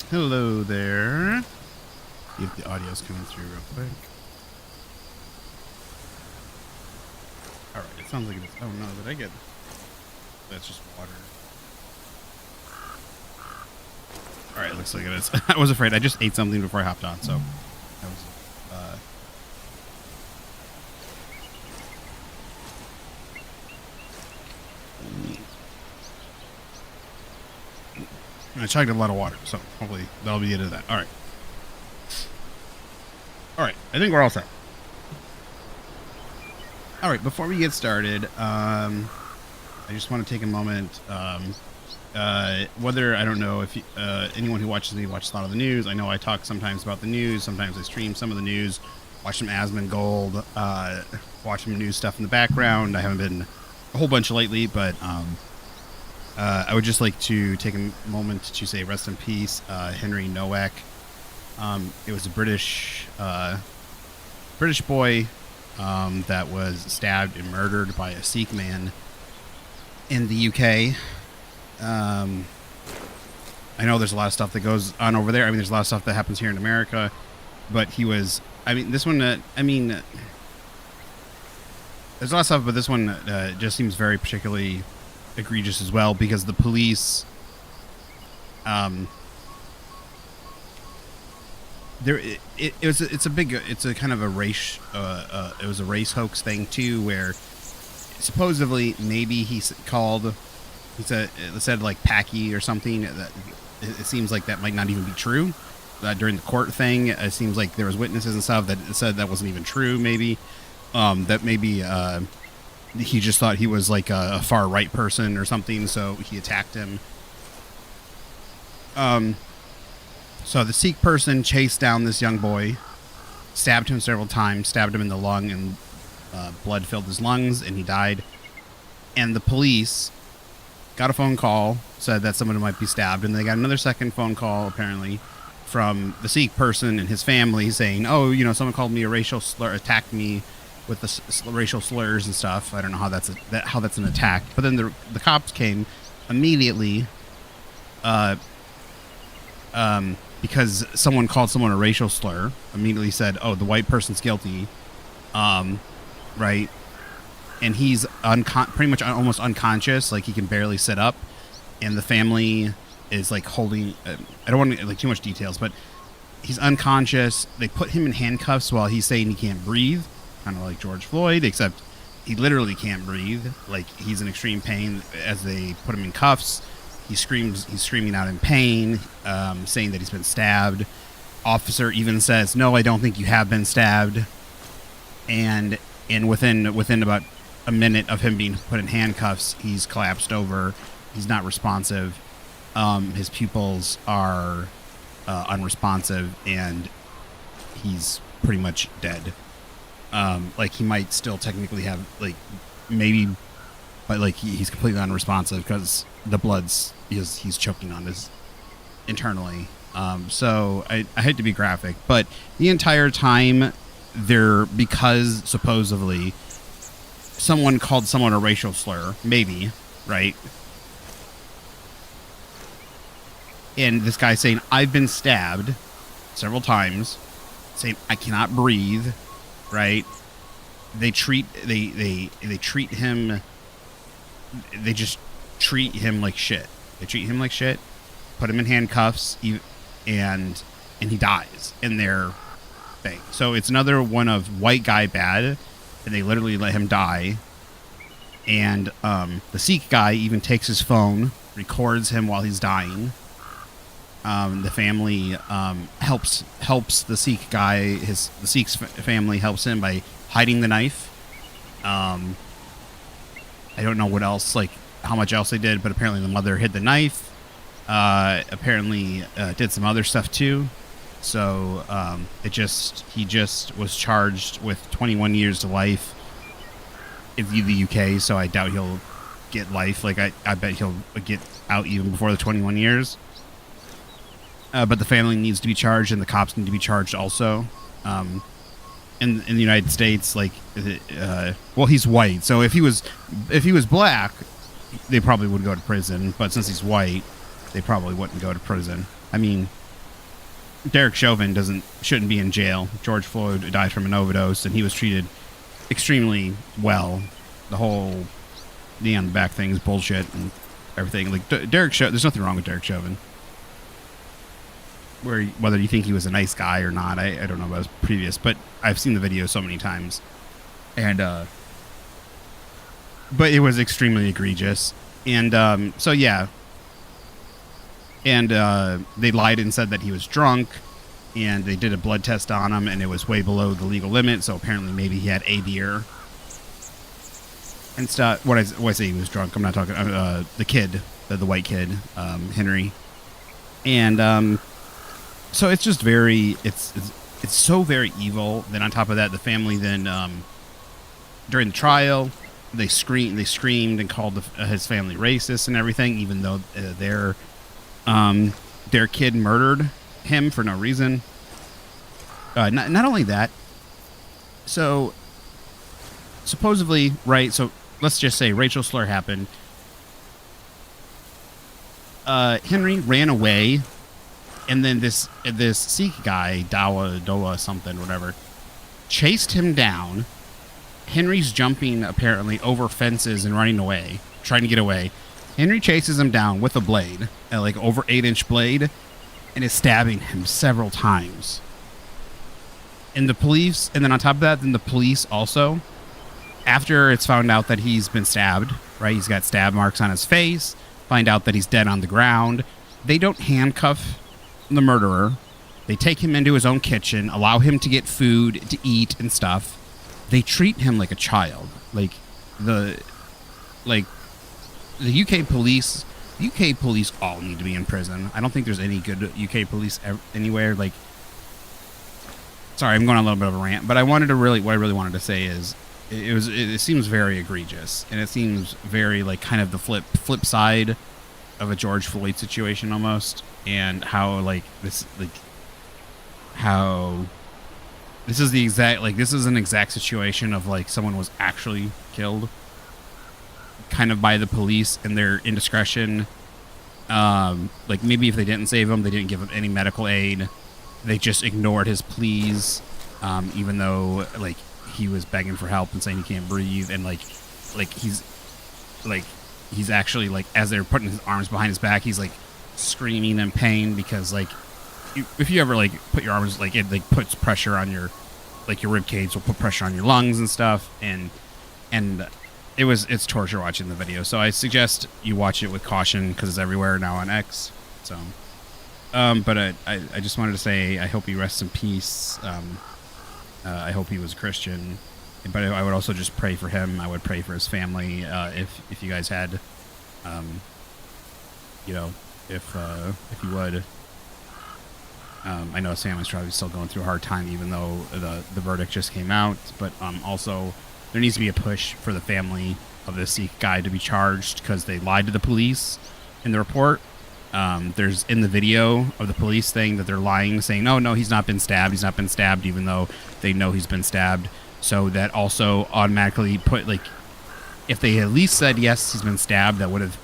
Hello there. See if the audio's coming through real quick. All right, it sounds like it's. Oh no, did I get? That's just water. All right, looks like it is. I was afraid. I just ate something before I hopped on, so I was. I chugged a lot of water, so hopefully that'll be it of that. All right. All right, I think we're all set. All right, before we get started, I just want to take a moment. Whether I don't know if anyone who watches me watches a lot of the news. I know I talk sometimes about the news. Sometimes I stream some of the news. Watch some Asmongold. Watch some news stuff in the background. I haven't been a whole bunch lately, but I would just like to take a moment to say rest in peace, Henry Nowak. It was a British boy that was stabbed and murdered by a Sikh man in the UK. I know there's a lot of stuff that goes on over there. I mean, there's a lot of stuff that happens here in America, but he was. I mean, this one. There's a lot of stuff, but this one just seems very particularly egregious as well because the police. It's a kind of a race. It was a race hoax thing too, where supposedly maybe he called. He said like Packy or something. That it seems like that might not even be true. During the court thing, it seems like there was witnesses and stuff that said that wasn't even true. Maybe that maybe he just thought he was like a far right person or something, so he attacked him. So the Sikh person chased down this young boy, stabbed him several times, stabbed him in the lung, and blood filled his lungs, and he died. And the police got a phone call, said that someone might be stabbed, and they got another second phone call, apparently, from the Sikh person and his family saying, oh, you know, someone called me a racial slur, attacked me with the racial slurs and stuff. I don't know how that's an attack. But then the cops came immediately because someone called someone a racial slur, immediately said, oh, the white person's guilty, right? And he's pretty much almost unconscious, like he can barely sit up, and the family is like holding. I don't want to like too much details, but he's unconscious. They put him in handcuffs while he's saying he can't breathe, kind of like George Floyd, except he literally can't breathe. Like he's in extreme pain as they put him in cuffs. He's screaming out in pain, saying that he's been stabbed. Officer even says, "No, I don't think you have been stabbed." And within about a minute of him being put in handcuffs, he's collapsed over. He's not responsive. His pupils are unresponsive, and he's pretty much dead. Like he might still technically have like maybe, but like he's completely unresponsive because the he's choking on his internally. So I hate to be graphic, but the entire time because supposedly someone called someone a racial slur, maybe, right? And this guy saying, I've been stabbed several times, saying I cannot breathe, right? They treat him, they just treat him like shit. They treat him like shit, put him in handcuffs, and he dies in their thing. So it's another one of white guy bad, and they literally let him die. And the Sikh guy even takes his phone, records him while he's dying. The family helps the Sikh guy. The Sikh's family helps him by hiding the knife. I don't know what else, like how much else they did, but apparently the mother hid the knife. Apparently did some other stuff too. So he just was charged with 21 years to life in the UK. So I doubt he'll get life. Like I bet he'll get out even before the 21 years. But the family needs to be charged, and the cops need to be charged also. In the United States, like, well, he's white, so if he was black, they probably would go to prison. But since he's white, they probably wouldn't go to prison. I mean, Derek Chauvin shouldn't be in jail. George Floyd died from an overdose, and he was treated extremely well. The whole knee on the back thing is bullshit and everything. Like Derek Chauvin, there's nothing wrong with Derek Chauvin. Whether you think he was a nice guy or not, I don't know about his previous, but I've seen the video so many times, and but it was extremely egregious, and so yeah. And they lied and said that he was drunk, and they did a blood test on him, and it was way below the legal limit. So apparently, maybe he had a beer and stuff. What I say he was drunk? I'm not talking the kid, the white kid, Henry, and so it's just it's so very evil. Then on top of that, the family then during the trial they screamed and called his family racist and everything, even though their kid murdered him for no reason. Not only that, so supposedly, right, so let's just say racial slur happened. Henry ran away, and then this Sikh guy, Doa something, whatever, chased him down. Henry's jumping apparently over fences and running away, trying to get away. Henry chases him down with a blade, like over 8-inch blade, and is stabbing him several times. And the police, and then on top of that, then the police also, after it's found out that he's been stabbed, right? He's got stab marks on his face, find out that he's dead on the ground. They don't handcuff the murderer. They take him into his own kitchen, allow him to get food to eat and stuff. They treat him like a child. Like the UK police all need to be in prison. I don't think there's any good UK police anywhere. Like, sorry, I'm going on a little bit of a rant, but what I really wanted to say is it seems very egregious, and it seems very like kind of the flip side of a George Floyd situation almost, and how this is an exact situation of like someone was actually killed kind of by the police and their indiscretion. Like maybe if they didn't save him, they didn't give him any medical aid, they just ignored his pleas, even though like he was begging for help and saying he can't breathe, and he's actually like, as they're putting his arms behind his back, he's like screaming in pain because like if you ever like put your arms, like it like puts pressure on your rib cage, will put pressure on your lungs and stuff, and it's torture watching the video. So I suggest you watch it with caution because it's everywhere now on X. So but I just wanted to say I hope he rests in peace. I hope he was Christian, but I would also just pray for him. I would pray for his family. If you guys had, if you would. I know Sam is probably still going through a hard time, even though the verdict just came out. But also, there needs to be a push for the family of this Sikh guy to be charged because they lied to the police in the report. There's in the video of the police thing that they're lying, saying, no, he's not been stabbed. He's not been stabbed, even though they know he's been stabbed. So that also automatically put, like, if they at least said, yes, he's been stabbed, that would have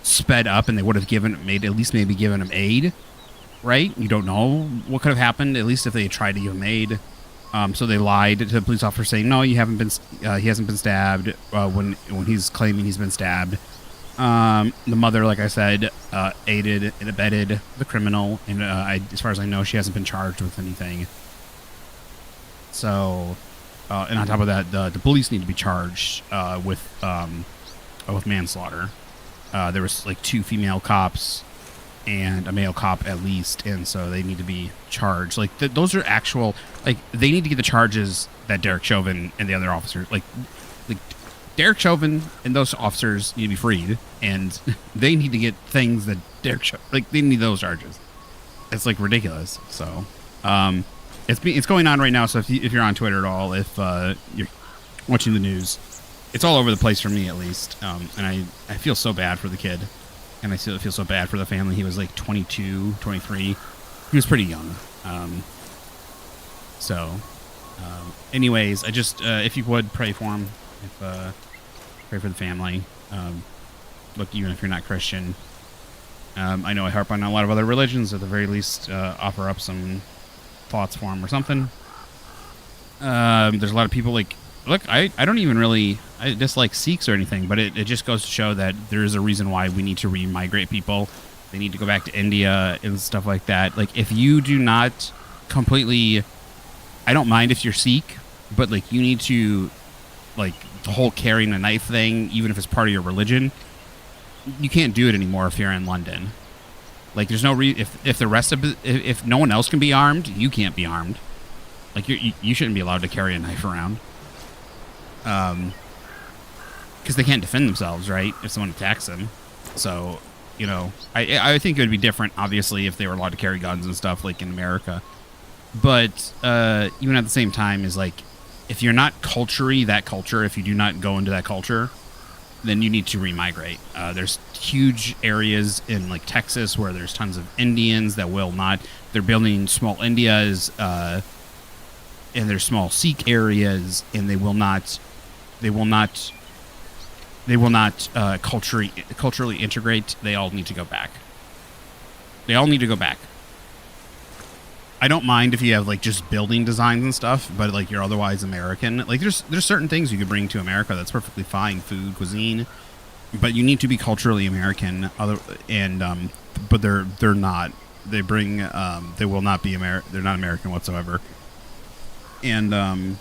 sped up and they would have maybe given him aid, right? You don't know what could have happened, at least if they tried to give him aid. So they lied to the police officer saying, no, he hasn't been stabbed, when he's claiming he's been stabbed. The mother, like I said, aided and abetted the criminal, and as far as I know, she hasn't been charged with anything. So, and on top of that, the police need to be charged with manslaughter. There was like 2 female cops and a male cop at least, and so they need to be charged. Like those are actual, like they need to get the charges that Derek Chauvin and the other officers, like Derek Chauvin and those officers need to be freed, and they need to get things that they need those charges. It's like ridiculous. So, it's going on right now. So if you're on Twitter at all, if you're watching the news, it's all over the place for me at least. And I feel so bad for the kid, and I feel so bad for the family. He was like 22, 23. He was pretty young. Anyways, I just if you would pray for him, pray for the family. Look, even if you're not Christian, I know I harp on a lot of other religions. At the very least, offer up some thoughts for them or something. There's a lot of people like, look, I don't even really I dislike Sikhs or anything, but it just goes to show that there is a reason why we need to re-migrate people. They need to go back to India and stuff like that. Like, if you do not completely, I don't mind if you're Sikh, but like, you need to, like, the whole carrying a knife thing, even if it's part of your religion, you can't do it anymore if you're in London. Like, there's no if the rest of if no one else can be armed, you can't be armed. Like, you shouldn't be allowed to carry a knife around. Because they can't defend themselves, right? If someone attacks them. So, you know, I think it would be different, obviously, if they were allowed to carry guns and stuff, like in America. But even at the same time, is like, if you're not culturally that culture, if you do not go into that culture, then you need to remigrate. There's huge areas in like Texas where there's tons of Indians that will not. They're building small Indias, and there's small Sikh areas, and they will not culturally integrate. They all need to go back. They all need to go back. I don't mind if you have like just building designs and stuff, but like you're otherwise American. Like there's certain things you could bring to America that's perfectly fine, food, cuisine, but you need to be culturally American. But they're not. They bring they will not be They're not American whatsoever. And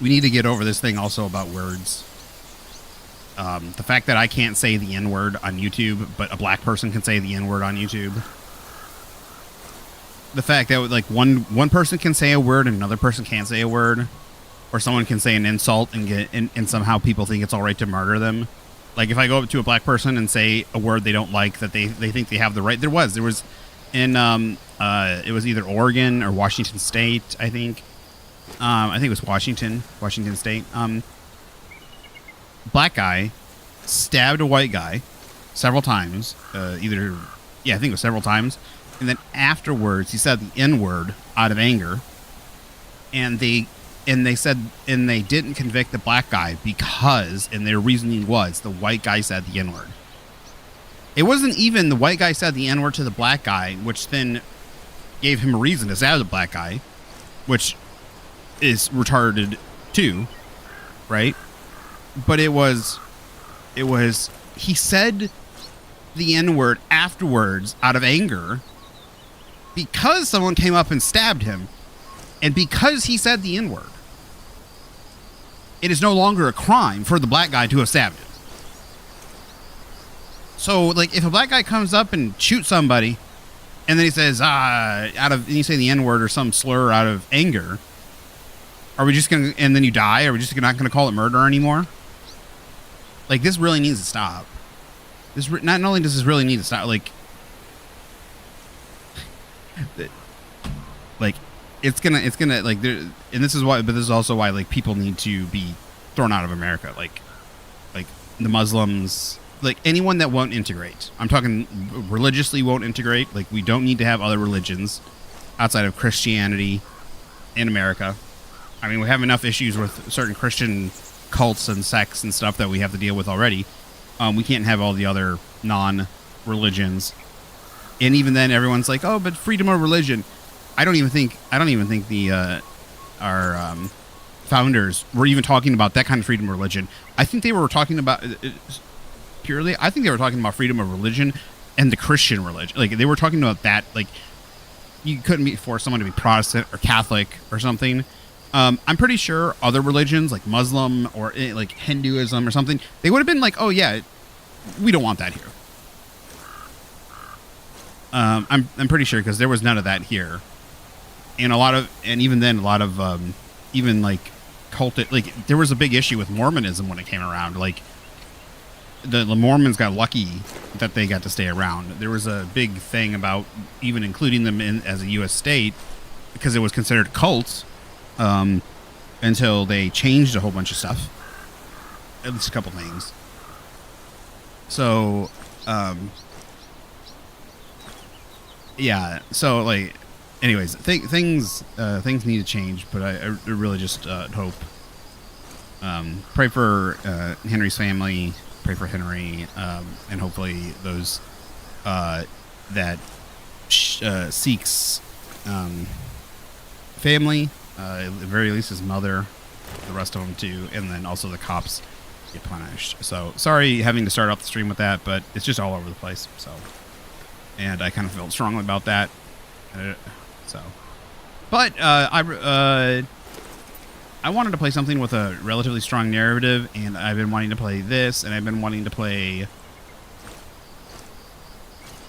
we need to get over this thing also about words. The fact that I can't say the N-word on YouTube, but a black person can say the N-word on YouTube. The fact that like one person can say a word and another person can't say a word, or someone can say an insult and somehow people think it's all right to murder them. Like if I go up to a black person and say a word they don't like, that they think they have the right. There was in it was either Oregon or Washington State, I think. I think it was Washington State. Black guy stabbed a white guy several times. I think it was several times. And then afterwards, he said the N-word out of anger, and they didn't convict the black guy because, and their reasoning was, the white guy said the N-word. It wasn't even the white guy said the N-word to the black guy, which then gave him a reason to stab the black guy, which is retarded too, right? But it was he said the N-word afterwards out of anger, because someone came up and stabbed him, and because he said the N-word. It is no longer a crime for the black guy to have stabbed him. So, like, if a black guy comes up and shoots somebody, and then he says, and you say the N-word or some slur out of anger, are we just going to, and then you die, are we just not going to call it murder anymore? Like, this really needs to stop. Not only does this really need to stop, like, it's gonna like there, and this is why, but this is also why like people need to be thrown out of America, like the Muslims, like anyone that won't integrate. I'm talking religiously won't integrate. Like, we don't need to have other religions outside of Christianity in America. I mean, we have enough issues with certain Christian cults and sects and stuff that we have to deal with already. We can't have all the other non-religions. And even then, everyone's like, "Oh, but freedom of religion." I don't even think our founders were even talking about that kind of freedom of religion. I think they were talking about purely. I think they were talking about freedom of religion and the Christian religion. Like, they were talking about that. Like, you couldn't force someone to be Protestant or Catholic or something. I'm pretty sure other religions like Muslim or like Hinduism or something, they would have been like, "Oh yeah, we don't want that here." I'm pretty sure, because there was none of that here, and even then a lot of even like cultic, like there was a big issue with Mormonism when it came around. Like the Mormons got lucky that they got to stay around. There was a big thing about even including them in as a U.S. state because it was considered cults, until they changed a whole bunch of stuff, at least a couple things. So yeah, so like, anyways, things need to change, but I really just hope, pray for Henry's family, pray for Henry, and hopefully those that Seek's family, at the very least his mother, the rest of them too, and then also the cops get punished. So sorry having to start off the stream with that, but it's just all over the place. So, and I kind of felt strongly about that. But I wanted to play something with a relatively strong narrative, and I've been wanting to play this, and I've been wanting to play.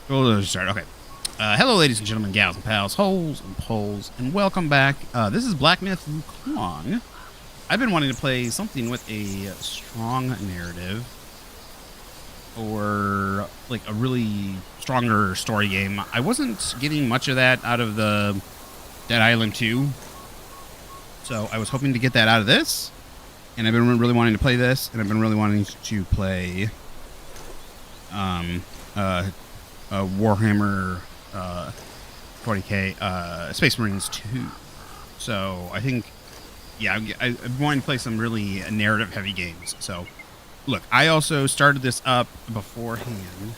Oh, let's start. Okay. Hello, ladies and gentlemen, gals and pals, holes and poles, and welcome back. This is Black Myth Wukong. I've been wanting to play something with a strong narrative, or like a really stronger story game. I wasn't getting much of that out of the Dead Island 2, so I was hoping to get that out of this, and I've been really wanting to play this, and I've been really wanting to play Warhammer 40k Space Marines 2. So I think, yeah, I'm wanting to play some really narrative heavy games. So look, I also started this up beforehand,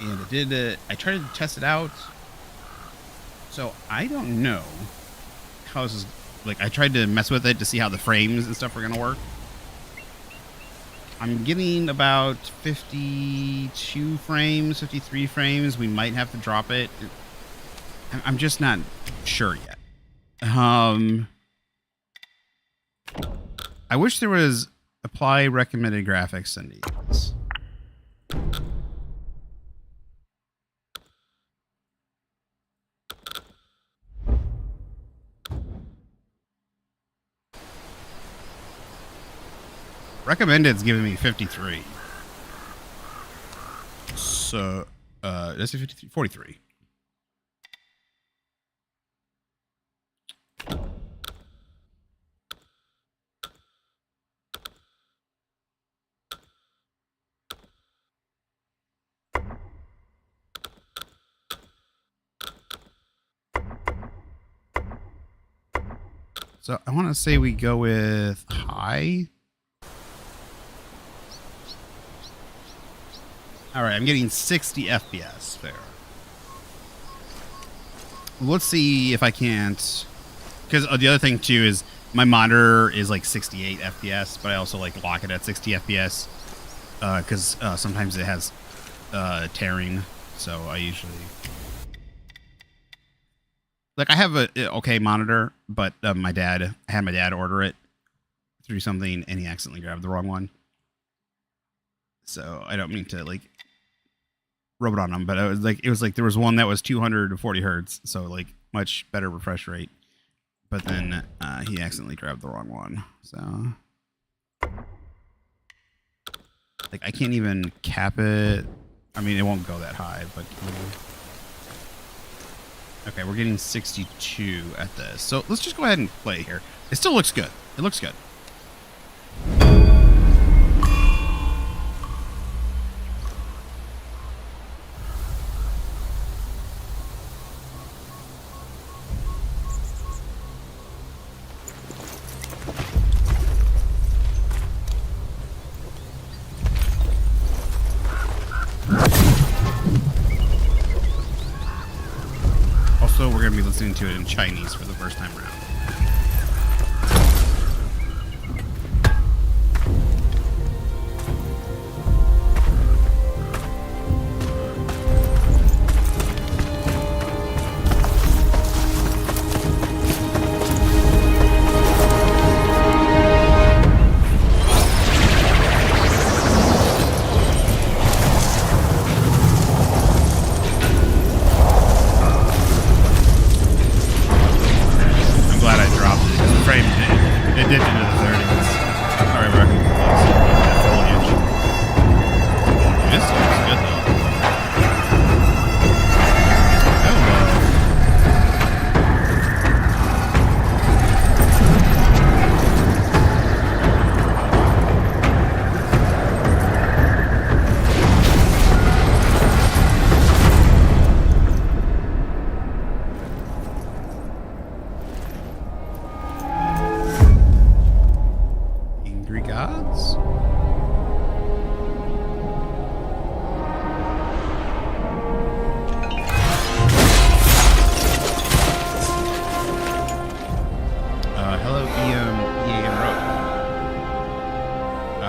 and I tried to test it out. So I don't know how this is, like, I tried to mess with it to see how the frames and stuff are going to work. I'm getting about 52 frames, 53 frames. We might have to drop it. I'm just not sure yet. I wish there was apply recommended graphics and these. Recommended's giving me 53. So, let's say 53, 43. So I want to say we go with high. All right, I'm getting 60 FPS there. Let's see if I can't, because the other thing too is my monitor is like 68 FPS, but I also like lock it at 60 FPS because sometimes it has tearing. So I usually, like, I have a okay monitor, but I had my dad order it through something, and he accidentally grabbed the wrong one. So I don't mean to like rub it on him, but it was like there was one that was 240 hertz, so like much better refresh rate. But then he accidentally grabbed the wrong one. So like I can't even cap it. I mean, it won't go that high, but okay, we're getting 62 at this. So let's just go ahead and play here. It still looks good. It looks good. Also, we're going to be listening to it in Chinese for the first time around.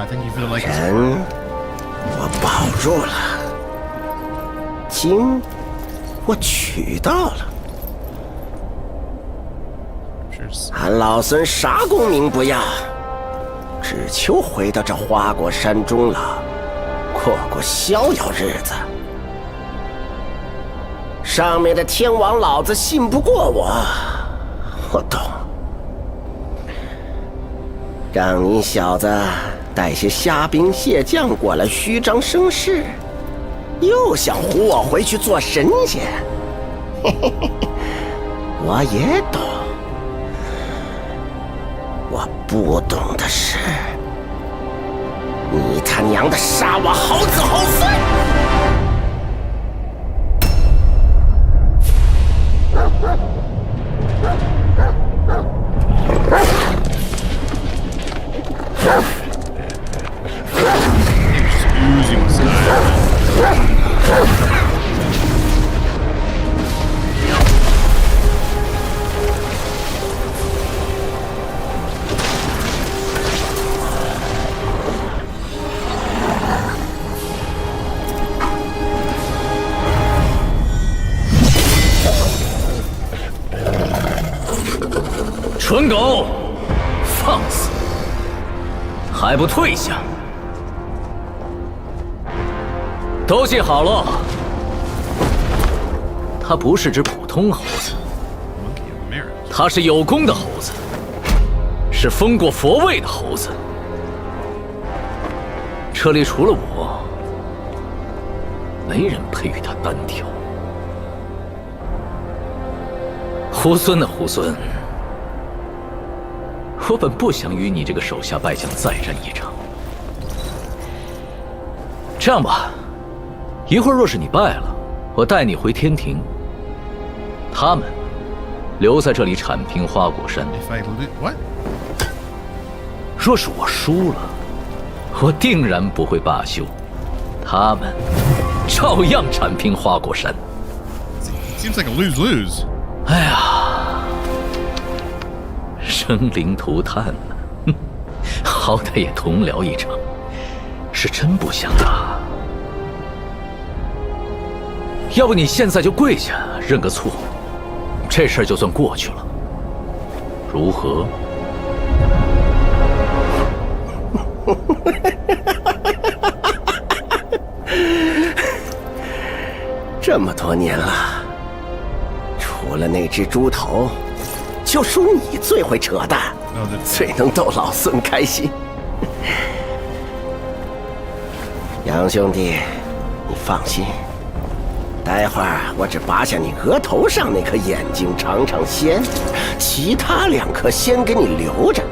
Thank you for the like. 人我保住了，金我取到了。俺老孙啥功名不要，只求回到这花果山中了，过过逍遥日子。上面的天王老子信不过我懂。让你小子带些虾兵蟹将过来虚张声势，又想唬我回去做神仙。嘿嘿嘿，我也懂。我不懂的是，你他娘的杀我好子好孙！蠢狗，放肆！还不退下！都记好了，他不是只普通猴子，他是有功的猴子，是封过佛位的猴子。这里除了我，没人配与他单挑。猢狲啊，猢狲！我本不想与你这个手下败将再战一场。这样吧，一会儿若是你败了，我带你回天庭。他们留在这里铲平花果山。若是我输了，我定然不会罢休。他们照样铲平花果山。Seems like a lose-lose. 哎呀！生灵涂炭了，好歹也同僚一场，是真不想打。要不你现在就跪下认个错，这事儿就算过去了，如何？这么多年了，除了那只猪头，就属你最会扯淡，最能逗老孙开心。杨兄弟，你放心，待会儿我只拔下你额头上那颗眼睛尝尝鲜，其他2颗先给你留着，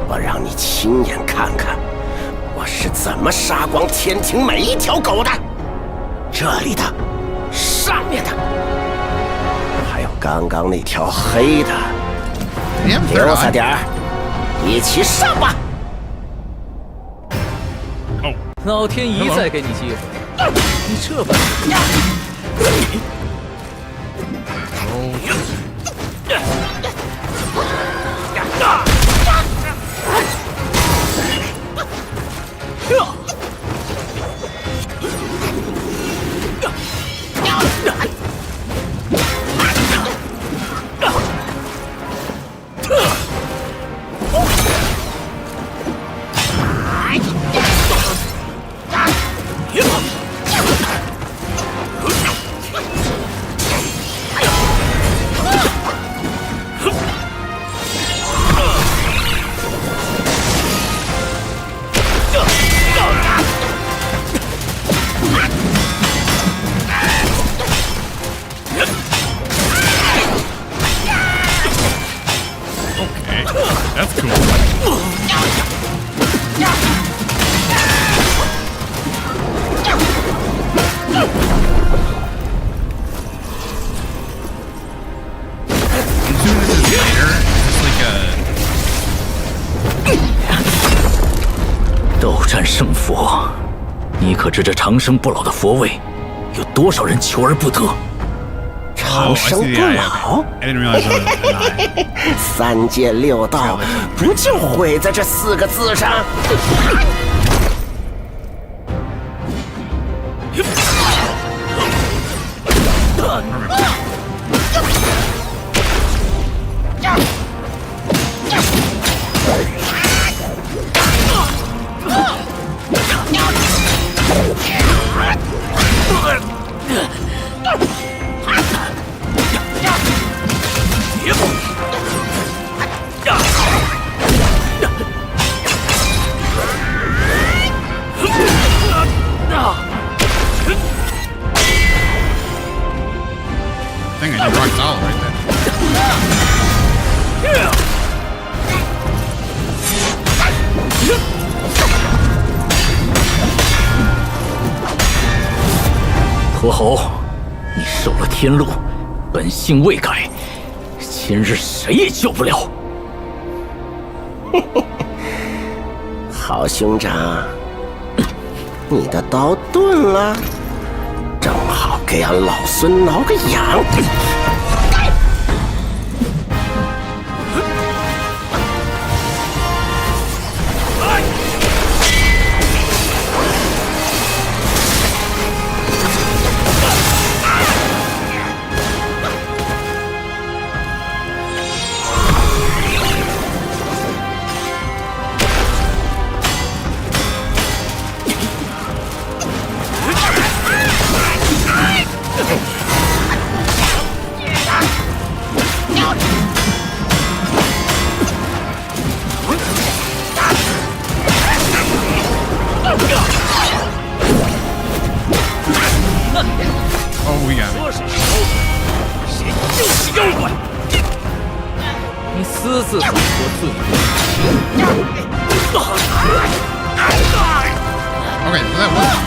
我让你亲眼看看我是怎么杀光天庭每一条狗的。这里的，上面的，还有刚刚那条黑的，留下点儿，一起上吧。老天一再给你机会，你这般。That's cool. I'm assuming this is later. Is this like a 斗战胜佛，你可知这长生不老的佛位，有多少人求而不得？长生不老。I didn't realize that was 三界六道不就毁在这4个字上？I think I did rock solid right there. 驼猴，你受了天禄，本性未改，今日谁也救不了。好兄长，你的刀钝了，正好给俺老孙挠个痒。Oh, we got it. 说谁是妖怪，谁就是妖怪。你私自所说罪孽。Okay, so that was.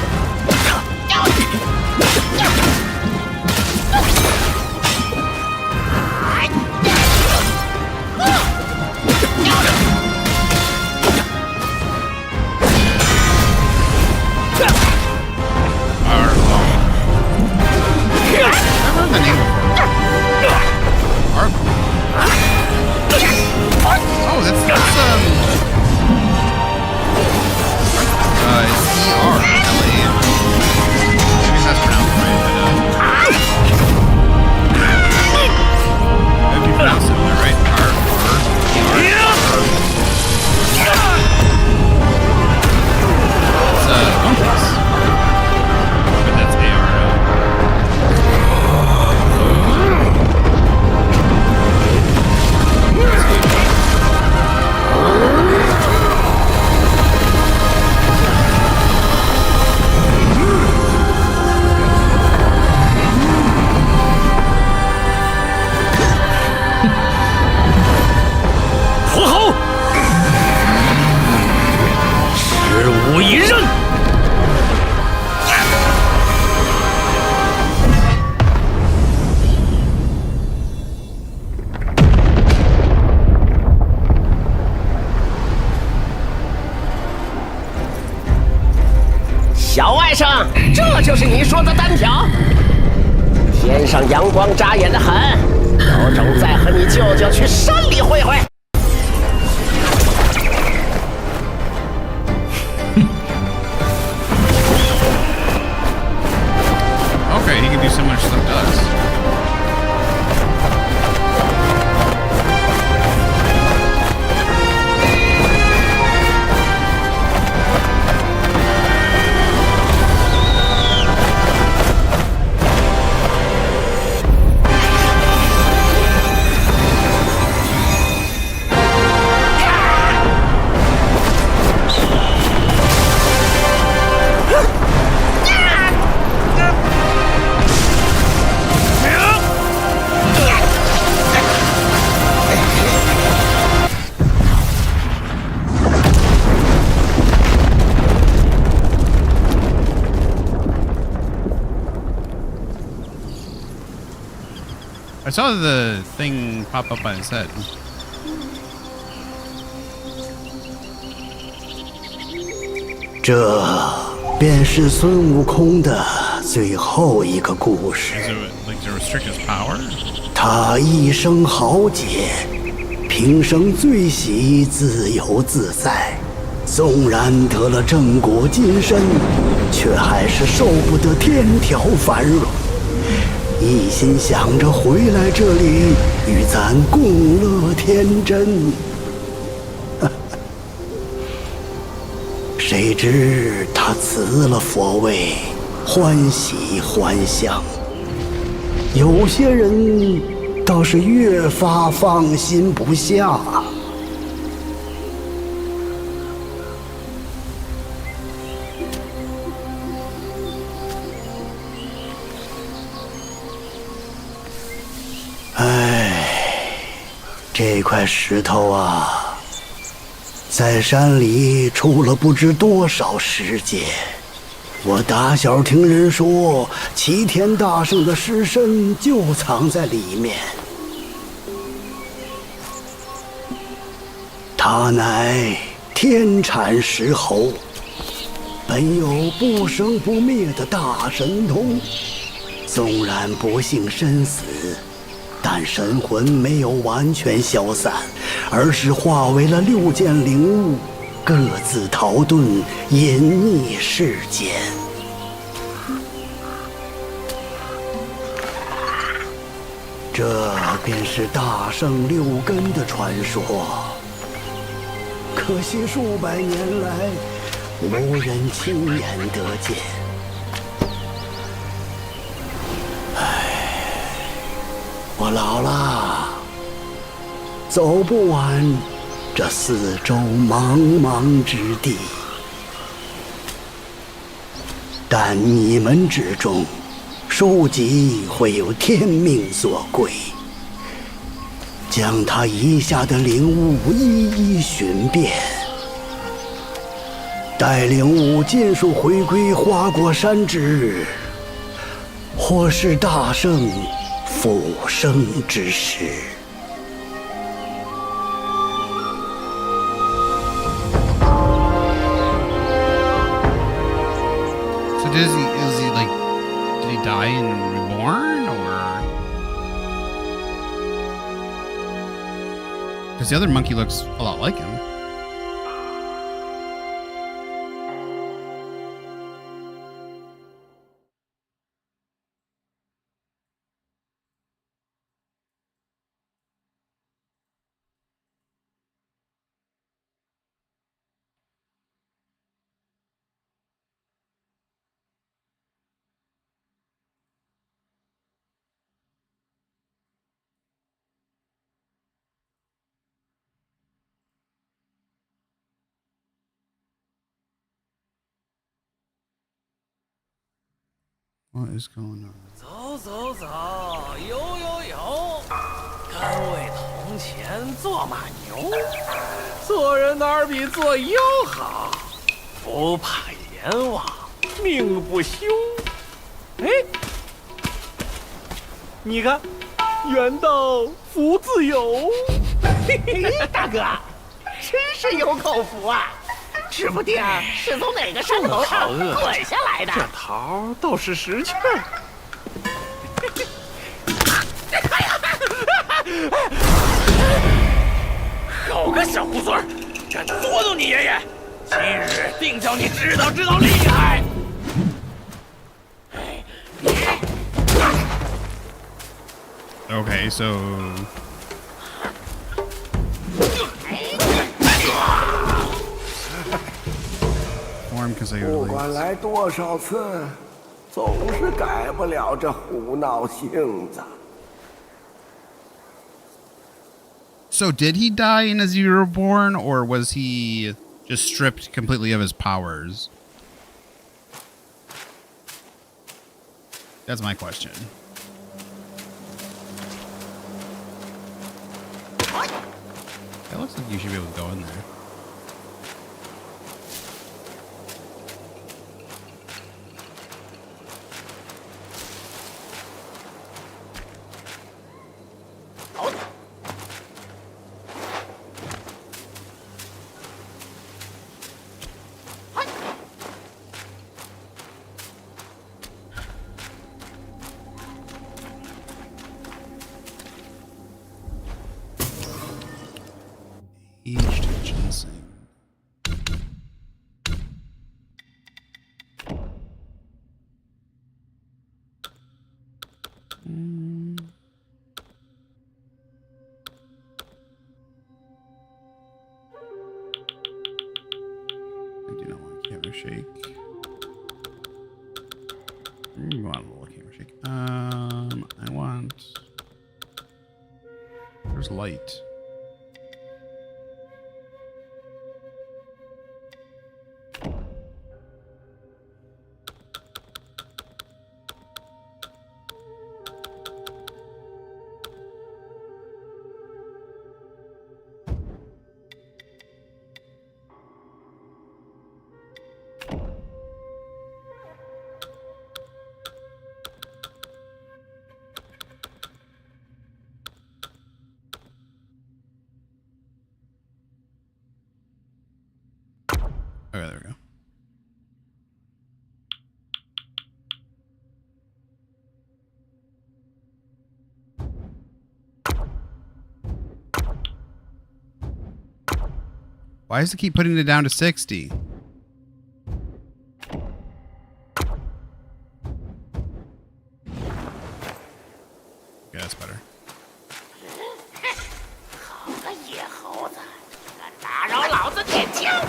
小外甥，这就是你说的单挑？天上阳光扎眼的很，有种再和你舅舅去山里会会。Okay, he can do so much stuff to us. I saw the thing pop up on his head. 这便是孙悟空的最后一个故事。Is it like to restrict his power? 他一生豪杰，平生最喜自由自在。纵然得了正果金身，却还是受不得天条繁荣。一心想着回来这里与咱共乐天真。谁知他辞了佛位，欢喜还乡。有些人倒是越发放心不下。这块石头啊，在山里出了不知多少世界。我打小听人说，齐天大圣的尸身就藏在里面。他乃天产石猴，本有不生不灭的大神通，纵然不幸身死，但神魂没有完全消散，而是化为了6件灵物，各自逃遁，隐匿世间。这便是大圣6根的传说。可惜数百年来，无人亲眼得见。我老了，走不完这四周茫茫之地。但你们之中，书籍会有天命所归，将他遗下的灵物一一寻遍，待灵物尽数回归花果山之日，或是大圣复生之时。So is he like, did he die and reborn, or? Because the other monkey looks a lot like him. What is going on? 走走走，游游游，甘为铜钱做马牛，做人哪儿比做妖好？不怕阎王，命不休。哎，你看，缘到福自有。嘿嘿，大哥，真是有口福啊！指不定是从哪个山头上滚下来的。这桃倒是识趣儿。好个小猢狲儿，敢捉弄你爷爷！今日定叫你知道厉害！Okay, so form consecutively. 不管来多少次，总是改不了这胡闹性子。 So did he die in a Zero Born, or was he just stripped completely of his powers? That's my question. It looks like you should be able to go in there. missing. I do not want camera shake. You want a little camera shake. I want. There's light. Okay, there we go. Why does it keep putting it down to 60? Yeah, that's better. 好个野猴子，敢打扰老子点枪！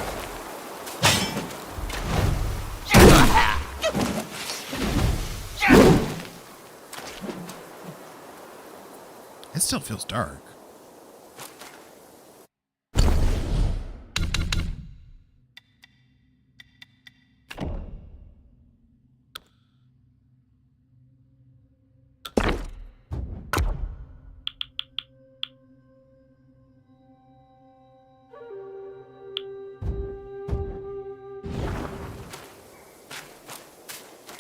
It still feels dark.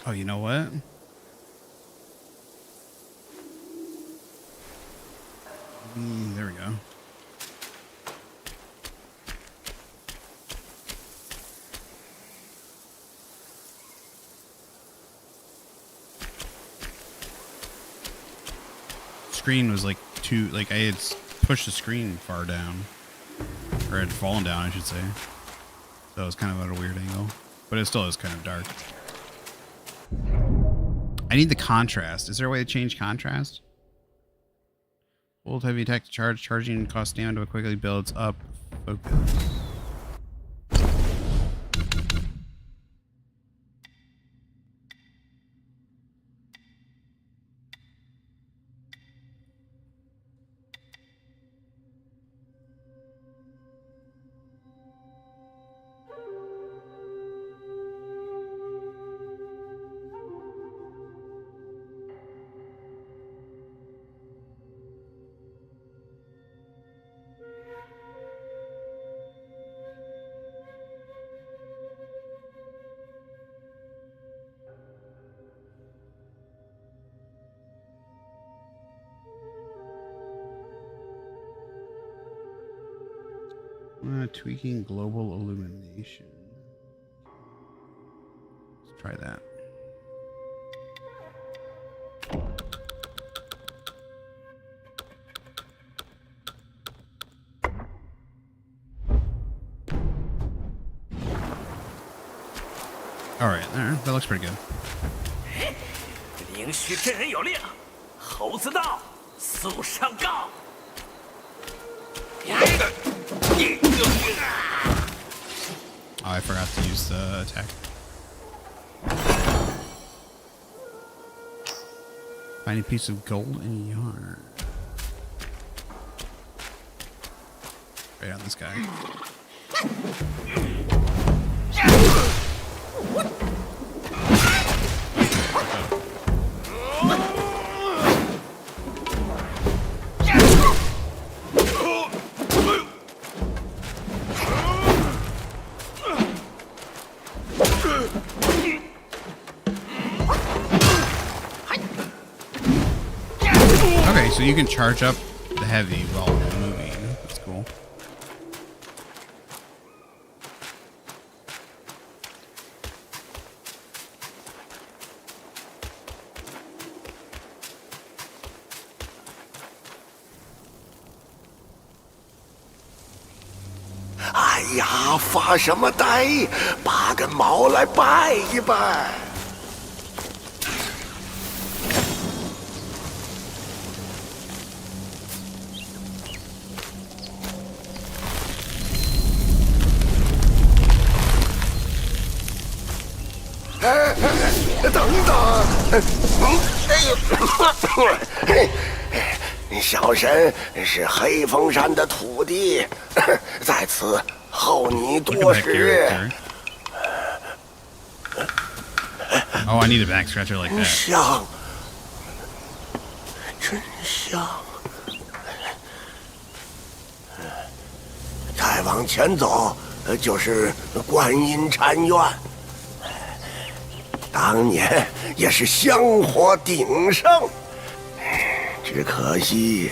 Oh, you know what? There we go. Screen was like too, like I had pushed the screen far down, or had fallen down, I should say. So it was kind of at a weird angle, but it still is kind of dark. I need the contrast. Is there a way to change contrast? Hold heavy attack to charge. Charging costs down to quickly builds up. Focus. Tweaking global illumination. Let's try that. All right, there. That looks pretty good. 灵虚真人有令，猴子到，速上告。 Oh, I forgot to use the attack. Find a piece of gold in yarn. Right on this guy. Okay, so you can charge up the heavy while moving. That's cool. I 呀，发什么呆？拔根毛来拜一拜。等等，小神是黑风山的土地，在此候你多时。 Oh, I need a back scratcher like that. 香，真香。再往前走，就是观音禅院。当年也是香火鼎盛，只可惜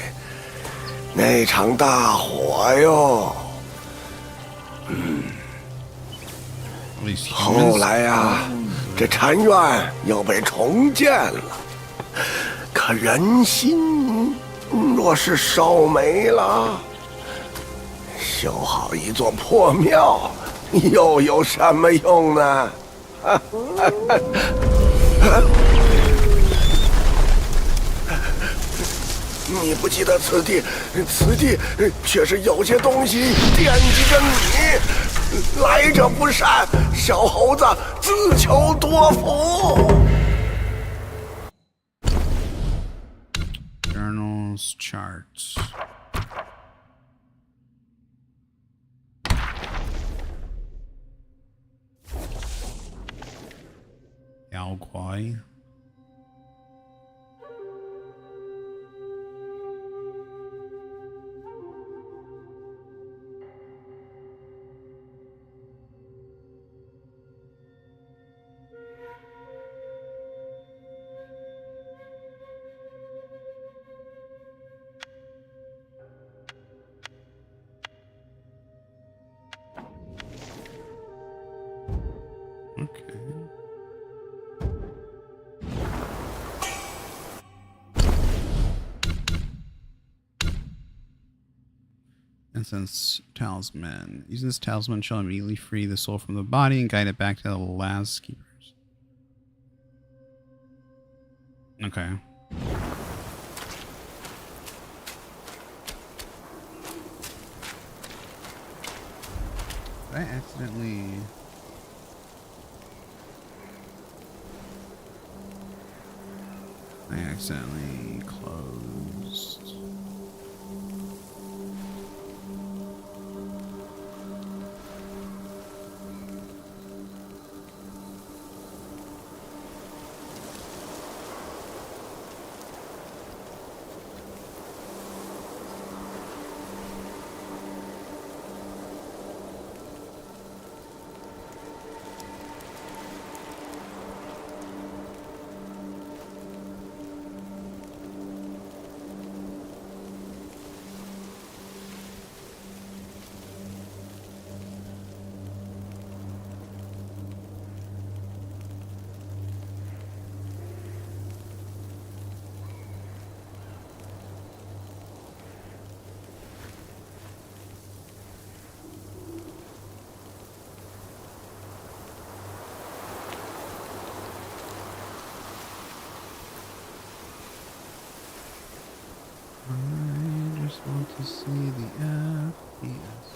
那场大火哟。 后来呀，这禅院又被重建了，可人心若是烧没了，修好一座破庙又有什么用呢？你不记得此地却是有些东西惦记着你。 来者不善，小猴子自求多福。Journals, charts. Yao Kuai. Incense talisman. Using this talisman shall immediately free the soul from the body and guide it back to the last keepers. Okay. Did I accidentally closed. I just want to see the FPS.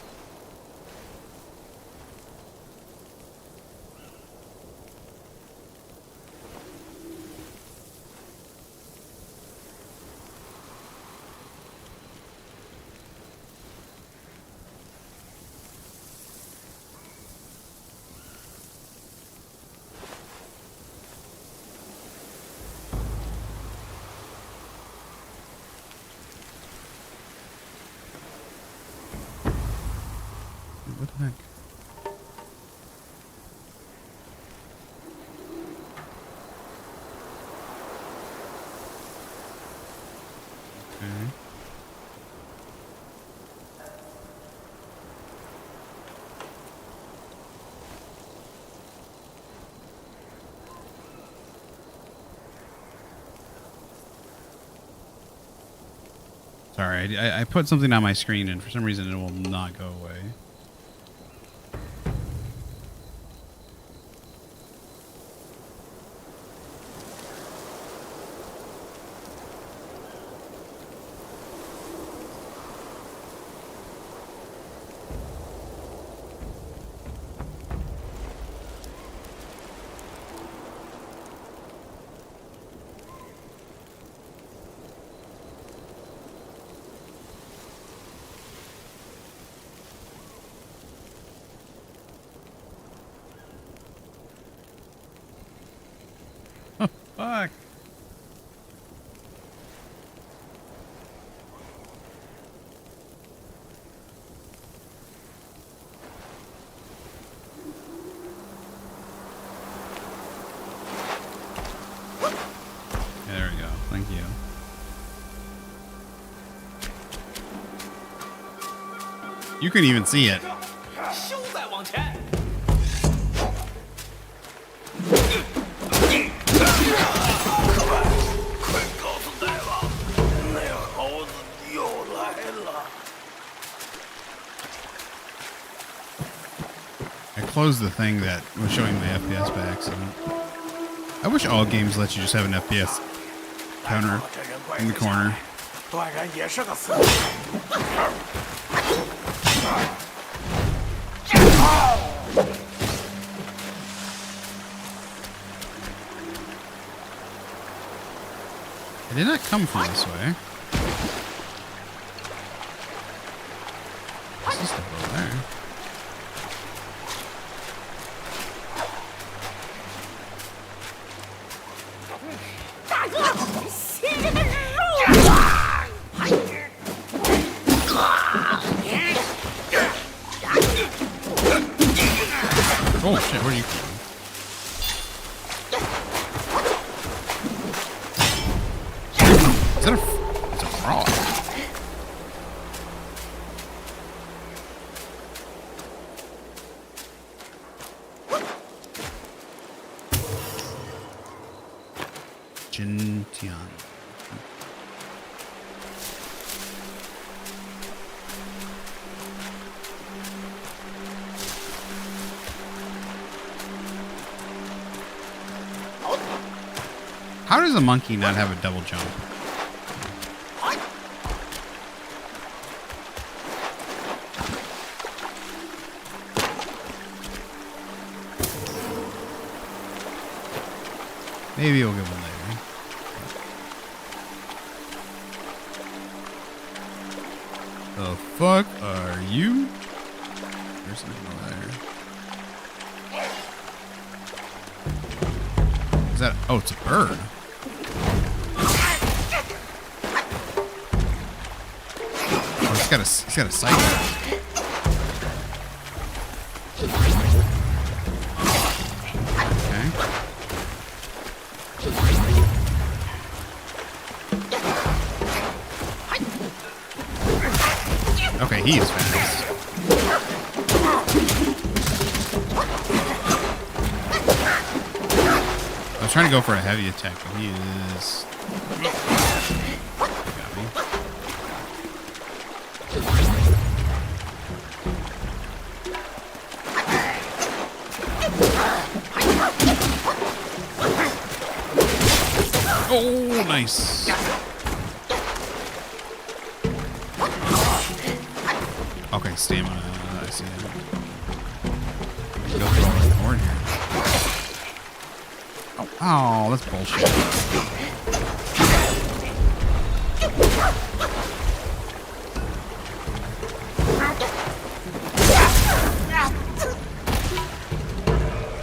What the heck? Okay. Sorry, I put something on my screen and for some reason it will not go away. Fuck. There we go. Thank you. You can even see it. 休再往前。快告诉大王，那猴子又来了。 I closed the thing that was showing my FPS by accident. I wish all games let you just have an FPS counter in the corner. 断然也是个死物。 I did not come from this way. What's this stuff over there? Oh shit, where are you from? Is that it's a frog. Jintian. How does a monkey not have a double jump? Maybe we'll get one later. The fuck are you? There's something over there. Is that? Oh, it's a bird. Oh, he's got a sight. Okay. Okay, he is fast. I was trying to go for a heavy attack, but he is. Got me. Oh, nice. Okay, stamina. I see it. Go through all this corn here. Oh, that's bullshit.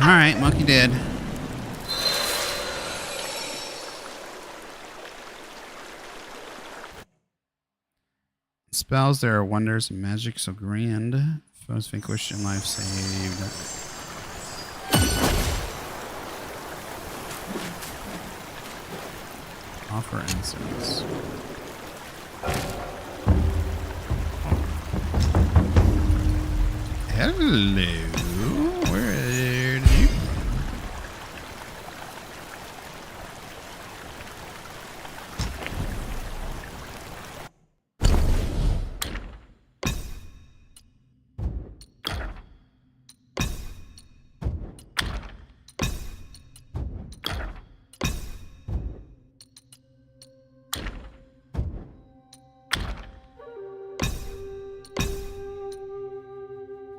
Alright, monkey dead. Spells, there are wonders and magic so grand. Foes vanquished and life saved. Offer incense. Hello. Where did you come?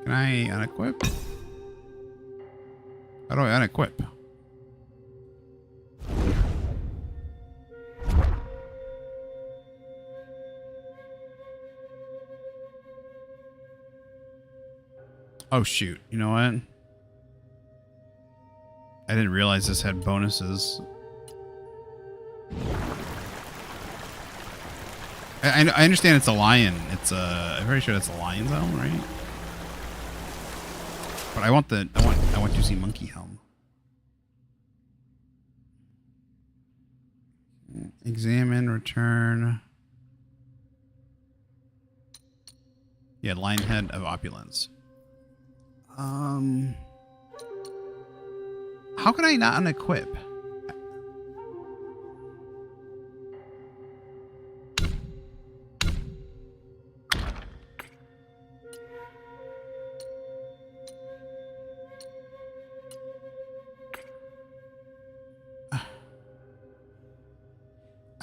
Can I unequip? How do I unequip? Oh shoot, you know what? I didn't realize this had bonuses I understand it's a lion. It's I'm pretty sure that's a lion though, right? But I want to see monkey helm. Examine, return. Yeah, lion head of opulence. How can I not unequip?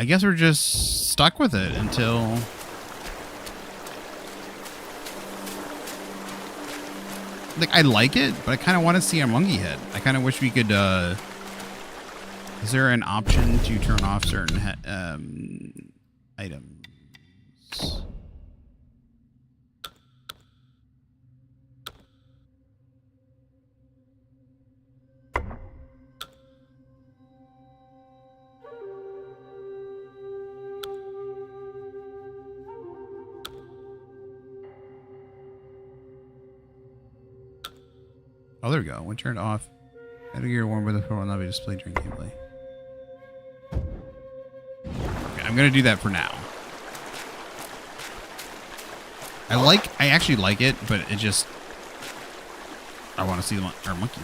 I guess we're just stuck with it until... Like, I like it, but I kind of want to see a monkey head. I kind of wish we could, Is there an option to turn off certain, items? Oh, there we go. When turned off, battle gear warm weather will not be displayed during gameplay. Okay, I'm gonna do that for now. I actually like it, but it just, I want to see our monkey.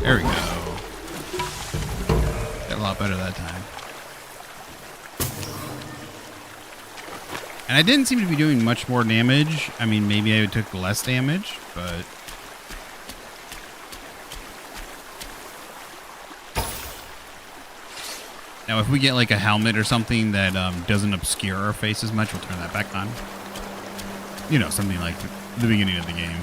There we go. Got a lot better that time. And I didn't seem to be doing much more damage. I mean, maybe I took less damage, but... Now, if we get like a helmet or something that doesn't obscure our face as much, we'll turn that back on. You know, something like the beginning of the game.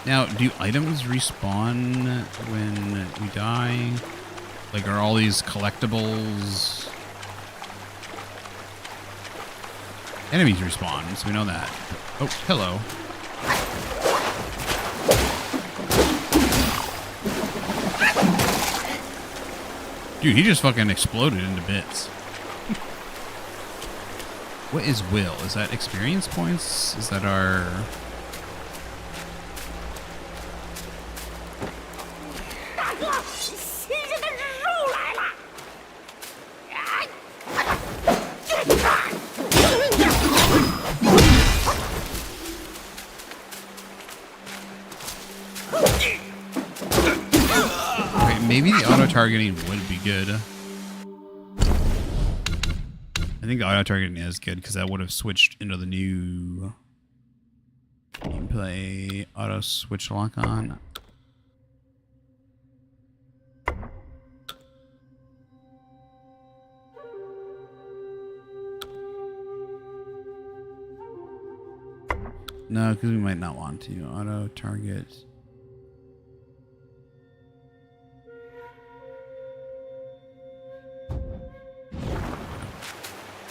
Now, do items respawn when we die? Like, are all these collectibles? Enemies respawn, so we know that. Oh, hello. Dude, he just fucking exploded into bits. What is will? Is that experience points? Is that our... Maybe the auto-targeting would be good. I think the auto-targeting is good because that would have switched into the new gameplay auto-switch lock-on. No, because we might not want to. Auto-target...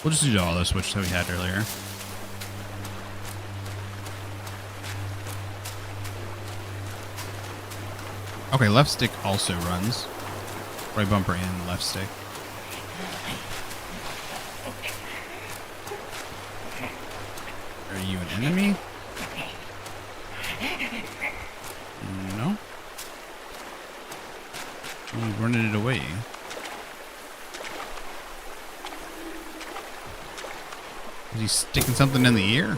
We'll just do the auto switch that we had earlier. Okay, left stick also runs. Right bumper and left stick. Are you an enemy? No? You're running it away. Is he sticking something in the ear?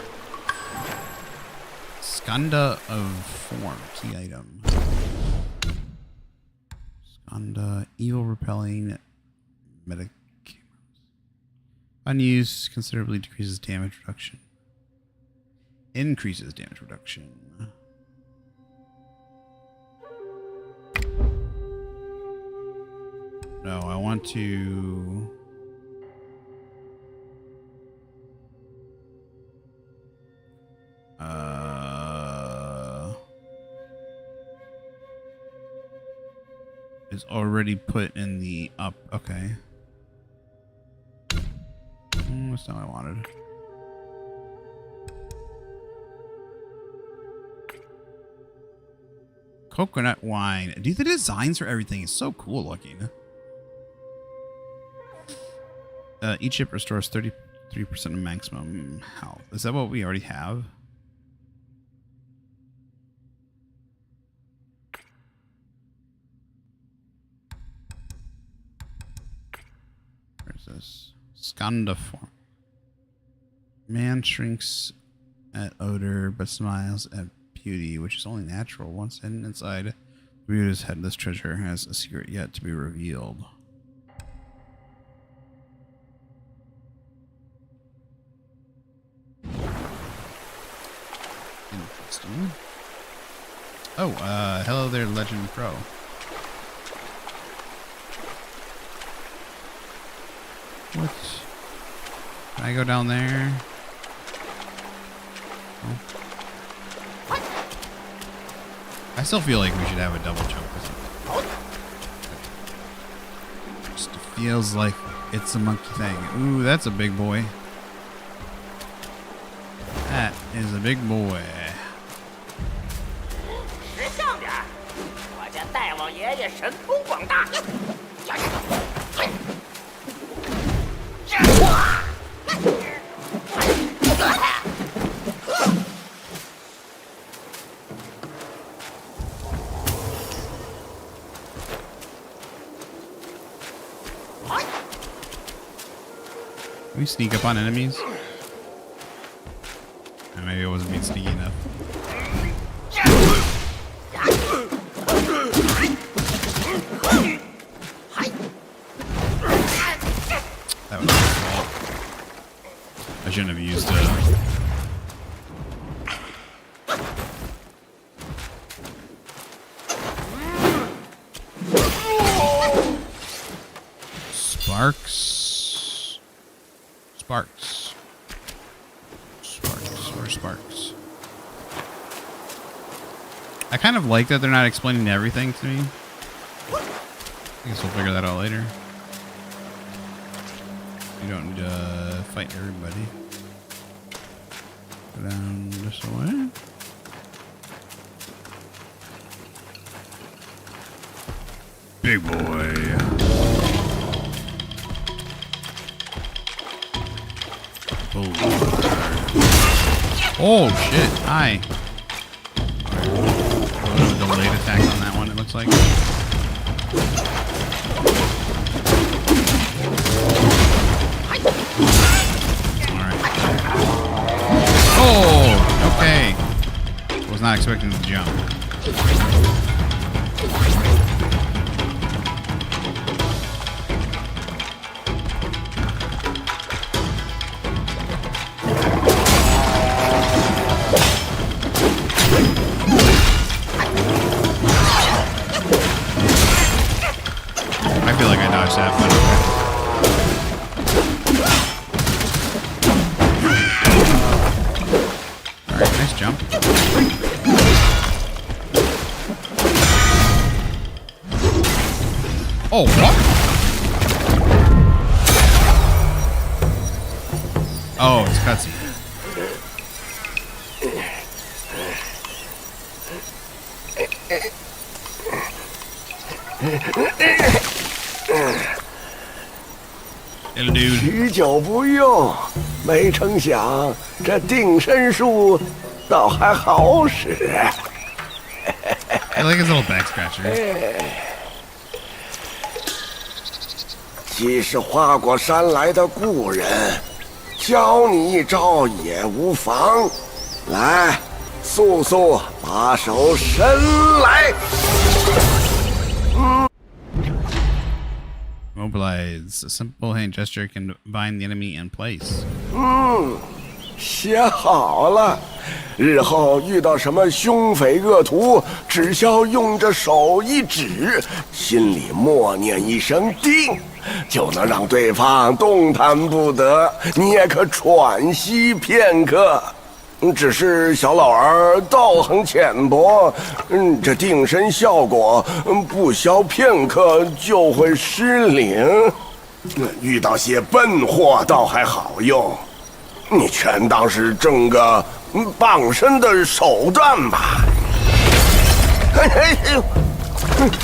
Skanda of form. Key item. Skanda, evil repelling medic. Unused considerably decreases damage reduction. Increases damage reduction. No, I want to. Is already put in the up. Okay. That's not what I wanted. Coconut wine. Dude, the designs for everything is so cool looking. Each ship restores 33% of maximum health. Is that what we already have? Where's this? Skanda form. Man shrinks at odor but smiles at beauty, which is only natural. Once hidden inside Ryuta's head, this treasure has a secret yet to be revealed. Interesting. Oh, hello there, Legend Pro. What? Can I go down there? Oh. I still feel like we should have a double jump or something. Just feels like it's a monkey thing. Ooh, that's a big boy. That is a big boy. 识相点，我家大王爷爷神通广大。Can we sneak up on enemies? Maybe I wasn't being sneaky enough. That was my fault. I shouldn't have used it. Sparks. Sparks. Sparks. Or sparks. I kind of like that they're not explaining everything to me. I guess we'll figure that out later. You don't need to fight everybody. Go down this way. Big boy. Oh shit! Hi. A delayed attack on that one. It looks like. All right. Oh, okay. Was not expecting to jump. I feel like I dodged that, but okay. Alright, nice jump. Oh, what? Oh, it's cutscene. Hello, dude. 许久不用，没成想这定身术倒还好使。I like his little back scratcher. 既是花果山来的故人，教你一招也无妨。来，速速把手伸来。Mobilize. A simple hand gesture can bind the enemy in place. 写好了，日后遇到什么凶匪恶徒，只需用着手一指，心里默念一声“定”，就能让对方动弹不得，你也可喘息片刻。只是小老儿道行浅薄，这定身效果不消片刻就会失灵。遇到些笨货倒还好用。 你全当是挣个傍身的手段吧。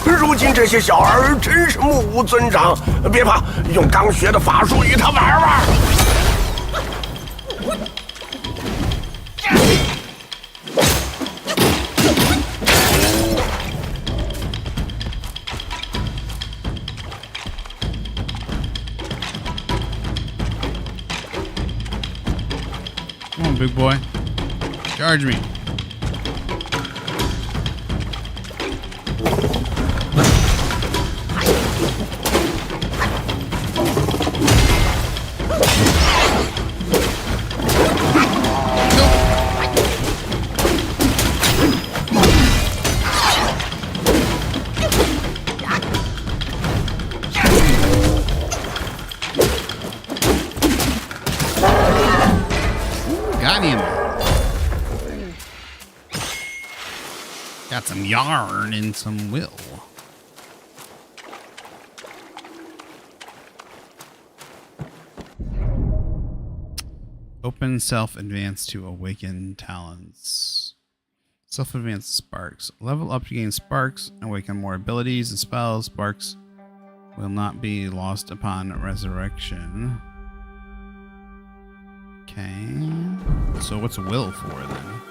如今这些小儿真是目无尊长，别怕，用刚学的法术与他玩玩。Come on, big boy. Charge me. Got him. Got some yarn and some will. Open self-advance to awaken talents. Self-advance sparks. Level up to gain sparks. Awaken more abilities and spells. Sparks will not be lost upon resurrection. Okay. So what's will for then?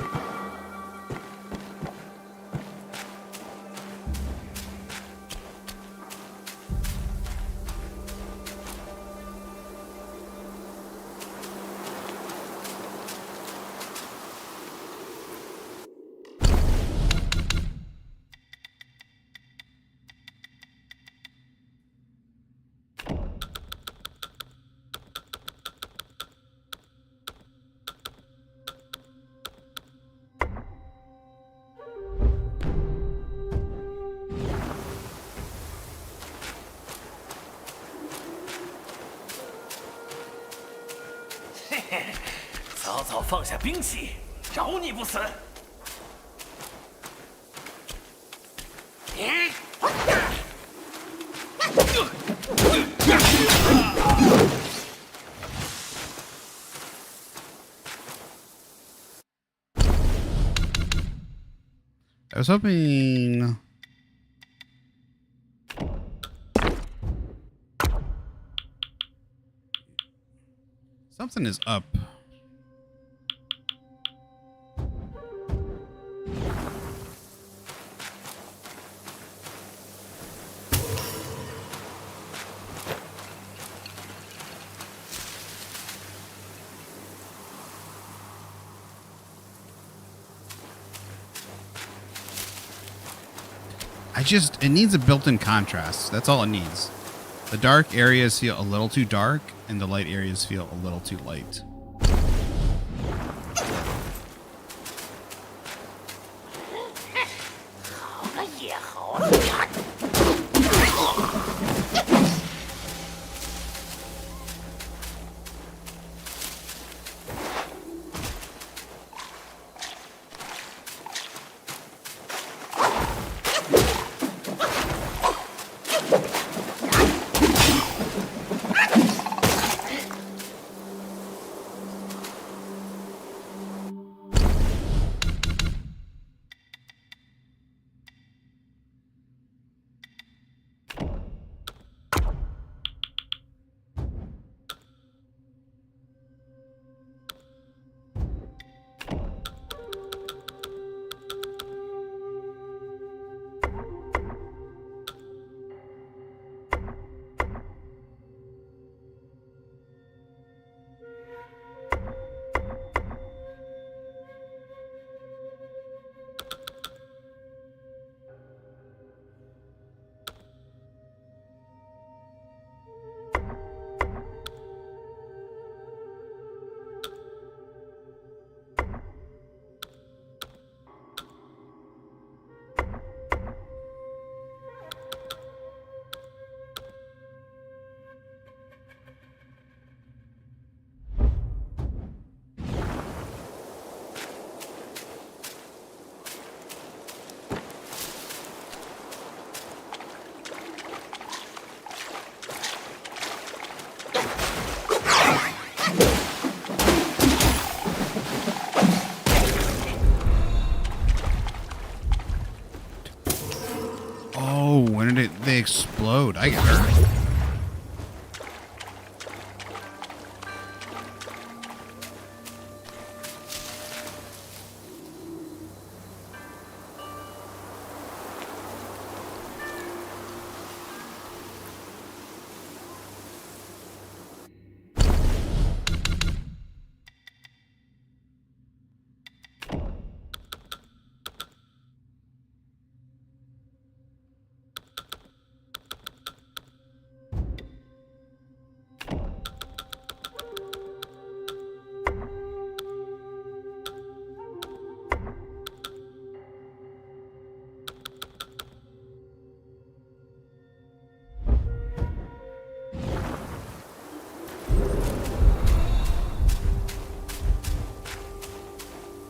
Hehe， 早早放下兵器，饶你不死。I was hoping something is up. It needs a built-in contrast. That's all it needs. The dark areas feel a little too dark, and the light areas feel a little too light. explode. I get hurt.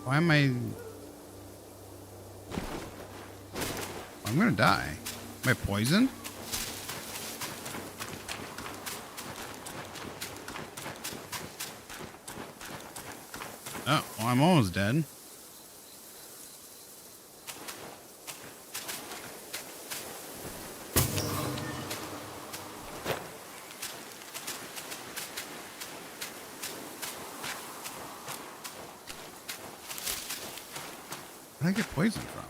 Why am I... I'm gonna die. Am I poisoned? Oh, well, I'm almost dead. Where did I get poisoned from?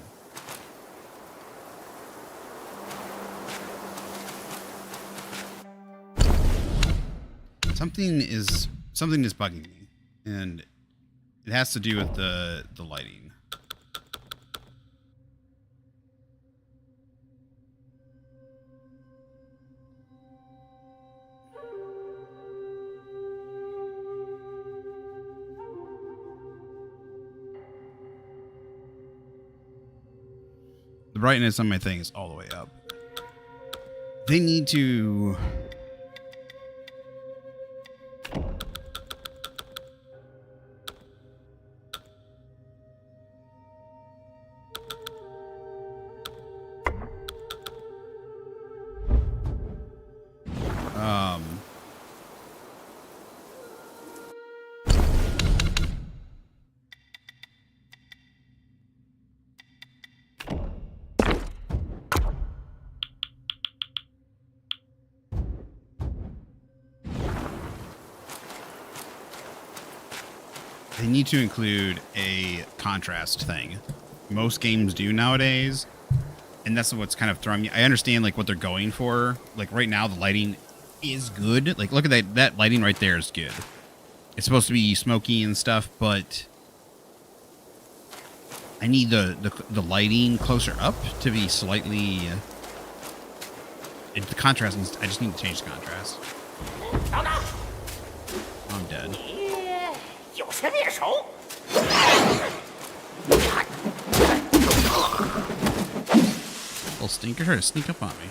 Something is bugging me, and it has to do with the lighting. The brightness on my thing is all the way up. They need to... They need to include a contrast thing. Most games do nowadays, and that's what's kind of throwing me. I understand like what they're going for. Like right now, the lighting is good. Like look at that. That lighting right there is good. It's supposed to be smoky and stuff, but I need the lighting closer up to be slightly. The contrast. I just need to change the contrast. I'm dead. 有些面熟。 Little stinker trying to sneak up on me.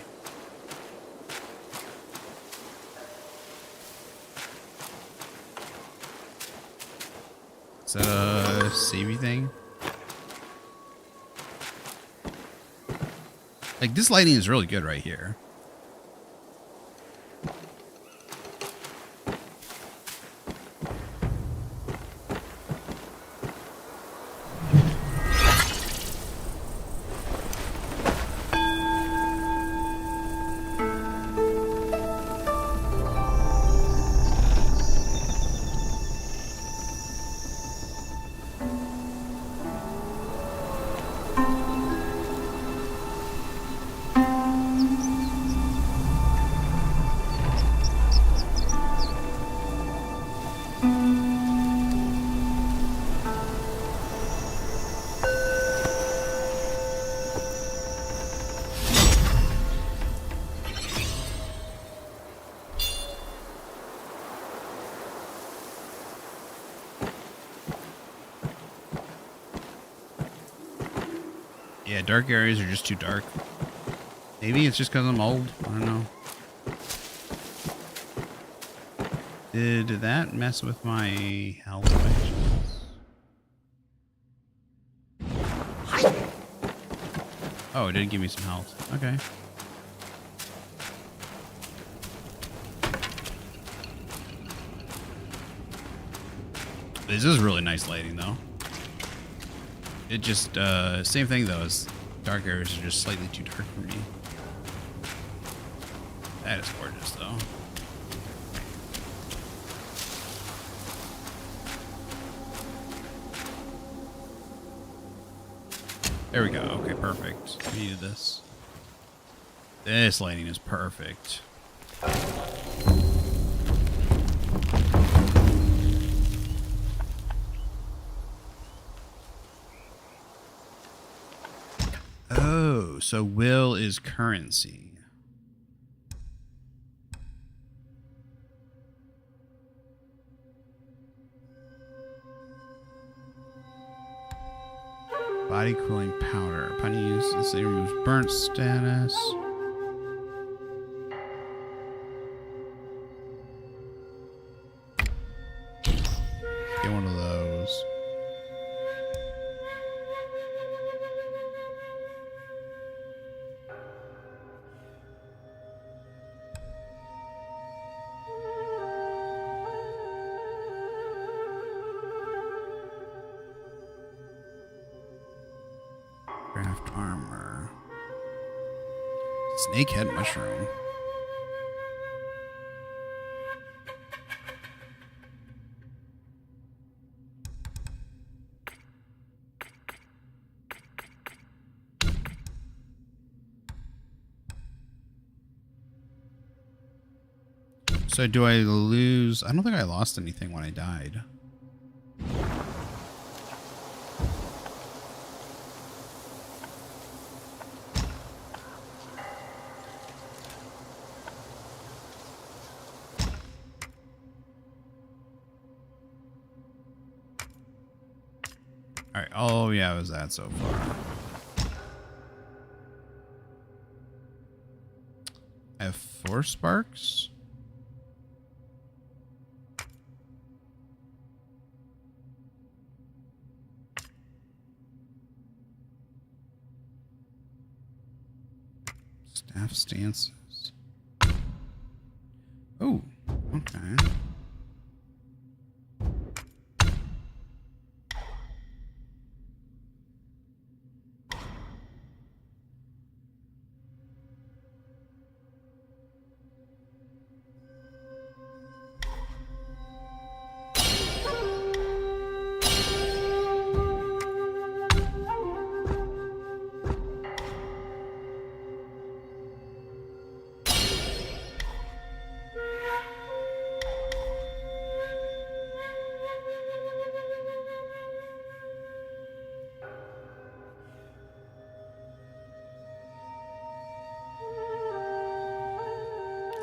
Is that a savey thing? Like this lighting is really good right here. Yeah, dark areas are just too dark. Maybe it's just because I'm old. I don't know. Did that mess with my health by chance? Oh, it did give me some health. Okay. This is really nice lighting, though. It just, same thing though, as dark areas are just slightly too dark for me. That is gorgeous, though. There we go. Okay, perfect. We needed this. This lighting is perfect. Oh, so will is currency. Body cooling powder. Upon use, this removes burnt status. Get one of those. Craft armor. Snakehead mushroom. So do I lose? I don't think I lost anything when I died. All right. Oh yeah, it was that so far. I have 4 sparks. Staff stances. Oh, okay.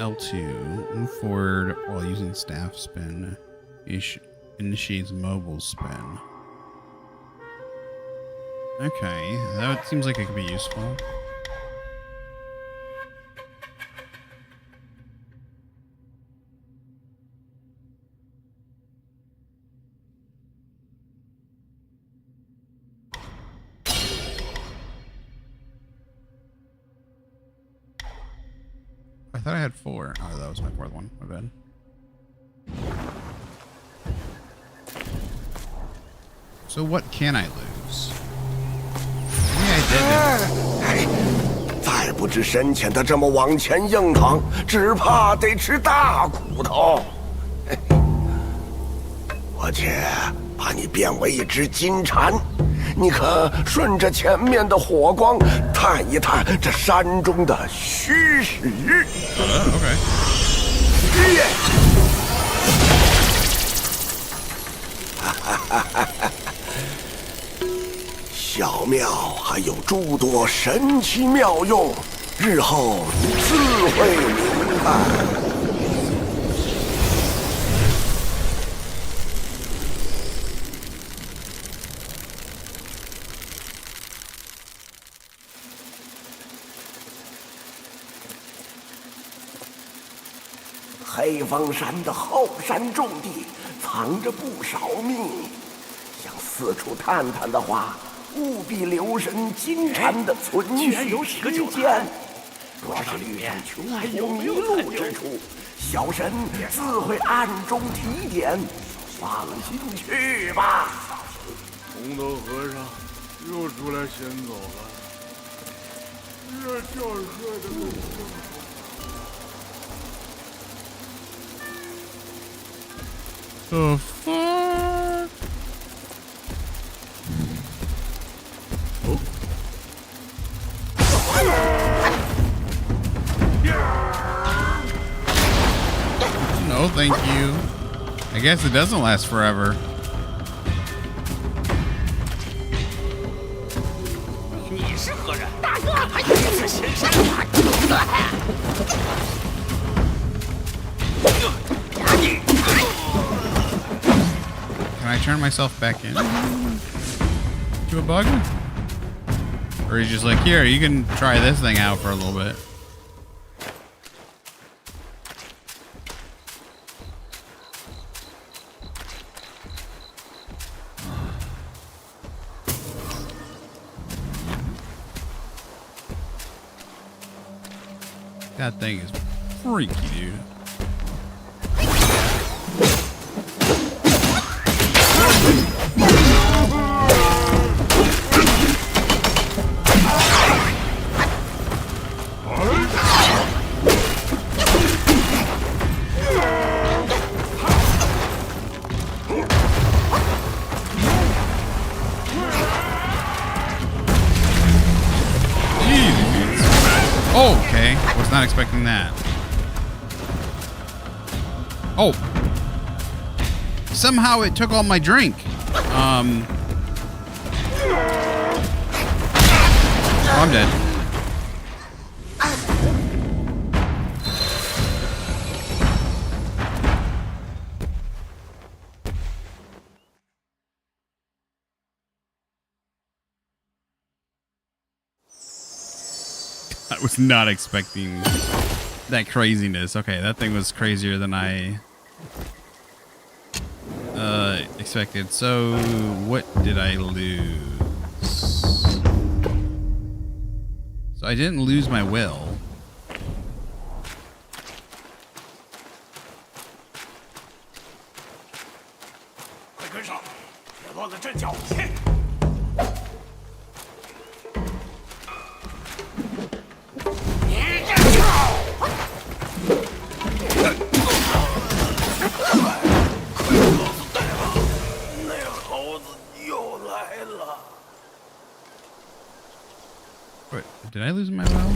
L2, move forward while using staff spin. Initiates mobile spin. Okay, that seems like it could be useful. I thought I had 4. Oh, that was my 4th one. My bad. So what can I lose? Maybe I did. 再不知深浅的这么往前硬扛，只怕得吃大苦头。我且把你变为一只金蝉，你可顺着前面的火光探一探这山中的虚实。OK。小庙还有诸多神奇妙用，日后你自会明白。黑风山的后山重地藏着不少秘密，想四处探探的话，务必留神金蝉的存续时间。若是遇上穷途迷路之处，小神自会暗中提点，放心去吧。红头和尚又出来先走了，这就是喝的。The fuck? No, thank you. I guess it doesn't last forever. Can I turn myself back in to a bug? Or he's just like, here, you can try this thing out for a little bit. That thing is freaky, dude. Oh, okay. Was not expecting that. Oh. Somehow it took all my drink. Oh, I'm dead. I was not expecting that craziness. Okay, that thing was crazier than I expected. So, what did I lose? So I didn't lose my will. Wait, did I lose my will?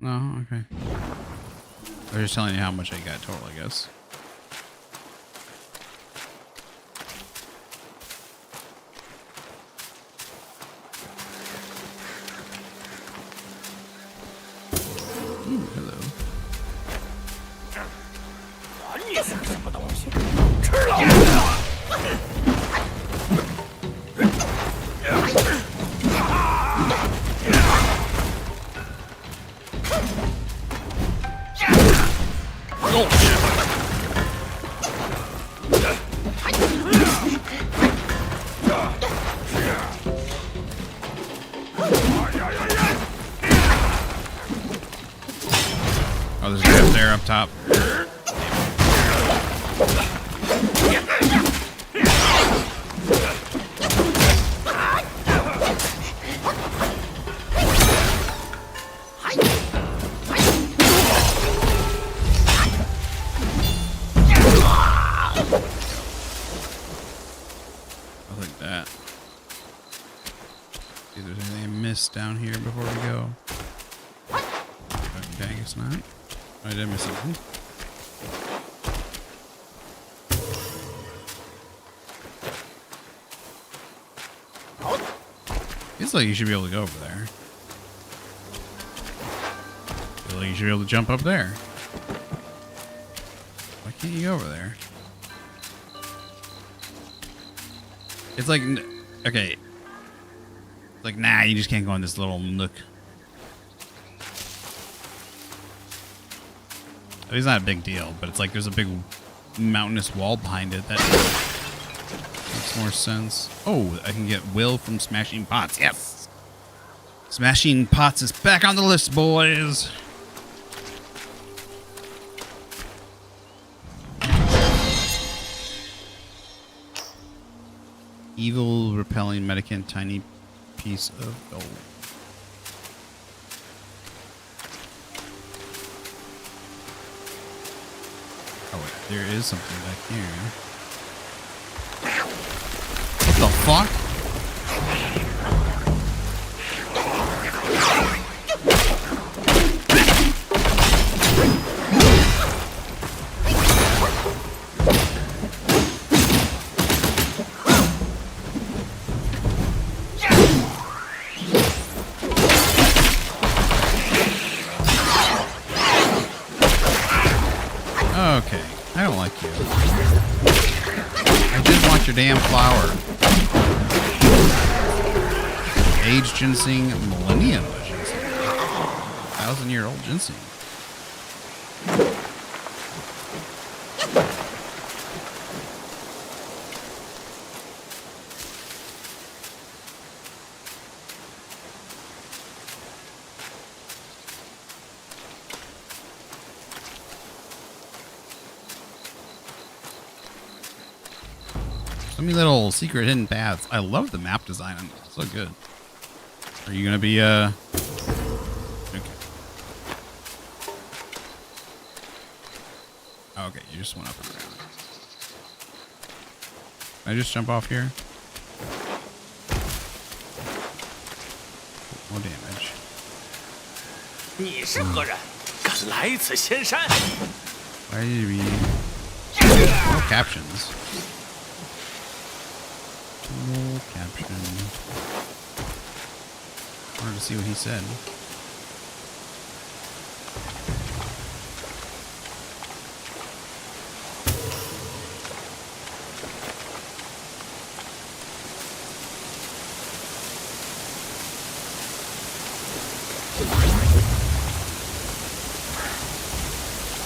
No, okay. I was just telling you how much I got total, I guess. Ooh, hello. Oh, there's a guy up there up top. I'll take that. See if there's anything I missed down here before we go. Okay, I guess not. I did miss something. Feels like you should be able to go over there. Feel like you should be able to jump up there. Why can't you go over there? It's like, okay. Like, nah, you just can't go in this little nook. It's not a big deal, but it's like there's a big mountainous wall behind it that makes more sense. Oh, I can get will from smashing pots. Yes! Smashing pots is back on the list, boys. Evil repelling medicant, tiny piece of gold. Oh, wait, there is something back here. What the fuck? Okay, I don't like you. I just want your damn flower. Age ginseng, millennium ginseng. 1,000-year-old ginseng. So many little secret hidden paths. I love the map design. It's so good. Are you gonna be okay? Okay, you just went up and around. Can I just jump off here? More damage. 你是何人？敢来此仙山？ Why did we? No captions. No caption. Wanted to see what he said.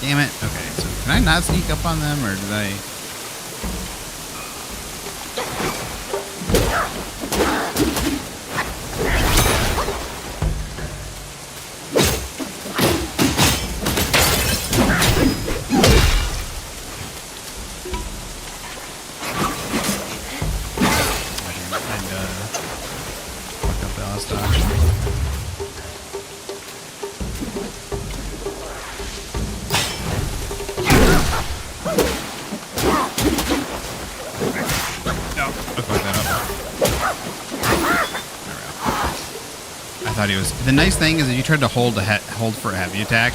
Damn it. Okay, so can I not sneak up on them, or did I? Fuck up the hostage. I thought he was. The nice thing is, if you tried to hold for a heavy attack,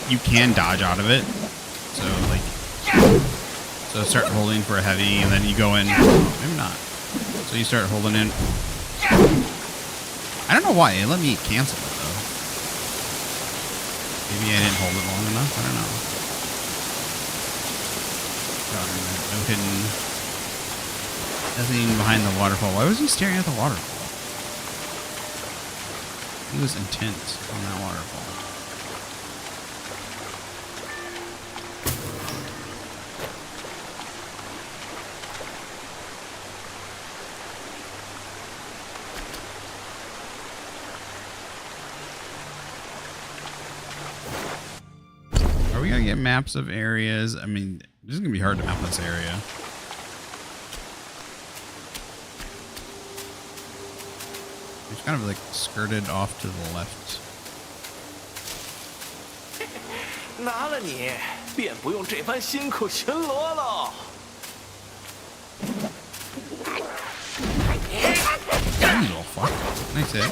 you can dodge out of it. So start holding for a heavy, and then you go in. Maybe not. So you start holding in. I don't know why it let me cancel it though. Maybe I didn't hold it long enough. I don't know. No hidden. Nothing behind the waterfall. Why was he staring at the waterfall? He was intent on that waterfall. Are we gonna get maps of areas? I mean, this is gonna be hard to map this area. It's kind of like skirted off to the left. 拿了你，便不用这般辛苦巡逻了。You little fuck. Nice hit.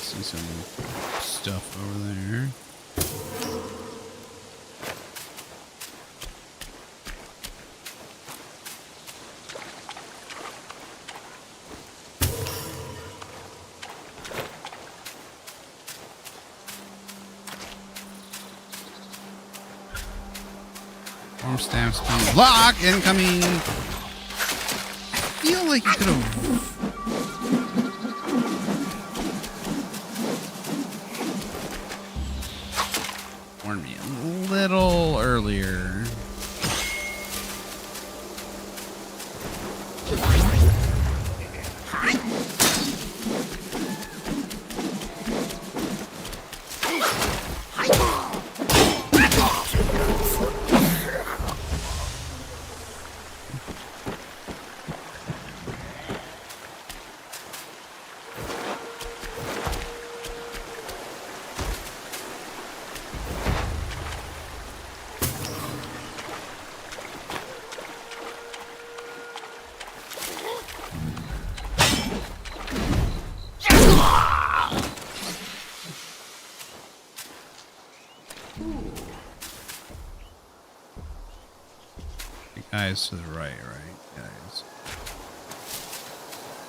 See some stuff over there. Arm stamp speed block incoming. I feel like you could have. Warned me a little earlier. Guys to the right, guys.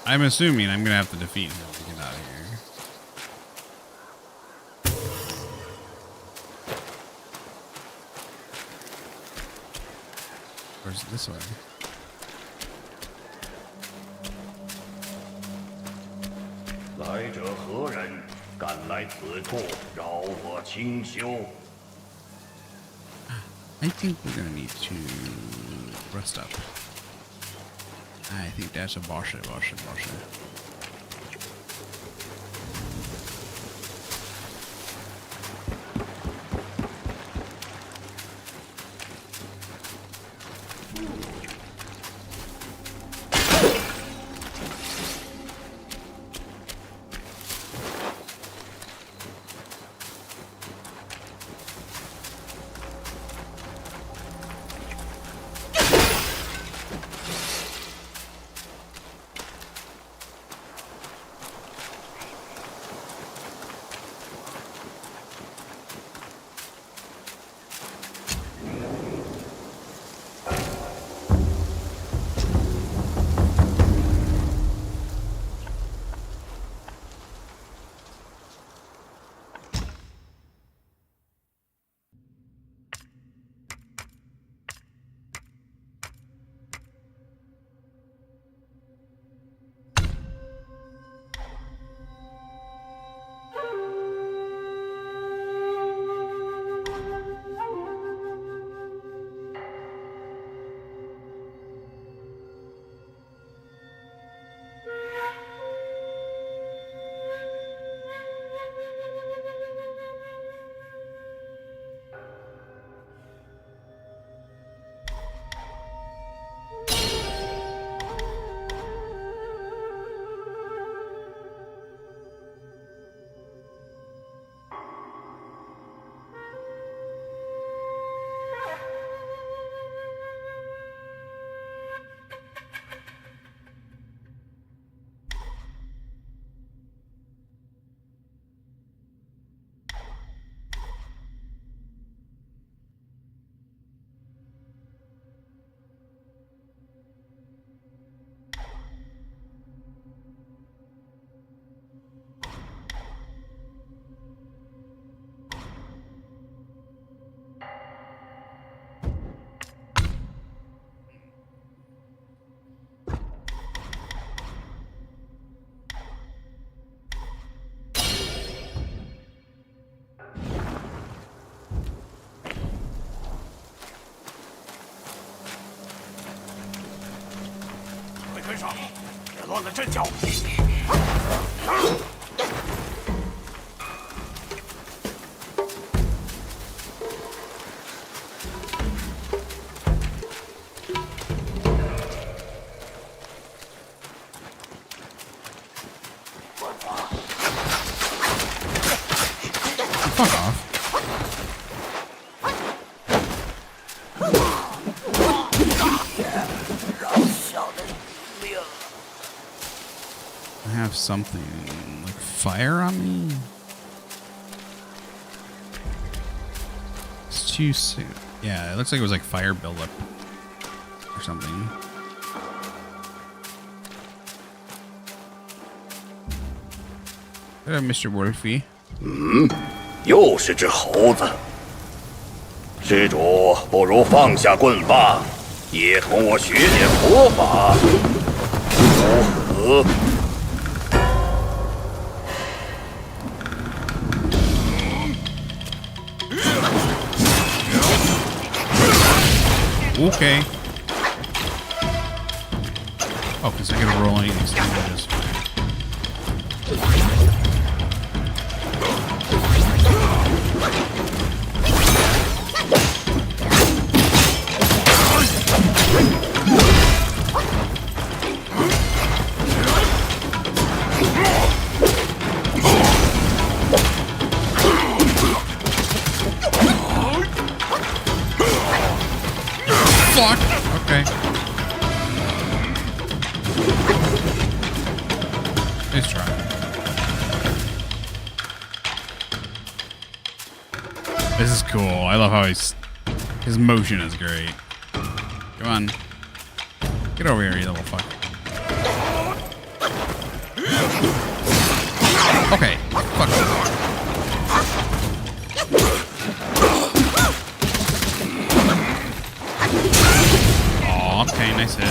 I'm assuming I'm gonna have to defeat him to get out of here. Where's it this way? I think we're gonna need to rest up. I think that's a boss.上，别乱了阵脚。Fuck off. I have something like fire on me. It's too soon. Yeah, it looks like it was like fire buildup or something. Hello, Mr. Wolfie. 又是只猴子。施主不如放下棍棒，也同我学点佛法，如何？ Okay. Oh, because I gotta roll any of these damages. Nice try. This is cool. I love how his motion is great. Come on. Get over here, you little fuck. Okay. Fuck. Oh, okay, nice hit.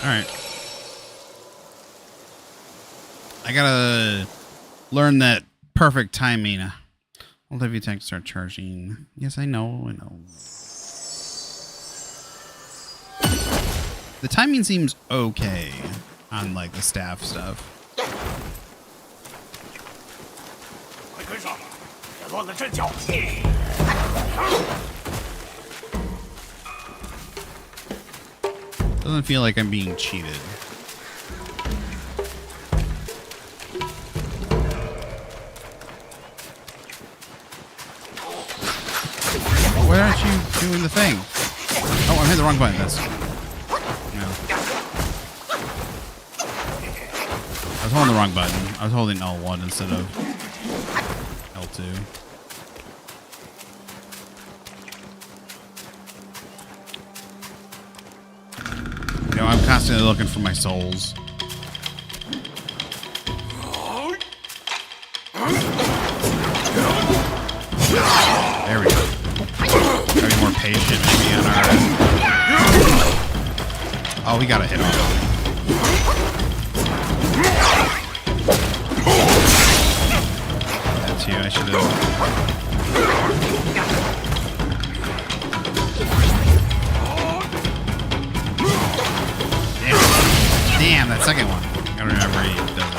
Alright. I gotta learn that perfect timing. Hold heavy attack to start charging. Yes, I know. The timing seems okay on like the staff stuff. Doesn't feel like I'm being cheated. Why aren't you doing the thing? Oh, I'm hitting the wrong button. That's no. I was holding the wrong button. I was holding L1 instead of L2. You know, I'm constantly looking for my souls. There we go. Gotta be more patient maybe on our end. Oh, we gotta hit on it. That's you. I should have. Damn, that second one. I gotta remember he does that.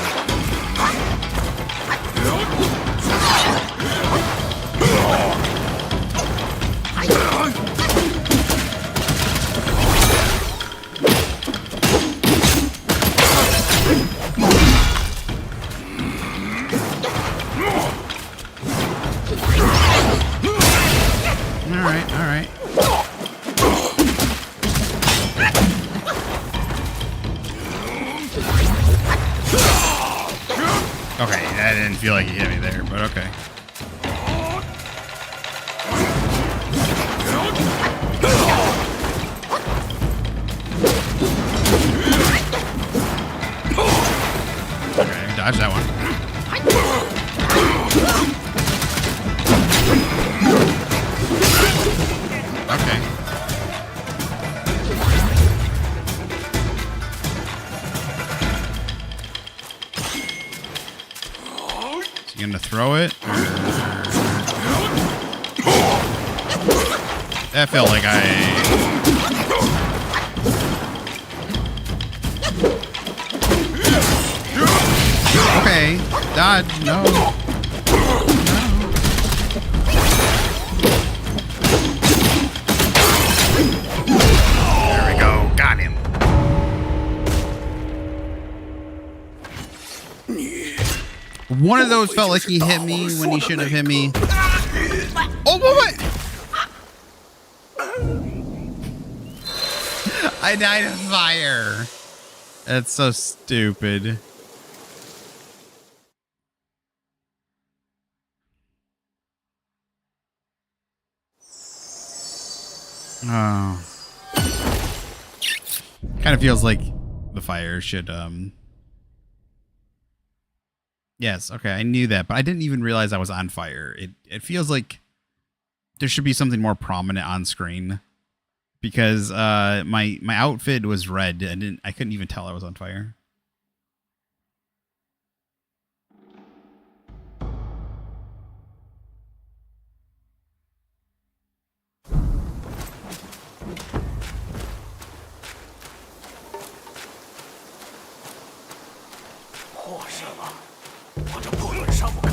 Alright, alright. Okay, I didn't feel like he hit me there, but okay. Okay, dodge that one. Okay. Is he gonna throw it? That felt like Okay, dodge, no. There we go, got him. One of those felt like he hit me when he shouldn't have hit me. Oh, what? I died of fire. That's so stupid. Oh. Kind of feels like the fire should, Yes, okay, I knew that, but I didn't even realize I was on fire. It feels like there should be something more prominent on screen. Because my outfit was red. I couldn't even tell I was on fire.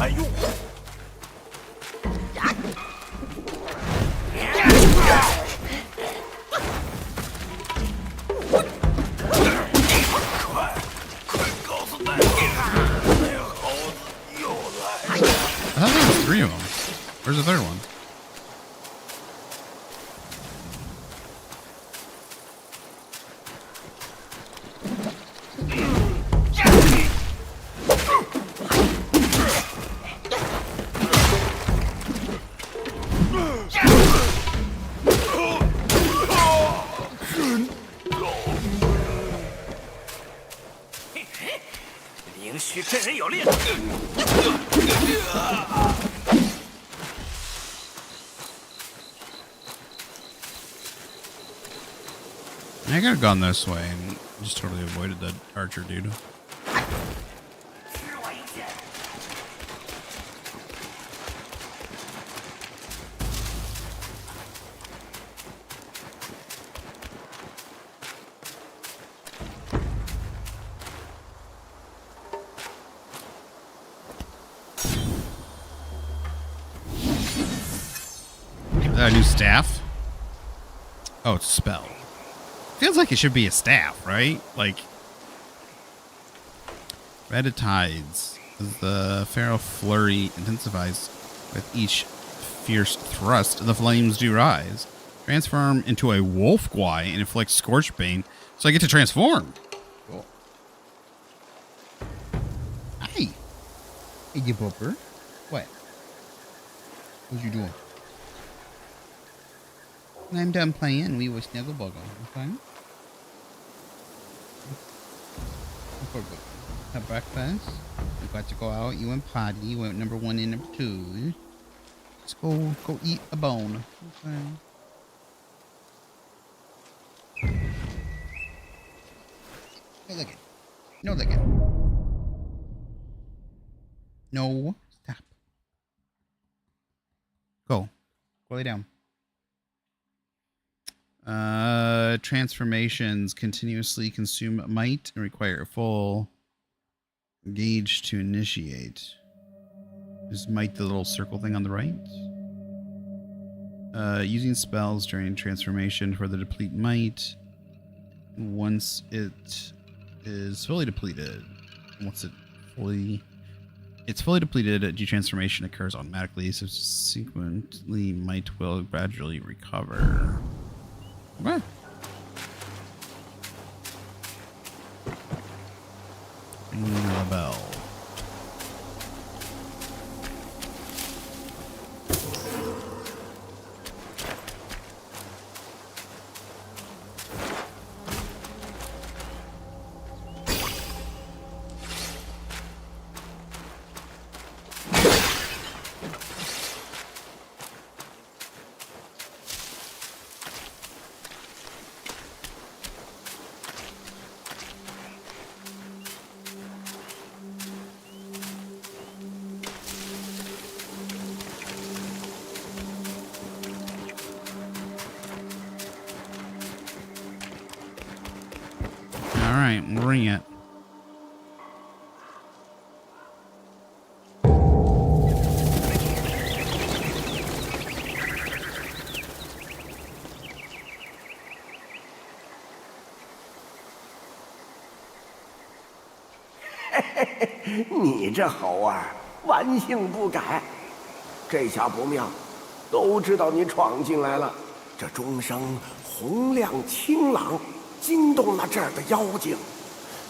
才用。快告诉大家，那个猴子又来了。 I thought there was 3 of them. Where's the third one? I could have gone this way and just totally avoided the archer dude. A new staff? Oh, it's a spell. Feels like it should be a staff, right? Like, Red Tides. As the Pharaoh flurry intensifies with each fierce thrust, the flames do rise. Transform into a wolf guy and inflict scorch bane, so I get to transform. Cool. Hey. Hey, you booper. What? What you doing? When I'm done playing, we will snuggle buggle, okay? Have breakfast. We got to go out. You and Potty. You went number 1 and number 2. Let's go eat a bone. Okay. No licking. No licking. No. Stop. Go. Go lay down. Transformations continuously consume might and require a full gauge to initiate. Is might the little circle thing on the right? Using spells during transformation for the deplete might. Once it is fully depleted. It's fully depleted, detransformation occurs automatically, subsequently might will gradually recover. What? Ringing a bell. Bring it.你这猴儿顽性不改，这下不妙，都知道你闯进来了。这钟声洪亮清朗，惊动了这儿的妖精。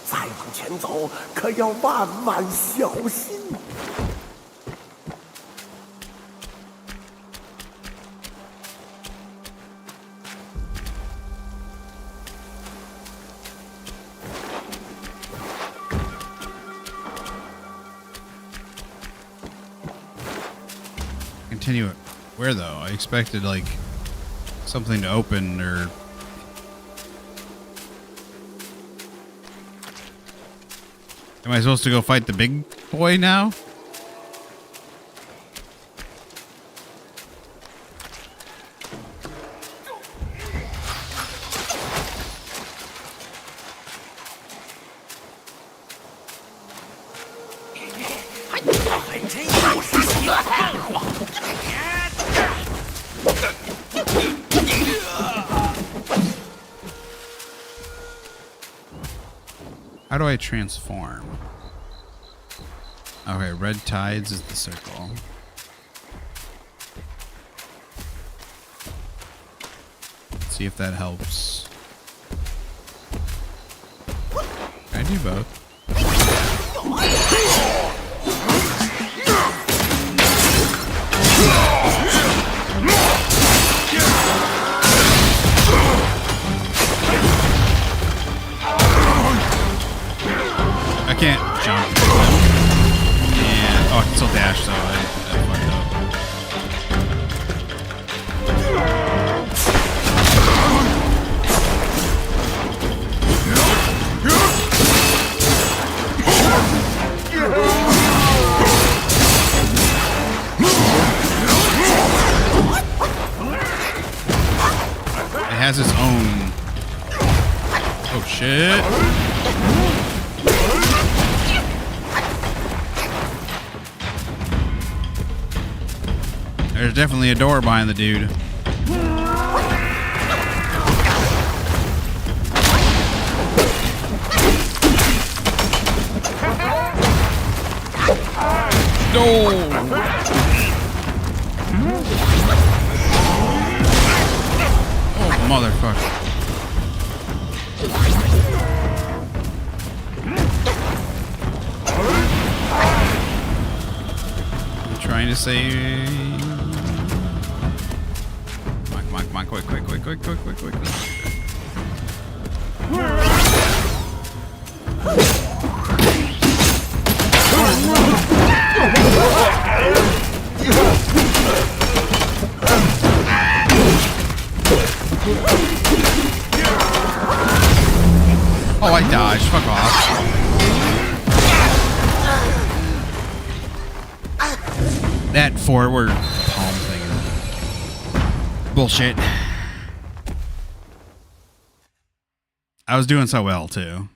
再往前走，可要万万小心。Continue it. Where though? I expected like something to open or. Am I supposed to go fight the big boy now? How do I transform? Okay, red tides is the circle. Let's see if that helps. I do both. I can't jump. And oh, I can still dash, so I fucked up. It has its own. Oh shit. There's definitely a door behind the dude. No! Oh, motherfucker. I'm trying to save... Come on, quick. Oh, I dodged. Fuck off. That forward palm thing. Bullshit. I was doing so well, too.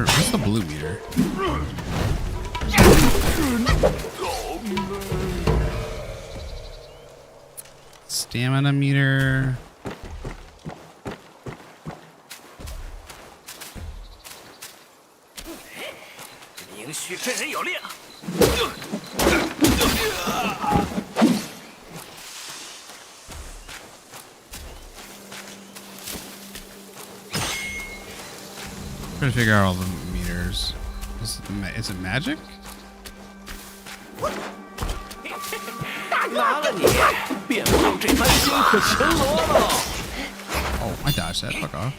What's the blue meter? Stamina meter. Trying to figure out all the meters. Is it magic? Oh, I dodged that. Fuck off.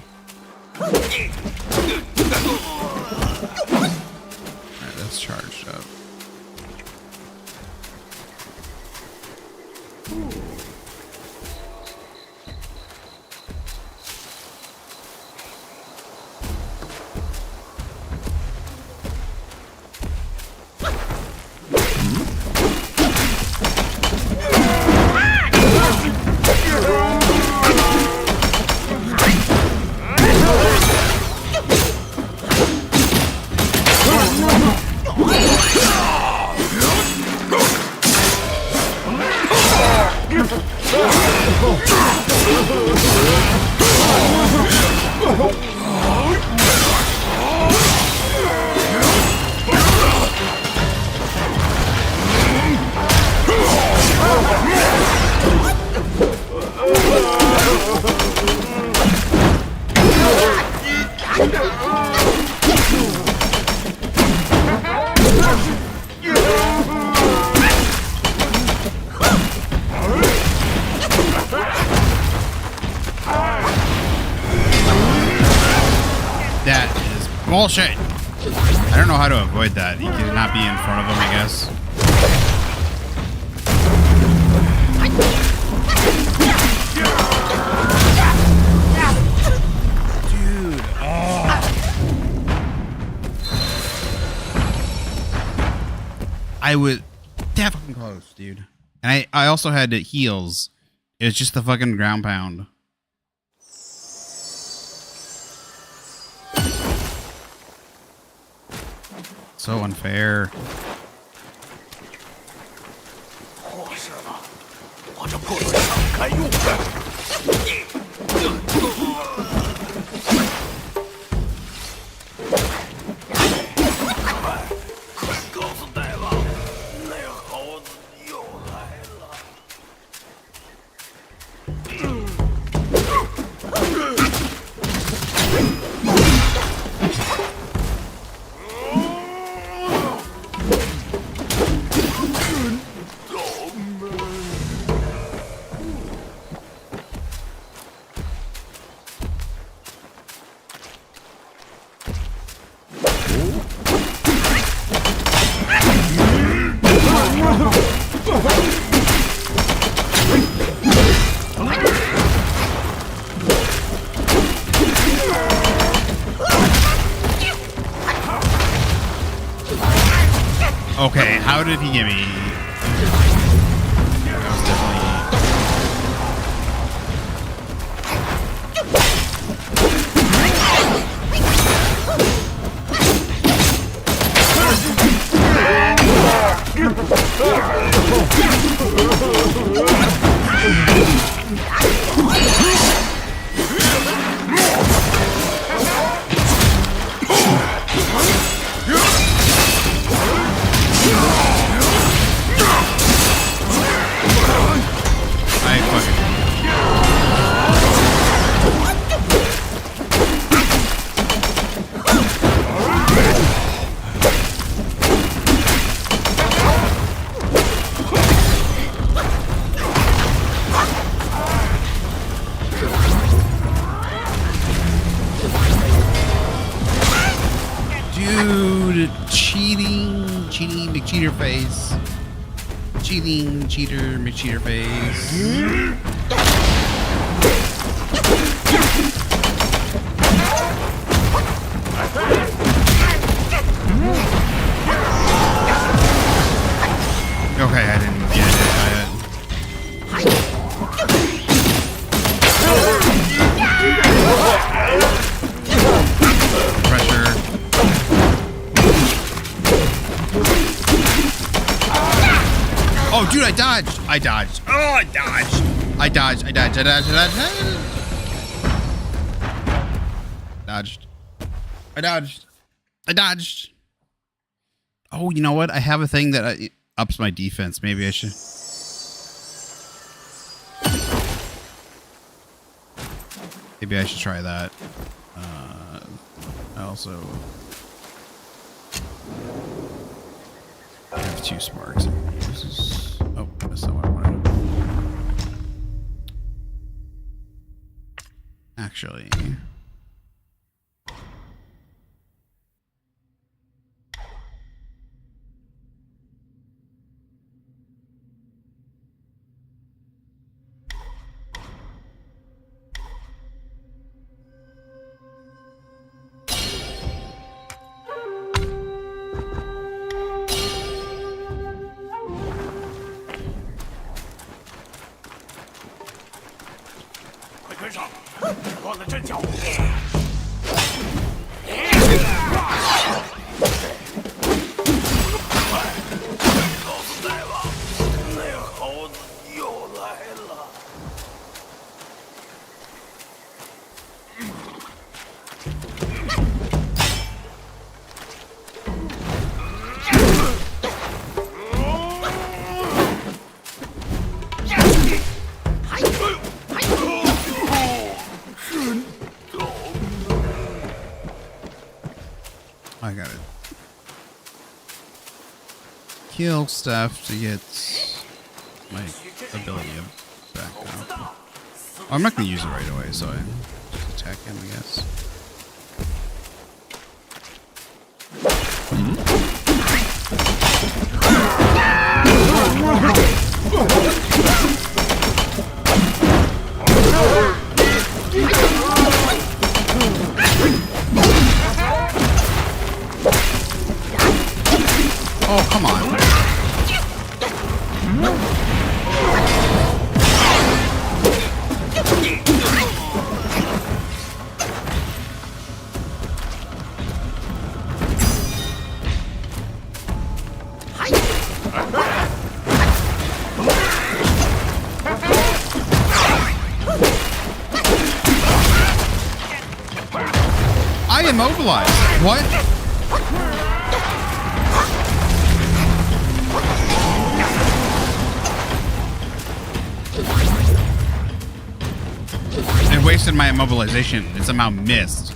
Alright, that's charged up. That is bullshit. I don't know how to avoid that. You cannot be in front of him, I guess. Dude, oh. I was that fucking close, dude. And I also had heals. It was just the fucking ground pound. So unfair. Okay, how did he get me? That was Dude, cheating McCheater face. Cheating, cheater, McCheater face. Okay, I didn't get it. Pressure. Oh, dude, I dodged. I dodged. Oh, I dodged. I dodged. I dodged. I dodged. I dodged. Dodged. I dodged. I dodged. Oh, you know what? I have a thing that ups my defense. Maybe I should. Maybe I should try that. I also have 2 sparks. This is, oh, that's not what I wanted. Actually. I gotta kill stuff to get my ability back up. Oh, I'm not gonna use it right away, so I just attack him, I guess. Oh, come on. I immobilized. What? I wasted my immobilization. It somehow missed.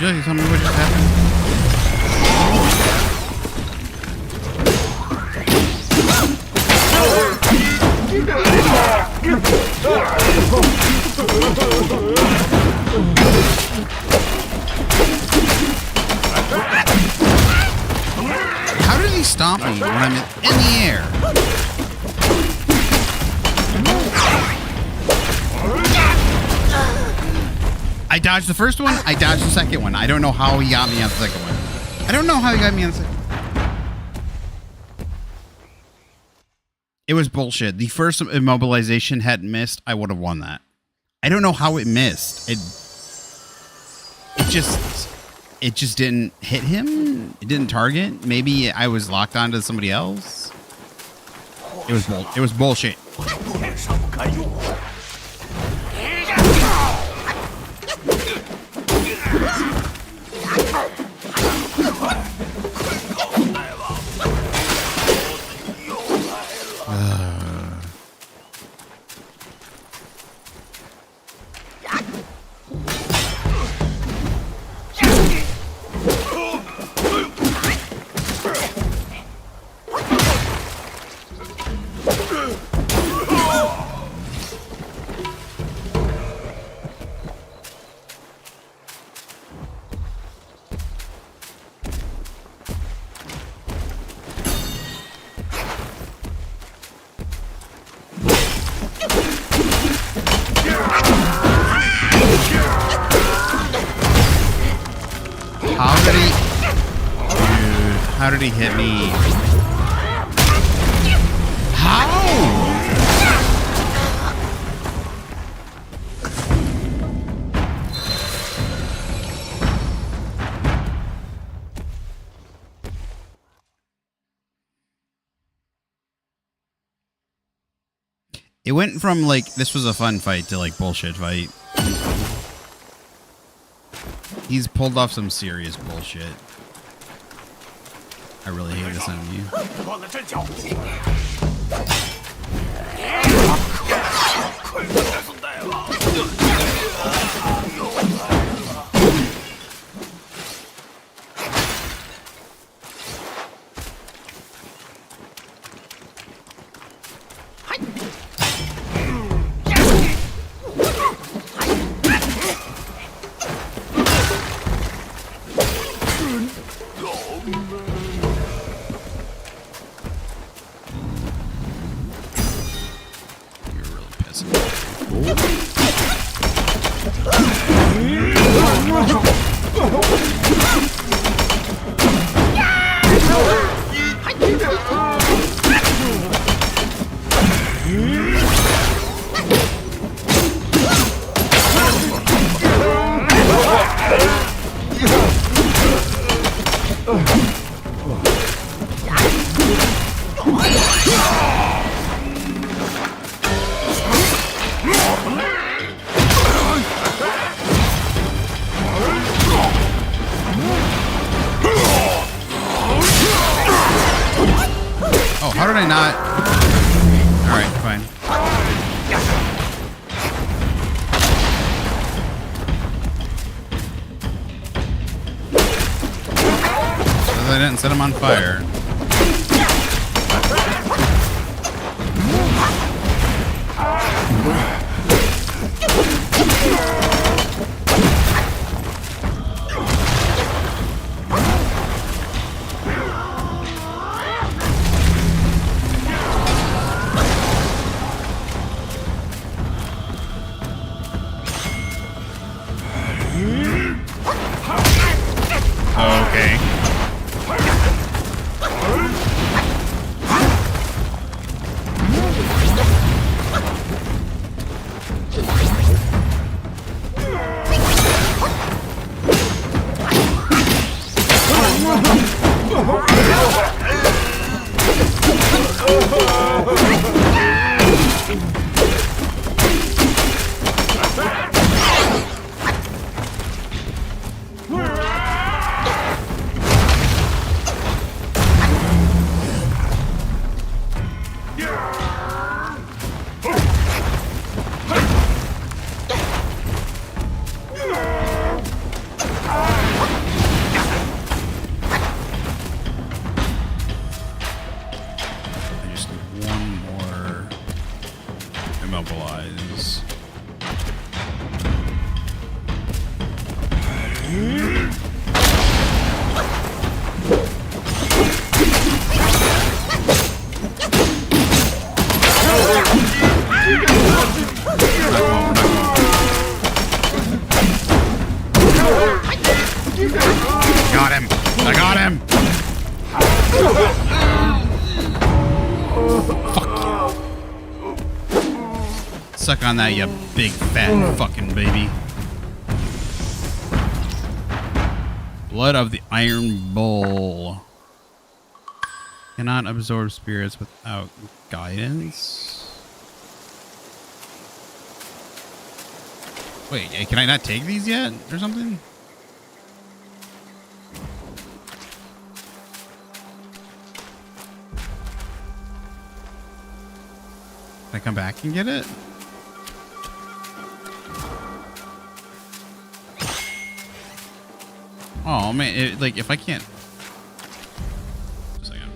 Would you tell me what just happened? How did he stomp me when I'm in the air? I dodged the first one. I dodged the second one. I don't know how he got me on the second one. I don't know how he got me on the second one. It was bullshit. The first immobilization hadn't missed. I would have won that. I don't know how it missed. It just didn't hit him. It didn't target. Maybe I was locked onto somebody else. It was bullshit. How did he hit me? How? It went from like this was a fun fight to like bullshit fight. He's pulled off some serious bullshit. I really hate this enemy. did I not? All right, fine. Because I didn't set him on fire. Okay. I just need one more immobilize. Got him! I got him! Fuck you. Suck on that, you big fat fucking baby. Blood of the Iron Bull. Cannot absorb spirits without guidance. Wait, can I not take these yet or something? Can I come back and get it? Oh man, like if I can't. Just a second.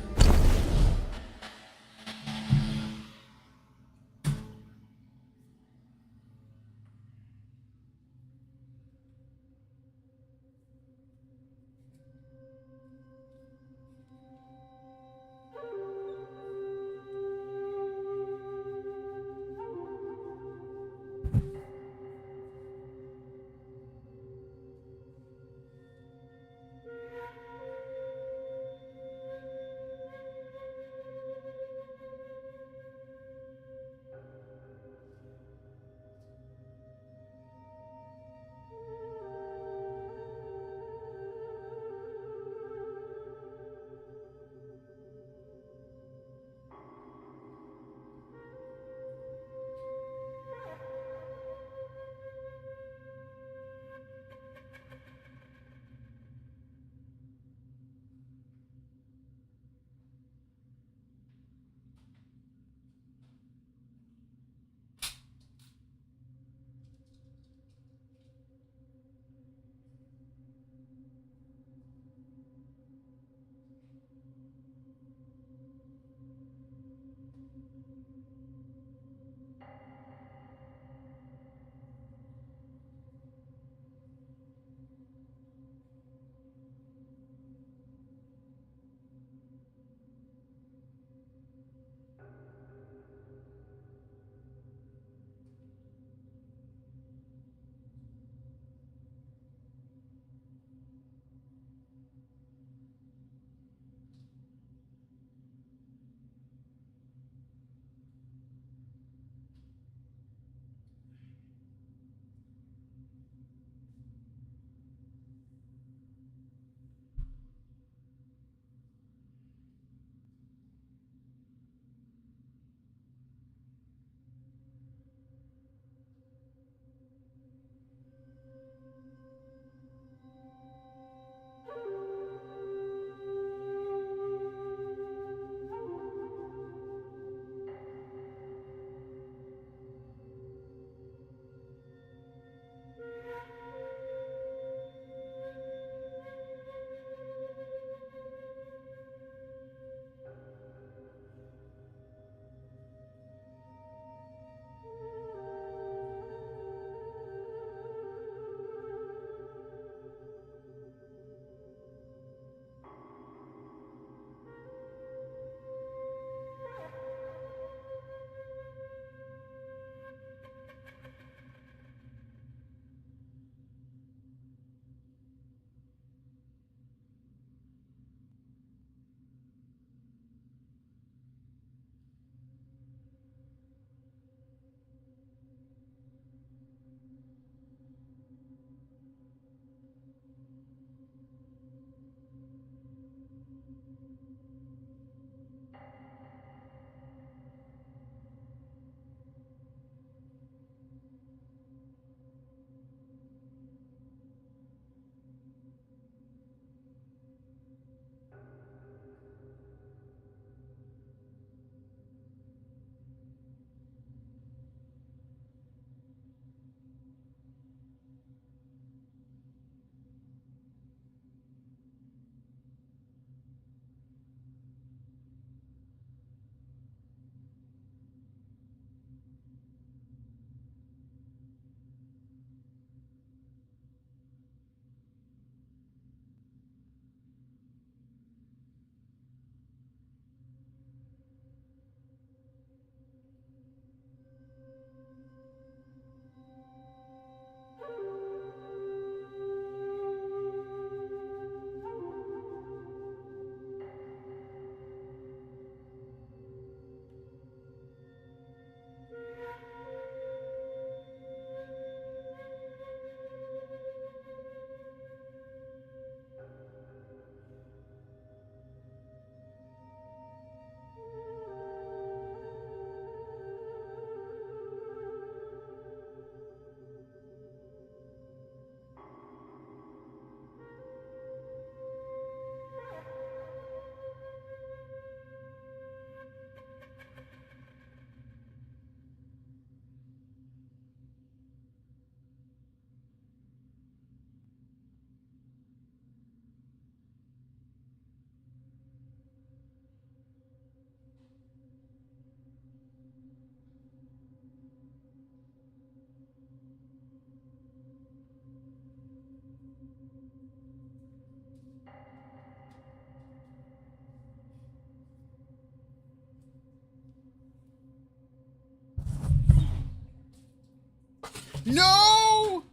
No!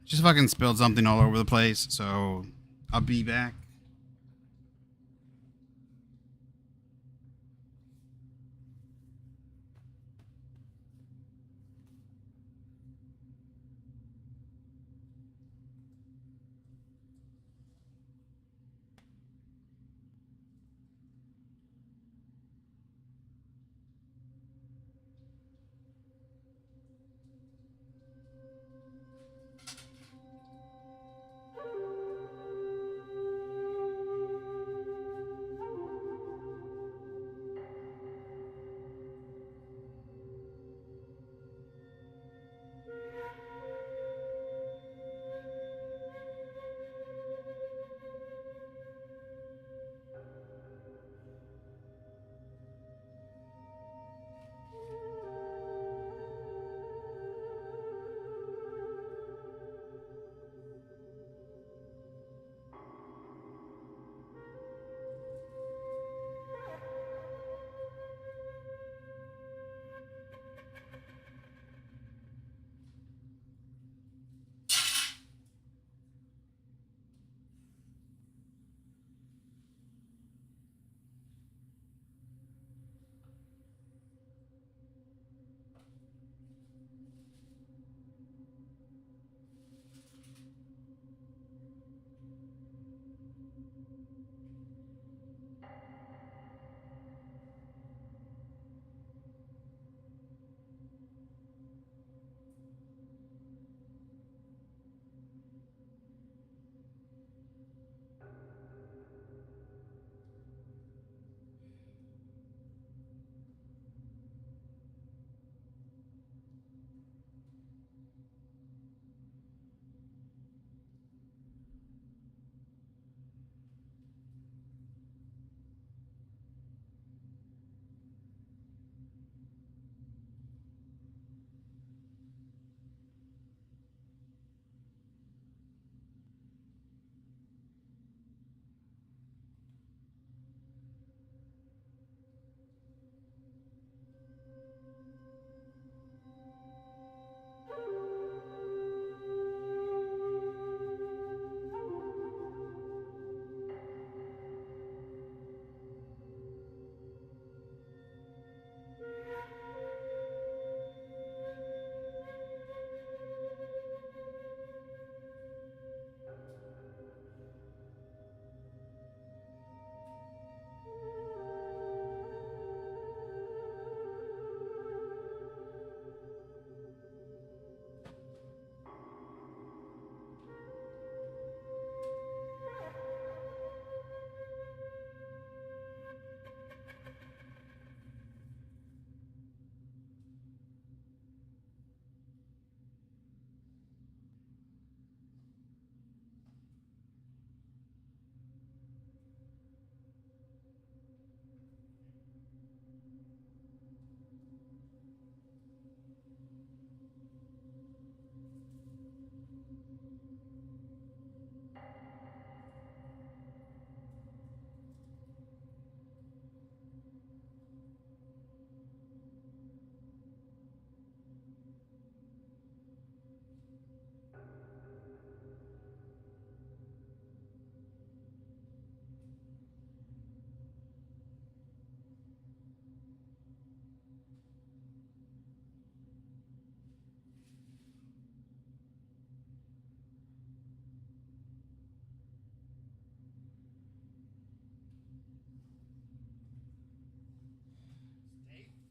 Just fucking spilled something all over the place, so I'll be back.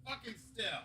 Fucking still.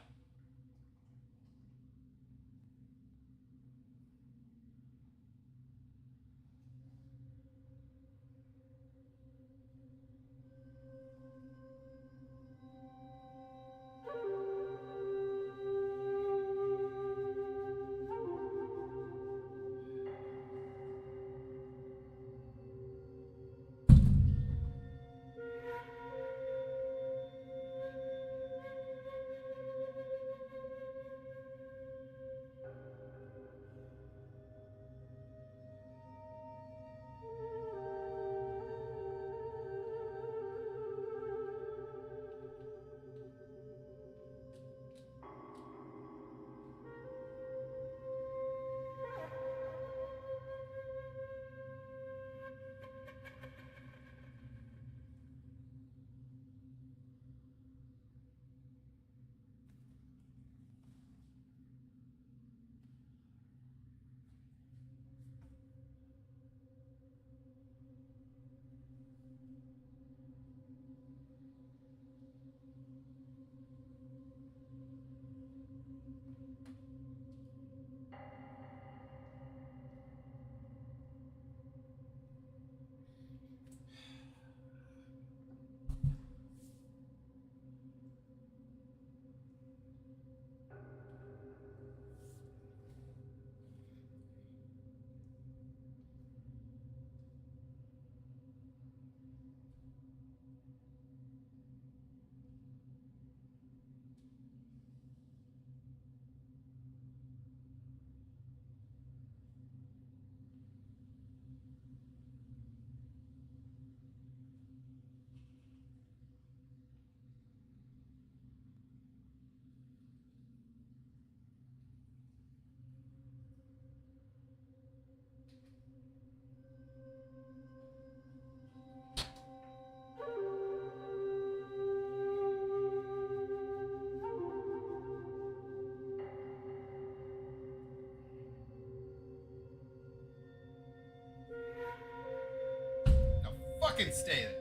fucking stay there.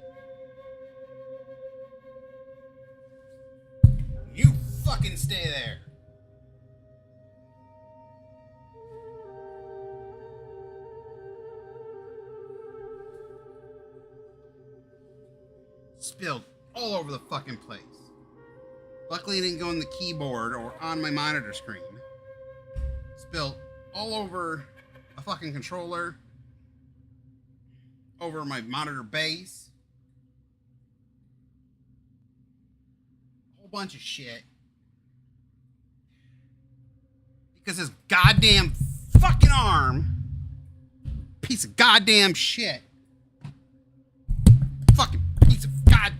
You fucking stay there. Spilled all over the fucking place. Luckily, it didn't go on the keyboard or on my monitor screen. Spilled all over a fucking controller, over my monitor base. A whole bunch of shit. Because his goddamn fucking arm, piece of goddamn shit, fucking piece of god.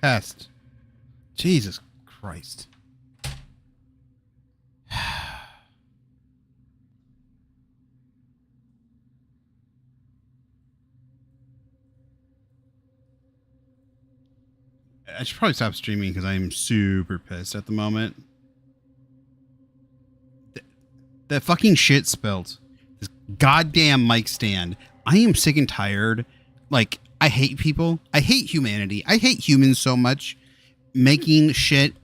Test. Jesus Christ. I should probably stop streaming because I'm super pissed at the moment. That fucking shit spilled. This goddamn mic stand. I am sick and tired. Like, I hate people. I hate humanity. I hate humans so much. Making shit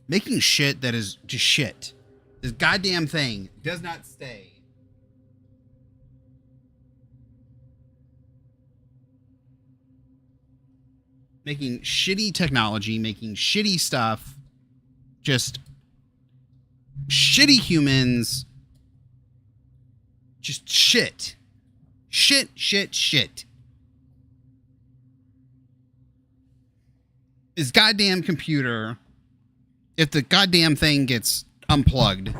that is just shit. This goddamn thing does not stay. Making shitty technology, making shitty stuff, just shitty humans, just shit. Shit. This goddamn computer, if the goddamn thing gets unplugged,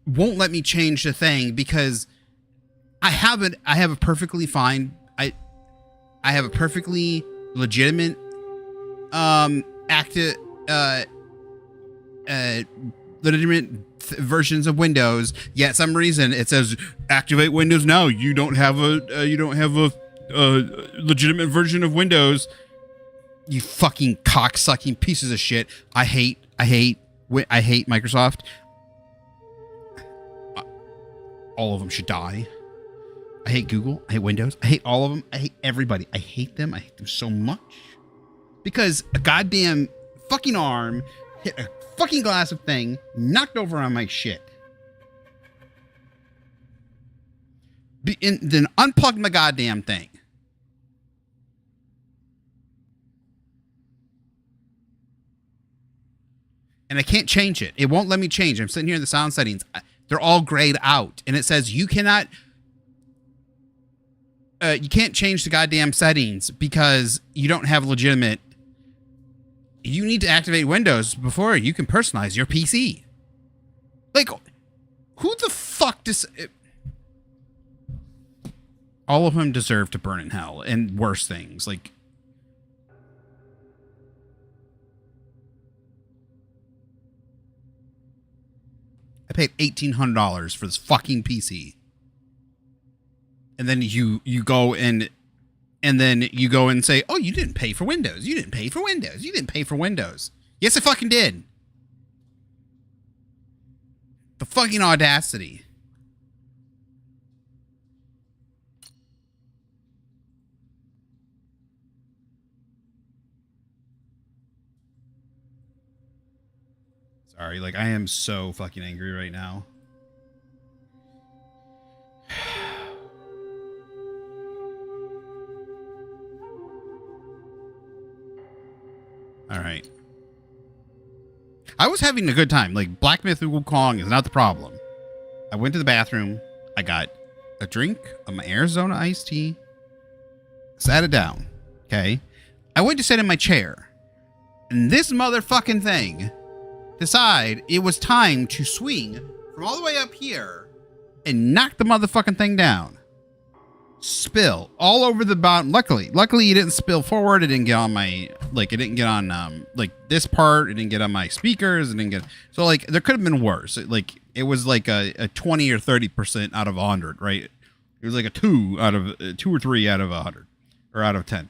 won't let me change the thing because I have a perfectly fine, I have a perfectly legitimate legitimate versions of Windows. Yet some reason it says activate Windows now. You don't have a legitimate version of Windows. You fucking cocksucking pieces of shit. I hate Microsoft. All of them should die. I hate Google. I hate Windows. I hate all of them. I hate everybody. I hate them. I hate them so much. Because a goddamn fucking arm hit a fucking glass of thing, knocked over on my shit. Then unplugged my goddamn thing. And I can't change it. It won't let me change. I'm sitting here in the sound settings. They're all grayed out. And it says you can't change the goddamn settings because you don't have legitimate. You need to activate Windows before you can personalize your PC. Like, who the fuck does... All of them deserve to burn in hell and worse things. Like, I paid $1,800 for this fucking PC. And then you go and then you go and say, oh, you didn't pay for Windows. You didn't pay for Windows. You didn't pay for Windows. Yes, I fucking did. The fucking audacity. Sorry, like, I am so fucking angry right now. All right. I was having a good time. Like, Black Myth Wukong is not the problem. I went to the bathroom. I got a drink of my Arizona iced tea. Sat it down. Okay. I went to sit in my chair. And this motherfucking thing decided it was time to swing from all the way up here and knock the motherfucking thing down. Spill all over the bottom. Luckily it didn't spill forward. It didn't get on my, like, it didn't get on like this part. It didn't get on my speakers. It didn't get, so like there could have been worse. It was like a 20 or 30% out of 100, right? It was like a 2 or 3 out of 100 or out of 10.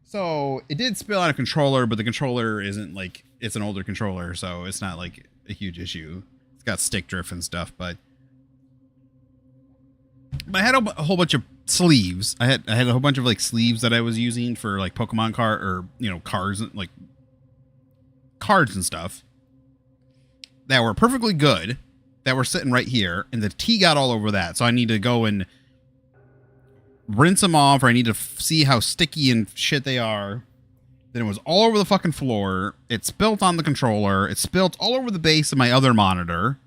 So it did spill on a controller, but the controller isn't like, it's an older controller, so it's not like a huge issue. It's got stick drift and stuff, but I had a whole bunch of sleeves. I had a whole bunch of like sleeves that I was using for like Pokemon card or, you know, cards, like cards and stuff that were perfectly good that were sitting right here, and the tea got all over that. So I need to go and rinse them off, or I need to see how sticky and shit they are. Then it was all over the fucking floor. It spilt on the controller. It spilt all over the base of my other monitor.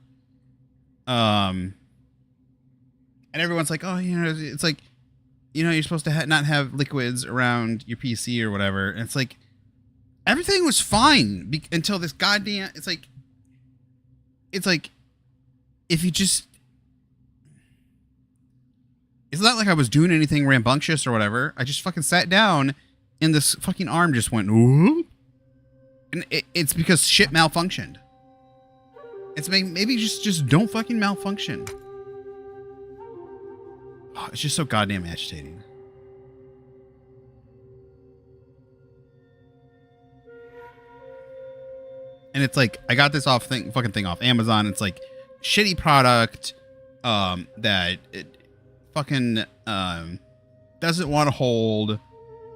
And everyone's like, oh, you know, it's like, you know, you're supposed to not have liquids around your PC or whatever. And it's like, everything was fine until this goddamn, it's like, if you just, It's not like I was doing anything rambunctious or whatever. I just fucking sat down and this fucking arm just went, whoop. And it's because shit malfunctioned. It's maybe just don't fucking malfunction. Oh, it's just so goddamn agitating. And it's like, I got this fucking thing off Amazon. It's like shitty product that it fucking doesn't want to hold,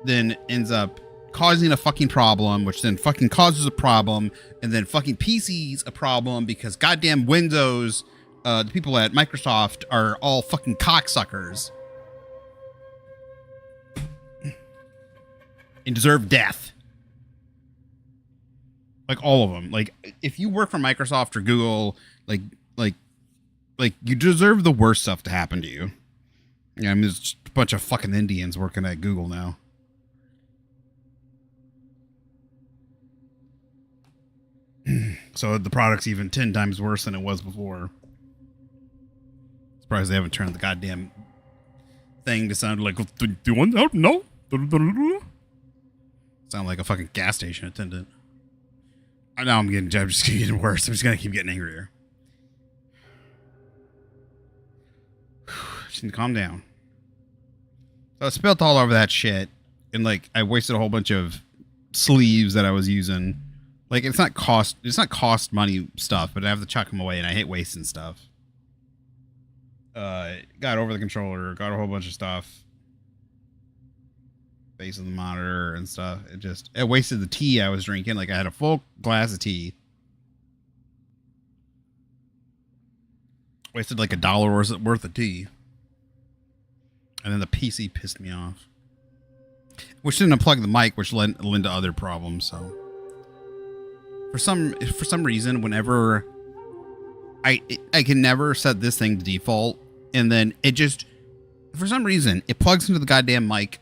then ends up causing a fucking problem, which then fucking causes a problem, and then fucking PC's a problem because goddamn Windows, the people at Microsoft are all fucking cocksuckers and deserve death. Like all of them. Like if you work for Microsoft or Google, like you deserve the worst stuff to happen to you. Yeah, I mean, there's just a bunch of fucking Indians working at Google now. So the product's even 10 times worse than it was before. Surprised they haven't turned the goddamn thing to sound like, do you want help? No. Sound like a fucking gas station attendant. I know I'm just getting worse. I'm just gonna keep getting angrier. Just need to calm down. So I spilled all over that shit, and like I wasted a whole bunch of sleeves that I was using. Like it's not cost money stuff, but I have to chuck them away, and I hate wasting stuff. Got over the controller, got a whole bunch of stuff. Base of the monitor and stuff. It wasted the tea I was drinking. Like I had a full glass of tea. Wasted like $1 worth of tea. And then the PC pissed me off. Which didn't unplug the mic, which led to other problems. So for some reason, whenever I can never set this thing to default, and then it just, for some reason, it plugs into the goddamn mic.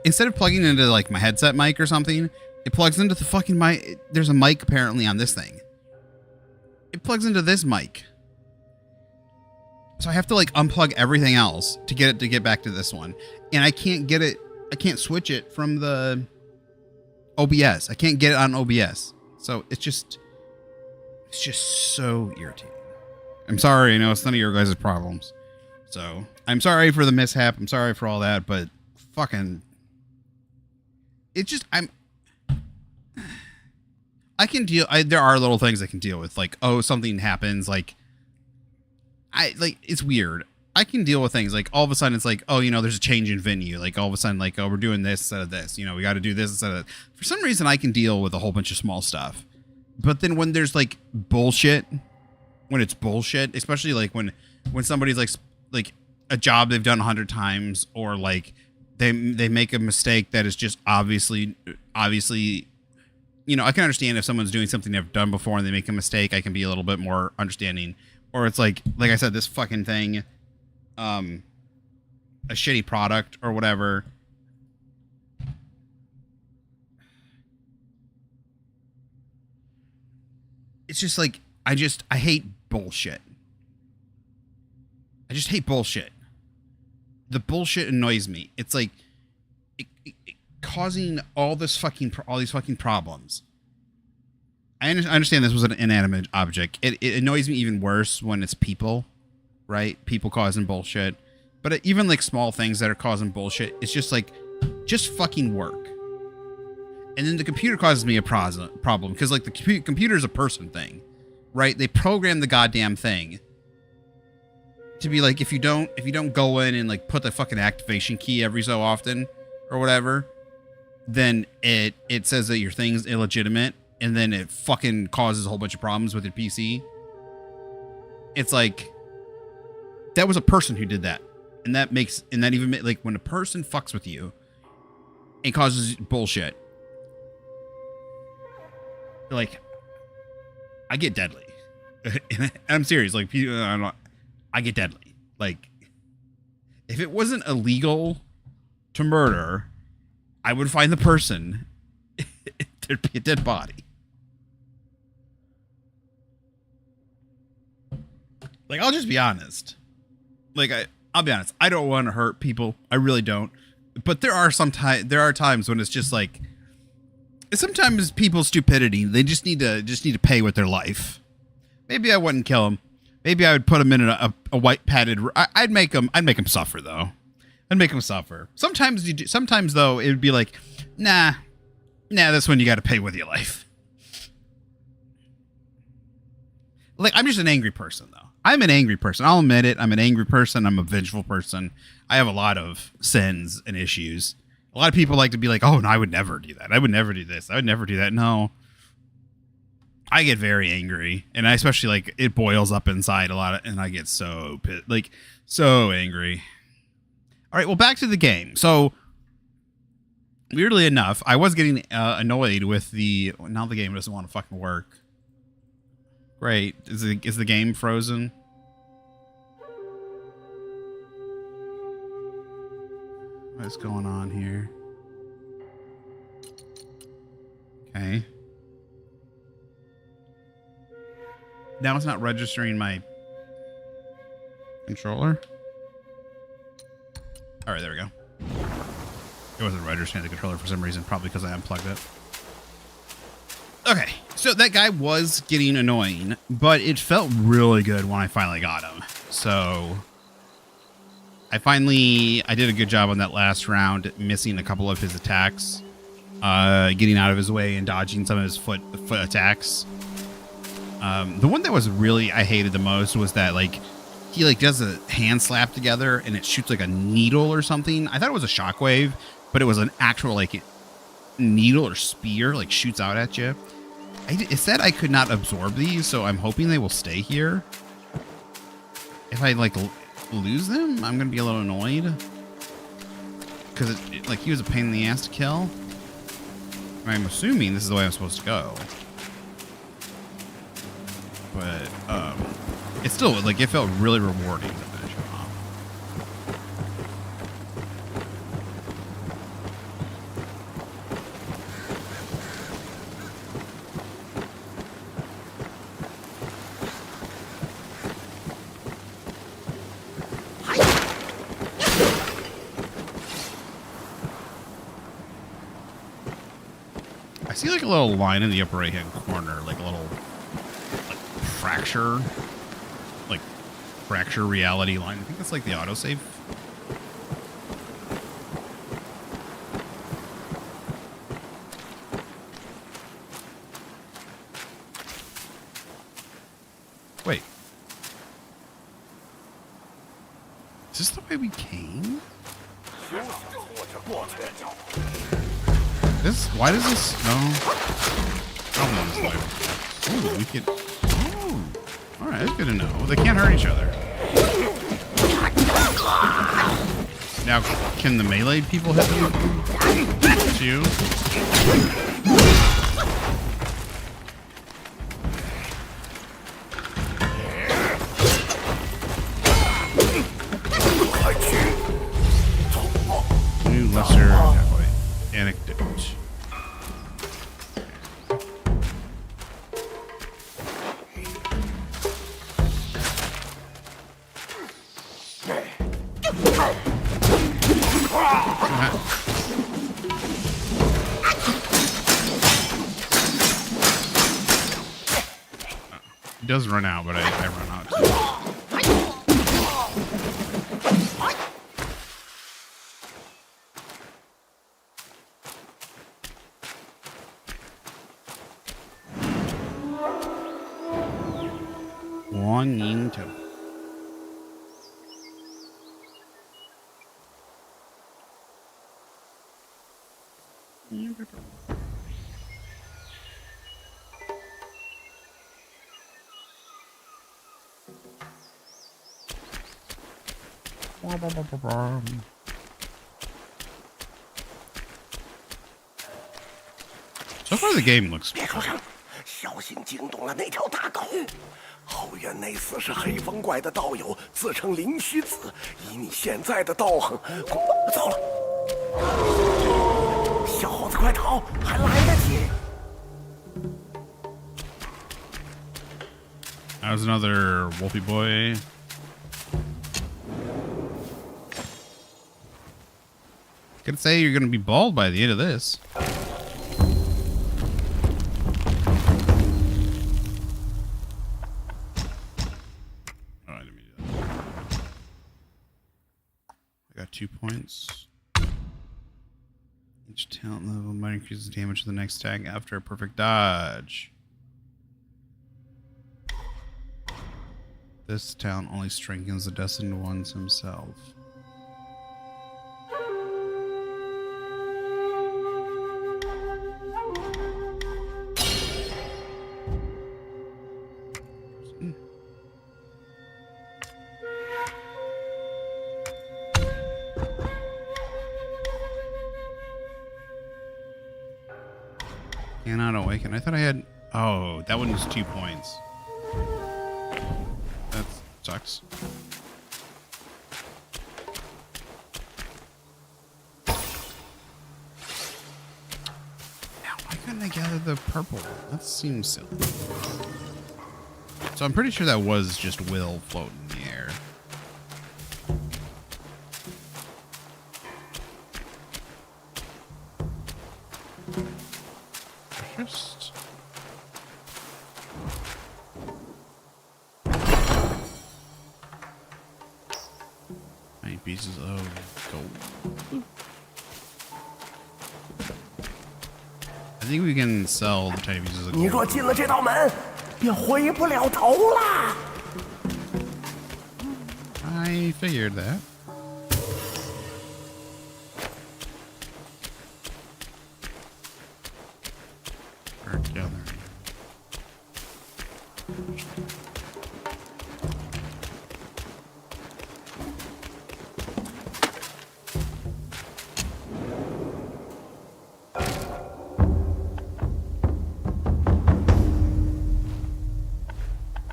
Instead of plugging into like my headset mic or something, it plugs into the fucking mic. There's a mic apparently on this thing. It plugs into this mic. So I have to like unplug everything else to get back to this one. And I can't get it. I can't switch it from the OBS. I can't get it on OBS. So it's just so irritating. I'm sorry. I know it's none of your guys' problems. So I'm sorry for the mishap. I'm sorry for all that, but fucking, it's just, I can deal. There are little things I can deal with, like, oh, something happens, like it's weird. I can deal with things like all of a sudden it's like, oh, you know, there's a change in venue. Like all of a sudden, like, oh, we're doing this instead of this. You know, we got to do this instead of that. For some reason, I can deal with a whole bunch of small stuff. But then when there's like bullshit, when it's bullshit, especially like when somebody's like a job they've done 100 times, or like they make a mistake that is just obviously, you know, I can understand if someone's doing something they've done before and they make a mistake. I can be a little bit more understanding. Or it's like I said, this fucking thing, a shitty product or whatever. It's just like, I hate bullshit. I just hate bullshit. The bullshit annoys me. It's like it causing all these fucking problems. I understand this was an inanimate object. It annoys me even worse when it's people, right? People causing bullshit. But even like small things that are causing bullshit, it's just like, just fucking work. And then the computer causes me a problem because like the computer is a person thing, right? They program the goddamn thing to be like, if you don't go in and like put the fucking activation key every so often or whatever, then it says that your thing's illegitimate, and then it fucking causes a whole bunch of problems with your PC. It's like, that was a person who did that. And that even like when a person fucks with you and causes bullshit, like, I get deadly. And I'm serious. Like, I get deadly. Like, if it wasn't illegal to murder, I would find the person. There'd be a dead body. Like, I'll just be honest. Like, I'll be honest. I don't want to hurt people. I really don't. But there are times when it's just like, sometimes people's stupidity, they just need to pay with their life. Maybe I wouldn't kill them. Maybe I would put them in a white padded. I'd make them suffer though. I'd make them suffer. Sometimes though, it would be like, nah, that's when you got to pay with your life. Like, I'm just an angry person though. I'm an angry person. I'll admit it. I'm an angry person. I'm a vengeful person. I have a lot of sins and issues. A lot of people like to be like, oh, no, I would never do that. I would never do this. I would never do that. No. I get very angry. And I especially, like, it boils up inside a lot. And I get so angry. All right, well, back to the game. So, weirdly enough, I was getting annoyed with now the game doesn't want to fucking work. Great. Is the game frozen? What's going on here? Okay. Now it's not registering my controller. All right, there we go. It wasn't registering the controller for some reason, probably because I unplugged it. Okay, so that guy was getting annoying, but it felt really good when I finally got him. So I did a good job on that last round, missing a couple of his attacks, getting out of his way and dodging some of his foot attacks. The one that was really I hated the most was that like he like does a hand slap together and it shoots like a needle or something. I thought it was a shockwave, but it was an actual like needle or spear like shoots out at you. It said I could not absorb these, so I'm hoping they will stay here. If I like lose them, I'm gonna be a little annoyed because like he was a pain in the ass to kill. I'm assuming this is the way I'm supposed to go, but it's still like it felt really rewarding to finish him off. I see like a little line in the upper right hand corner, like a little like fracture reality line. I think that's like the autosave. Wait. Is this the way we came? Why does this? No. I don't know this life. Oh, we could. Oh. Alright, that's good to know. They can't hurt each other. Now, can the melee people hit them? It's you? New lesser anecdote. It does run out, but I run out too. One into. So far, the game looks.别出声，小心惊动了那条大狗。后院那厮是黑风怪的道友，自称灵虚子。以你现在的道行，糟了！小猴子，快逃，还来得及。That was another Wolfie boy. Could say you're gonna be bald by the end of this. Oh, I didn't mean to do that. I got 2 points. Each talent level might increase the damage to the next attack after a perfect dodge. This talent only strengthens the destined ones himself. Cannot awaken. I thought I had... Oh, that one was 2 points. That sucks. Now, why couldn't I gather the purple one? That seems silly. So I'm pretty sure that was just Will floating in the air. Just... Many pieces of gold. I think we can sell the tiny pieces of gold. 你若进了这道门，便回不了头啦。 I figured that. Right down there.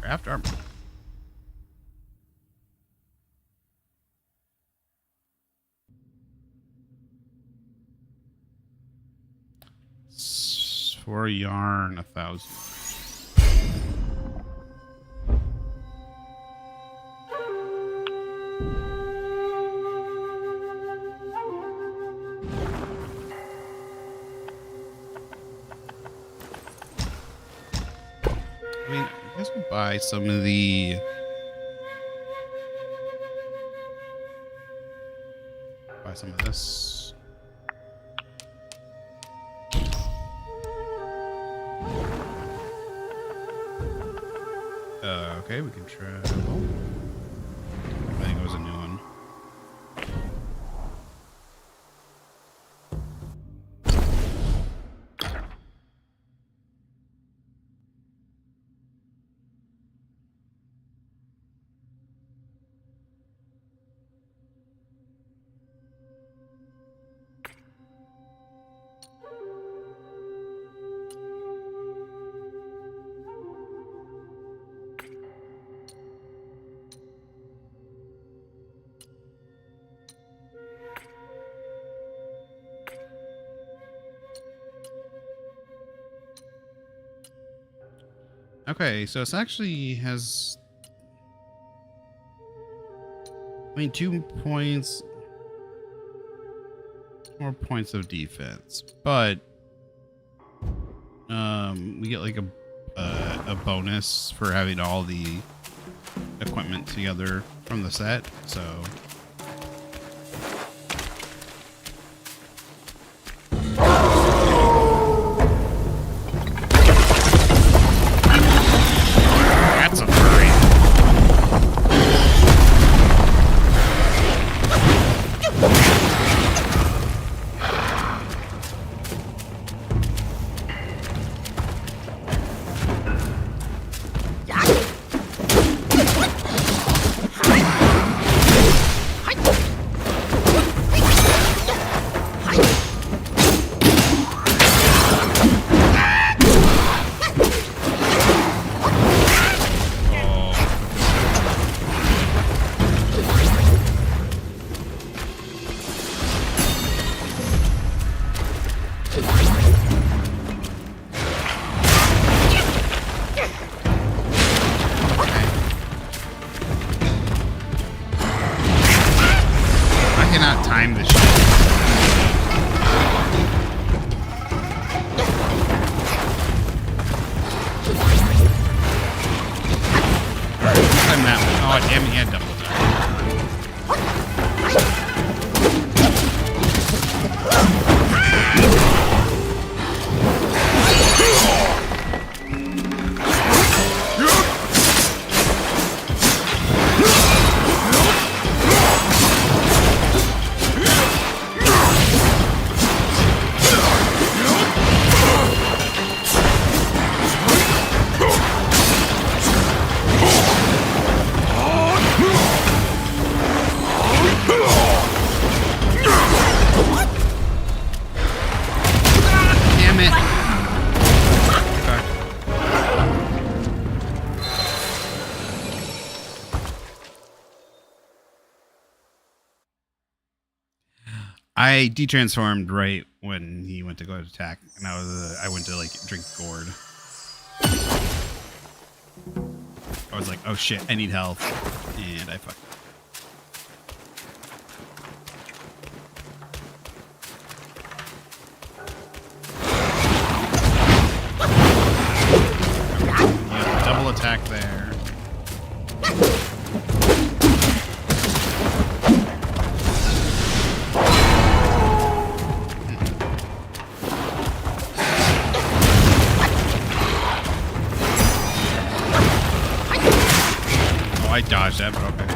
Craft armor. For a yarn, 1,000. I mean, I guess we'll buy some of the... Buy some of this. Okay, we can travel. I think it was a new one. Okay, so it actually has... I mean, 2 points... More points of defense, but... we get like a bonus for having all the equipment together from the set, so... That's a furry. I cannot time this shit. time that one. Oh, damn it, he had double attack. I detransformed right when he went to go to attack, and I went to like drink gourd. I was like, oh shit, I need health, and I fucked. Yeah, double attack there. I dodged that, but okay.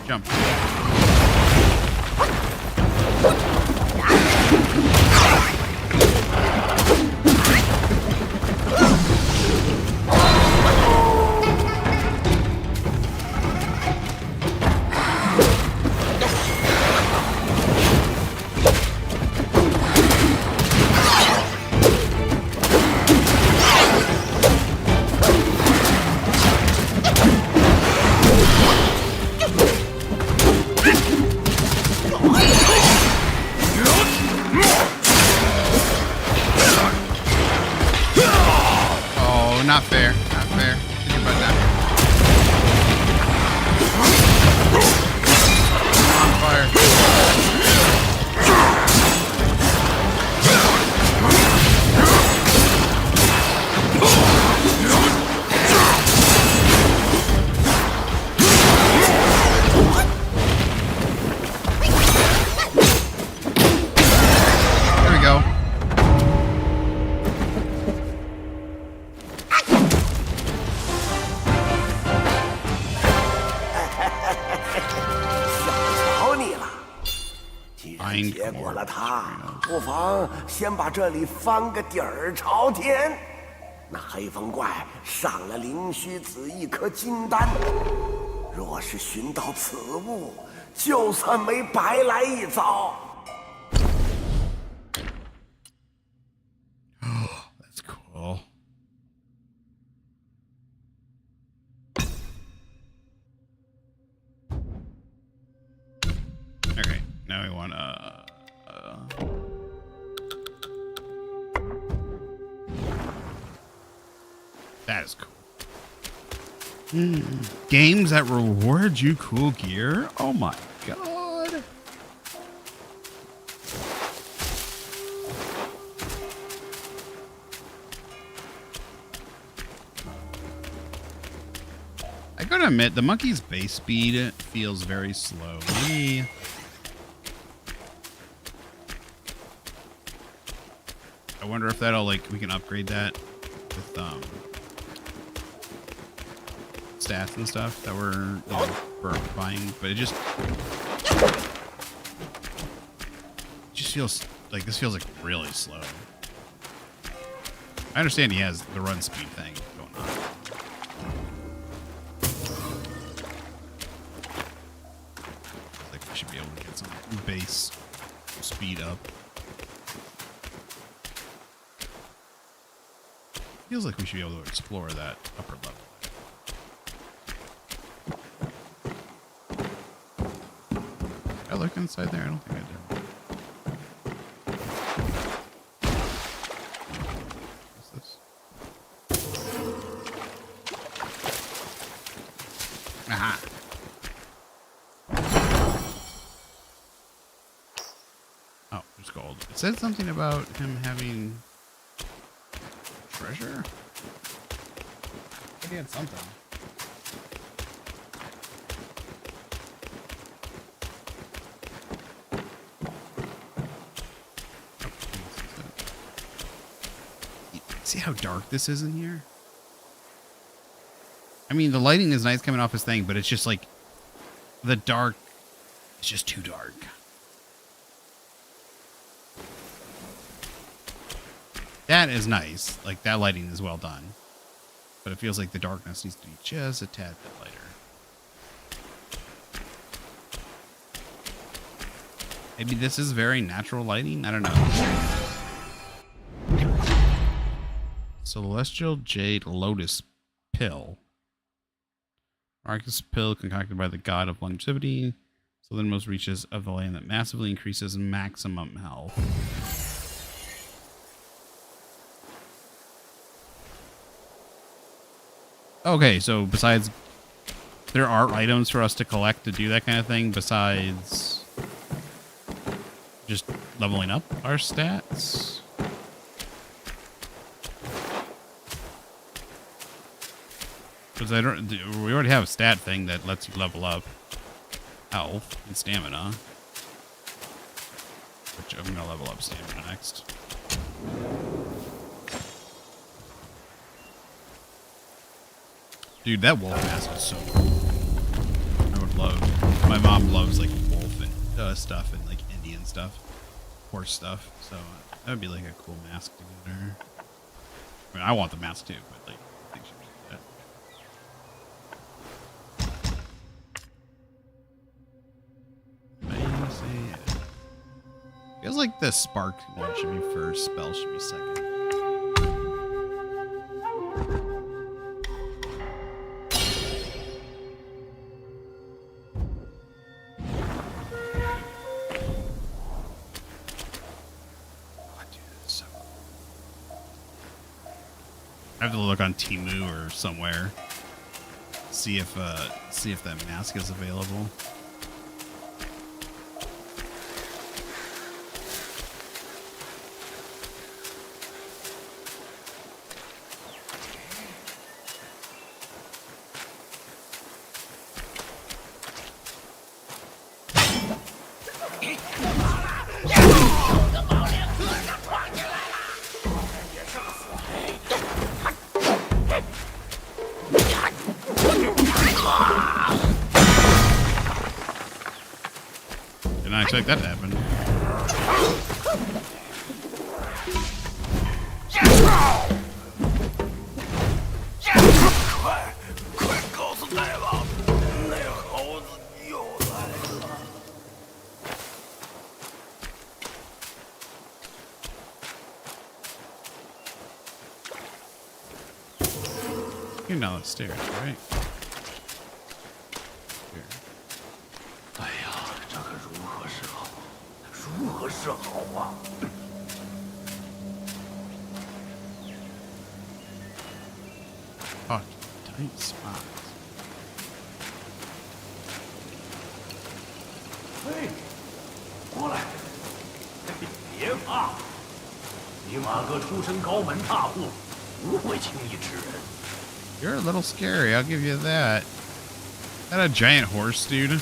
Jump. Not fair. Not fair. Think about that. On fire. There we go.结果了他，不妨先把这里翻个底儿朝天。那黑风怪上了灵虚子一颗金丹，若是寻到此物，就算没白来一遭。That's cool. Okay, now we want to. That is cool. Games that reward you cool gear? Oh my god. I gotta admit, the monkey's base speed feels very slow. Maybe. I wonder if that'll, like, we can upgrade that with, stats and stuff that we're buying, but it just feels like this feels like really slow. I understand he has the run speed thing going on. I think we should be able to get some base speed up. feels like we should be able to explore that upper level. Did I look inside there? I don't think I did. What's this? Aha. Oh, there's gold. It said something about him having treasure? I think he had something. See how dark this is in here? I mean, the lighting is nice coming off his thing, but it's just like the dark. It's just too dark. That is nice. Like, that lighting is well done. But it feels like the darkness needs to be just a tad bit lighter. Maybe this is very natural lighting? I don't know. Celestial Jade Lotus Pill. Miraculous pill concocted by the god of longevity. Southernmost reaches of the land that massively increases maximum health. Okay, so besides, there are items for us to collect to do that kind of thing besides just leveling up our stats. Because we already have a stat thing that lets you level up health and stamina. Which I'm gonna level up stamina next. Dude, that wolf mask is so cool. I would love. My mom loves like wolf and stuff and like Indian stuff, horse stuff. So that would be like a cool mask to get her. I mean, I want the mask too, but like, I think she should do that. Feels like the spark one should be first, spell should be second. I have to look on Temu or somewhere. See if that mask is available. Didn't expect that to happen. You're down the stairs, right? Here. 哎呀，这可如何是好？如何是好啊？ Oh, tight spots. 嘿，过来！别怕，你马哥出身高门大户，不会轻易吃人。 You're a little scary, I'll give you that. Is that a giant horse, dude?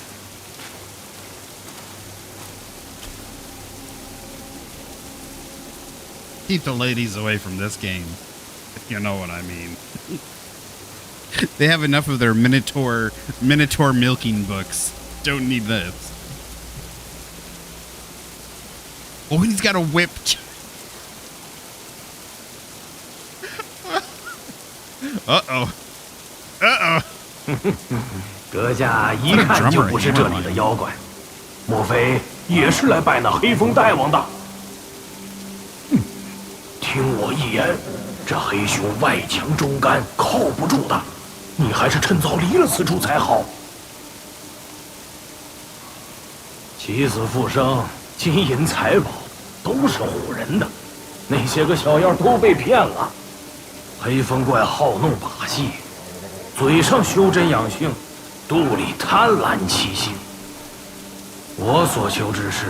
Keep the ladies away from this game, if you know what I mean. They have enough of their Minotaur milking books. Don't need this. Oh, he's got a whip. Uh-oh. Uh-oh. 阁下一看就不是这里的妖怪，莫非也是来拜那黑风大王的？听我一言，这黑熊外强中干，靠不住的。你还是趁早离了此处才好。起死复生，金银财宝都是唬人的，那些个小妖都被骗了。黑风怪好弄把戏，嘴上修真养性，肚里贪婪欺性。我所求之事，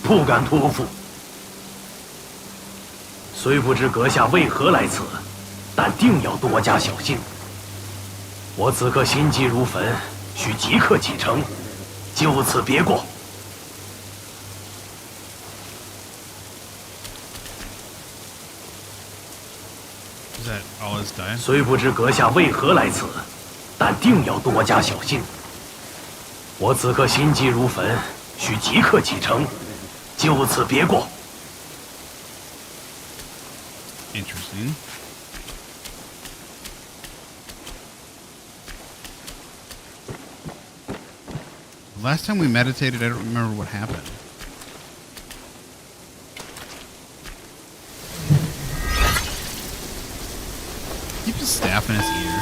不敢托付。虽不知阁下为何来此，但定要多加小心。我此刻心急如焚，需即刻启程，就此别过。虽不知阁下为何来此，但定要多加小心。我此刻心急如焚，需即刻启程，就此别过。Interesting. Last time we meditated, I don't remember what happened. Keep his staff in his ear.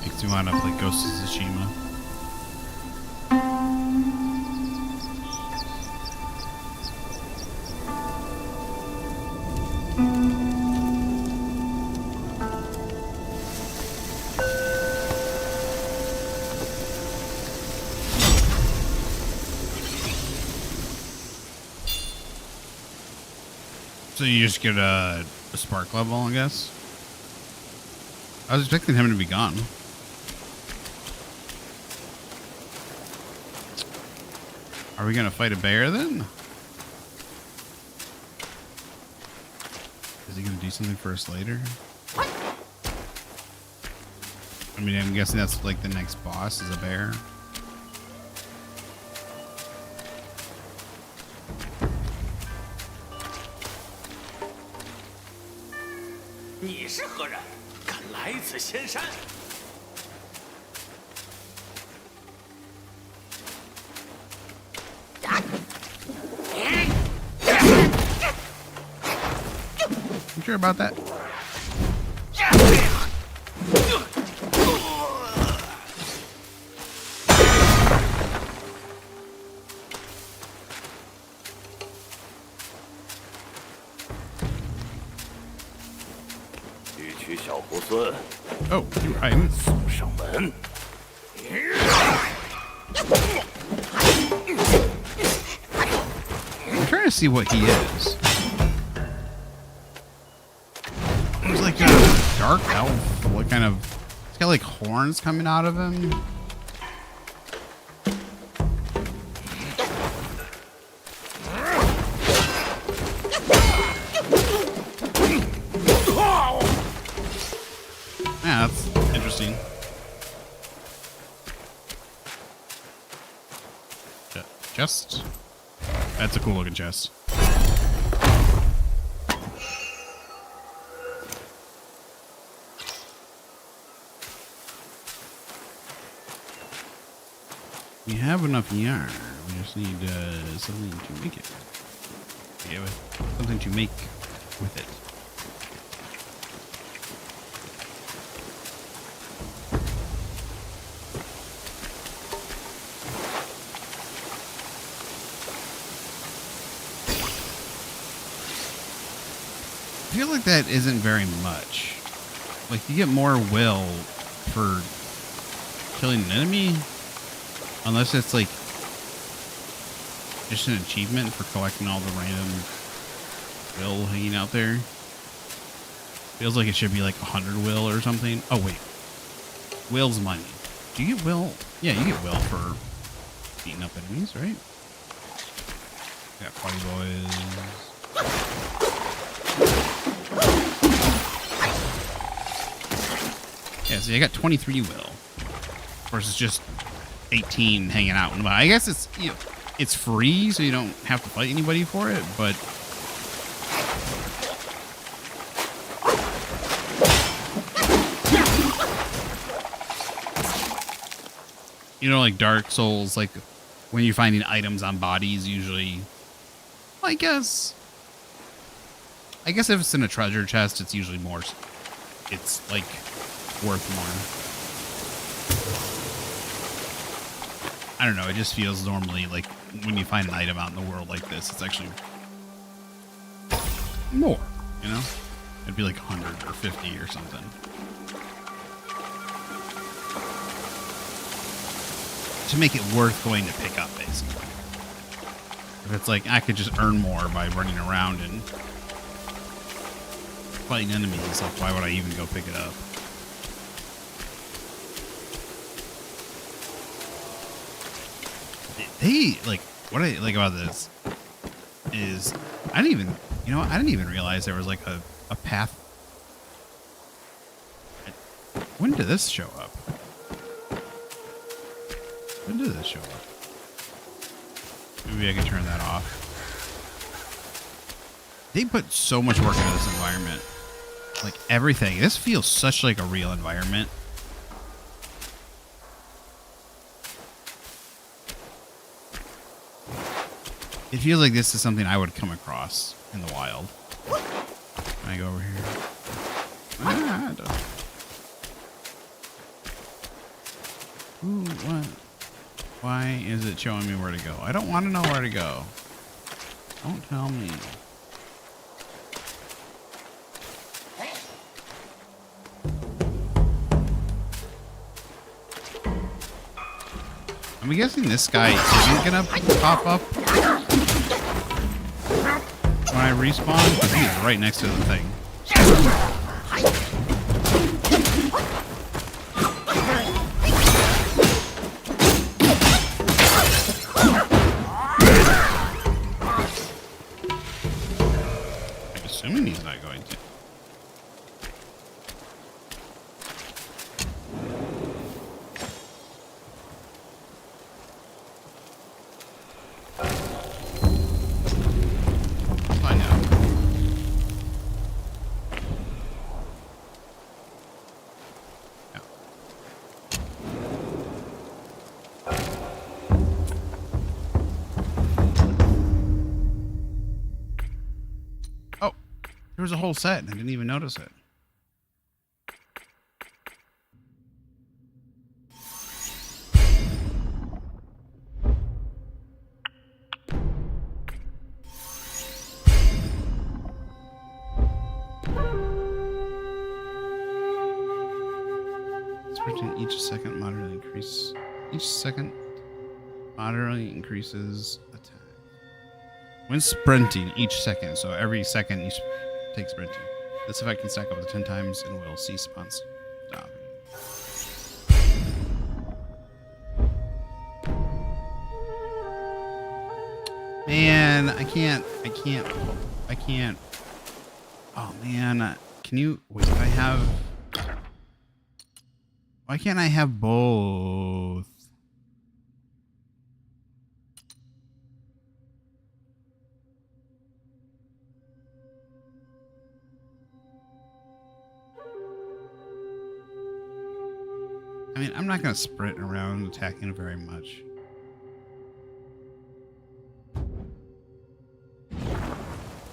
Makes me want to play Ghost of Tsushima. So you just get a spark level, I guess? I was expecting him to be gone. Are we gonna fight a bear then? Is he gonna do something for us later? I mean, I'm guessing that's like the next boss is a bear. You sure about that? Oh, you're right. I'm trying to see what he is. He's like a dark elf. What kind of... He's got like horns coming out of him. Yeah, that's interesting. Chest? That's a cool looking chest. We have enough yarn. We just need something to make it. Yeah, something to make with it. I feel like that isn't very much. Like, you get more will for killing an enemy, unless it's like just an achievement for collecting all the random will hanging out there. Feels like it should be like 100 will or something. Oh wait, will's money. Do you get will? Yeah, you get will for beating up enemies, right? Got party boys. Yeah, see, I got 23 will versus just 18 hanging out. But I guess it's, you know, it's free, so you don't have to fight anybody for it. But You know, like Dark Souls, like when you're finding items on bodies, usually, well, I guess if it's in a treasure chest, it's usually more, it's like worth more. I don't know, it just feels normally like when you find an item out in the world like this, it's actually more, you know? It'd be like 100 or 50 or something. To make it worth going to pick up, basically. If it's like, I could just earn more by running around and fighting enemies, like why would I even go pick it up? They, like, what I like about this is, I didn't even realize there was like a path. When did this show up? When did this show up? Maybe I can turn that off. They put so much work into this environment. Like everything. This feels such like a real environment. It feels like this is something I would come across in the wild. Can I go over here? Ooh, what? Why is it showing me where to go? I don't want to know where to go. Don't tell me. I'm guessing this guy isn't gonna pop up when I respawn, because he's right next to the thing. I'm assuming he's not going to. There was a whole set and I didn't even notice it. Sprinting each second moderately increase. Each second moderately increases attack. When sprinting each second, so every second you take sprinting. This effect can stack up to 10 times and will cease upon stopping. Man, I can't. Oh man, can you, wait, I have, why can't I have both? I mean, I'm not going to sprint around attacking very much.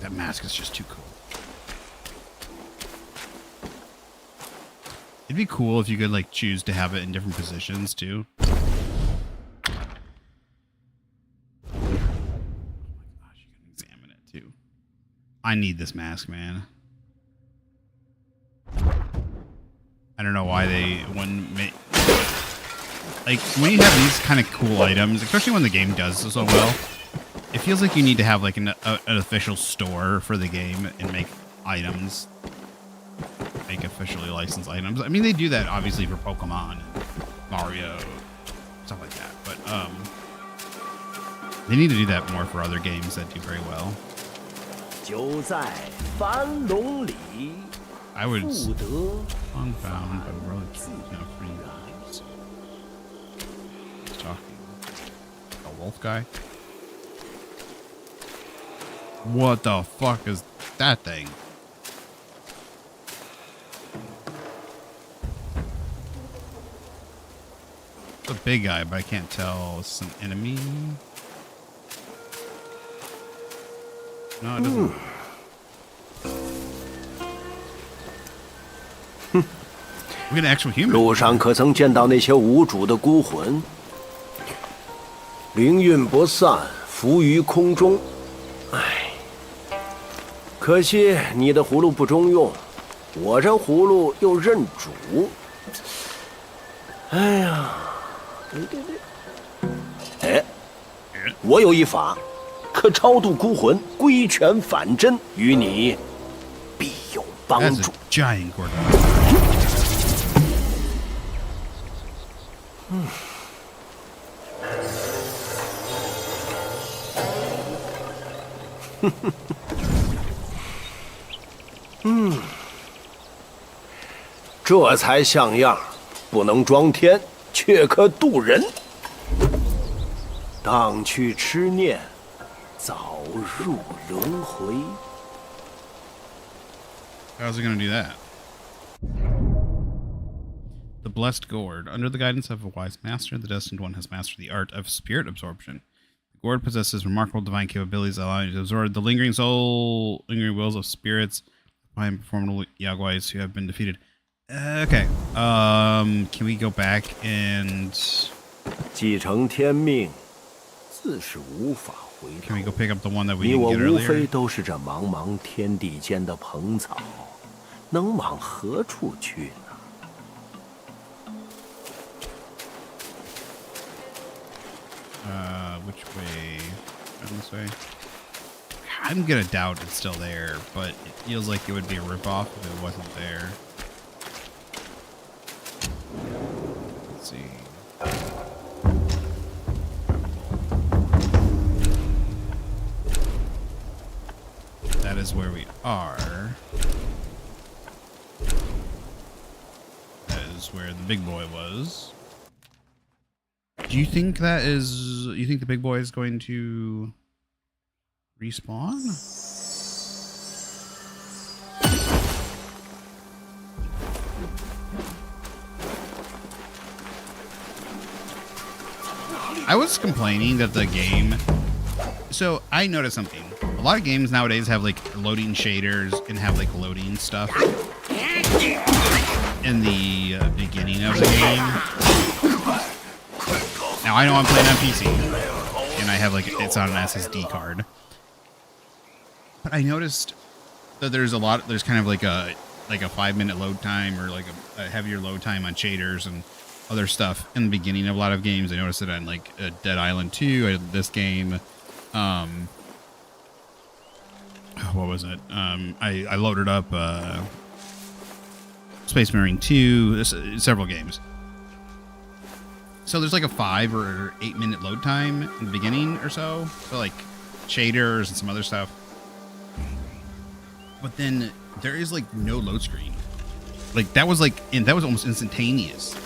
That mask is just too cool. It'd be cool if you could, like, choose to have it in different positions, too. Oh my gosh, you can examine it, too. I need this mask, man. I don't know why they wouldn't make... Like, when you have these kind of cool items, especially when the game does so well, it feels like you need to have, like, an official store for the game and make items. Make officially licensed items. I mean, they do that, obviously, for Pokemon, Mario, stuff like that. But, they need to do that more for other games that do very well. I would... Unbound, but really free games. He's talking. A wolf guy? What the fuck is that thing? a big guy, but I can't tell. It's an enemy. No, it doesn't. We get an actual human. 路上可曾见到那些无主的孤魂？灵韵不散，浮于空中。唉，可惜你的葫芦不中用，我这葫芦又认主。哎呀，哎，我有一法，可超度孤魂，归拳反真，与你必有帮 That's 助 a。giant Gorgon. 这才像样，不能装天，却可渡人。荡去痴念，早入轮回。 How's it going to do that? The Blessed Gourd. Under the guidance of a wise master, the Destined One has mastered the art of spirit absorption. The gourd possesses remarkable divine capabilities, allowing you to absorb the lingering wills of spirits by formidable Yaguais who have been defeated. Okay. Can we go back and... 继承天命，自是无法回头。 Can we go pick up the one that we 你 didn't 我 get 无非 earlier? 都是这茫茫天地间的蓬草，能往何处去呢？ Which way? Down this way? I'm gonna doubt it's still there, but it feels like it would be a ripoff if it wasn't there. Let's see. That is where we are. That is where the big boy was. Do you think that is... You think the big boy is going to respawn? I was complaining that the game... So, I noticed something. A lot of games nowadays have, like, loading shaders and have, like, loading stuff in the beginning of the game. Now, I know I'm playing on PC, and I have, like, it's on an SSD card. But I noticed that there's kind of like a 5-minute load time, or like a heavier load time on shaders and other stuff in the beginning of a lot of games. I noticed it on, like, Dead Island 2, this game. What was it? I loaded up Space Marine 2, several games. So there's like a 5 or 8 minute load time in the beginning or so. So like shaders and some other stuff. But then there is like no load screen. Like that was almost instantaneous.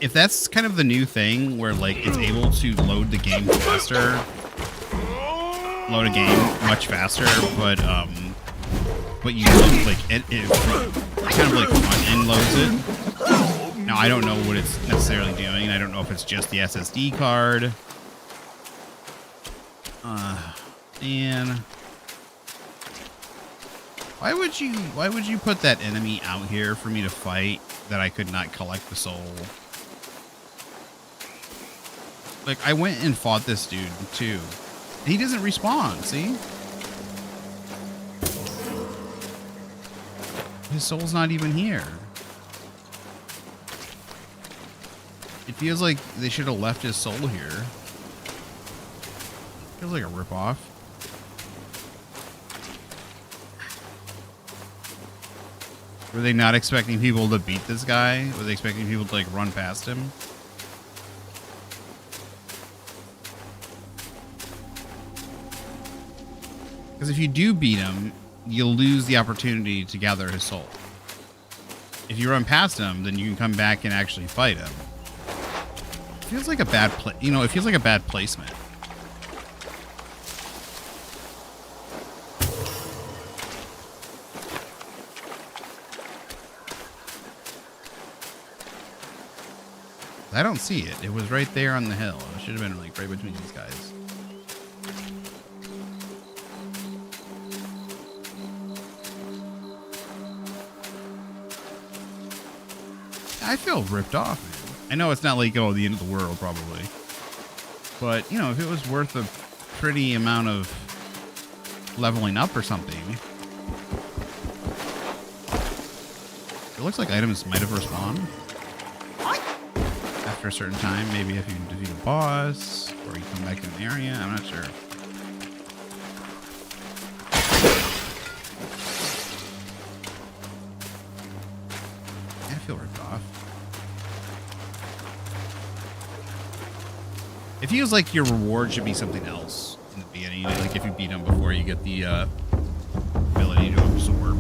If that's kind of the new thing where like it's able to load the game faster, load a game much faster, but you load, like it kind of like front end loads it. Now I don't know what it's necessarily doing. I don't know if it's just the SSD card. Man, why would you put that enemy out here for me to fight that I could not collect the soul? Like I went and fought this dude too. He doesn't respawn, see? His soul's not even here. It feels like they should have left his soul here. Feels like a ripoff. Were they not expecting people to beat this guy? Were they expecting people to like run past him? Because if you do beat him, you'll lose the opportunity to gather his soul. If you run past him, then you can come back and actually fight him. It feels like a bad it feels like a bad placement. I don't see it. It was right there on the hill. It should have been like right between these guys. I feel ripped off, man. I know it's not like, oh, the end of the world, probably. But, you know, if it was worth a pretty amount of leveling up or something. It looks like items might have respawned after a certain time. Maybe if you defeat a boss or you come back to an area. I'm not sure. Yeah, I feel ripped off. It feels like your reward should be something else in the beginning. You know, like if you beat them before you get the ability to absorb.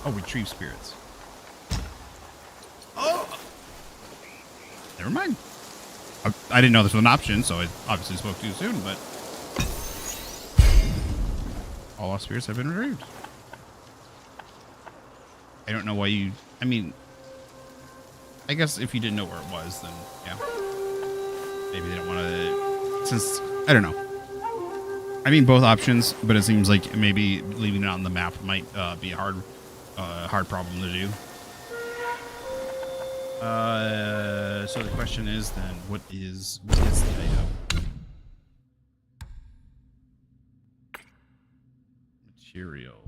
Oh, retrieve spirits. Oh! Never mind. I didn't know this was an option, so I obviously spoke too soon, but... all lost spirits have been retrieved. I don't know why you... I mean... I guess if you didn't know where it was, then, yeah. Maybe they don't want to... Since... I don't know. I mean, both options, but it seems like maybe leaving it on the map might be a hard problem to do. So the question is then, what is the item? Materials.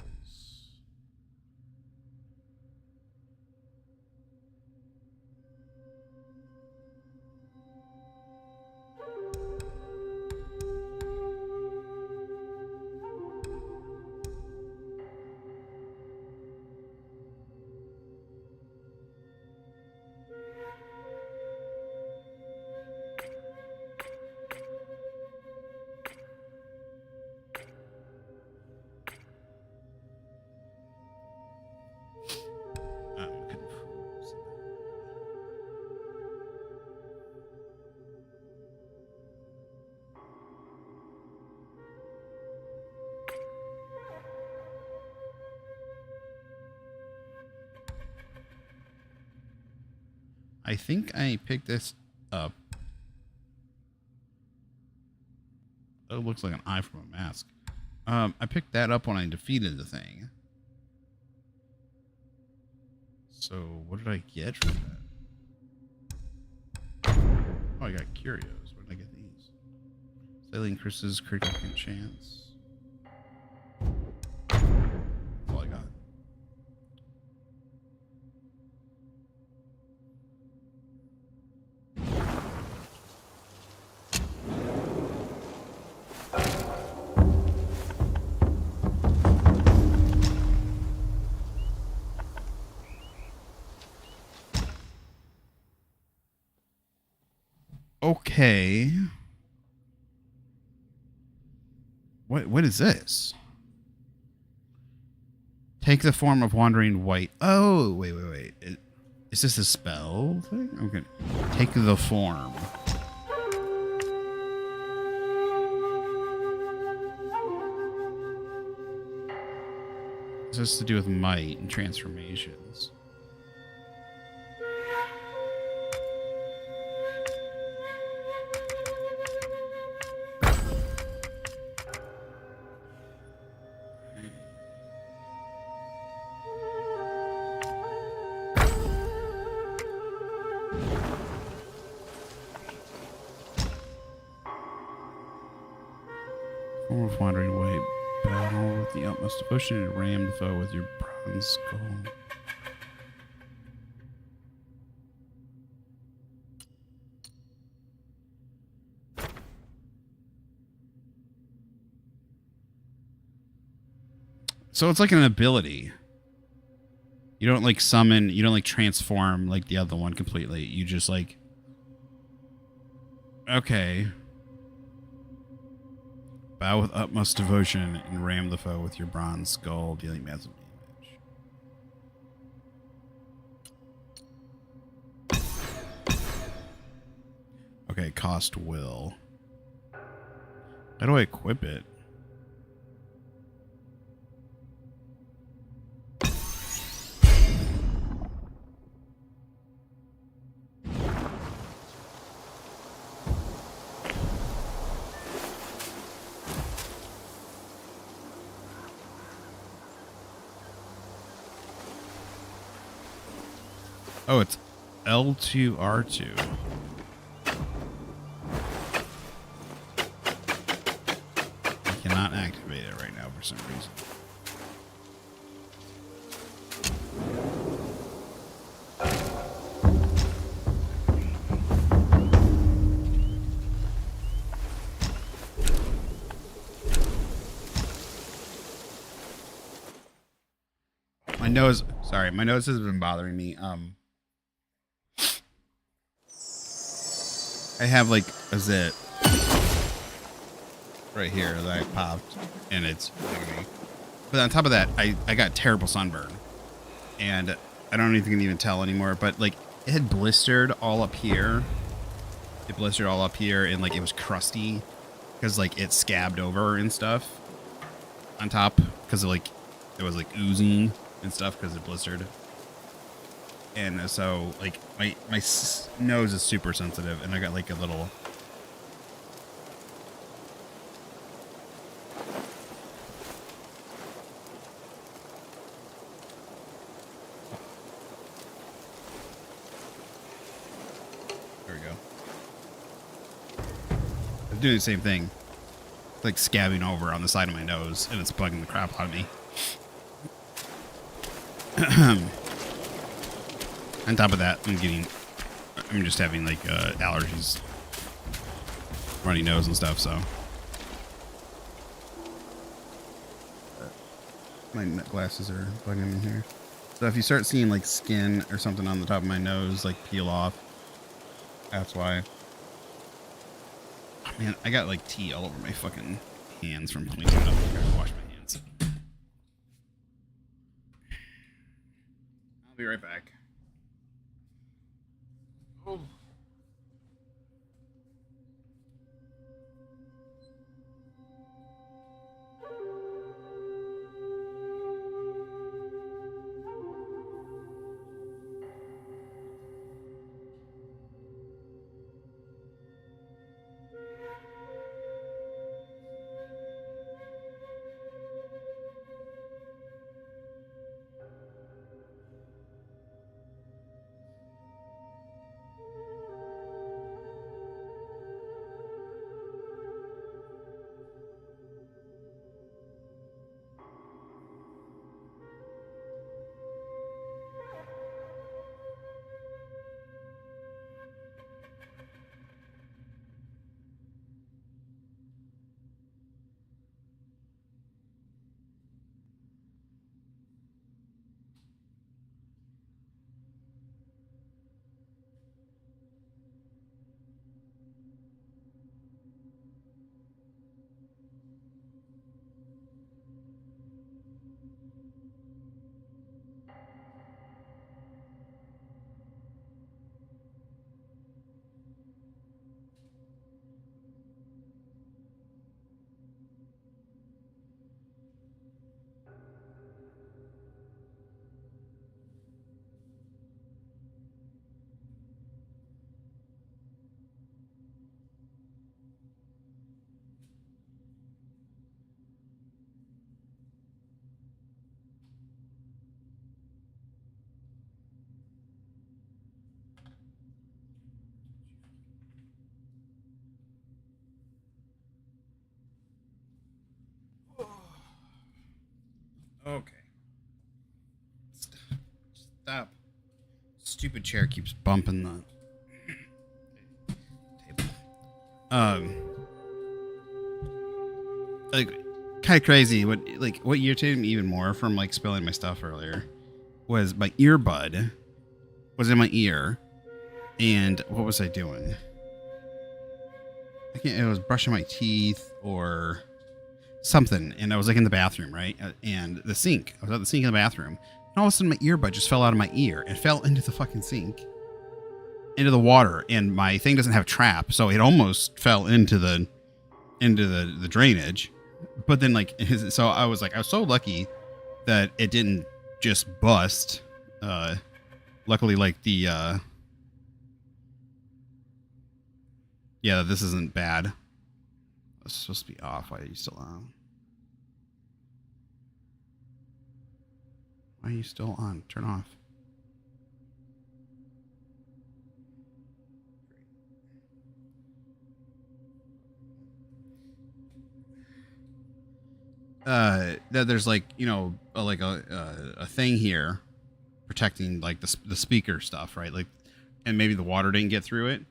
I think I picked this up. Oh, it looks like an eye from a mask. I picked that up when I defeated the thing. So what did I get from that? Oh, I got curios. Where did I get these? Slightly increases critical hit chance. That's all I got. Okay. What is this? Take the form of wandering white. Oh, wait. Is this a spell thing? Okay. Take the form. This has to do with might and transformations. Form of wandering white. Battle with the utmost devotion and ram the foe with your bronze skull. So it's like an ability. You don't like summon, you don't like transform like the other one completely. You just like... Okay. Bow with utmost devotion and ram the foe with your bronze skull, dealing massive damage. Okay, cost will. How do I equip it? Oh, it's L2R2. I cannot activate it right now for some reason. My nose, sorry, my nose has been bothering me. I have like a zit right here that I popped, and it's bugging me. But on top of that, I got terrible sunburn, and I don't even tell anymore. But like, it had blistered all up here. It blistered all up here, and like it was crusty because like it scabbed over and stuff on top because like it was like oozing and stuff because it blistered. And so like my nose is super sensitive, and I got like a little. There we go. I'm doing the same thing. It's like scabbing over on the side of my nose, and it's bugging the crap out of me. On top of that, I'm just having like allergies, runny nose and stuff, so. My glasses are bugging me here. So if you start seeing like skin or something on the top of my nose, like peel off, that's why. Oh, man, I got like tea all over my fucking hands from cleaning up. I gotta wash my hands. I'll be right back. Oh. Okay. Stop. Stupid chair keeps bumping the table. Like, kind of crazy. What irritated me even more from like spilling my stuff earlier was my earbud was in my ear, and what was I doing? It was brushing my teeth or something, and I was like in the bathroom, right? And the sink. I was at the sink in the bathroom, and all of a sudden my earbud just fell out of my ear and fell into the fucking sink, into the water. And my thing doesn't have a trap, so it almost fell into the drainage. But then so I was so lucky that it didn't just bust. Luckily, like the yeah, this isn't bad. It's supposed to be off. Why are you still on? Why are you still on? Turn off. that there's like, you know, like a thing here protecting like the speaker stuff, right? Like, and maybe the water didn't get through it,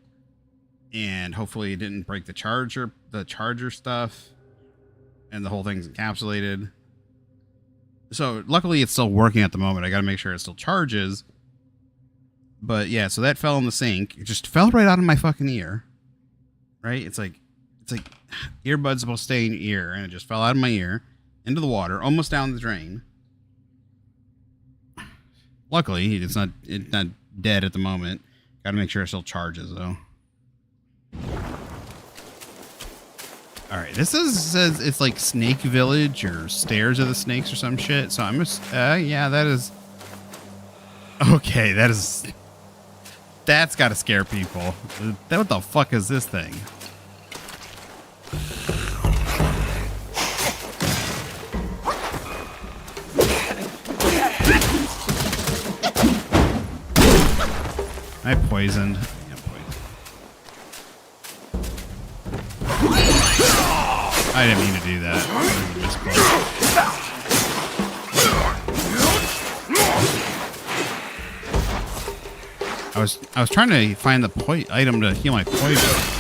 and hopefully it didn't break the charger stuff, and the whole thing's encapsulated. So luckily it's still working at the moment. I got to make sure it still charges. But yeah, so that fell in the sink. It just fell right out of my fucking ear. Right? It's like earbuds supposed to stay in your ear, and it just fell out of my ear into the water, almost down the drain. Luckily, it's not dead at the moment. Got to make sure it still charges though. All right, this says it's like Snake Village or Stairs of the Snakes or some shit. So I'm just yeah, that is okay. That's got to scare people. What the fuck is this thing? I poisoned. Yeah, poisoned. I didn't mean to do that. I was trying to find the item to heal my poison.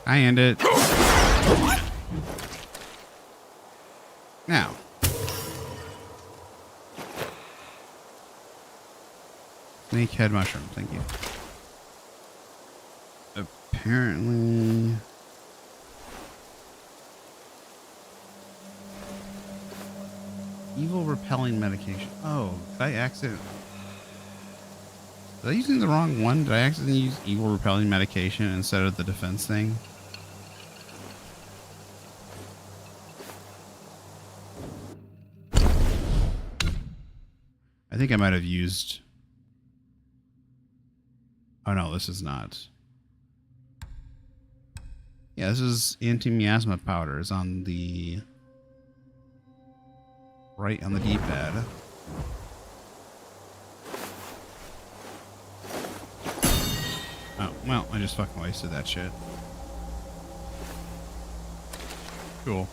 I end it. Now. Snakehead mushroom, thank you. Apparently... Evil repelling medication. Oh, did I accidentally... Was I using the wrong one? Did I accidentally use evil repelling medication instead of the defense thing? I think I might have used... Oh no, this is not. Yeah, this is anti-miasma powder. It's on the... right on the D-pad. Oh, well, I just fucking wasted that shit. Cool.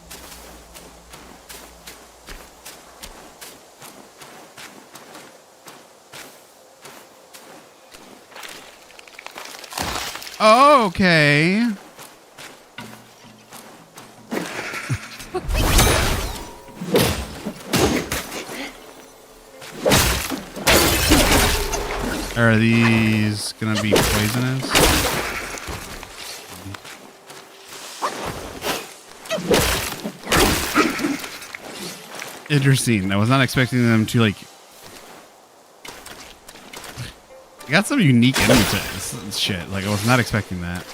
Oh, okay. Are these gonna be poisonous? Interesting. I was not expecting them to like... I got some unique enemy to this shit. Like, I was not expecting that.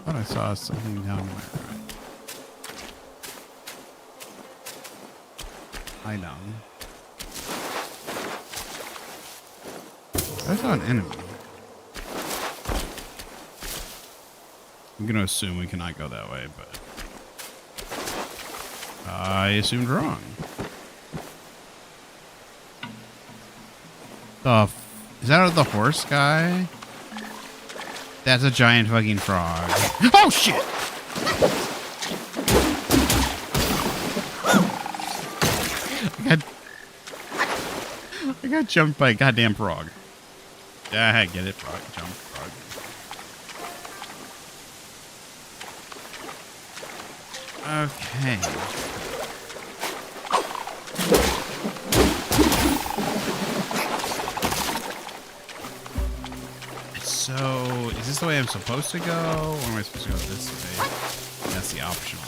I saw something down there. Lie down. I saw an enemy. I'm gonna assume we cannot go that way, but I assumed wrong. Is that the horse guy? That's a giant fucking frog. Oh shit! I got jumped by a goddamn frog. Yeah, I get it, frog. Jump, frog. Okay. So, is this the way I'm supposed to go? Or am I supposed to go this way? That's the optional.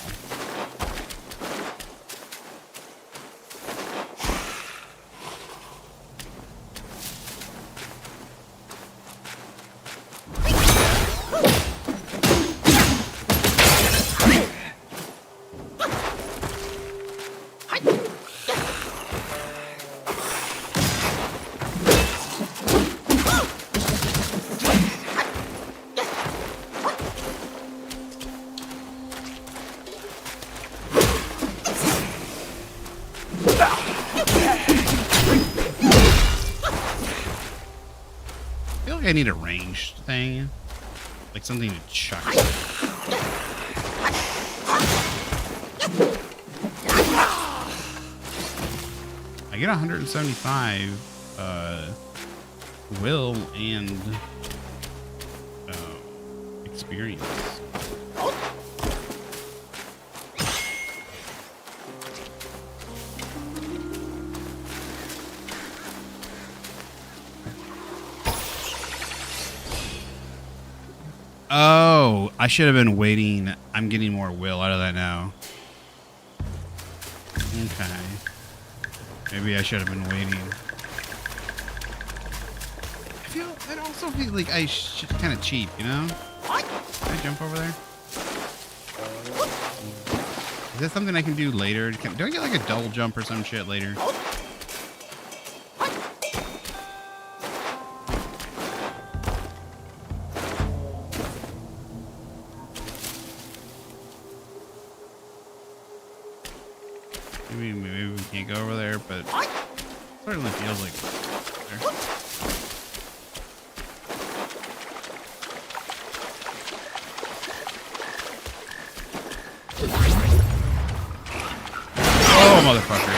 like I need a ranged thing. Like something to chuck. I get 175 will and experience. Oh, I should have been waiting. I'm getting more will out of that now. Okay. Maybe I should have been waiting. I also feel like I should kind of cheap, you know? Can I jump over there? Is that something I can do later? Do I get like a double jump or some shit later? Maybe we can't go over there, but it certainly feels like there. Oh, motherfucker.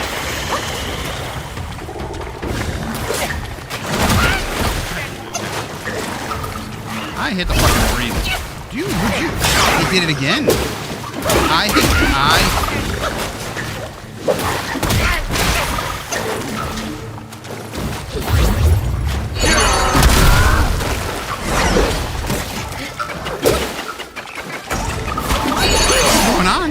I hit the fucking breeze. Dude, would you? He did it again. What's going on?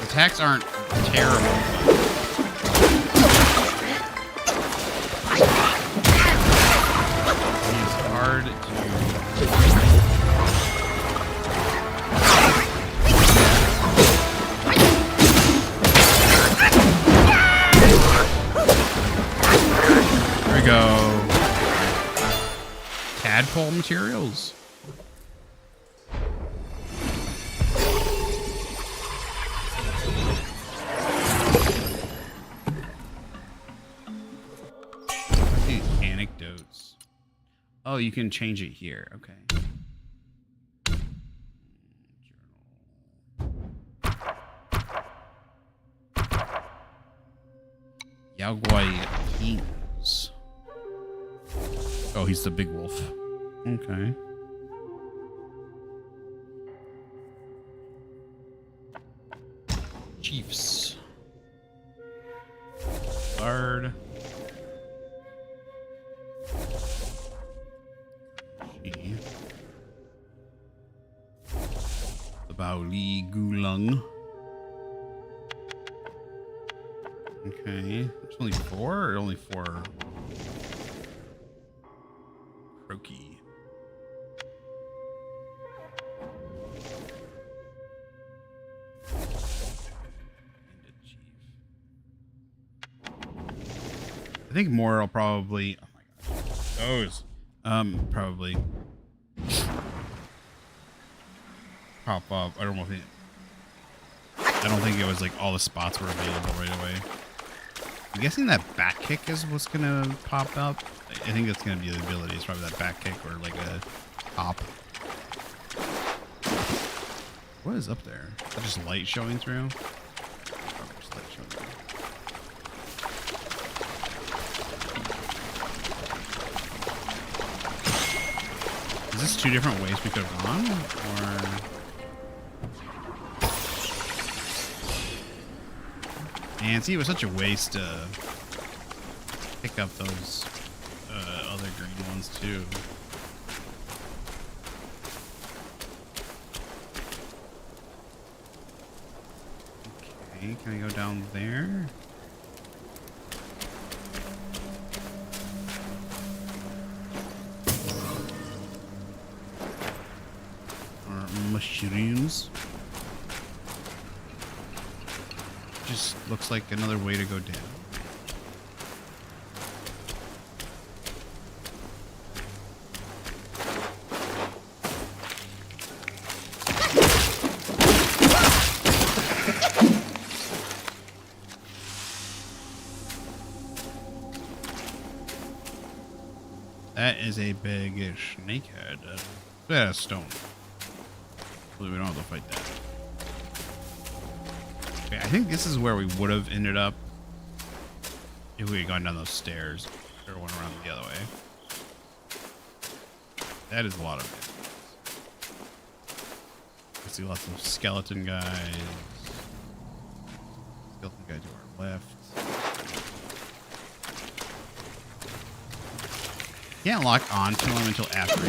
Attacks aren't terrible. It's hard to... There we go. Tadpole materials. Anecdotes. Oh, you can change it here. Okay. Journal. Yaguai Kings. Oh, he's the big wolf. Okay. Chiefs. Bard. The Baoli Gulung. Okay. There's only 4 or only 4? Croaky. I think more will probably... Oh my gosh. Those. Probably pop up. I don't think it was like all the spots were available right away. I'm guessing that back kick is what's gonna pop up. I think that's gonna be the ability. It's probably that back kick or like a pop. What is up there? Is that just light showing through? Probably just light showing through. Is this 2 different ways we could have gone, or? Man, see, it was such a waste to pick up those other green ones too. Okay, can I go down there? Or mushrooms? Just looks like another way to go down. That is a big snakehead. That's a stone. We don't have to fight that. Okay, I think this is where we would have ended up if we had gone down those stairs or went around the other way. That is a lot of it. I see lots of skeleton guys. Skeleton guy to our left. Can't lock onto him until after he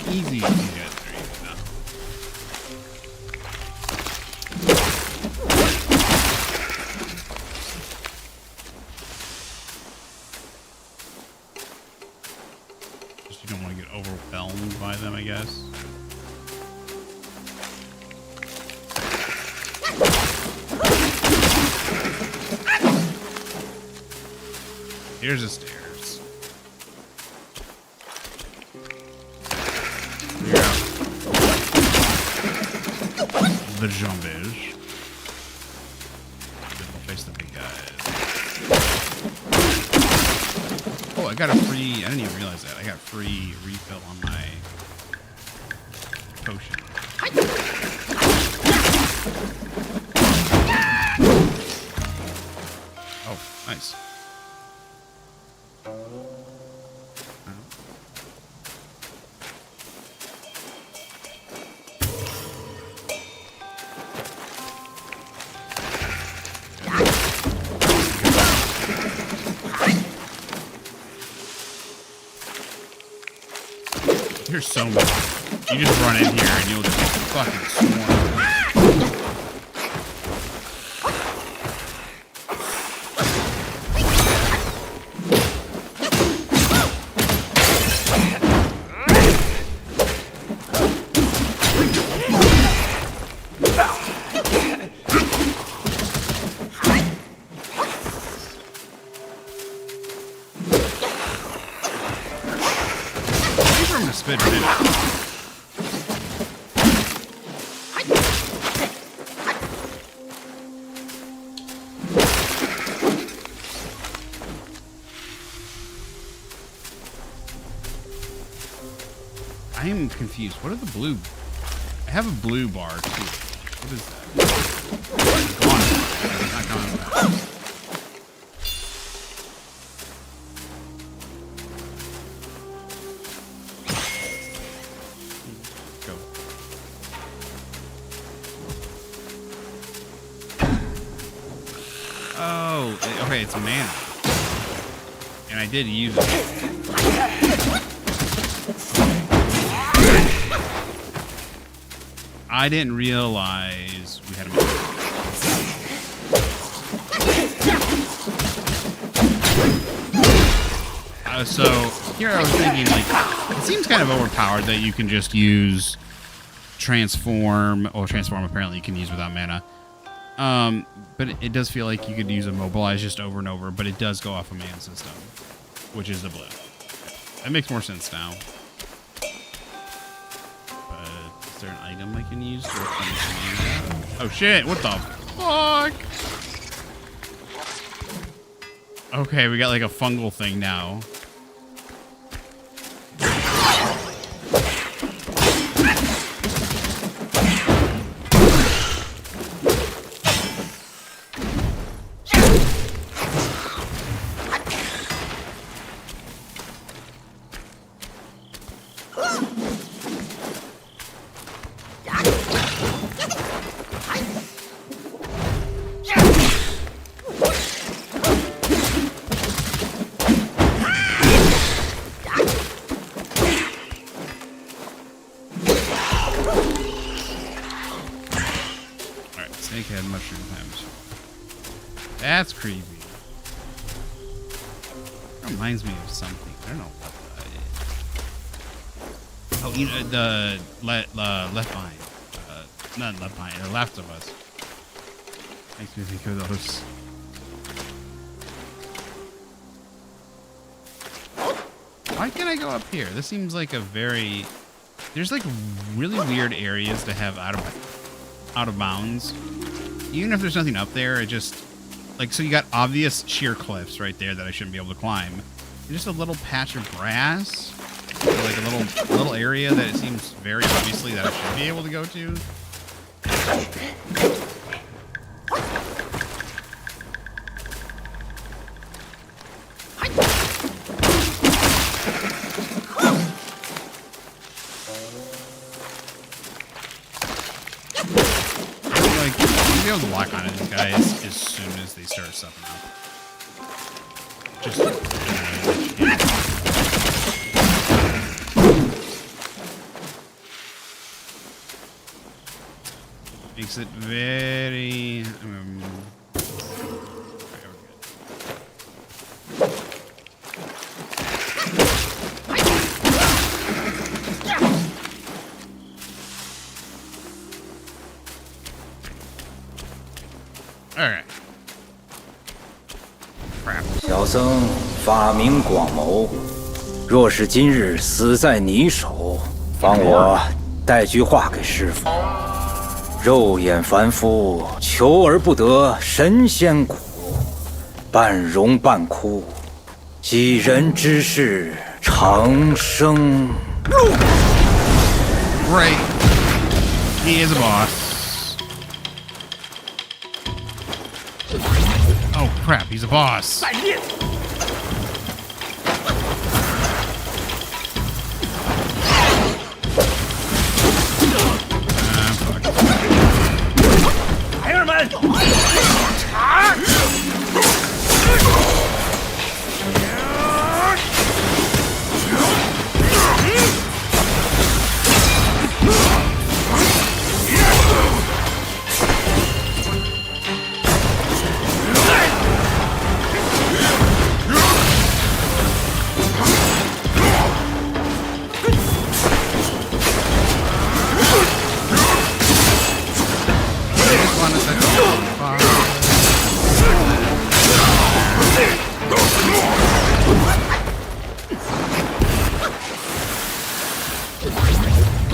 easy to get through enough. Just you don't want to get overwhelmed by them, I guess. Here's the stairs. The zombies. We'll face the big guys. Oh, I got a free. I didn't even realize that. I got free refill on my potion. Oh, nice. There's so many. You just run in here and you'll just fucking swarm. Spit right in. I am confused. What are the blue? I have a blue bar too. What is that? Gone. It's not coming back. Oh, okay, it's mana. And I did use it. I didn't realize we had a mana. So here I was thinking, like, it seems kind of overpowered that you can just use transform, or transform apparently you can use without mana. But it does feel like you could use immobilize just over and over, but it does go off a mana system, which is the blue. That makes more sense now. But is there an item I can use to replace mana? Oh shit, what the fuck? Okay, we got like a fungal thing now. mushroom times. That's creepy. That reminds me of something. I don't know what that is. Oh, you know, the Left Behind. Not Left Behind, The Last of Us. Makes me think of those. Why can't I go up here? This seems like a very... There's like really weird areas to have out of bounds. Even if there's nothing up there, it just... Like, so you got obvious sheer cliffs right there that I shouldn't be able to climb. And just a little patch of grass. Like a little area that it seems very obviously that I should be able to go to. Be able to lock on to these guys as soon as they start sucking up. Just makes it very. Alright. Crap. 小僧法名广谋，若是今日死在你手，帮我带句话给师傅。肉眼凡夫，求而不得神仙骨，半荣半枯，几人之事，长生路。Right. He is a boss. Oh crap, he's a boss.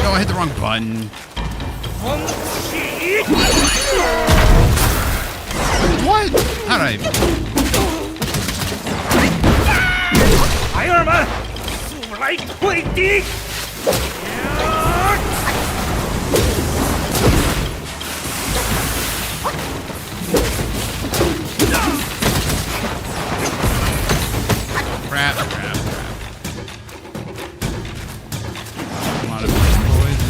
Oh, I hit the wrong button. What? How did I? 孩儿们，速来退敌！ Crap, crap, crap. A lot of poison.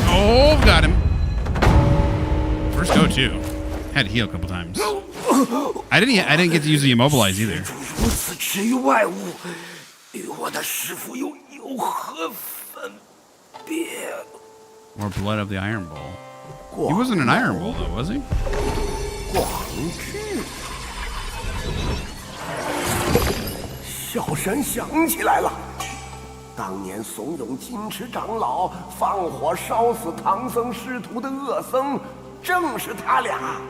Oh, got him. First go too. Had to heal a couple times. I didn't get to use the immobilize either. 如此置于外物，与我的师父又有何分别？ More blood of the Iron Bowl. He wasn't an Iron Bowl though, was he? 广志，小神想起来了，当年怂恿金池长老放火烧死唐僧师徒的恶僧，正是他俩。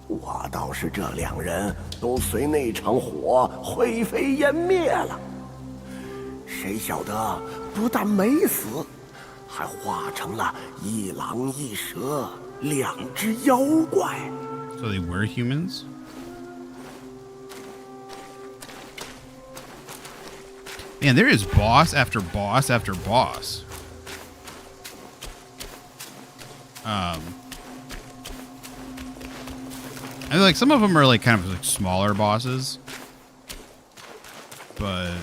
我倒是这两人都随那场火灰飞烟灭了，谁晓得不但没死，还化成了一狼一蛇两只妖怪。 So they were humans? Man, there is boss after boss after boss. I like some of them are like kind of like smaller bosses, but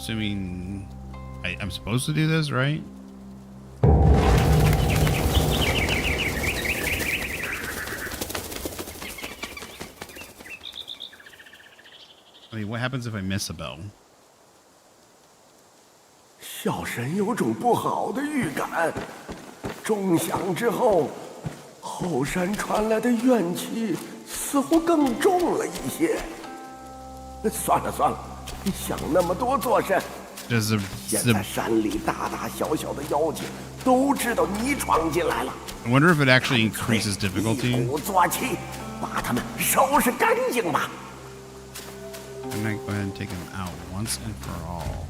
assuming I'm supposed to do this, right? I mean, what happens if I miss a bell? 小神有种不好的预感，钟响之后，后山传来的怨气似乎更重了一些。算了算了，想那么多做甚？现在山里大大小小的妖精都知道你闯进来了。I wonder if it actually increases difficulty. 一鼓作气，把他们收拾干净吧。 I'm gonna go ahead and take him out once and for all.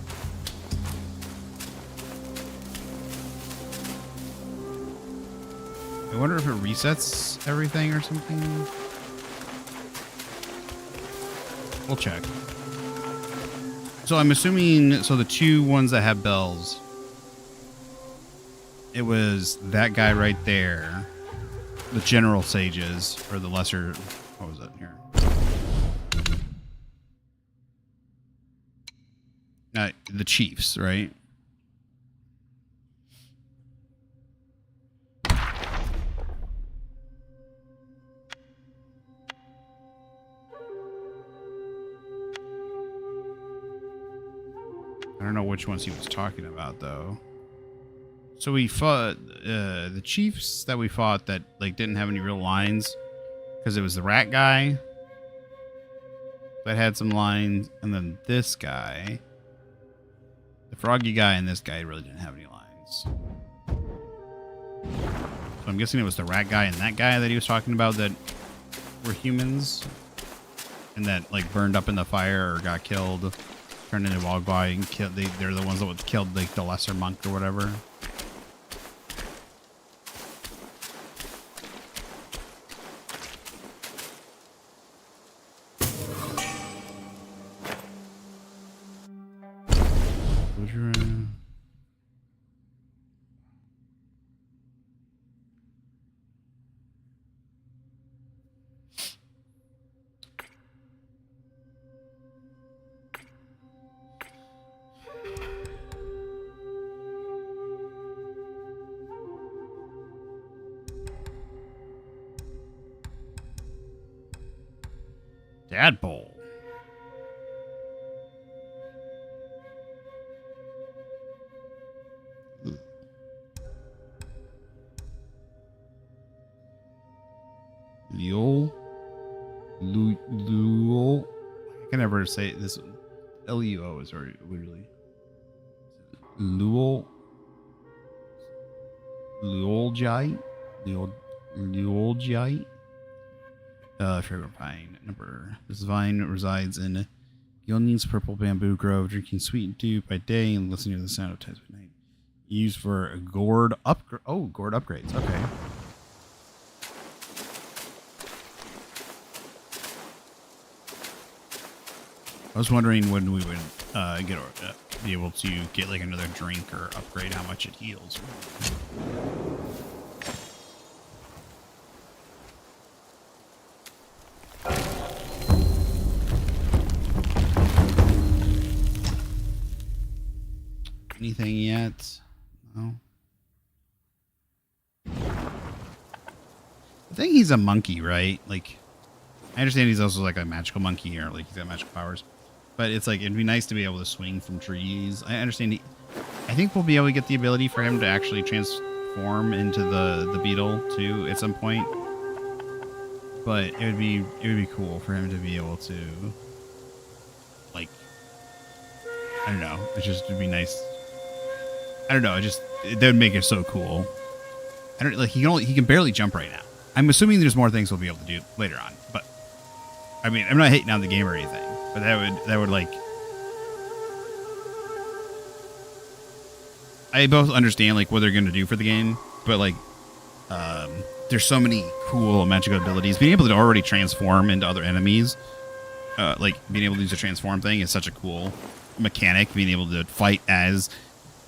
I wonder if it resets everything or something. We'll check. So I'm assuming, so the two ones that have bells, it was that guy right there, the general sages, or the lesser, what was that here? The chiefs, right? I don't know which ones he was talking about, though. So we fought the chiefs that we fought that like didn't have any real lines because it was the rat guy that had some lines, and then this guy. The froggy guy and this guy really didn't have any lines. So I'm guessing it was the rat guy and that guy that he was talking about that were humans and that like burned up in the fire or got killed, turned into Wogbai and killed. They're the ones that killed like the lesser monk or whatever. Tadpole. Luol. I can never say this. Luo is really. Luoljai. Luoljai. Favorite vine number. This vine resides in Gilning's purple bamboo grove, drinking sweet dew by day and listening to the sound of tides by night. Used for a gourd upgrade. Oh, gourd upgrades. Okay. I was wondering when we would be able to get like another drink or upgrade how much it heals. Anything yet? No. I think he's a monkey, right? Like, I understand he's also like a magical monkey or like he's got magical powers. But it's like, it'd be nice to be able to swing from trees. I understand I think we'll be able to get the ability for him to actually transform into the beetle too at some point. But it would be cool for him to be able to, like, I don't know. It just would be nice. I don't know. That would make it so cool. I don't like. He can barely jump right now. I'm assuming there's more things we'll be able to do later on. But I mean, I'm not hating on the game or anything. But that would like. I both understand like what they're going to do for the game, but like, there's so many cool magical abilities. Being able to already transform into other enemies, like being able to use a transform thing is such a cool mechanic. Being able to fight as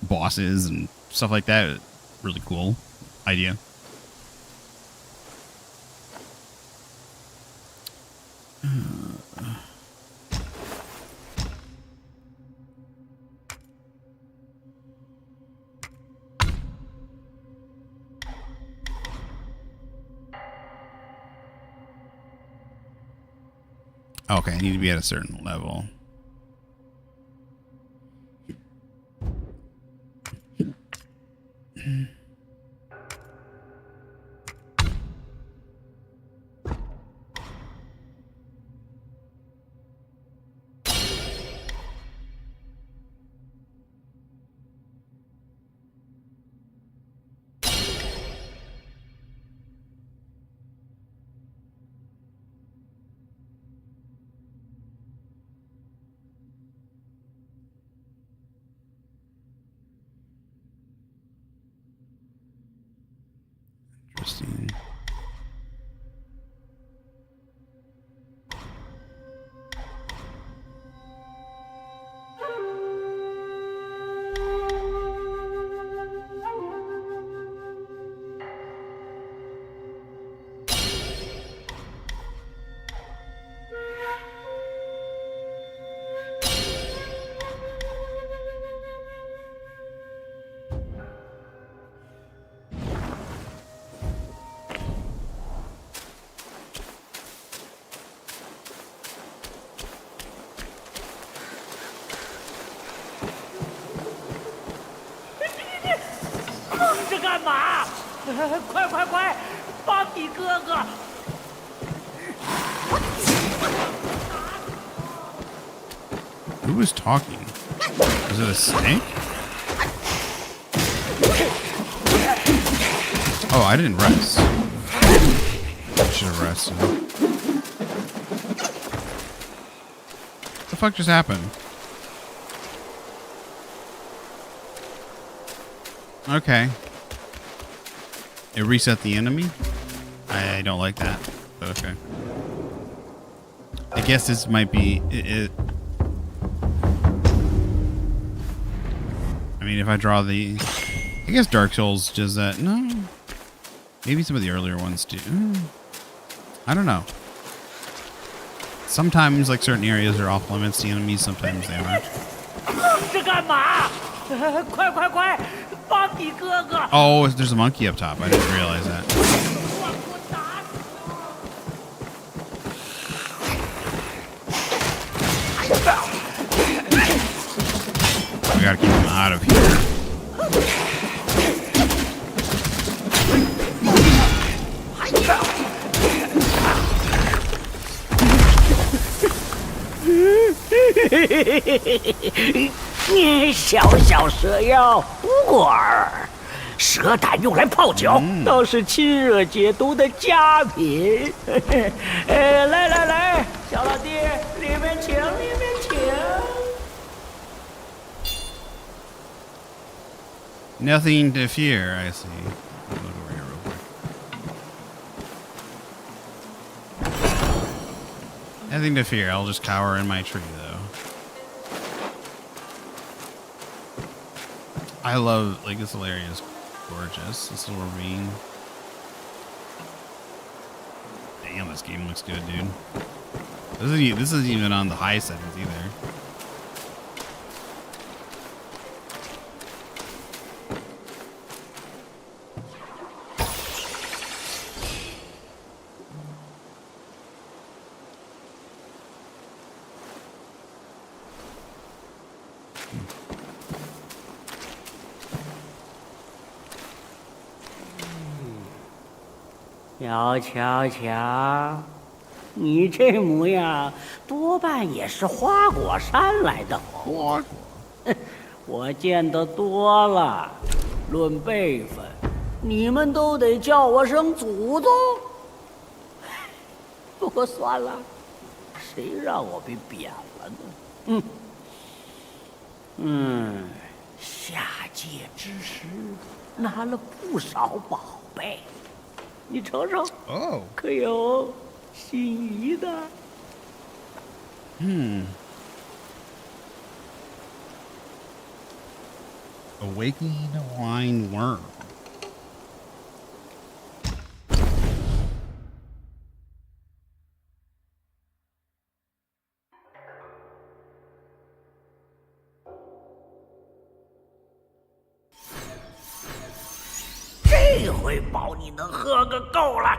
bosses and stuff like that, really cool idea. Okay, I need to be at a certain level. Interesting. Who was talking? Was it a snake? Oh, I didn't rest. I should have rested. What the fuck just happened? Okay. It reset the enemy? I don't like that. Okay. I guess this might be it. I mean, if I draw the... I guess Dark Souls does that. No. Maybe some of the earlier ones do. I don't know. Sometimes, like, certain areas are off limits to enemies. Sometimes they aren't. Oh, there's a monkey up top. I didn't realize that. We gotta keep him out of here. 小小蛇妖，不儿，蛇胆用来泡酒，倒是清热解毒的佳品。来来来，小老弟，里面请，里面请。Nothing to fear, I see. Look over here real quick. Nothing to fear. I'll just cower in my tree, though. I love, like, this area is gorgeous. This little ravine. Damn, this game looks good, dude. This isn't even on the high settings either.瞧，你这模样，多半也是花果山来的。花果，我见得多了。论辈分，你们都得叫我声祖宗。不过算了，谁让我被贬了呢？下界之时拿了不少宝贝。 你瞅瞅，哦，可有心仪的？Awakening wine worm. 这回保你能喝个够了。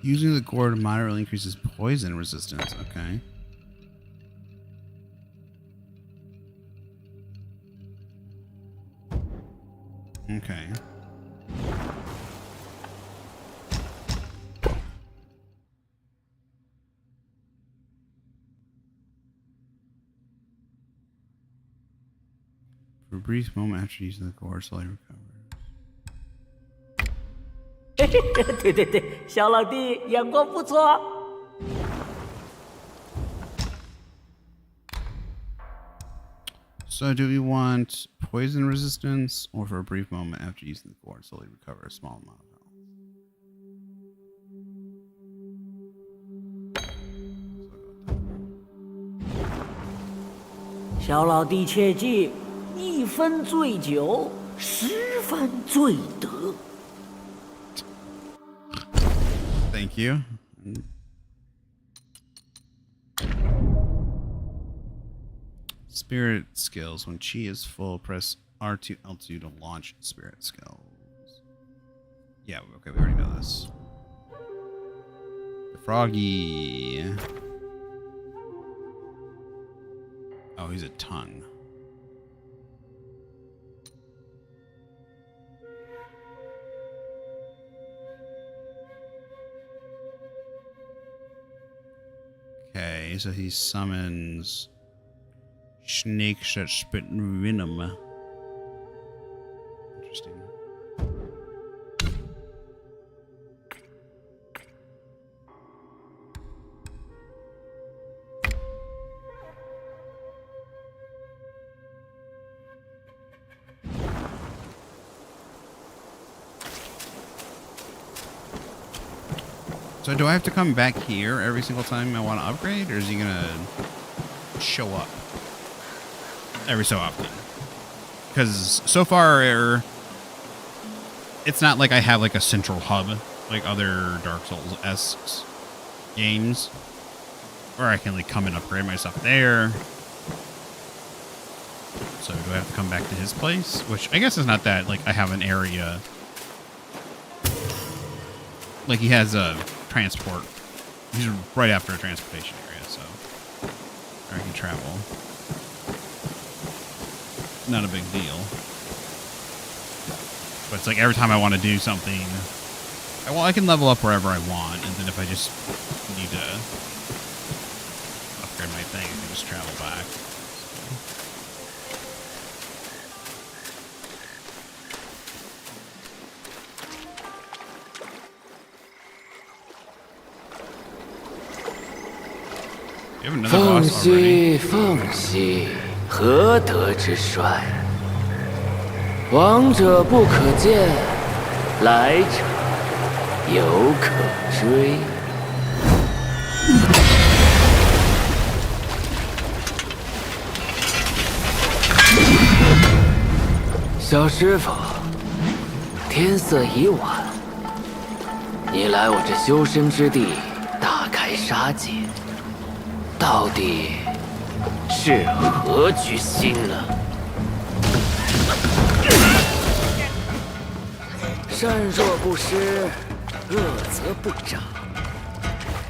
Using the gourd moderately increases poison resistance. Okay. Okay. For a brief moment after using the gourd, slowly recovers. 对对对，小老弟眼光不错。So, do we want poison resistance, or for a brief moment after using the gourd, slowly recover a small amount of health? 小老弟切记，一分醉酒，十分醉得。Thank you. Spirit skills. When chi is full, press R2 L2 to launch spirit skills. Yeah, okay, we already know this. The froggy. Oh, he's a tongue. Okay, so he summons snakes that spit venom. Interesting. So do I have to come back here every single time I want to upgrade, or is he gonna show up every so often? Because so far, it's not like I have like a central hub like other Dark Souls-esque games, where I can like come and upgrade my stuff there. So do I have to come back to his place? Which I guess is not that, like I have an area. Like he has a transport. He's right after a transportation area, so I can travel. Not a big deal. But it's like every time I want to do something, well, I can level up wherever I want, and then if I just need to upgrade my thing, I can just travel back. You have another boss already? 凤兮，何德之帅！往者不可见，来者犹可追。小师傅，天色已晚，你来我这修身之地，大开杀戒。 到底是何居心呢？善若不施，恶则不长。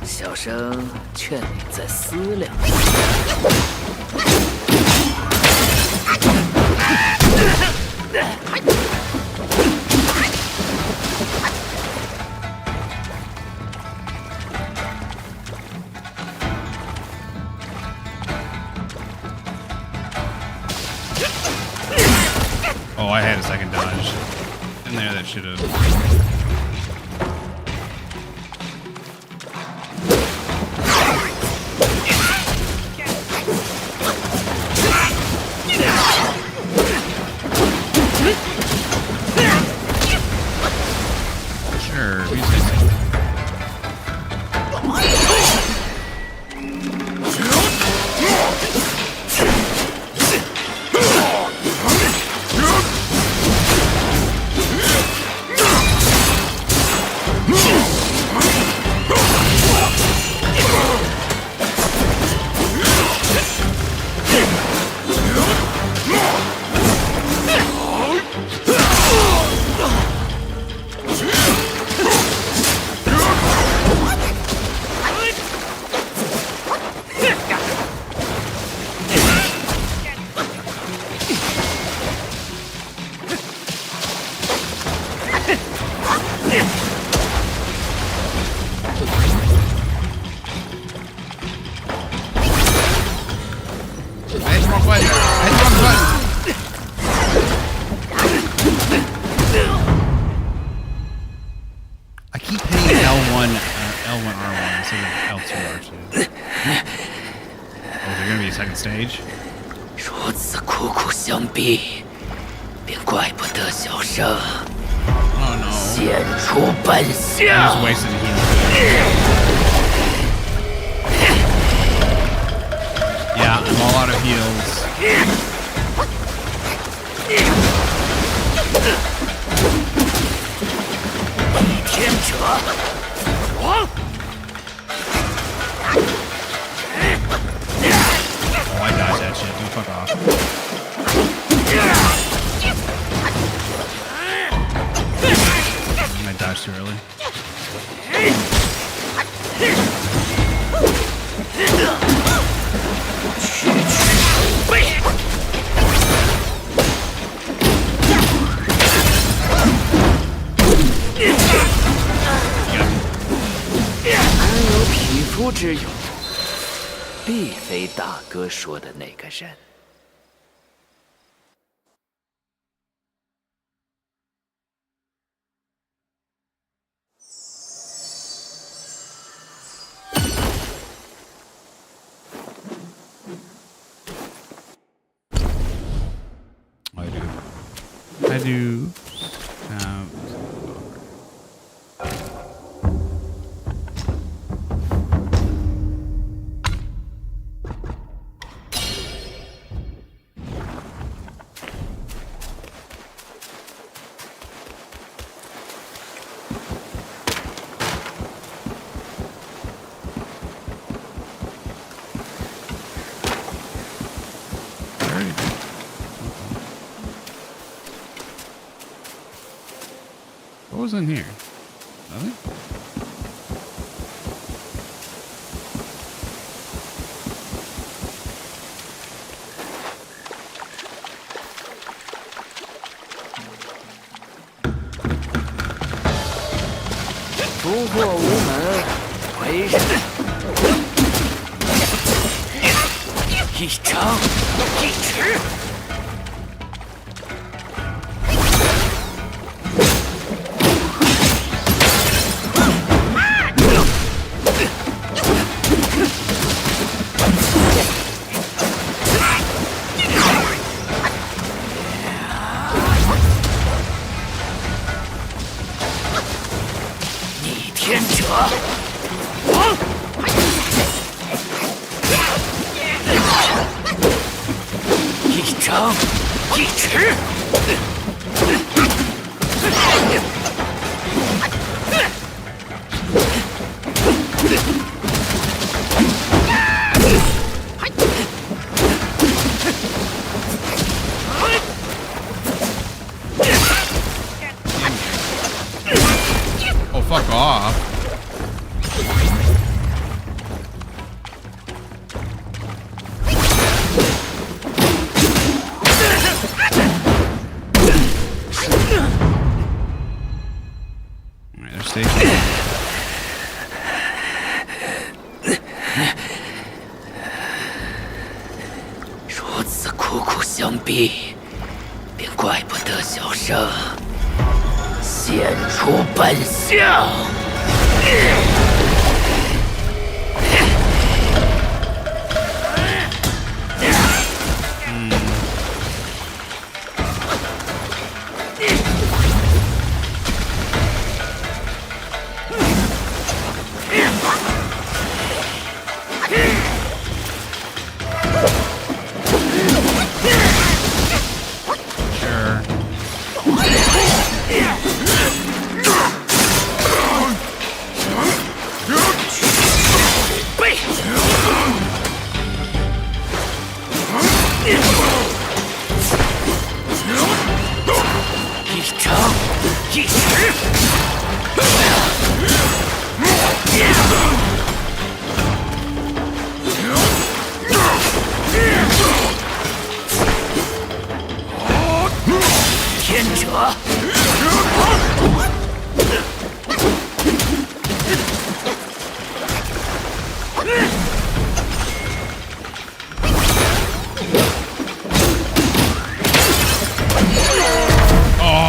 小生劝你再思量。Oh, I had a second dodge in there that should have. Sure, I hit the wrong button. I hit the wrong button. I keep hitting L1, L1, R1 instead of L2, R2. Oh, is there gonna be a second stage? 如此苦苦相逼，便怪不得小生 Oh no. 现出本 I 相。 just wasted a heal. Yeah, I'm all out of heals. 逆天者，王！ Oh, I dodged that shit. Dude, fuck off. I dodged too early. Yeah. 安有匹夫之勇，必非大哥说的那个人。I do. What was in here? Nothing? "不过无门，为人一长一直。逆天者，王！一长一直。Oh, fuck off. Alright, they're stationed. 如此苦苦相逼，便怪不得小生现出本相。Sure. 背。一长一直。天者，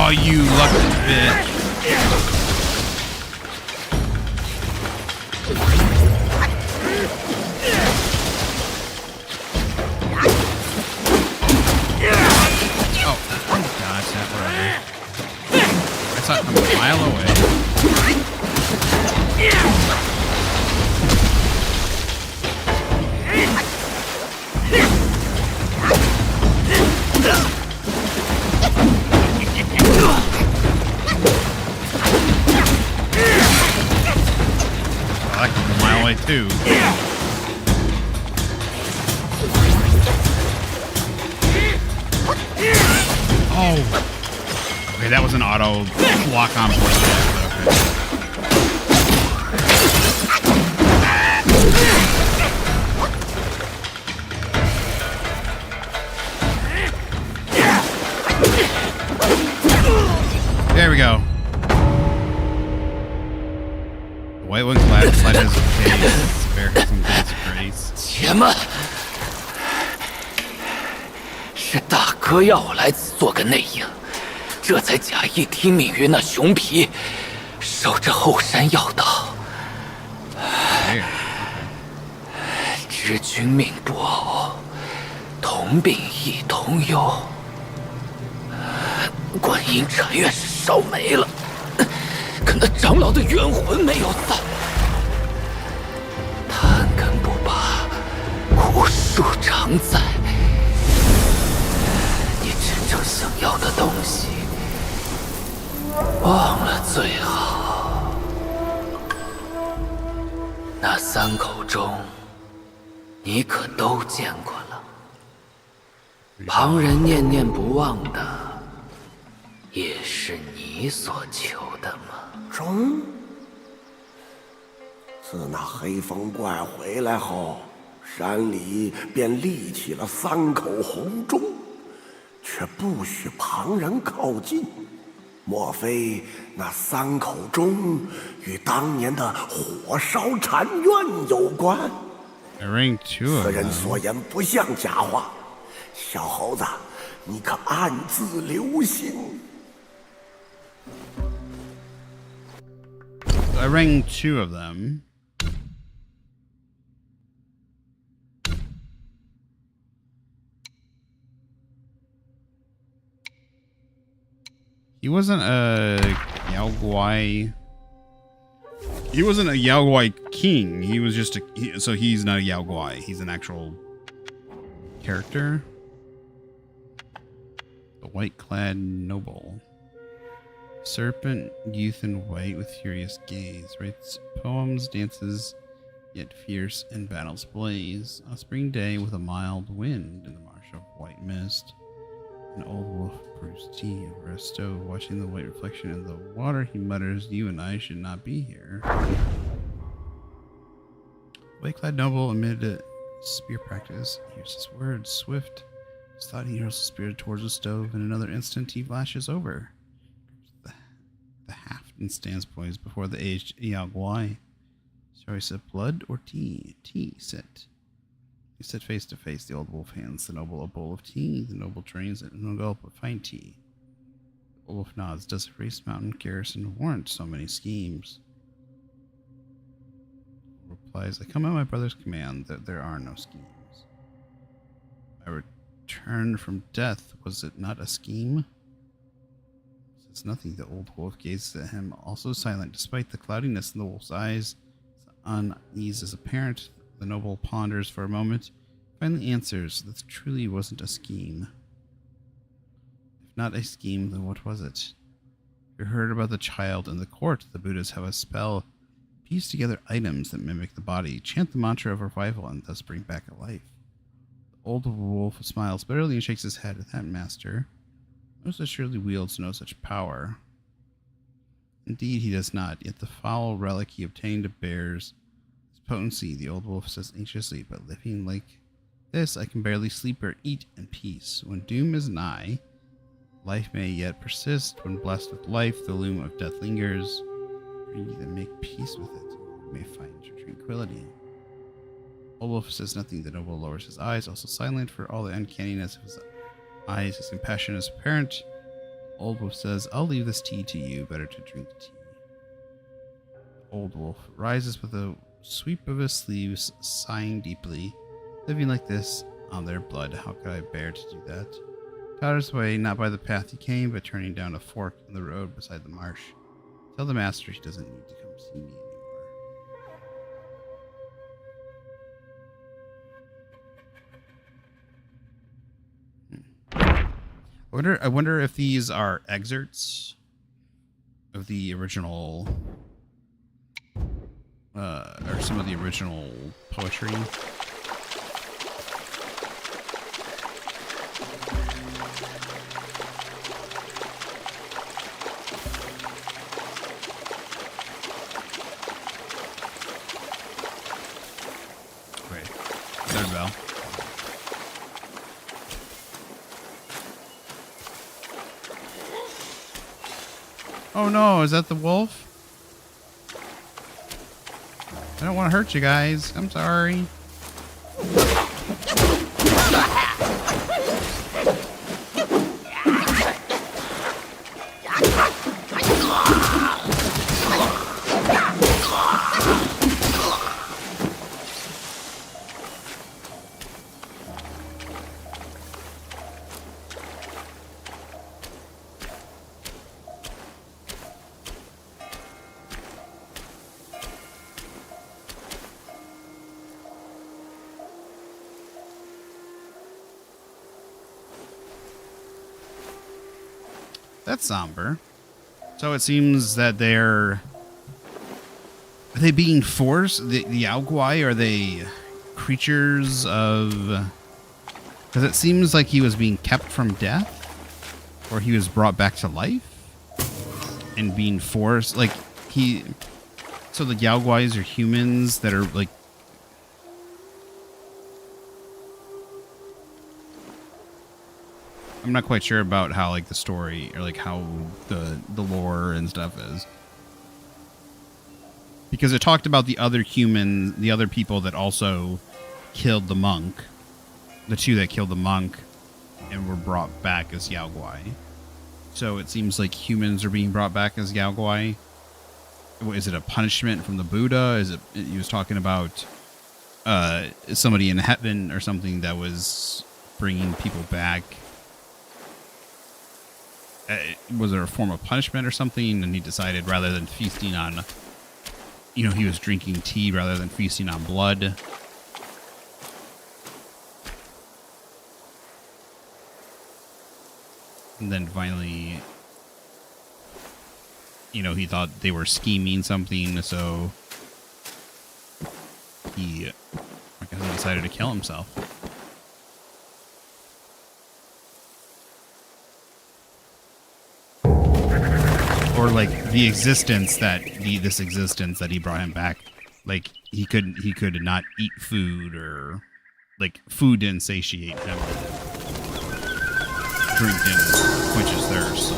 Oh, you lucky bitch. Oh, gosh, that whatever. I saw it from a mile away. I can a mile away too. Oh. Okay, that was an auto lock on play. Okay. There we go. The white one slide has okay. Spare has some good grace. 且慢，是大哥要我来此做个内应，这才假意听命于那熊皮，守着后山要道。知君命不偶，同病亦同忧。观音禅院是烧没了，可那长老的冤魂没有散。贪根不拔，苦树常在。你真正想要的东西，忘了最好。那三口钟，你可都见过了。旁人念念不忘的，也是你所求的吗？钟。自那黑风怪回来后，山里便立起了三口红钟，却不许旁人靠近。莫非那三口钟与当年的火烧禅院有关？此人所言不像假话，小猴子，你可暗自留心。I rang 2 of them. He wasn't a Yao Guai. He wasn't a Yao Guai king. He was just a. So he's not a Yao Guai. He's an actual character. The white-clad noble. Serpent, youth in white with furious gaze. Writes poems, dances, yet fierce in battles blaze. On a spring day with a mild wind in the marsh of white mist. An old wolf brews tea over a stove, watching the white reflection in the water. He mutters, "You and I should not be here." White-clad noble amid a spear practice hears his words. Swift, his thought he hurls the spear towards the stove. In another instant, he flashes over. The haft and stands poised before the aged Yao Guai. Sorry, said blood or tea? Tea, said. He sit face to face. The old wolf hands the noble a bowl of tea. The noble drains it and a gulp of fine tea. The wolf nods. Does a race mountain garrison warrant so many schemes? Replies, I come at my brother's command that there are no schemes. My return from death, was it not a scheme? Says nothing. The old wolf gazes at him, also silent despite the cloudiness in the wolf's eyes. Unease is apparent. The noble ponders for a moment, finally answers that truly wasn't a scheme. If not a scheme, then what was it? You heard about the child in the court. The Buddhists have a spell. Piece together items that mimic the body, chant the mantra of revival, and thus bring back a life. The old wolf smiles bitterly and shakes his head. That master most assuredly wields no such power. Indeed, he does not, yet the foul relic he obtained bears potency. The old wolf says anxiously, but living like this, I can barely sleep or eat in peace. When doom is nigh, life may yet persist. When blessed with life, the loom of death lingers. Breathe and make peace with it. You may find tranquility. Old wolf says nothing. The noble lowers his eyes, also silent for all the uncanniness of his eyes. His compassion is apparent. Old wolf says, I'll leave this tea to you. Better to drink the tea. Old wolf rises with a sweep of his sleeves, sighing deeply. Living like this on their blood, how could I bear to do that? Totters away, not by the path he came, but turning down a fork in the road beside the marsh. Tell the master he doesn't need to come see me anymore. I wonder if these are excerpts of the original, or some of the original poetry. Wait, third bell. Oh no, is that the wolf? I don't want to hurt you guys. I'm sorry. That's somber. So it seems that are they being forced? The Yaoguai, are they creatures of... Because it seems like he was being kept from death, or he was brought back to life and being forced. Like he... So the Yaoguais are humans that are like... I'm not quite sure about how like the story or like how the lore and stuff is, because it talked about the other people that also killed the monk, the two that killed the monk and were brought back as Yaoguai. So it seems like humans are being brought back as Yaoguai. Is it a punishment from the Buddha? Is it, he was talking about somebody in heaven or something that was bringing people back? Was there a form of punishment or something, and he decided rather than feasting on, he was drinking tea rather than feasting on blood? And then finally, he thought they were scheming something, so he decided to kill himself. Or like this existence that he brought him back, like he could not eat food, or like food didn't satiate him, drink didn't quench his thirst. So.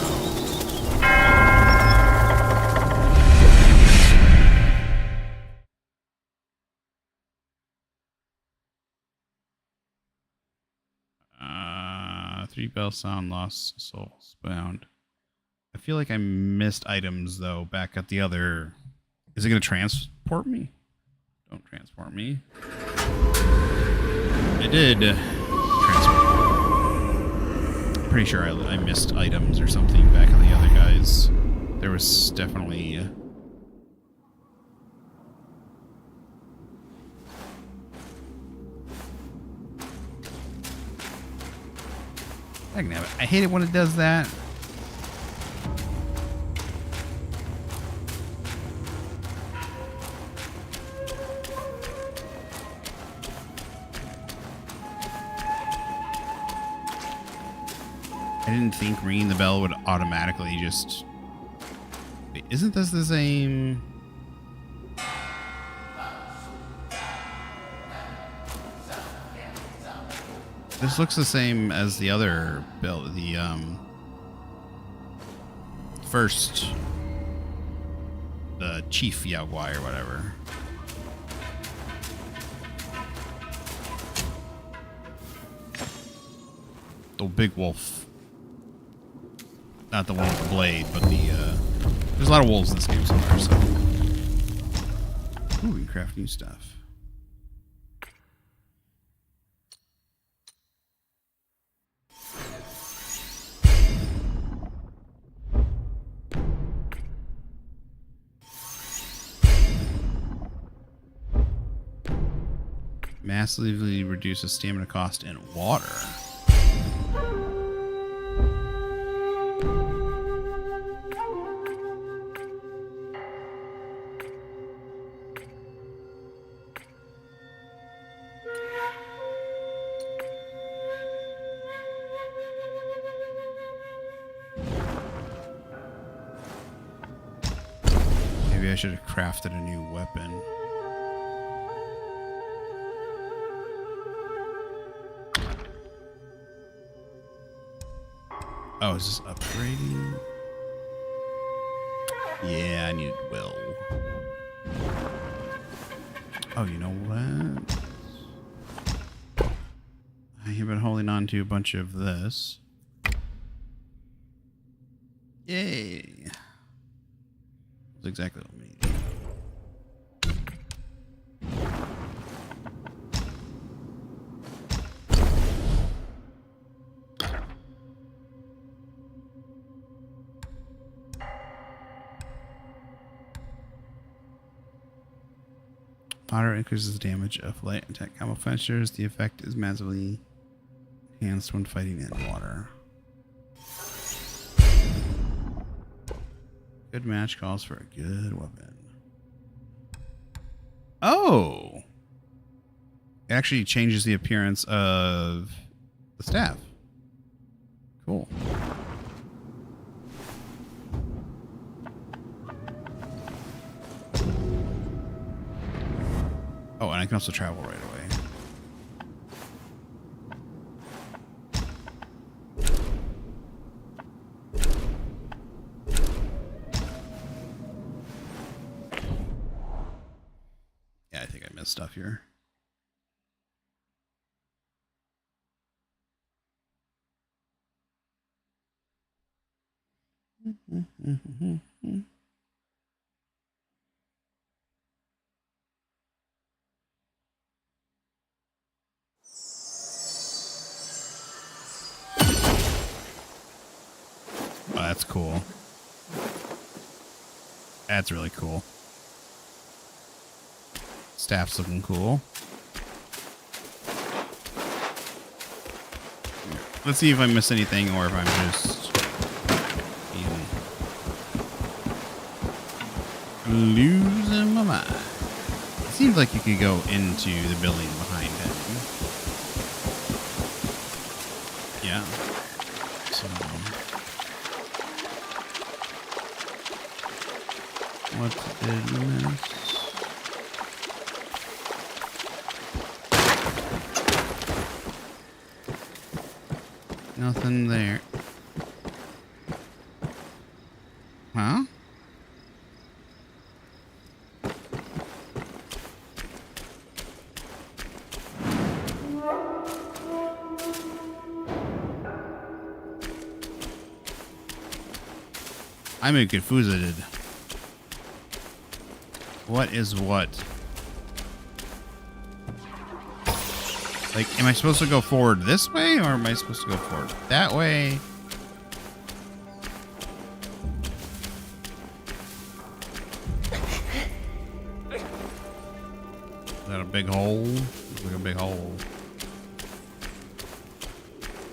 Three bell sound, lost souls bound. I feel like I missed items, though, back at the other... Is it going to transport me? Don't transport me. It did transport. Pretty sure I missed items or something back at the other guys. There was definitely... I can have it. I hate it when it does that. I didn't think ringing the bell would automatically just... Wait, isn't this the same... This looks the same as the other bell, the first, the chief Yaoguai or whatever. The big wolf. Not the one with the blade, but the, there's a lot of wolves in this game so far, so. Ooh, we can craft new stuff. Massively reduces stamina cost in water. Maybe I should have crafted a new weapon. Oh, is this upgrading? Yeah, I need will. Oh, you know what? I have been holding on to a bunch of this. Yay. That's exactly what I mean. Fire increases the damage of light attack combo finishers. The effect is massively enhanced when fighting in water. Good match calls for a good weapon. Oh! It actually changes the appearance of the staff. Cool. Oh, and I can also travel right away. Yeah, I think I missed stuff here. Oh, that's cool. That's really cool. Staff's looking cool. Let's see if I miss anything or if I'm just losing my mind. It seems like you could go into the building behind him. Yeah. So, what did we miss? Nothing there. Huh? I'm a confused. What is what? Like, am I supposed to go forward this way, or am I supposed to go forward that way? Is that a big hole? Looks like a big hole.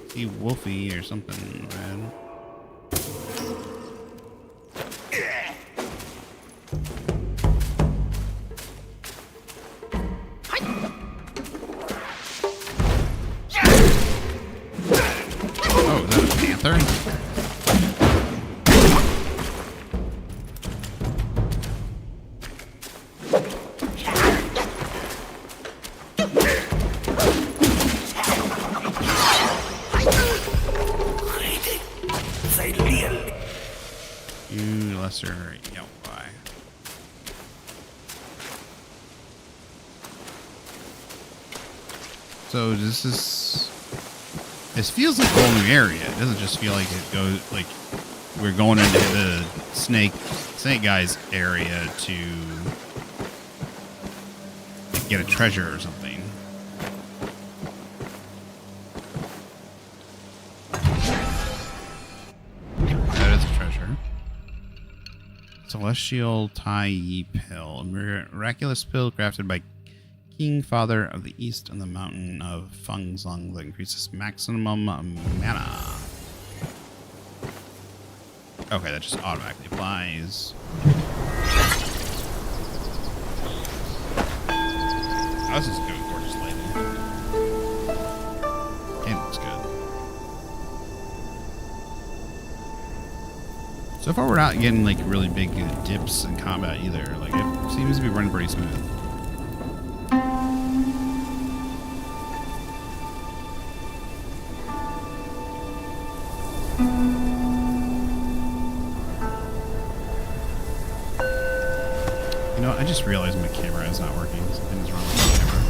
See Wolfie or something, man. So this feels like a whole new area. It doesn't just feel like it goes like we're going into the snake guy's area to get a treasure or something. That is a treasure. Celestial Tai pill, a miraculous pill crafted by King Father of the East on the mountain of Fengzong that increases maximum mana. Okay, that just automatically applies. Oh, this is good, gorgeous lighting. Game looks good. So far, we're not getting like really big dips in combat either. Like it seems to be running pretty smooth. You know, I just realized my camera is not working. Something's wrong with my camera.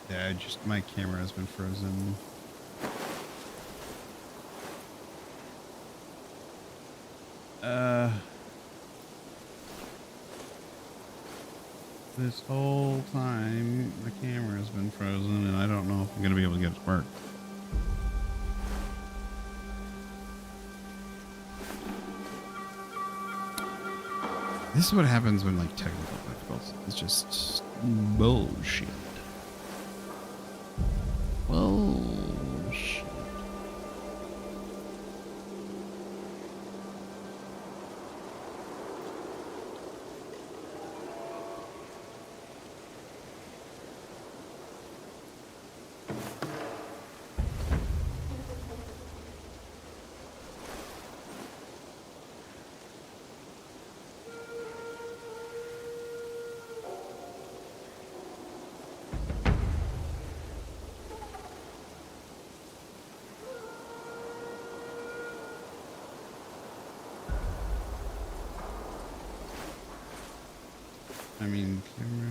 Yeah, just my camera has been frozen. This whole time the camera has been frozen and I don't know if I'm gonna be able to get it to work. This is what happens when like technical difficulties. It's just bullshit. Bullshit. I mean, camera.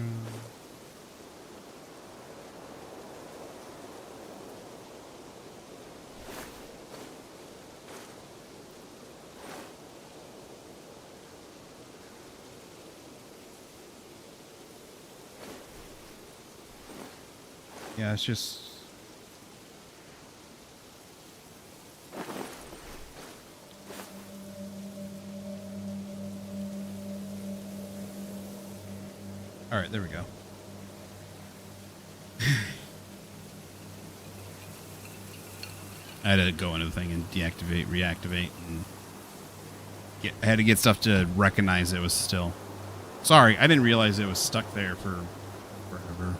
Yeah, it's just. All right, there we go. I had to go into the thing and deactivate, reactivate, and I had to get stuff to recognize it was still. Sorry, I didn't realize it was stuck there for forever.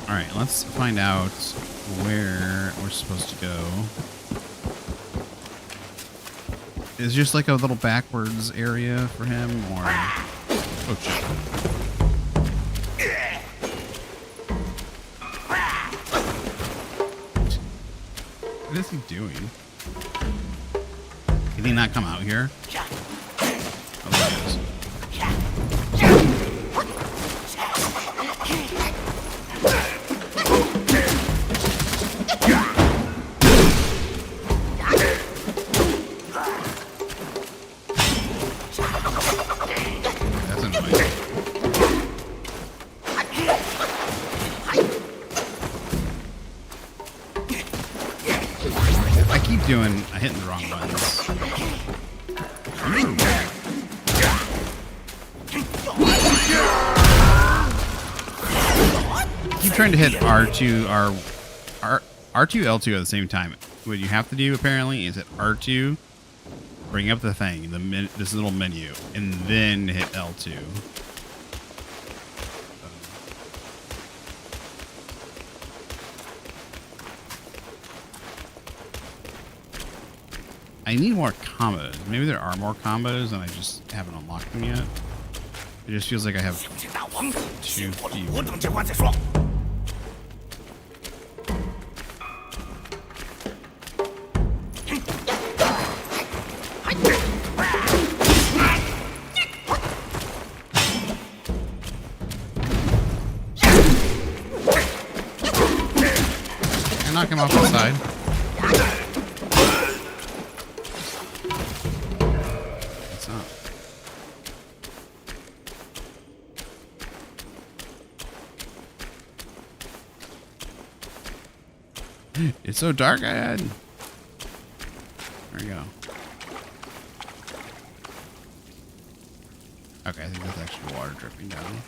All right, let's find out where we're supposed to go. Is just like a little backwards area for him, or oh shit! What is he doing? Can he not come out here? Oh, there he is. Hitting the wrong buttons. Keep trying to hit R2, R2, L2 at the same time. What you have to do apparently is hit R2, bring up the thing, this little menu, and then hit L2. I need more combos. Maybe there are more combos and I just haven't unlocked them yet. It just feels like I have too few. him off the side. It's not. It's so dark ahead. There we go. Okay, I think that's actually water dripping down.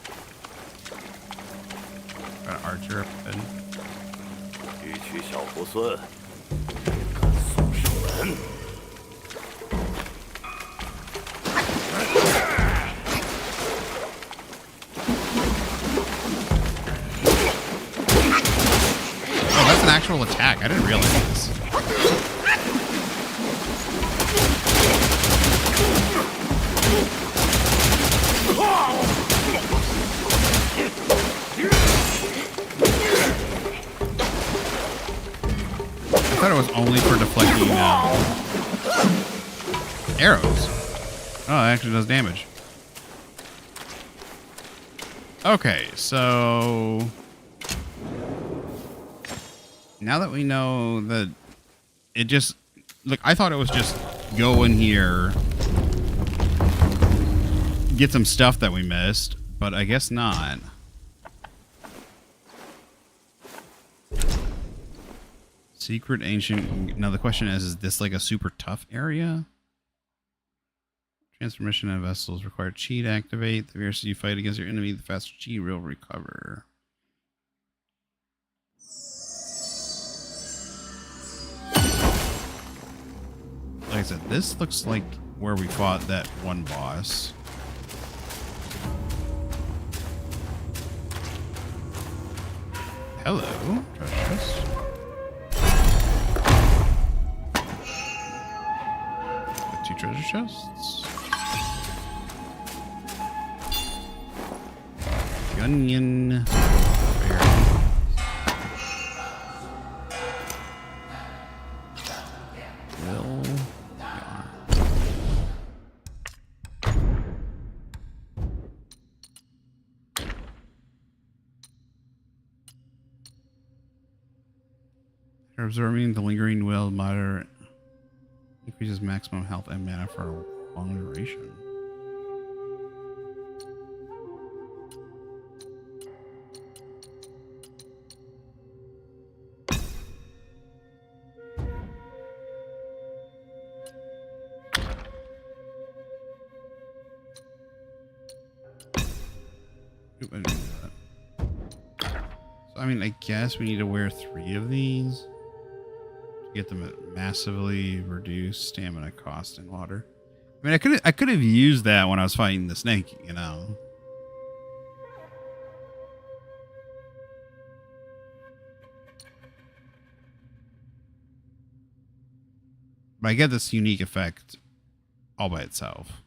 Got an archer up and 区区小猢狲，敢送上门？ Oh, that's an actual attack. I didn't realize this. I thought it was only for deflecting arrows. Oh, it actually does damage. Okay, so now that we know that it just, look, I thought it was just go in here, get some stuff that we missed, but I guess not. Secret ancient. Now the question is this like a super tough area? Transformation of vessels require chi to activate. The fiercer you fight against your enemy, the faster chi will recover. Like I said, this looks like where we fought that one boss. Hello, treasure chest. Got 2 treasure chests. Onion. Will. Absorbing the lingering will moderate increases maximum health and mana for a long duration. Oop, I didn't do that. So, I mean, I guess we need to wear 3 of these. Get them at massively reduced stamina cost in water. I mean, I could have used that when I was fighting the snake, you know. But I get this unique effect all by itself.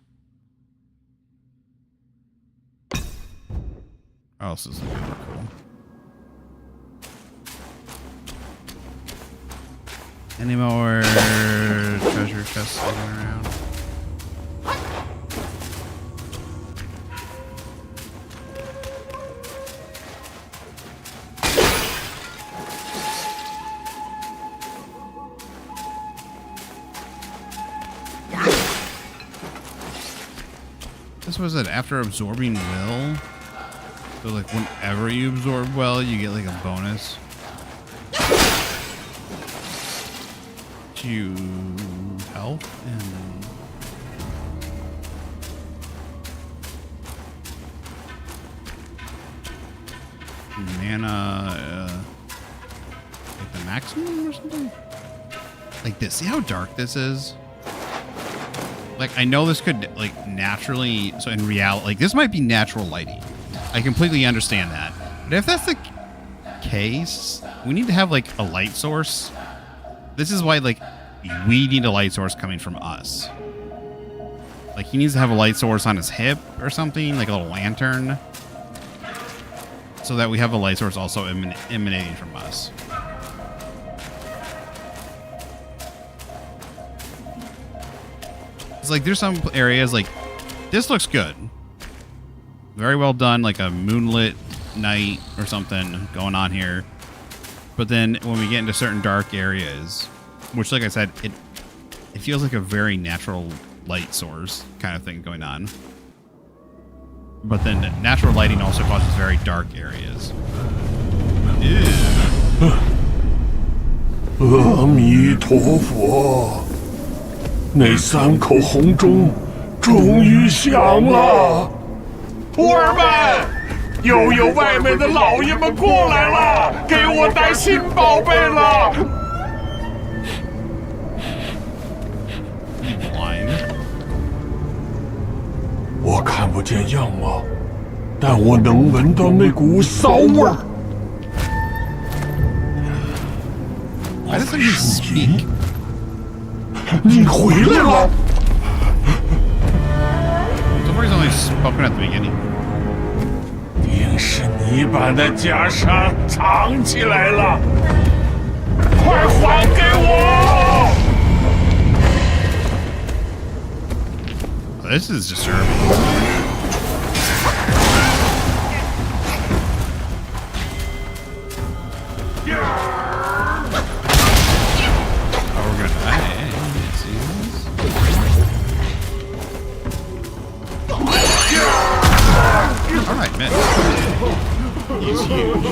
Oh, this is really cool. Any more treasure chests sitting around? This was it after absorbing will. So like whenever you absorb well, you get like a bonus. To health and mana, like the maximum or something like this. See how dark this is? Like I know this could like naturally, so in reality, like this might be natural lighting. I completely understand that, but if that's the case, we need to have like a light source. This is why, like, we need a light source coming from us. Like, he needs to have a light source on his hip or something, like a little lantern. So that we have a light source also emanating from us. It's like, there's some areas, like, this looks good. Very well done, like a moonlit night or something going on here. But then when we get into certain dark areas, which, like I said, it feels like a very natural light source kind of thing going on. But then natural lighting also causes very dark areas. Ew. 阿弥陀佛，那3口红钟终于响了。徒儿们，又有外面的老爷们过来了，给我带新宝贝了。我看不见样貌，但我能闻到那股骚味儿。Why doesn't he speak? 你回来了。So far he's only spoken at the beginning. 定是你把那袈裟藏起来了，快还给我！ This is disturbing. Oh, we're gonna die. Alright, man. He's huge.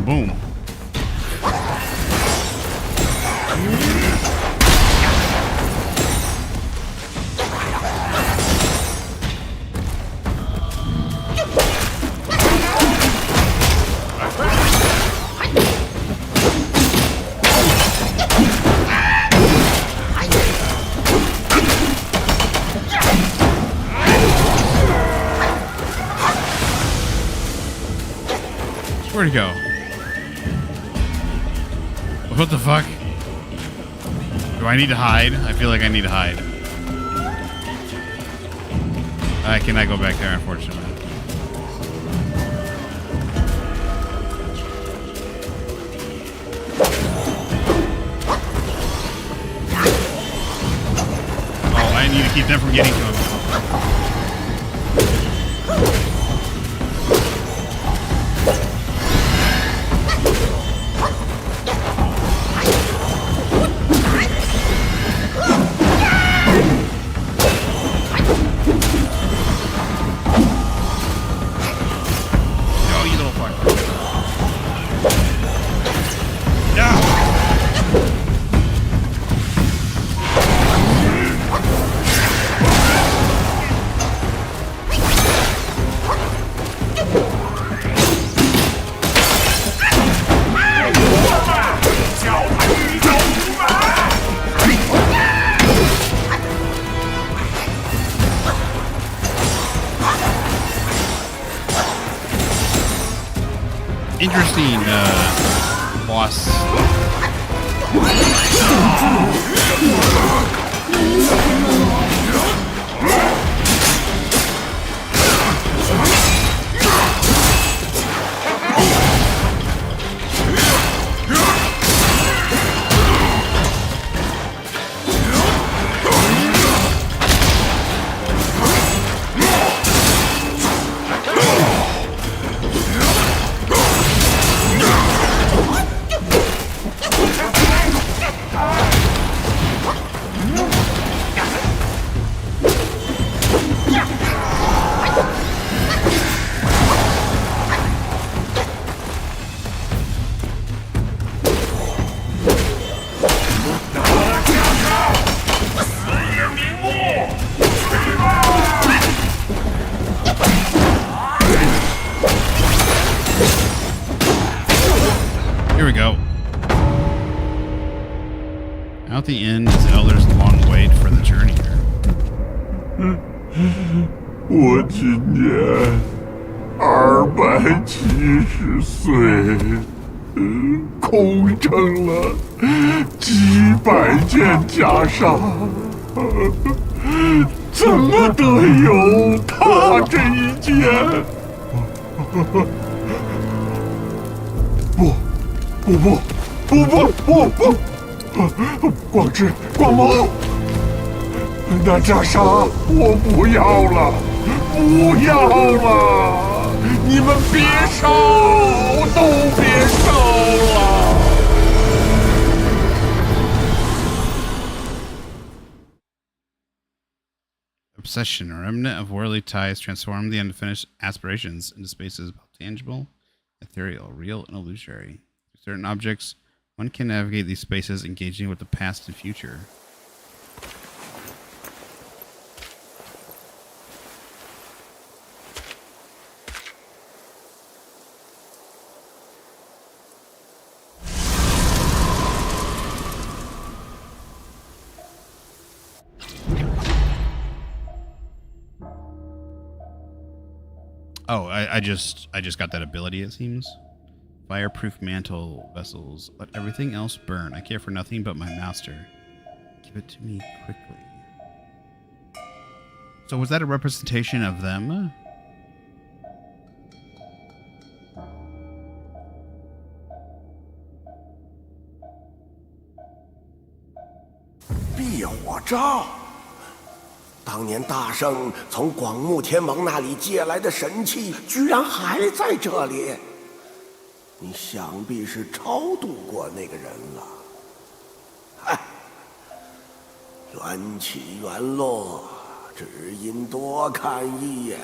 Boom. Where'd he go? What the fuck? Do I need to hide? I feel like I need to hide. I cannot go back there, unfortunately. Oh, I need to keep them from getting to him. Interesting boss. Here we go. Out the end is Elder's long wait for the journey here. 我今年270岁，空撑了几百件袈裟，怎么得有他这一件？不，广志、广谋，那袈裟我不要了，不要了！你们别烧，都别烧了！ Obsession, a remnant of worldly ties, transform the unfinished aspirations into spaces both tangible, ethereal, real, and illusory. Through certain objects, one can navigate these spaces, engaging with the past and future. Oh, I just got that ability, it seems. Fireproof mantle vessels. Let everything else burn. I care for nothing but my master. Give it to me quickly. So was that a representation of them?照。当年大圣从广目天王那里借来的神器，居然还在这里。你想必是超度过那个人了。嗨，缘起缘落，只因多看一眼。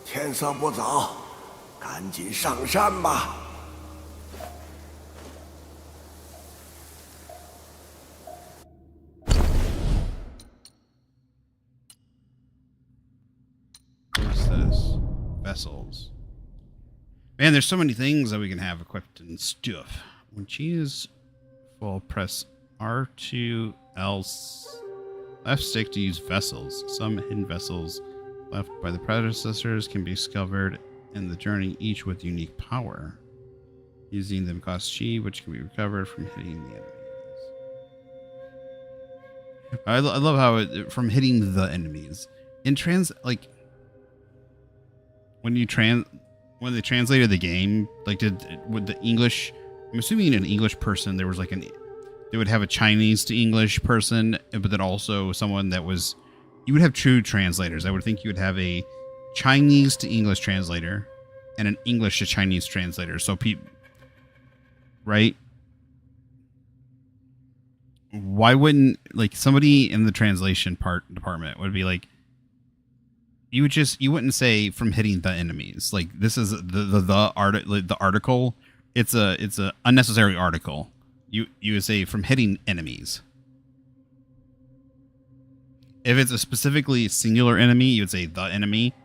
天色不早，赶紧上山吧。 Vessels. Man, there's so many things that we can have equipped and stuff. When chi is full, press R2 else left stick to use vessels. Some hidden vessels left by the predecessors can be discovered in the journey, each with unique power. Using them costs chi, which can be recovered from hitting the enemies. I love how it from hitting the enemies in when they translated the game, would the English, I'm assuming an English person, there was they would have a Chinese to English person, but then also someone that was, you would have two translators. I would think you would have a Chinese to English translator and an English to Chinese translator. So right? Why wouldn't, somebody in the translation department would be like, you wouldn't say from hitting the enemies. Like, this is the article. It's a unnecessary article. You would say from hitting enemies. If it's a specifically singular enemy, you would say the enemy,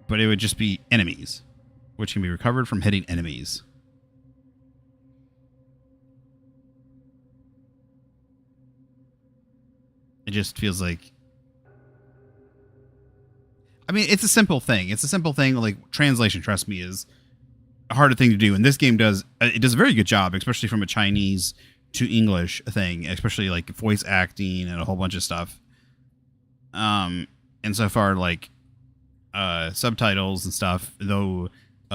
but it would just be enemies, which can be recovered from hitting enemies. It just feels like, I mean, it's a simple thing. It's a simple thing. Like, translation, trust me, is a harder thing to do. And this game does a very good job, especially from a Chinese to English thing, especially like voice acting and a whole bunch of stuff. And so far, subtitles and stuff, though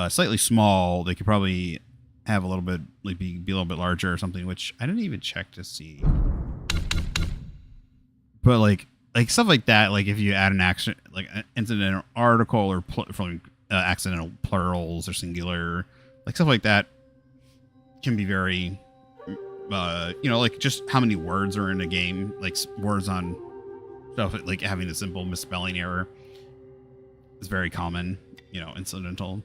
slightly small, they could probably have a little bit, be a little bit larger or something, which I didn't even check to see. But like stuff like that, like if you add an action, like an incidental article or from accidental plurals or singular, like stuff like that can be very, like just how many words are in a game, like words on stuff, like having a simple misspelling error is very common, incidental.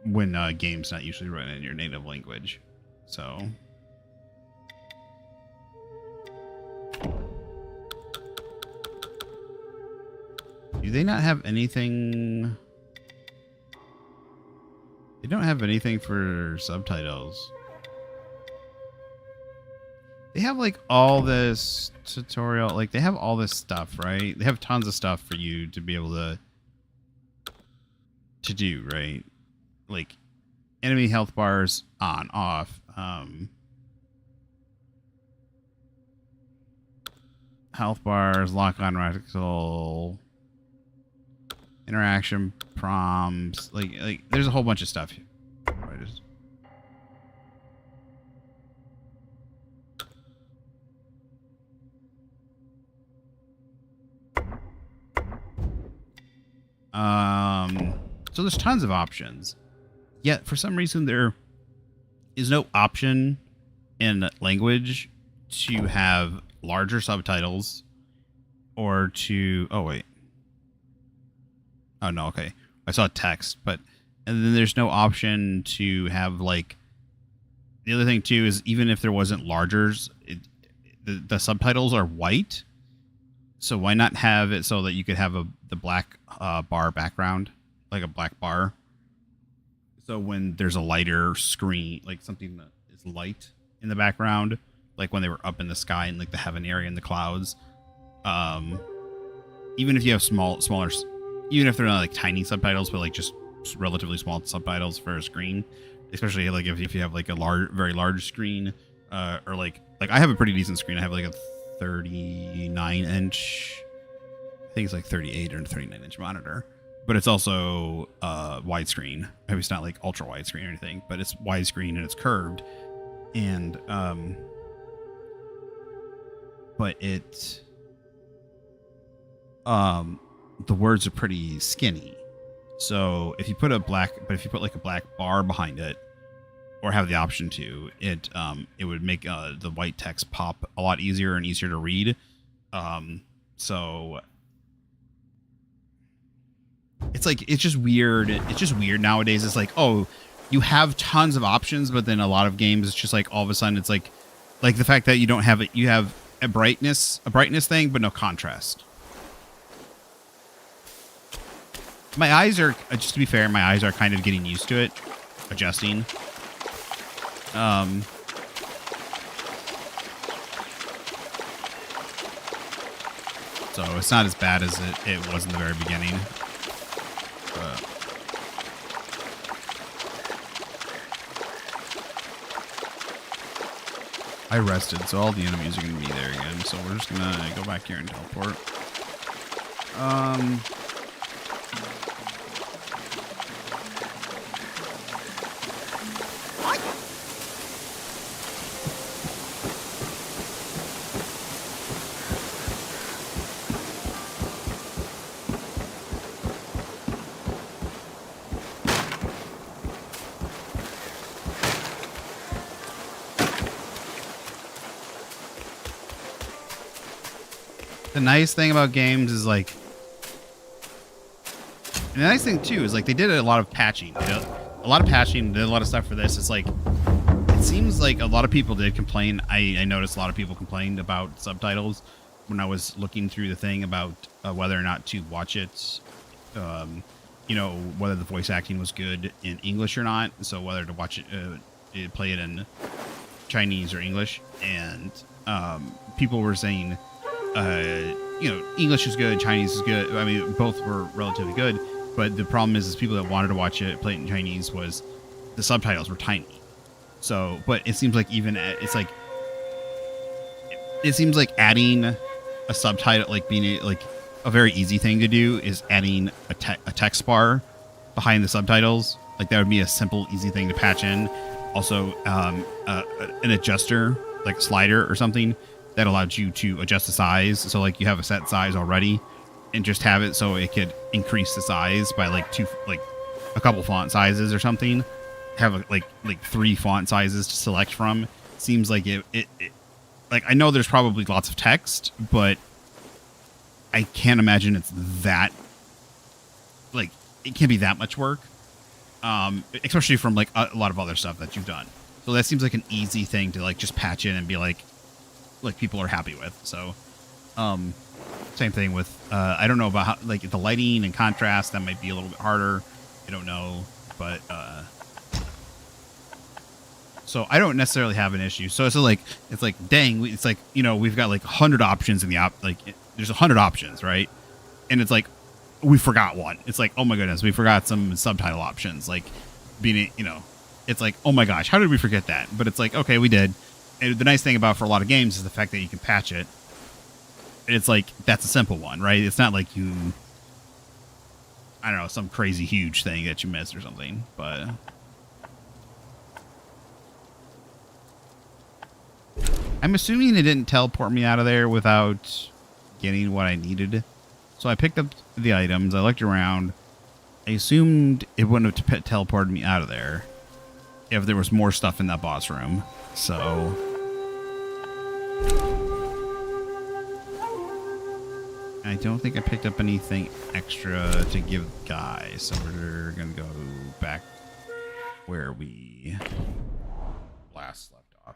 When game's not usually run in your native language. So do they not have anything? They don't have anything for subtitles. They have like all this tutorial, like they have all this stuff, right? They have tons of stuff for you to be able to do, right? Like enemy health bars on, off, health bars, lock on reticle, interaction prompts, like there's a whole bunch of stuff here. So there's tons of options. Yet for some reason there is no option in language to have larger subtitles or to oh wait. Oh no, okay. I saw text, but and then there's no option to have like the other thing too is even if there wasn't largers, the subtitles are white. So why not have it so that you could have the black bar background, like a black bar? So when there's a lighter screen, like something that is light in the background, like when they were up in the sky and like the heaven area in the clouds, even if you have smaller, even if they're not like tiny subtitles, but like just relatively small subtitles for a screen, especially like if you have like a very large screen, or like I have a pretty decent screen. I have like a 39-inch, I think it's like 38 or 39-inch monitor, but it's also widescreen. Maybe it's not like ultra widescreen or anything, but it's widescreen and it's curved, and but it the words are pretty skinny. So if you put like a black bar behind it, or have the option to, it would make the white text pop a lot easier and easier to read. So it's just weird. It's just weird nowadays. It's like, oh, you have tons of options, but then a lot of games, it's just like all of a sudden it's like the fact that you don't have it. You have a brightness thing, but no contrast. My eyes are, just to be fair, my eyes are kind of getting used to it, adjusting. So it's not as bad as it was in the very beginning. I rested, so all the enemies are going to be there again. So we're just going to go back here and teleport. The nice thing about games is like, and the nice thing too is like they did a lot of patching, did a lot of stuff for this. It's like, it seems like a lot of people did complain. I noticed a lot of people complained about subtitles when I was looking through the thing about whether or not to watch it, you know, whether the voice acting was good in English or not. So whether to watch it, play it in Chinese or English. And people were saying, you know, English is good, Chinese is good. I mean, both were relatively good, but the problem is people that wanted to watch it, play it in Chinese, was the subtitles were tiny. So, but it seems like even it's like, it seems like adding a subtitle, like being like a very easy thing to do is adding a text bar behind the subtitles. Like that would be a simple, easy thing to patch in. Also, an adjuster, like a slider or something, that allowed you to adjust the size. So like you have a set size already and just have it so it could increase the size by like a couple font sizes or something. Have like 3 font sizes to select from. Seems like it like, I know there's probably lots of text, but I can't imagine it's that, like, it can't be that much work. Especially from like a lot of other stuff that you've done. So that seems like an easy thing to like just patch in and be like people are happy with. So same thing with I don't know about how, like the lighting and contrast, that might be a little bit harder. I don't know, but So I don't necessarily have an issue. So it's like dang, it's like, you know, we've got like 100 options in the there's 100 options, right? And it's like we forgot one. It's like, oh my goodness, we forgot some subtitle options, like being, you know, it's like, oh my gosh, how did we forget that? But it's like, okay, we did. And the nice thing about for a lot of games is the fact that you can patch it. It's like, that's a simple one, right? It's not like you, I don't know, some crazy huge thing that you missed or something, but I'm assuming it didn't teleport me out of there without getting what I needed. So I picked up the items, I looked around, I assumed it wouldn't have teleported me out of there if there was more stuff in that boss room. So I don't think I picked up anything extra to give Guy, so we're gonna go back where we last left off.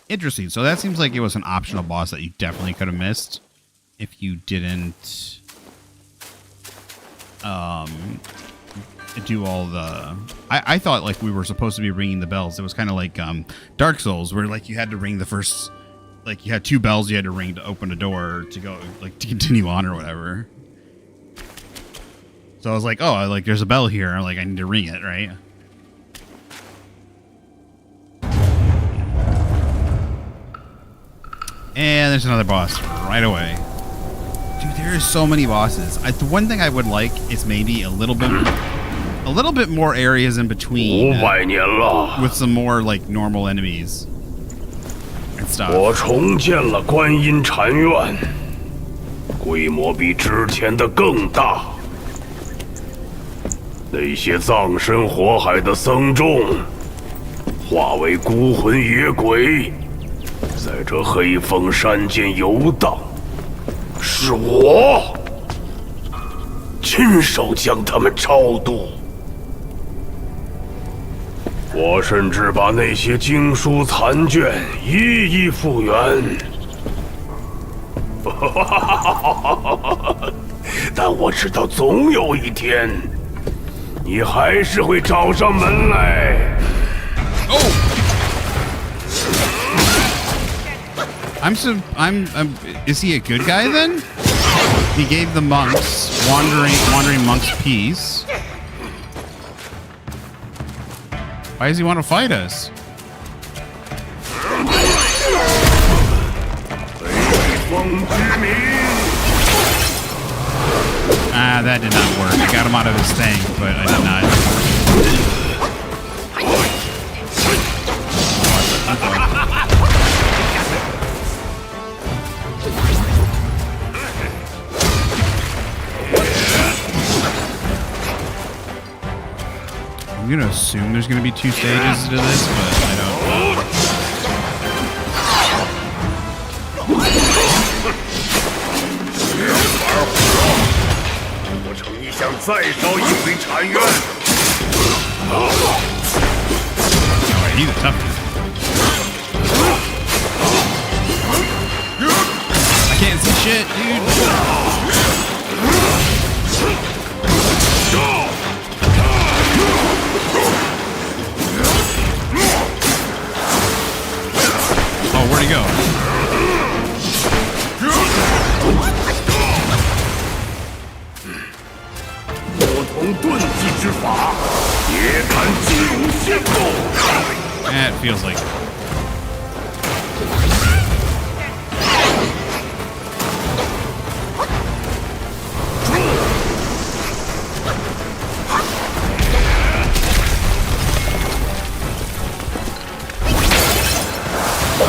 Interesting. So that seems like it was an optional boss that you definitely could have missed if you didn't do all the I thought like we were supposed to be ringing the bells. It was kind of like Dark Souls, where like you had to ring the first, like you had 2 bells you had to ring to open a door to go, like to continue on or whatever. So I was like, oh, like there's a bell here, like I need to ring it, right? And there's another boss right away. Dude, there's so many bosses. The one thing I would like is maybe a little bit more areas in between with some more like normal enemies and stuff. 我重建了观音禅院，规模比之前的更大。那些葬身火海的僧众，化为孤魂野鬼，在这黑风山间游荡。是我亲手将他们超度。我甚至把那些经书残卷一一复原。但我知道总有一天，你还是会找上门来。Is he a good guy then? He gave the monks, wandering monks peace. Why does he want to fight us? Ah, that did not work. I got him out of his thing, but I did not. I'm gonna assume there's gonna be 2 stages to this, but I don't know. Alright, he's a tough one. I can't see shit, dude. Oh, where'd he go? That feels like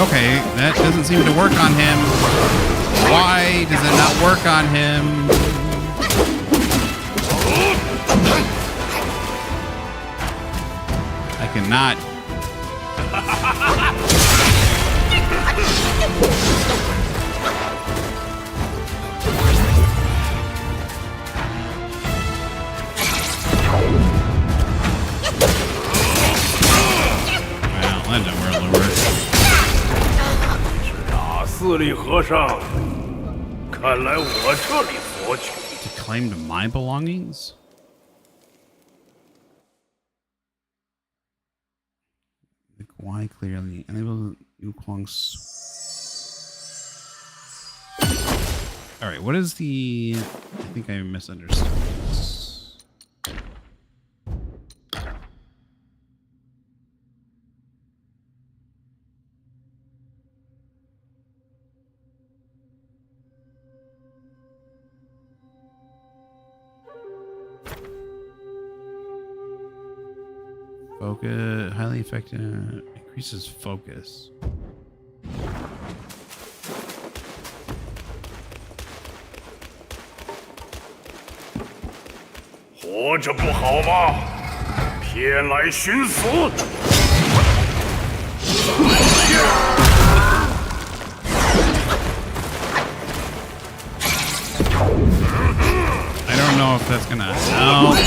okay, that doesn't seem to work on him. Why does it not work on him? I cannot. Well, that didn't really work. 是啊，四力和尚，看来我这里索取。claimed my belongings? Like, why clearly? Enable Wukong's. Alright, what is the... I think I misunderstood this. Focus, highly effective, increases focus. 活着不好吗？偏来寻死！ I don't know if that's gonna help us.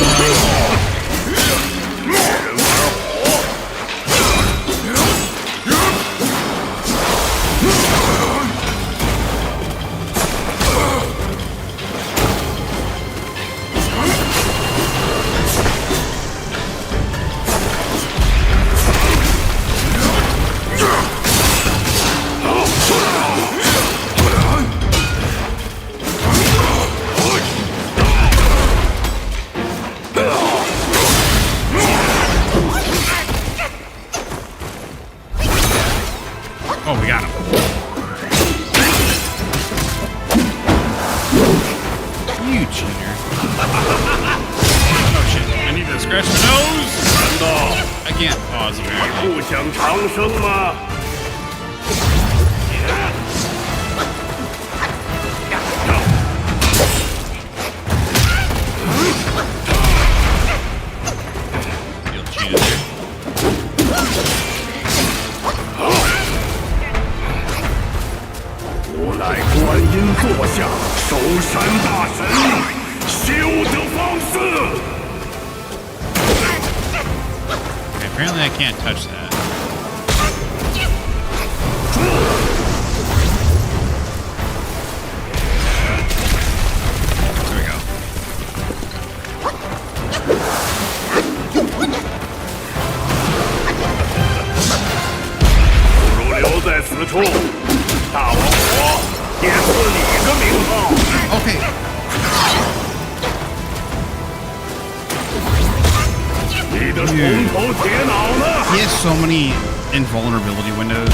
Oh, we got him. You cheater. Oh shit, I need to scratch my nose. I can't pause apparently. 不想长生吗？ Feel cheated there. 吾乃观音座下守山大神，休得放肆！ Okay, apparently I can't touch that. There we go. 不如留在此处，大王我也赐你个名号。 Okay. He has so many invulnerability windows.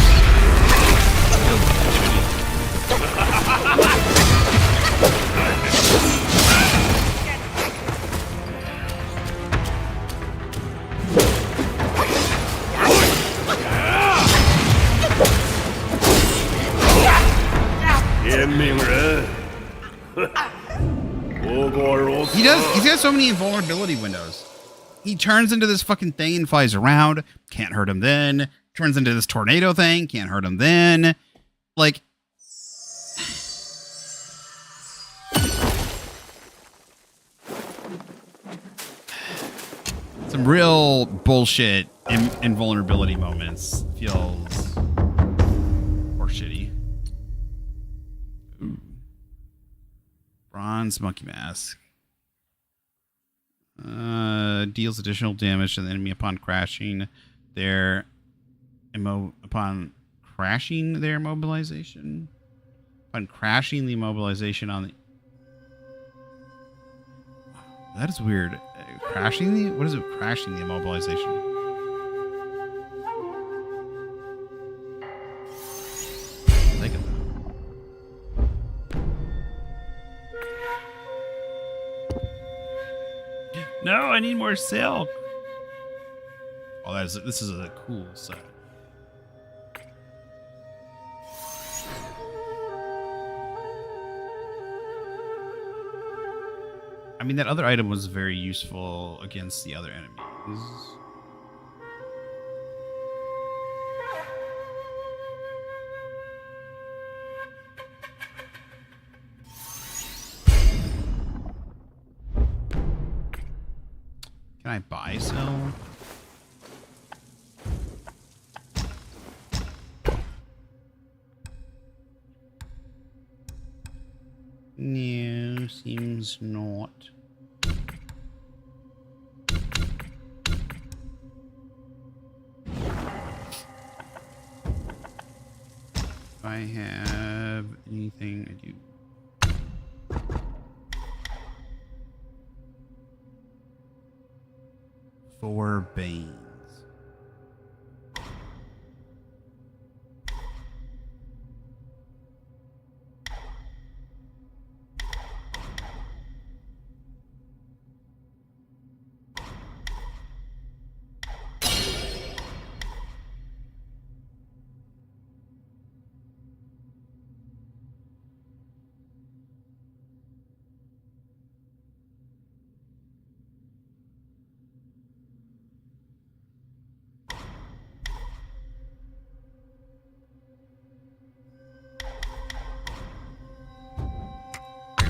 He's got so many invulnerability windows. He turns into this fucking thing and flies around. Can't hurt him then. Turns into this tornado thing. Can't hurt him then. Like... some real bullshit invulnerability moments. Feels... horseshitty. Ooh. Bronze monkey mask. Deals additional damage to the enemy upon crashing their immobilization. Upon crashing the immobilization on the... That is weird. Crashing the... What is it? Crashing the immobilization. Think of that. No, I need more silk. Oh, this is a cool set. I mean, that other item was very useful against the other enemies. Can I buy some? No. Seems not. If I have anything, I do. 4 Banes.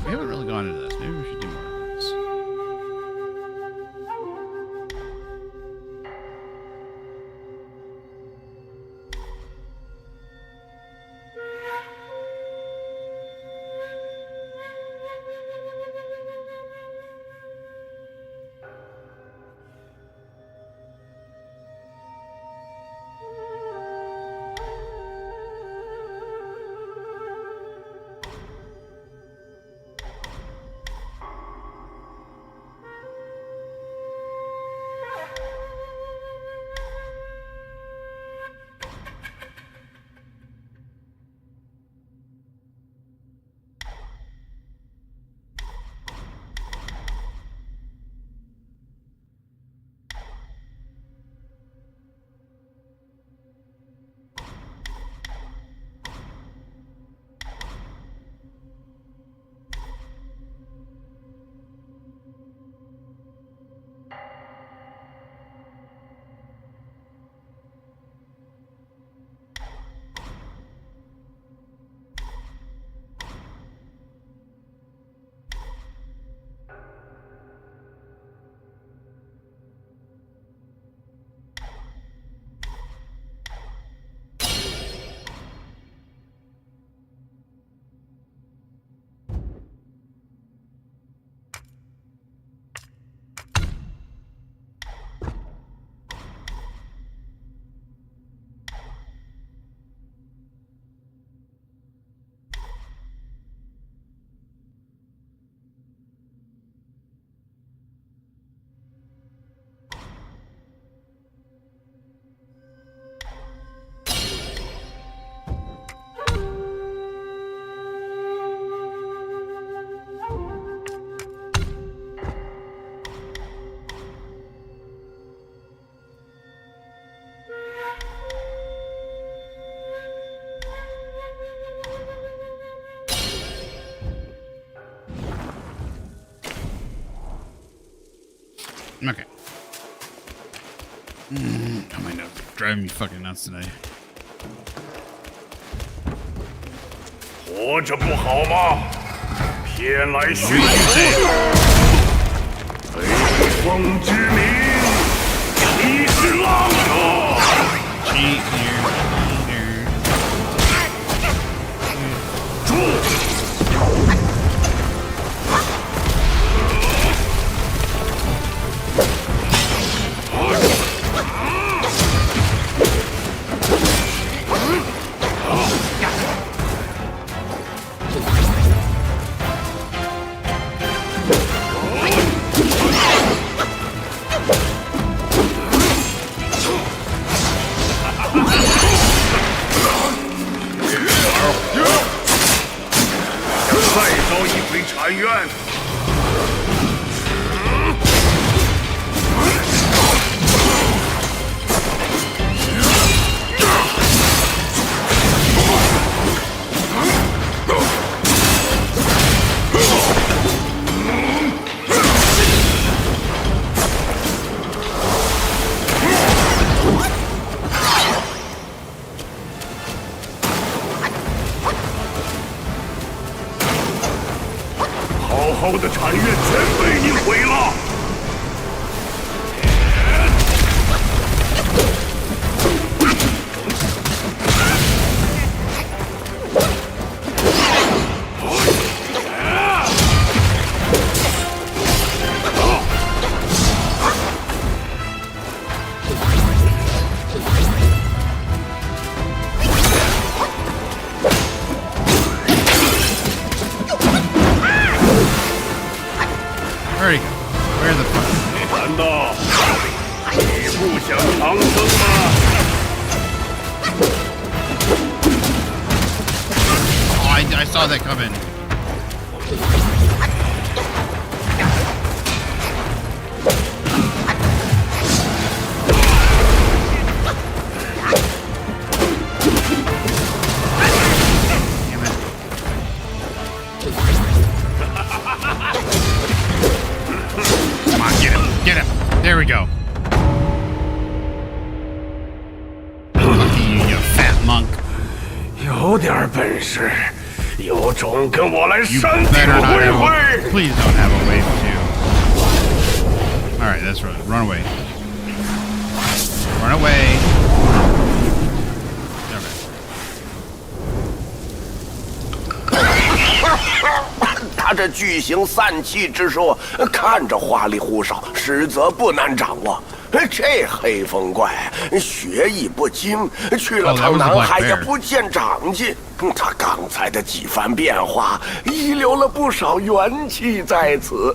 We haven't really gone into this. Maybe we should do more of this. Okay. Oh, my nose is driving me fucking nuts today. 活着不好吗？偏来寻死！北风之名，你是浪者。住！ 再招一回禅院。好好的禅院全被你毁了！ I saw that coming. Come on, get him. Get him. There we go. Lucky you, you fat monk. 有点本事，有种跟我来 You 山顶 better not 会 have 会 a, please don't have a wave too. Alright, that's right. Run away. Run away. Okay. 他这巨型散气之术看着花里胡哨，实则不难掌握。这黑风怪学艺不精，去了趟南海也不见长进。他刚才的几番变化，遗留了不少元气在此，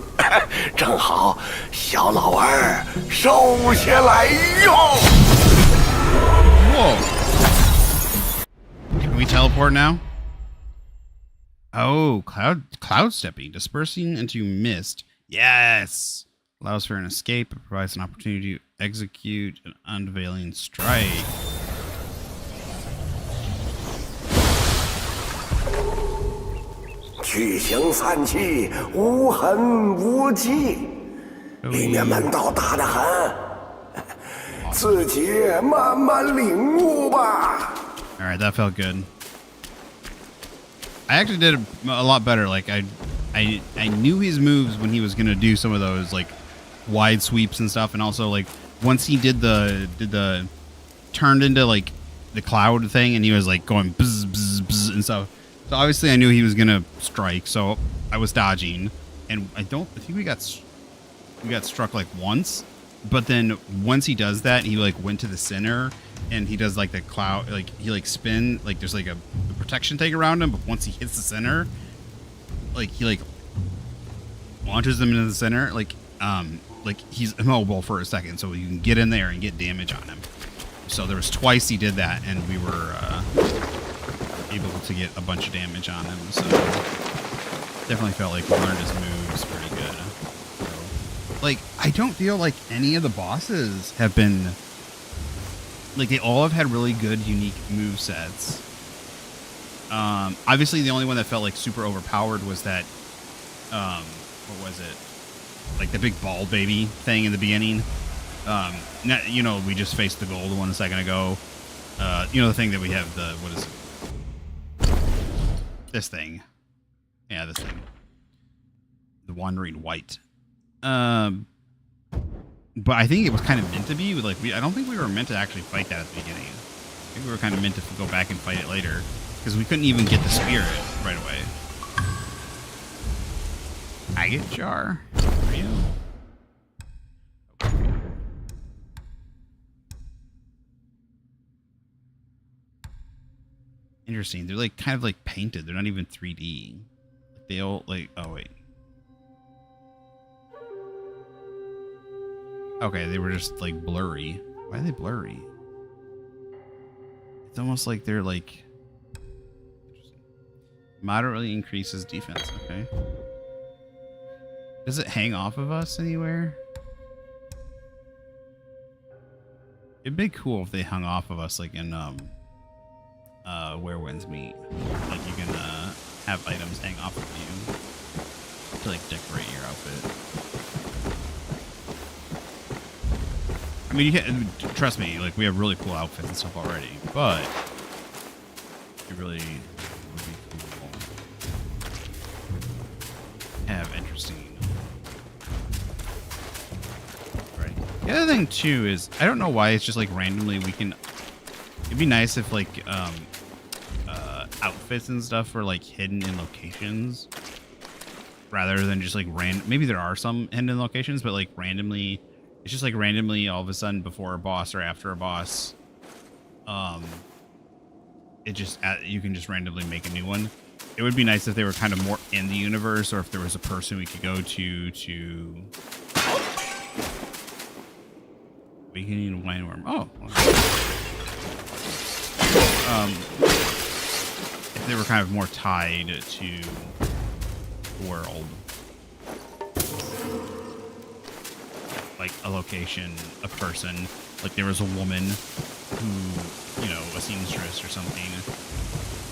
正好小老二收下来用。Whoa. Can we teleport now? Oh, cloud stepping, dispersing into mist. Yes. Allows for an escape. It provides an opportunity to execute an unveiling strike. Alright, that felt good. I actually did a lot better. Like I knew his moves when he was gonna do some of those like wide sweeps and stuff, and also like once he did the turned into like the cloud thing, and he was like going bzz bzz bzz and stuff. So obviously I knew he was gonna strike, so I was dodging, and I think we got struck like once, but then once he does that, he like went to the center. And he does like the cloud, like he like spin, like there's like a protection thing around him, but once he hits the center, like he like launches them into the center, like he's immobile for a second, so you can get in there and get damage on him. So there was twice he did that, and we were able to get a bunch of damage on him. So definitely felt like we learned his moves pretty good. So, like I don't feel like any of the bosses have been. Like, they all have had really good, unique move sets. Obviously, the only one that felt, like, super overpowered was that, what was it? Like, the big bald baby thing in the beginning. You know, we just faced the gold one a second ago. You know, the thing that we have, what is it? This thing. Yeah, this thing. The Wandering White. But I think it was kind of meant to be. Like I don't think we were meant to actually fight that at the beginning. I think we were kind of meant to go back and fight it later. Because we couldn't even get the spirit right away. Agate jar? For you? Okay. Interesting. They're like kind of like painted. They're not even 3D. They all like, oh wait. Okay, they were just like blurry. Why are they blurry? It's almost like they're like moderately increases defense. Okay. Does it hang off of us anywhere? It'd be cool if they hung off of us like in Where Winds Meet. Like you can have items hang off of you to like decorate your outfit. I mean, you can trust me. Like we have really cool outfits and stuff already, but it really would be cool. Have interesting. Right. The other thing too is I don't know why it's just like randomly we can. It'd be nice if like outfits and stuff were like hidden in locations rather than just like random. Maybe there are some hidden locations, but like randomly. It's just like randomly all of a sudden before a boss or after a boss, it just you can just randomly make a new one. It would be nice if they were kind of more in the universe, or if there was a person we could go to Awakening Wineworm. Oh, okay. If they were kind of more tied to the world. Like a location, a person. Like there was a woman who, you know, a seamstress or something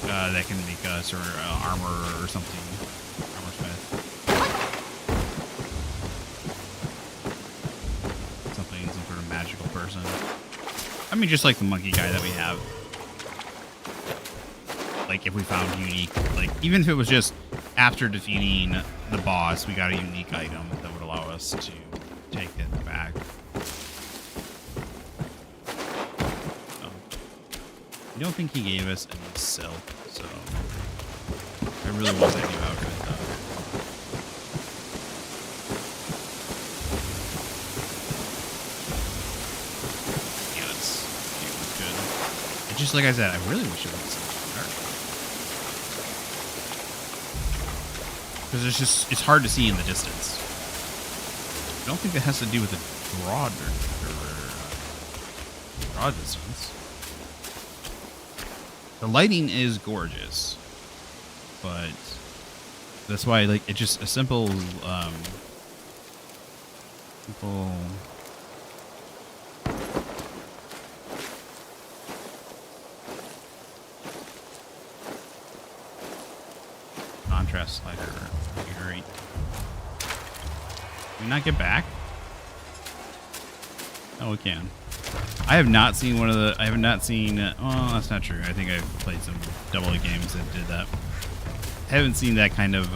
that can make us, or armor or something. Armorsmith. Something, some sort of magical person. I mean, just like the monkey guy that we have. Like if we found unique, like even if it was just after defeating the boss, we got a unique item that would allow us to take it back. I don't think he gave us any silk, so I really want that new outfit though. Yeah, it was good. It's just like I said, I really wish it was something dark. Because it's hard to see in the distance. I don't think that has to do with the draw distance. The lighting is gorgeous, but that's why, like, it's just a simple contrast slider. Great. Can we not get back? Oh, we can. I have not seen one of the. I have not seen. Well, that's not true. I think I've played some double A games that did that. I haven't seen that kind of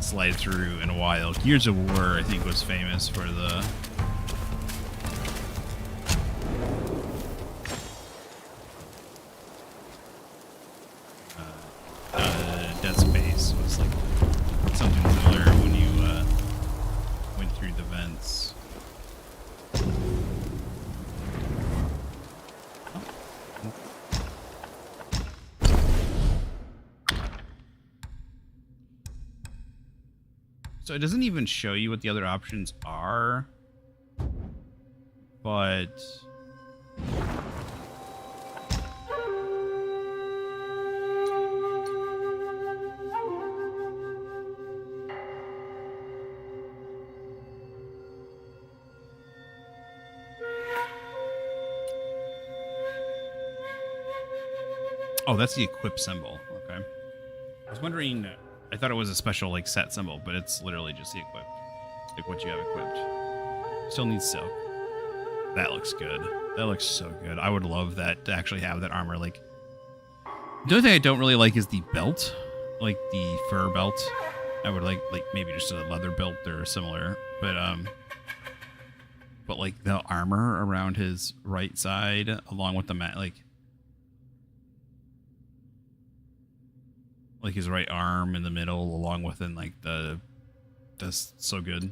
slide through in a while. Gears of War, I think, was famous for the. Dead Space was like something similar when you went through the vents. So it doesn't even show you what the other options are, but oh, that's the equip symbol. Okay. I was wondering, I thought it was a special, like, set symbol, but it's literally just the equipped. Like, what you have equipped. Still needs silk. That looks good. That looks so good. I would love that, to actually have that armor. Like, the only thing I don't really like is the belt. Like, the fur belt. I would like maybe just a leather belt or similar. But like, the armor around his right side, along with the mat, like his right arm in the middle, along with like that's so good.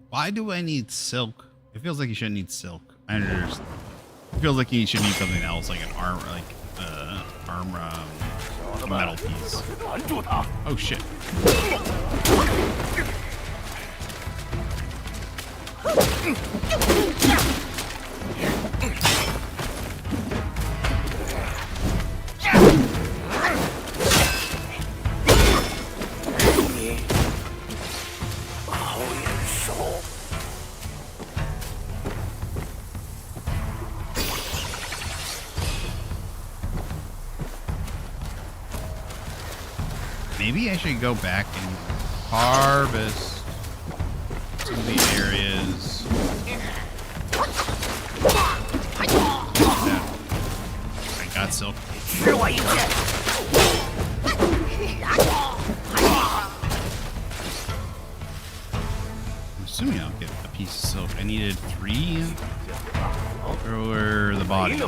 Why do I need silk? It feels like you shouldn't need silk. I understand. It feels like you should need something else, like an arm, like a metal piece. Oh shit. Maybe I should go back and harvest some of these areas. I got silk. I'm assuming I'll get a piece of silk. I needed 3 for the body.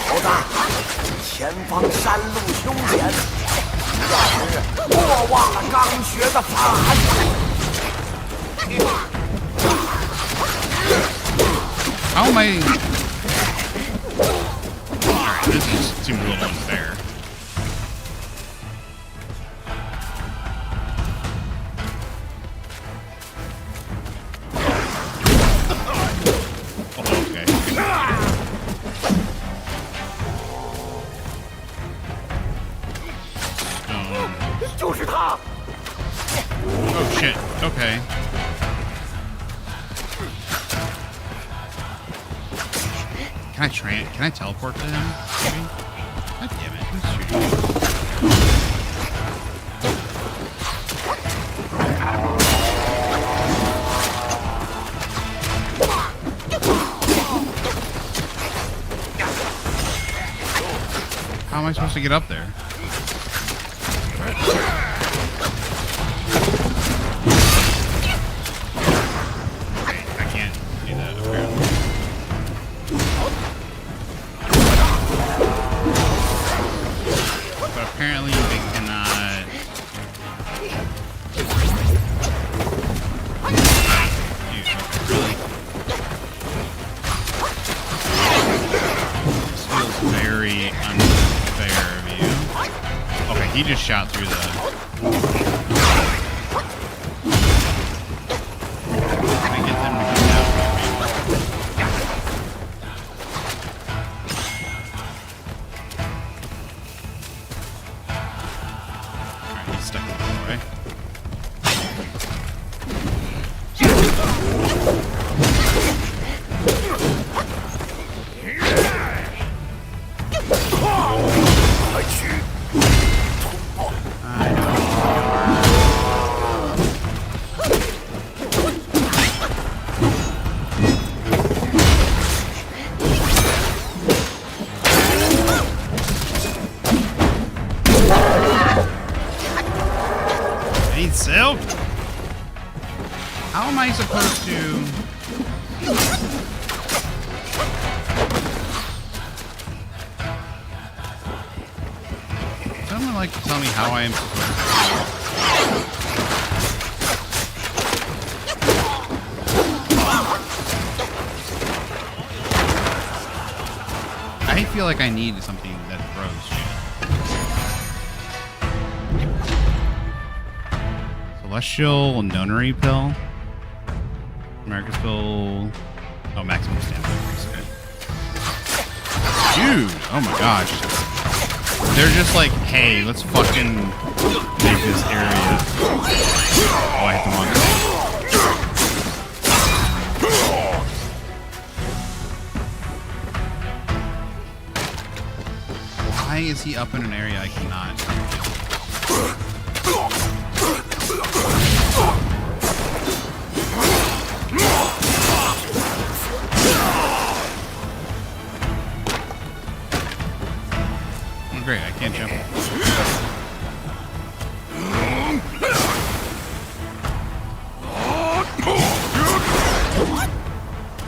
猴子，前方山路凶险，要是莫忘了刚学的法术。How am I? This just seems a little unfair. Oh shit, okay. Can I teleport to him? Maybe? God damn it, who's shooting me? How am I supposed to get up there? Apparently they cannot. Dude, really? This feels very unfair of you. Okay, he just shot through the. Can I get them to come down? Silk? How am I supposed to? Someone like to tell me how I am supposed to. I feel like I need something that throws shit. Celestial Nonary Pill. America's Pill. Oh, maximum stamina increase. Okay. Dude! Oh my gosh. They're just like, hey, let's fucking make this area. Oh, I hit the wrong thing. Why is he up in an area I cannot? Oh, great, I can't jump.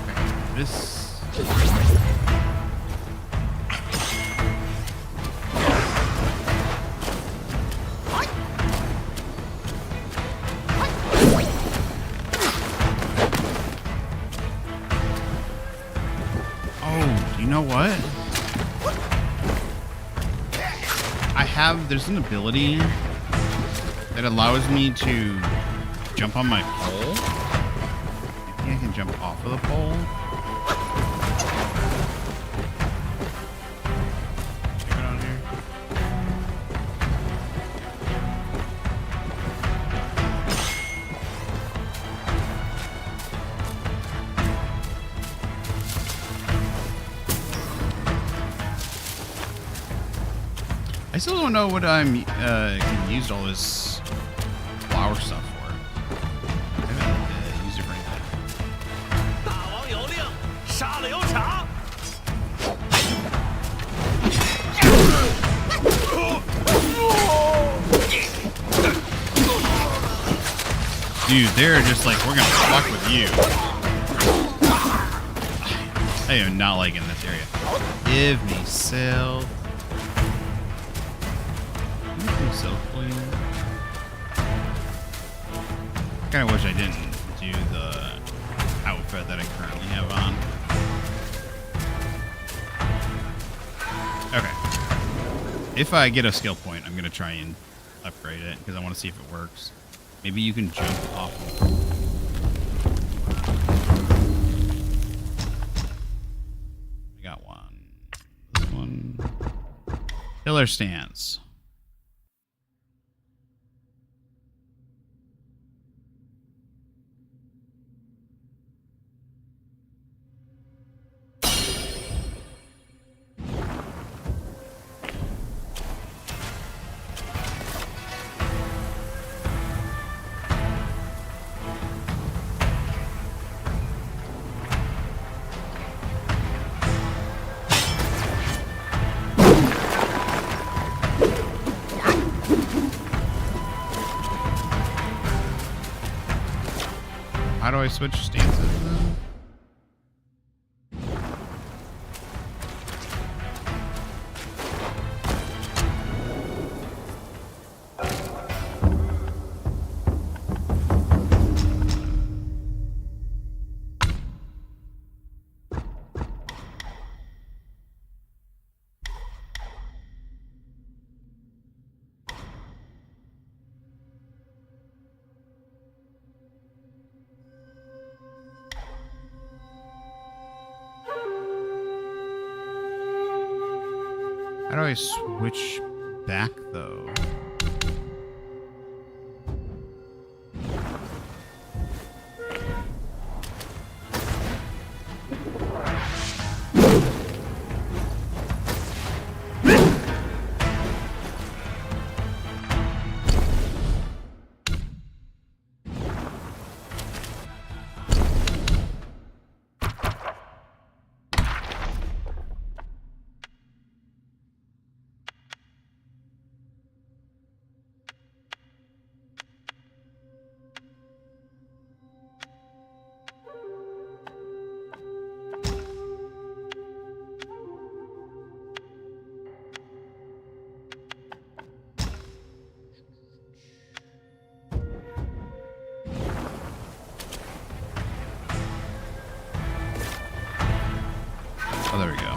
Okay, this. You know what? There's an ability that allows me to jump on my pole. I think I can jump off of the pole. Check it out here. I still don't know what I'm can use all this flower stuff for. I haven't used it for anything. Dude, they're just like, we're gonna fuck with you. I am not liking this area. Give me silk. I kind of wish I didn't do the outfit that I currently have on. Okay. If I get a skill point, I'm going to try and upgrade it because I want to see if it works. Maybe you can jump off. I got one. This one. Pillar stance. How do I switch stances then? How do I switch back though? Oh, there we go.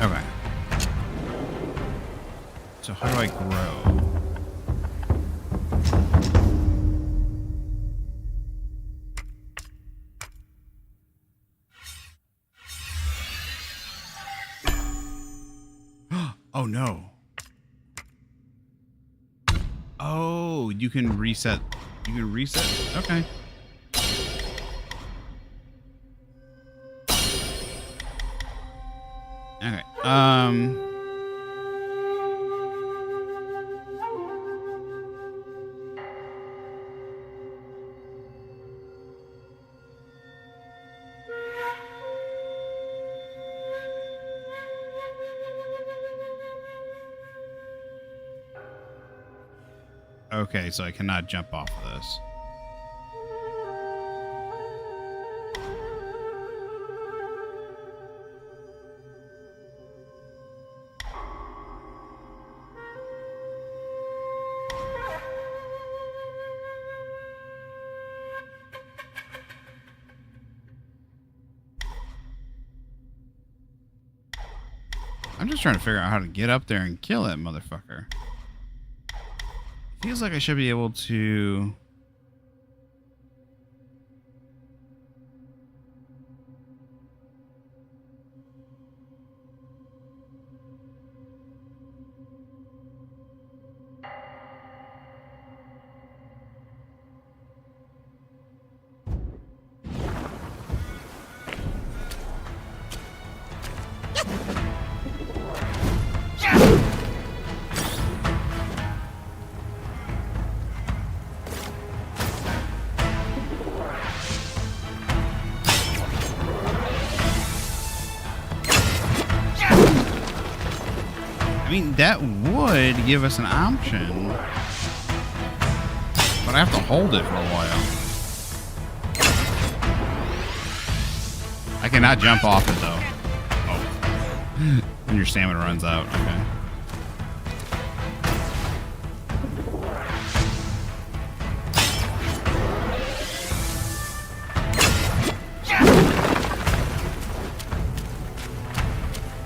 Okay. So how do I grow? Oh no. Oh, you can reset. You can reset. Okay. Okay. Okay, so I cannot jump off of this. I'm just trying to figure out how to get up there and kill that motherfucker. Feels like I should be able to... I mean, that would give us an option, but I have to hold it for a while. I cannot jump off it though. Oh, and your stamina runs out. Okay.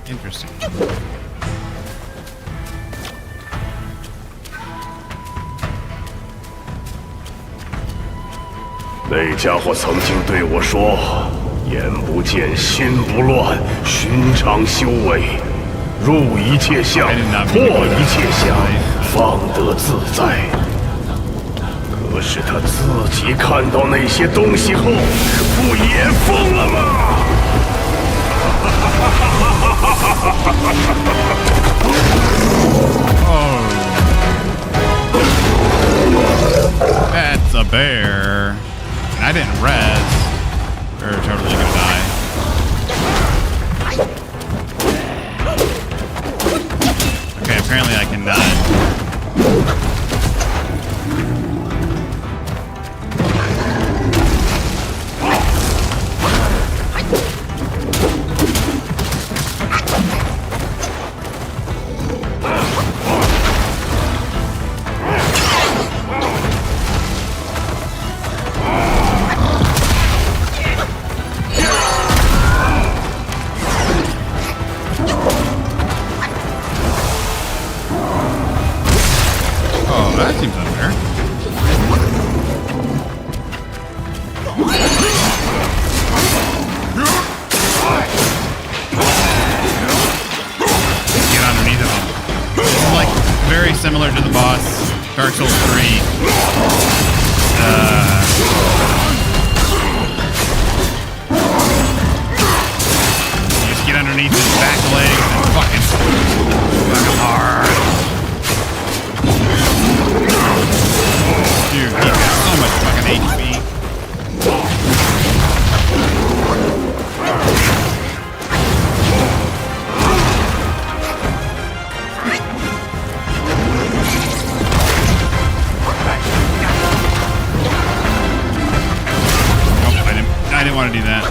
Interesting. 那家伙曾经对我说：“眼不见心不乱，寻常修为，入一切相，破一切相，方得自在。”可是他自己看到那些东西后，不也疯了吗？ That's a bear. And I didn't res. We're totally gonna die. Okay, apparently I cannot. That seems unfair. Get underneath of him. This is like very similar to the boss Dark Souls 3. You just get underneath his back legs and fucking hard. Dude, he's got so much fucking HP. Nope, I didn't want to do that.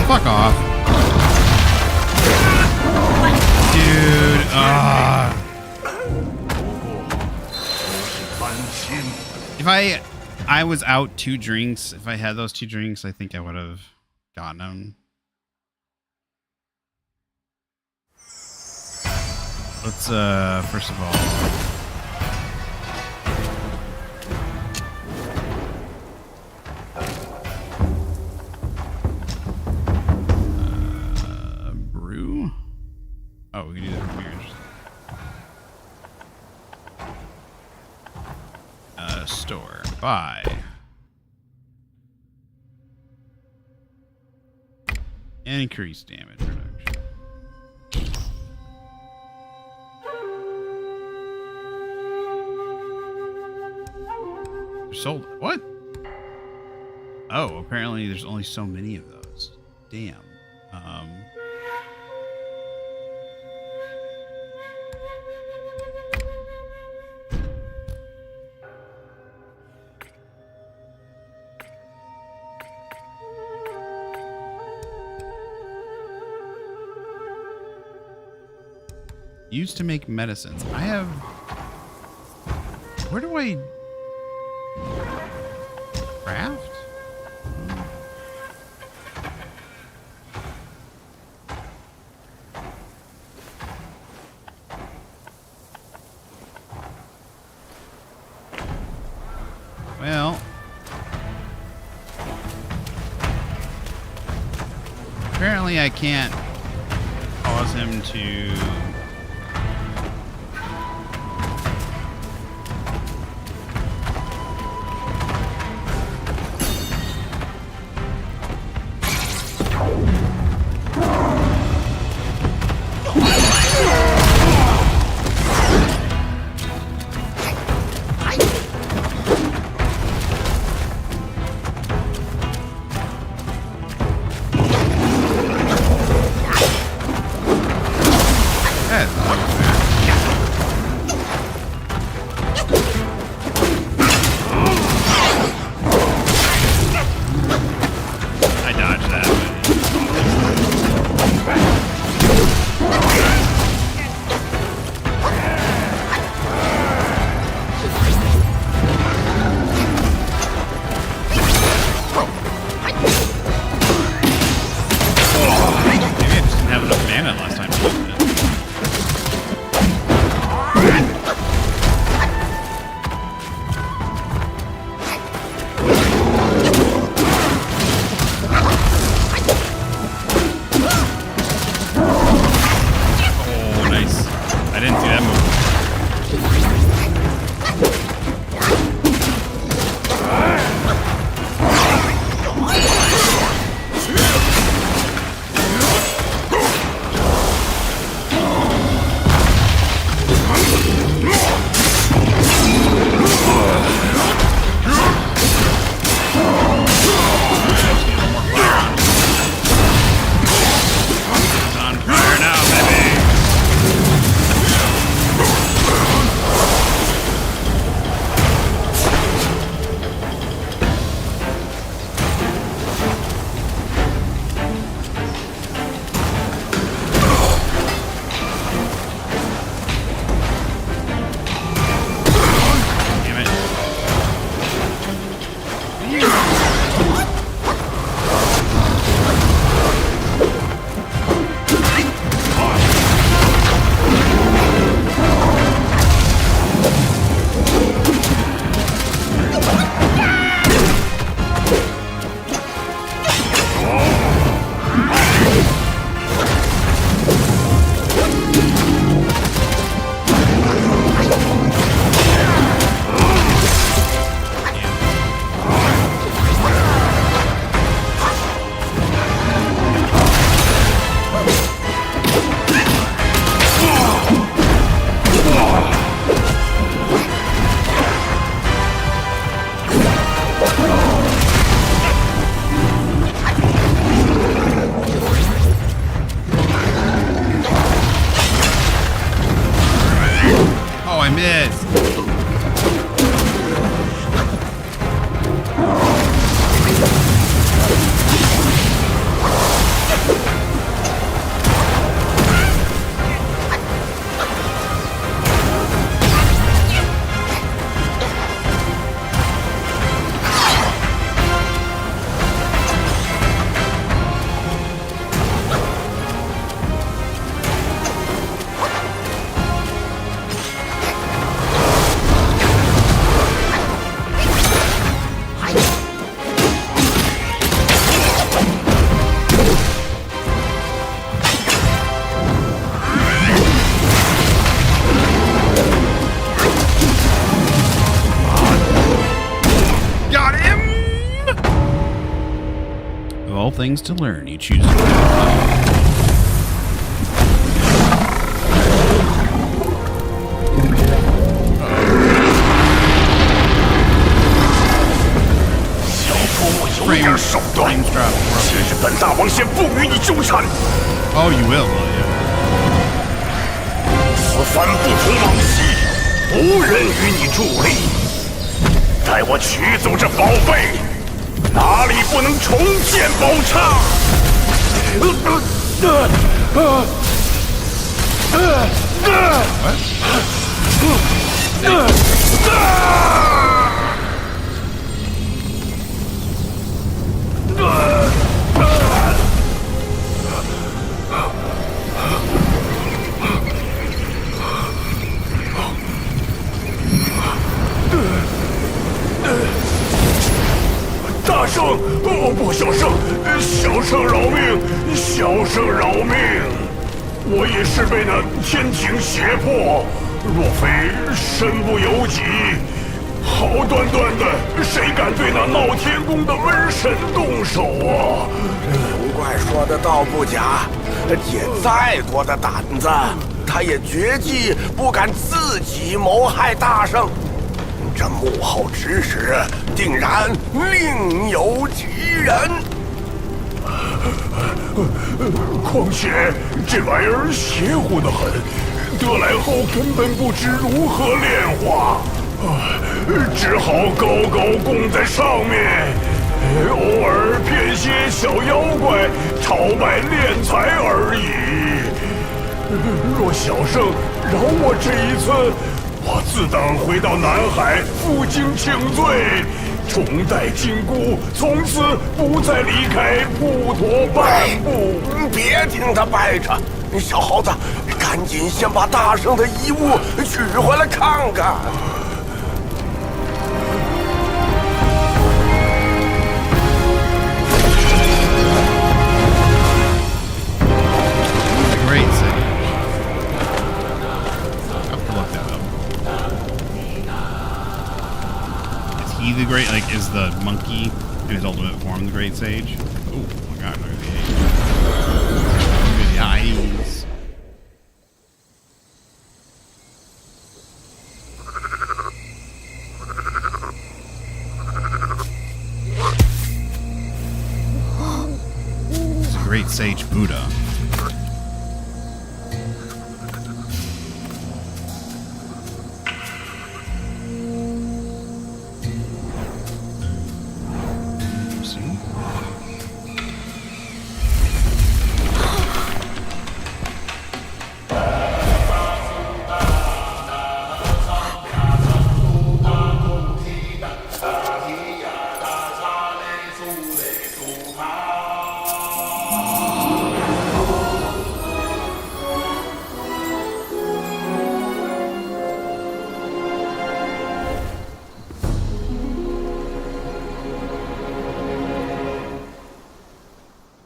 Fuck off. Dude, If I was out 2 drinks, if I had those 2 drinks, I think I would have gotten them. Let's, first of all... brew? Oh, we can do that from here. Store. Buy. Increase damage reduction. They're sold. What? Oh, apparently there's only so many of those. Damn. Used to make medicines. I have... Where do I... craft? apparently I can't cause him to... things to learn. You choose. Frames drop. Oh, you will, will you? 此番不同往昔，无人与你助力。待我取走这宝贝，哪里不能重建宝刹？大圣，不小声，小圣饶命！小圣饶命！我也是被那天庭胁迫，若非身不由己，好端端的，谁敢对那闹天宫的瘟神动手啊？难怪说的道不假，借再多的胆子，他也绝技不敢自己谋害大圣。这幕后指使定然另有其人。况且这玩意儿邪乎得很，得来后根本不知如何炼化，只好高高供在上面，偶尔骗些小妖怪朝拜敛财而已。若小圣饶我这一次，我自当回到南海负荆请罪，重戴金箍，从此不再离开普陀半步。别听他掰扯，小猴子，赶紧先把大圣的遗物取回来看看。Great city. I have to look that up. Is he the great? Like, is the monkey in his ultimate form the great sage? Oh my god! Look at the age. Look at the eyes. It's a great sage Buddha.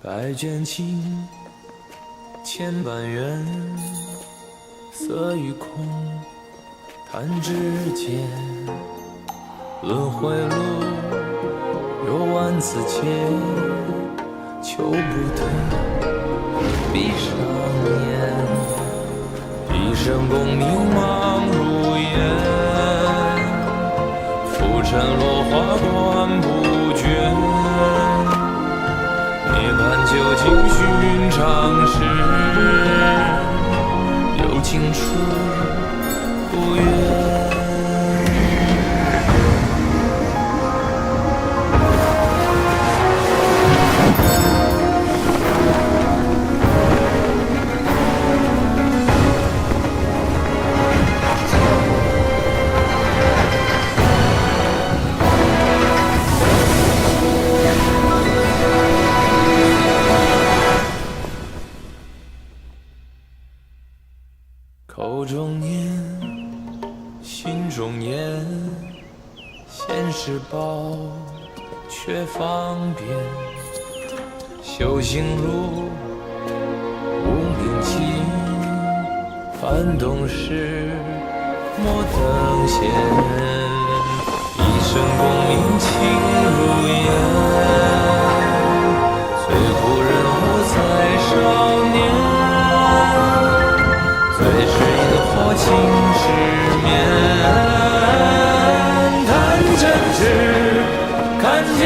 白卷青，千般缘，色与空，弹指间。轮回路，有万次劫，求不得，闭上眼，一生功名忙如烟，浮沉落花断不绝。涅槃究竟寻常事，有情处不远。口中念，心中言，现世报，却方便。修行路，无名情，幡动时，莫等闲。一生功名情如烟，最苦人物在少年。最是萤火情失眠，谈真知看见。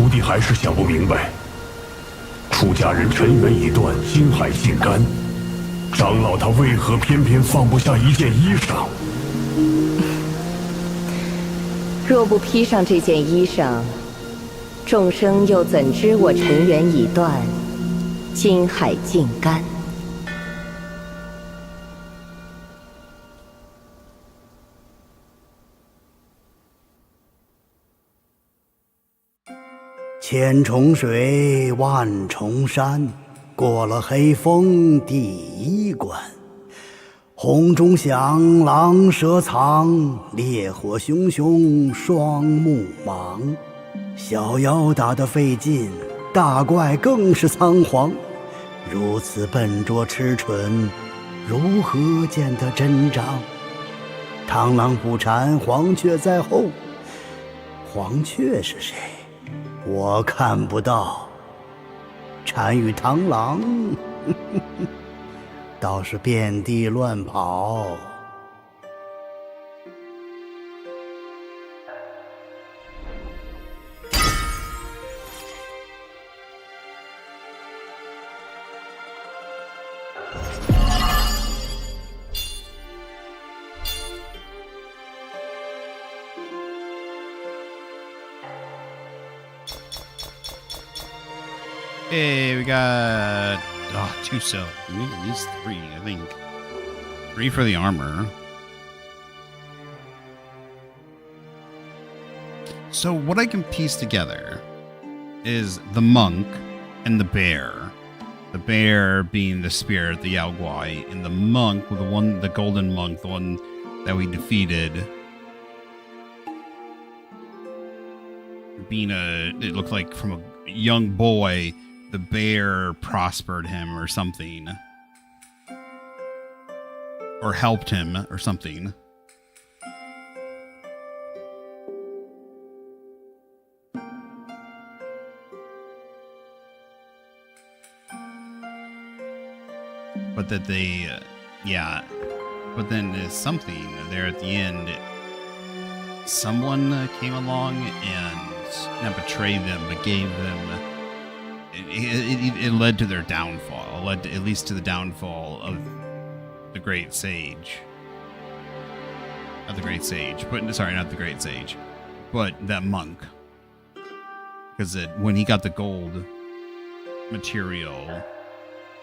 徒弟还是想不明白，出家人尘缘已断，心海尽干，长老他为何偏偏放不下一件衣裳？若不披上这件衣裳，众生又怎知我尘缘已断，心海尽干？千重水，万重山，过了黑风第一关。红钟响，狼蛇藏，烈火熊熊双目盲。小妖打得费劲，大怪更是仓皇。如此笨拙痴蠢，如何见得真章？螳螂捕蝉，黄雀在后。黄雀是谁？我看不到。单与螳螂倒是遍地乱跑。Hey, we got 2 cells. We need at least 3, I think. 3 for the armor. So what I can piece together is the monk and the bear. The bear being the spirit, the Yao Guai, and the monk, the golden monk, the one that we defeated, being it looked like from a young boy, the bear prospered him or something, or helped him or something. But that they, but then there's something there at the end. Someone came along and not betrayed them, but gave them. It led to their downfall. It led to, at least to the downfall of the great sage. Not the great sage, but sorry, not the great sage, but that monk. Because when he got the gold material,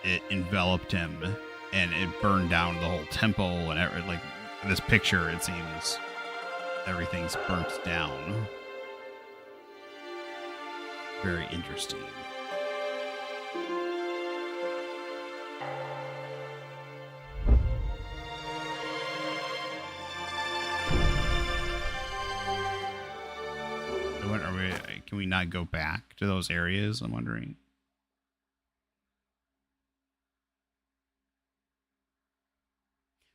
it enveloped him and it burned down the whole temple. And like in this picture, it seems everything's burnt down. Very interesting. Can we not go back to those areas? I'm wondering.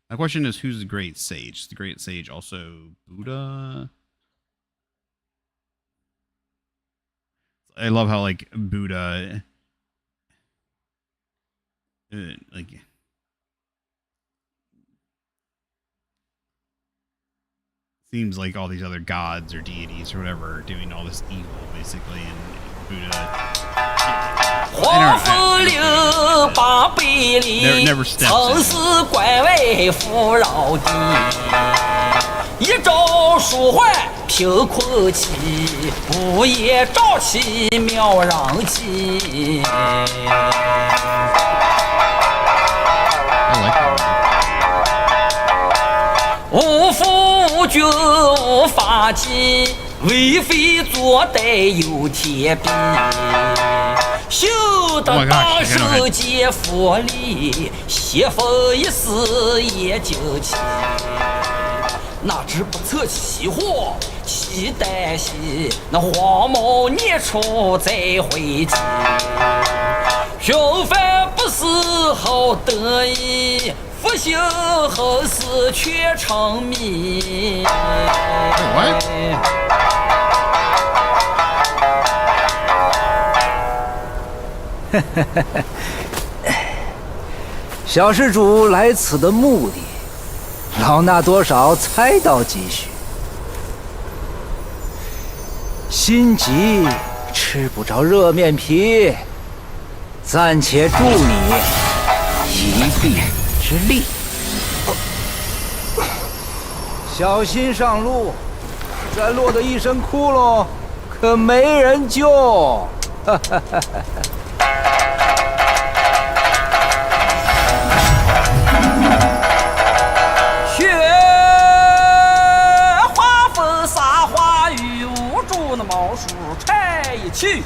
My question is, who's the great sage? Is the great sage also Buddha? I love how like Buddha, like seems like all these other gods or deities or whatever are doing all this evil basically, and Buddha. Never steps无夫君无法纪，为非作歹有天比。修得大世界佛理，邪佛一时也就起。哪知不测其祸，其旦夕，那黄毛孽畜再回击。平凡不是好得意。不幸后事却成谜。小施主来此的目的，老衲多少猜到几许。心急吃不着热面皮，暂且助你一臂之力。小心上路，再落得一身窟窿，可没人救。雪花风撒花雨，无助那毛树拆一去。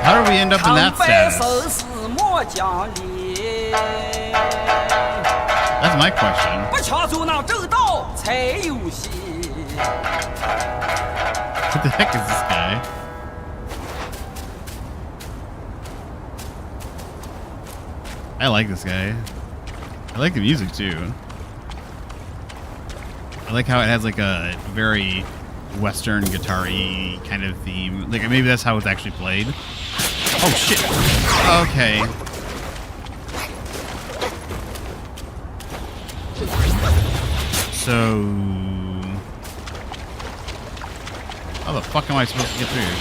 How did we end up in that 长白 status? 手是莫讲理。 That's my question. 不敲竹那正道才有戏。 What the heck is this guy? I like this guy. I like the music too. I like how it has like a very Western guitar-y kind of theme. Like maybe that's how it's actually played. Oh shit. Okay. So how the fuck am I supposed to get through?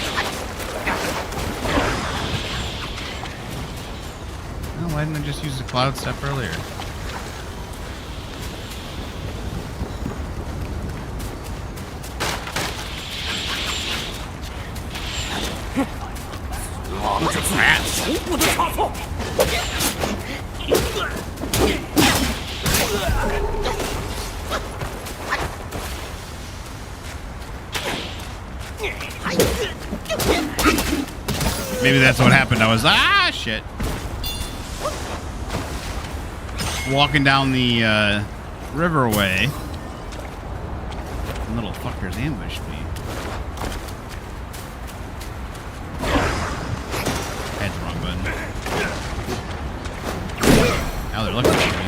Oh, why didn't I just use the cloud step earlier? Maybe that's what happened. I was shit. Walking down the riverway. Little fuckers ambushed me. Had the wrong button. Now they're looking at me.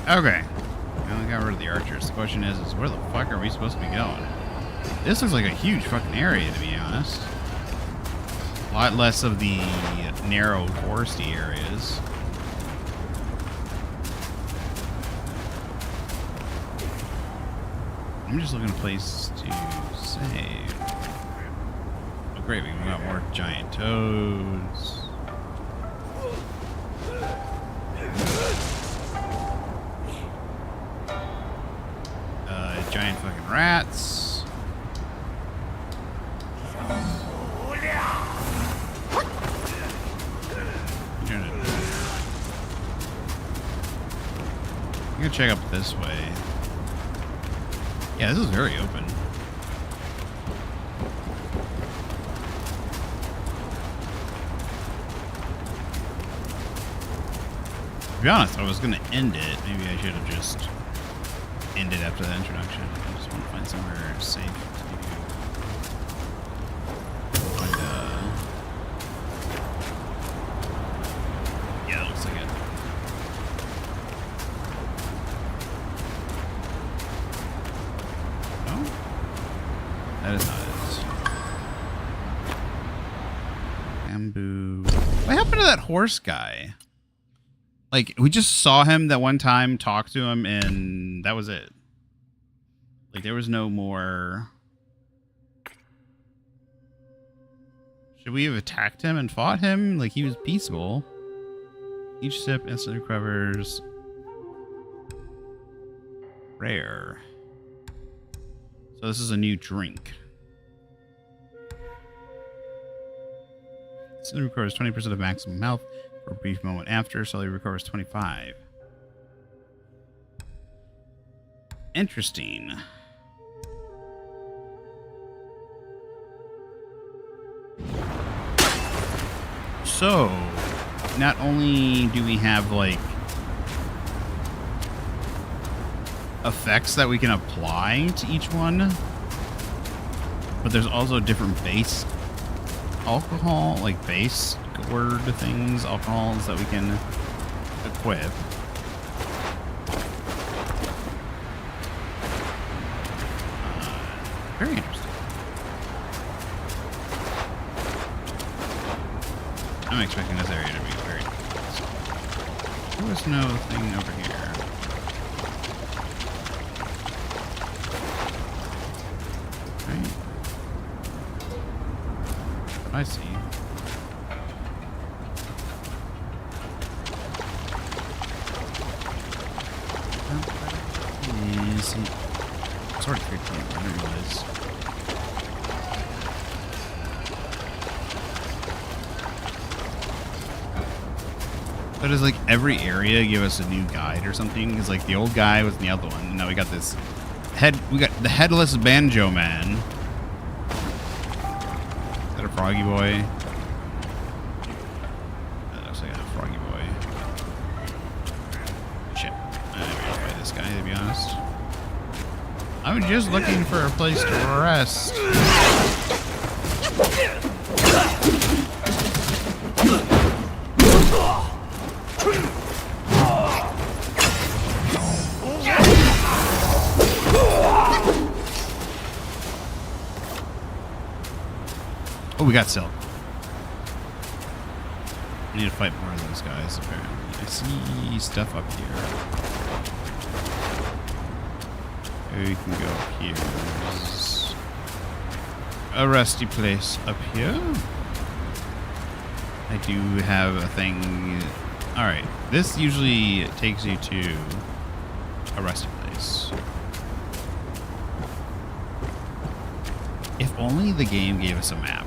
Okay. I got rid of the archers. The question is where the fuck are we supposed to be going? This looks like a huge fucking area, to be honest. A lot less of the narrow foresty areas. I'm just looking for a place to save. Oh great, we got more giant toads. Giant fucking rats. I'm gonna check up this way. Yeah, this is very open. To be honest, I was gonna end it. Maybe I should have just ended after that introduction. I just want to find somewhere safe to find yeah, that looks like it. No? That is not it. Bamboo. What happened to that horse guy? Like, we just saw him that one time, talked to him, and that was it. Like, there was no more... Should we have attacked him and fought him? Like, he was peaceful. Each sip instantly recovers... Rare. So this is a new drink. Instantly recovers 20% of maximum health. For a brief moment after, so he recovers 25. Interesting. So, not only do we have, like, effects that we can apply to each one, But there's also different base alcohol, like base word things, alcohols that we can equip. Very interesting. I'm expecting this area to be very cool. There was no thing over here. Right. I see. Easy. Sort of 3 point. I didn't realize. So does like every area give us a new guide or something? Because like the old guy was in the other one, and now we got this we got the headless banjo man. Is that a froggy boy? That looks like a froggy boy. Shit. I never fight this guy, to be honest. I was just looking for a place to rest. Oh, we got silk. I need to fight more of those guys, apparently. I see stuff up here. Maybe we can go up here. There's a rusty place up here. I do have a thing. Alright, this usually takes you to a rusty place. If only the game gave us a map.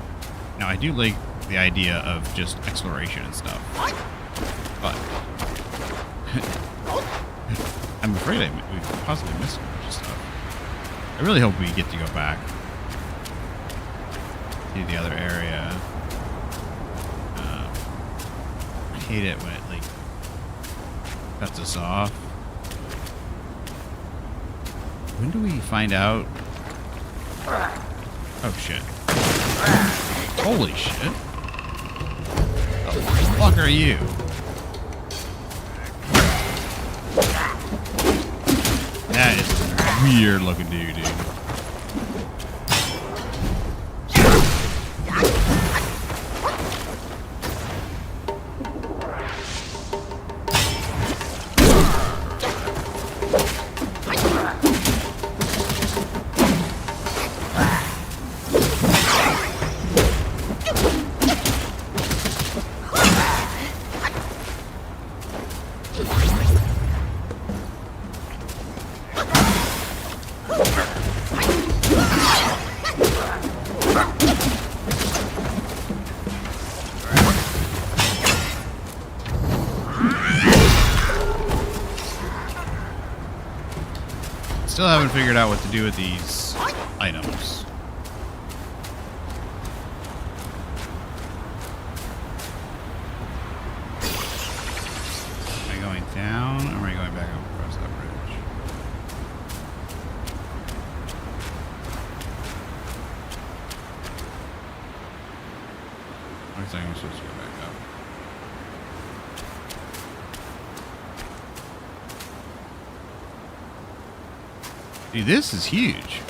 Now, I do like the idea of just exploration and stuff, but I'm afraid we possibly missed a bunch of stuff. I really hope we get to go back to the other area. I hate it when it, like, cuts us off. When do we find out? Oh, shit. Holy shit. The fuck are you? That is a weird looking dude, dude. Still haven't figured out what to do with these items. Am I going down or am I going back up across that bridge? Looks like I'm supposed to go back up. Dude, this is huge.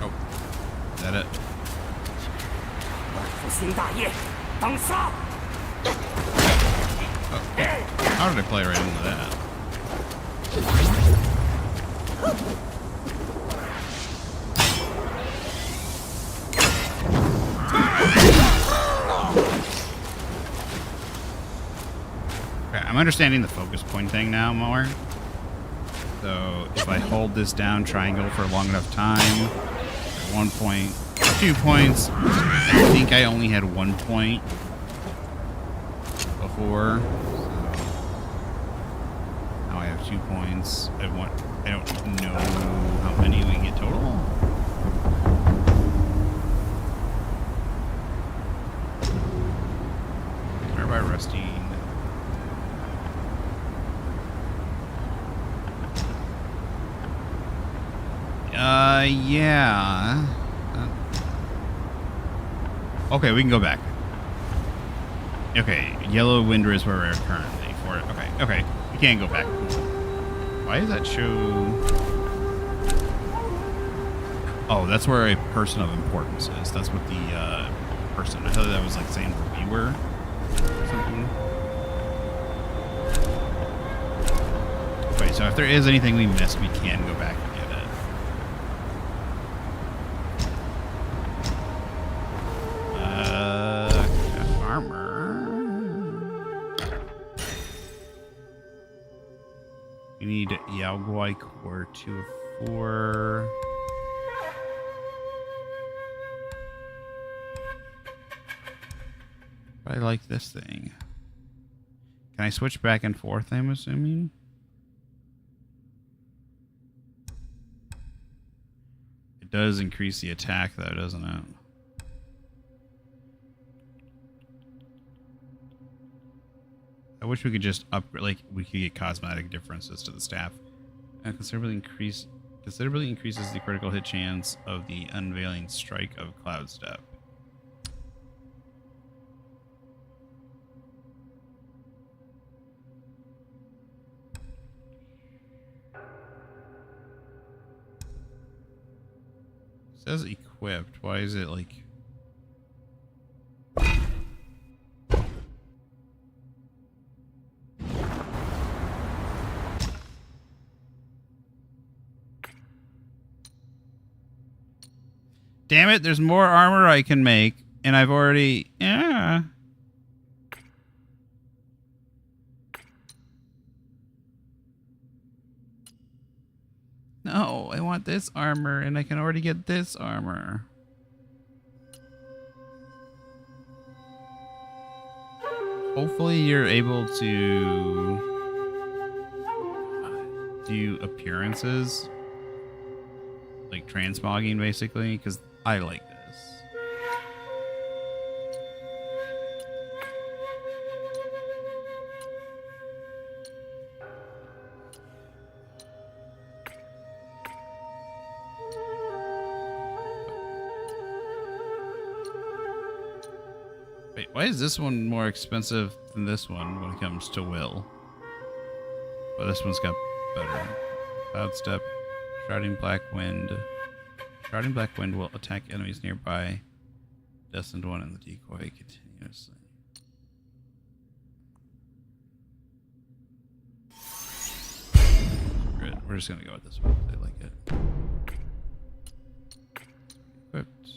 Oh, is that it? Oh. How did I play right into that? I'm understanding the focus point thing now more. So if I hold this down triangle for a long enough time, 1 point, 2 points. I think I only had 1 point before. So now I have 2 points. I don't know how many we get total. Where by Rusty? Yeah. Okay, we can go back. Okay, Yellow Winder is where we're currently for it. Okay, we can't go back. Why does that show? Oh, that's where a person of importance is. That's what the person. I thought that was like saying where we were or something. Wait, so if there is anything we missed, we can go back and get it. Armor. We need Yaoguai Core 2 of 4. I like this thing. Can I switch back and forth, I'm assuming? It does increase the attack, though, doesn't it? I wish we could just upgrade, like, we could get cosmetic differences to the staff. Considerably increases the critical hit chance of the unveiling strike of Cloud Step. It says equipped. Why is it like... Damn it, there's more armor I can make, and I've already... Yeah. No, I want this armor, and I can already get this armor. Hopefully you're able to do appearances. Like transmogging, basically, because I like this. Wait, why is this one more expensive than this one when it comes to will? Well, this one's got better. Cloud Step, Shrouding Black Wind. Shrouding Black Wind will attack enemies nearby. Destined one in the decoy continuously. Good. We're just gonna go with this one because I like it. Equipped.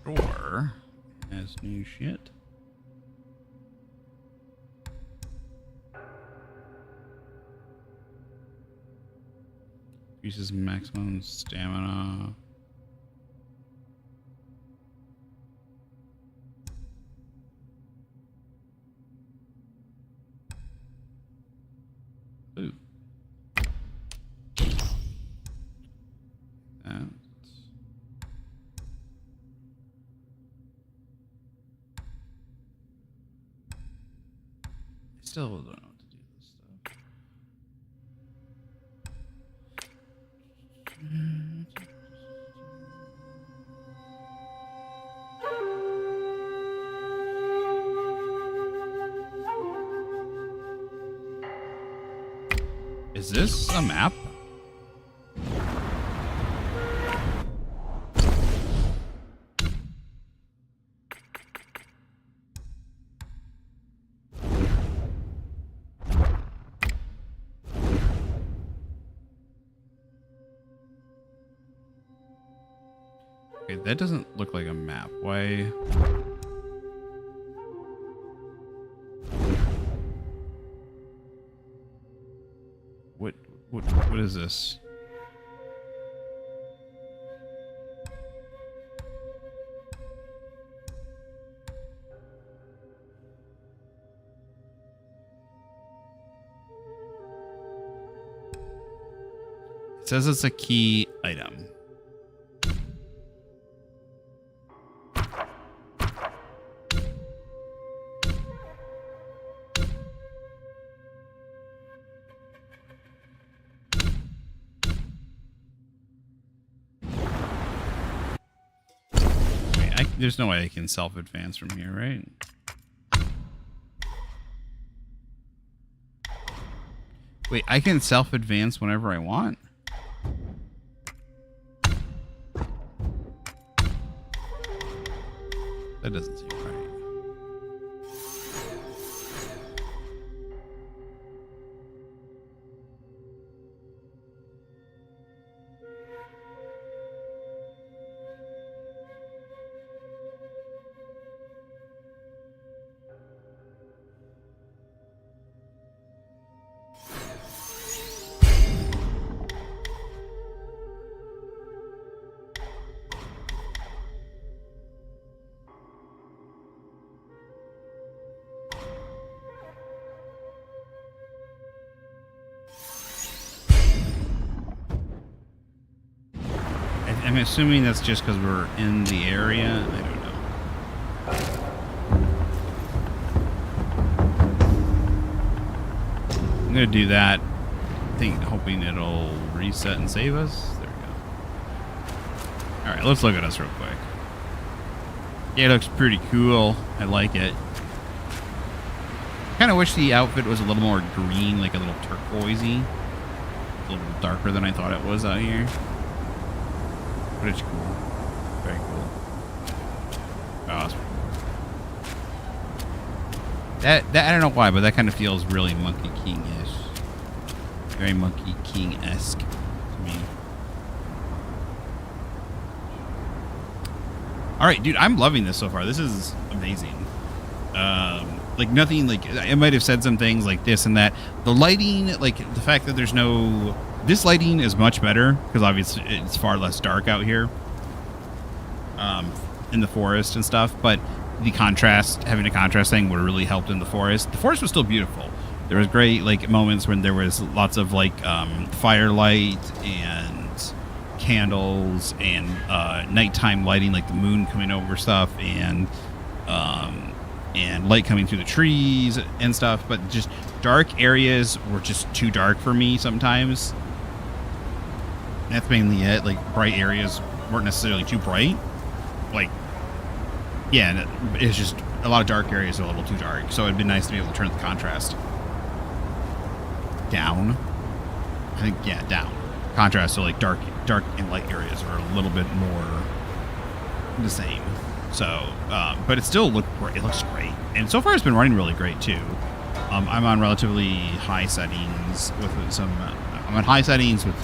Store has new shit. Increases maximum stamina. Ooh. Still don't know what to do with this stuff. Is this a map? Okay, that doesn't look like a map. Why? What is this? It says it's a key item. There's no way I can self-advance from here, right? Wait, I can self-advance whenever I want? That doesn't seem right. I'm assuming that's just because we're in the area. I don't know. I'm gonna do that. Hoping it'll reset and save us. There we go. All right, let's look at us real quick. Yeah, it looks pretty cool. I like it. Kind of wish the outfit was a little more green, like a little turquoisey. A little darker than I thought it was out here. But it's cool. Very cool. Oh, that's pretty cool. That I don't know why, but that kind of feels really Monkey King-ish. Very Monkey King-esque to me. Alright, dude, I'm loving this so far. This is amazing. Like nothing, like I might have said some things like this and that. The lighting, like the fact that there's no... This lighting is much better because obviously it's far less dark out here in the forest and stuff. But the contrast, having a contrast thing would have really helped in the forest. The forest was still beautiful. There was great like moments when there was lots of like firelight and candles and nighttime lighting, like the moon coming over stuff and light coming through the trees and stuff. But just dark areas were just too dark for me sometimes. That's mainly it. Like bright areas weren't necessarily too bright. Like, yeah, it's just a lot of dark areas are a little too dark. So it'd be nice to be able to turn the contrast down. I think, yeah, down. Contrast to like dark and light areas are a little bit more the same. So, but it still looked great. It looks great, and so far it's been running really great too. I'm on relatively high settings with some. I'm on high settings with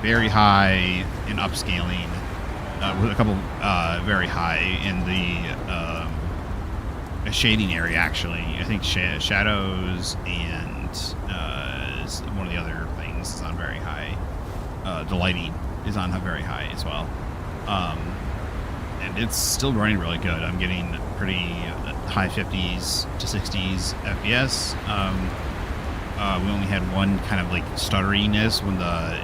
very high in upscaling, with a couple very high in the shading area. Actually, I think shadows and one of the other things is on very high. The lighting is on very high as well, and it's still running really good. I'm getting pretty high 50s to 60s FPS. We only had one kind of like stutteriness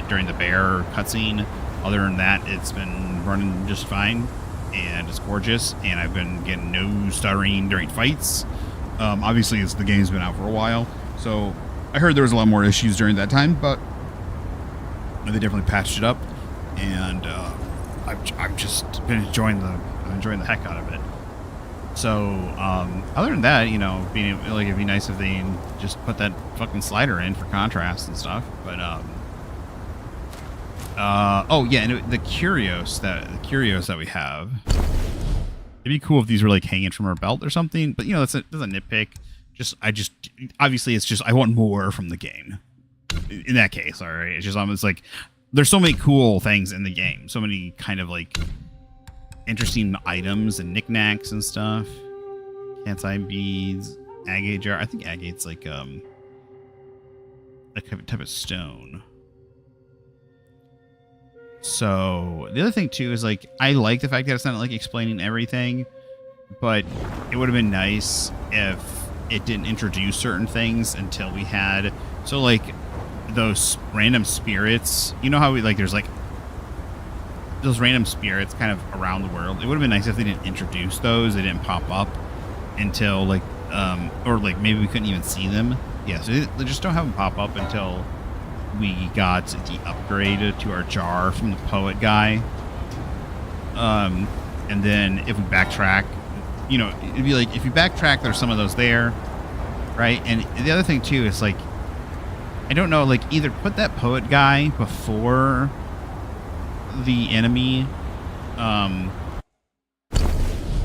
during the bear cutscene. Other than that, it's been running just fine, and it's gorgeous. And I've been getting no stuttering during fights. Obviously, the game's been out for a while, so I heard there was a lot more issues during that time, but they definitely patched it up, and I've just been enjoying the heck out of it. So, other than that, you know, it'd be nice if they just put that fucking slider in for contrast and stuff. But, oh yeah, and the curios that we have, it'd be cool if these were like hanging from our belt or something. But you know, that's a nitpick. Obviously, it's just I want more from the game. In that case, all right, it's just almost like there's so many cool things in the game, so many kind of like interesting items and knickknacks and stuff. Cat's eye beads, agate jar. I think agate's like a type of stone. So the other thing too is like I like the fact that it's not like explaining everything, but it would have been nice if it didn't introduce certain things until we had like those random spirits. You know how there's like those random spirits kind of around the world. It would have been nice if they didn't introduce those. They didn't pop up until or maybe we couldn't even see them. Yeah, so they just don't have them pop up until we got the upgrade to our jar from the poet guy. And And then if we backtrack, you know, it'd be like if you backtrack, there's some of those there, right? And the other thing too is like, I don't know, like either put that poet guy before the enemy,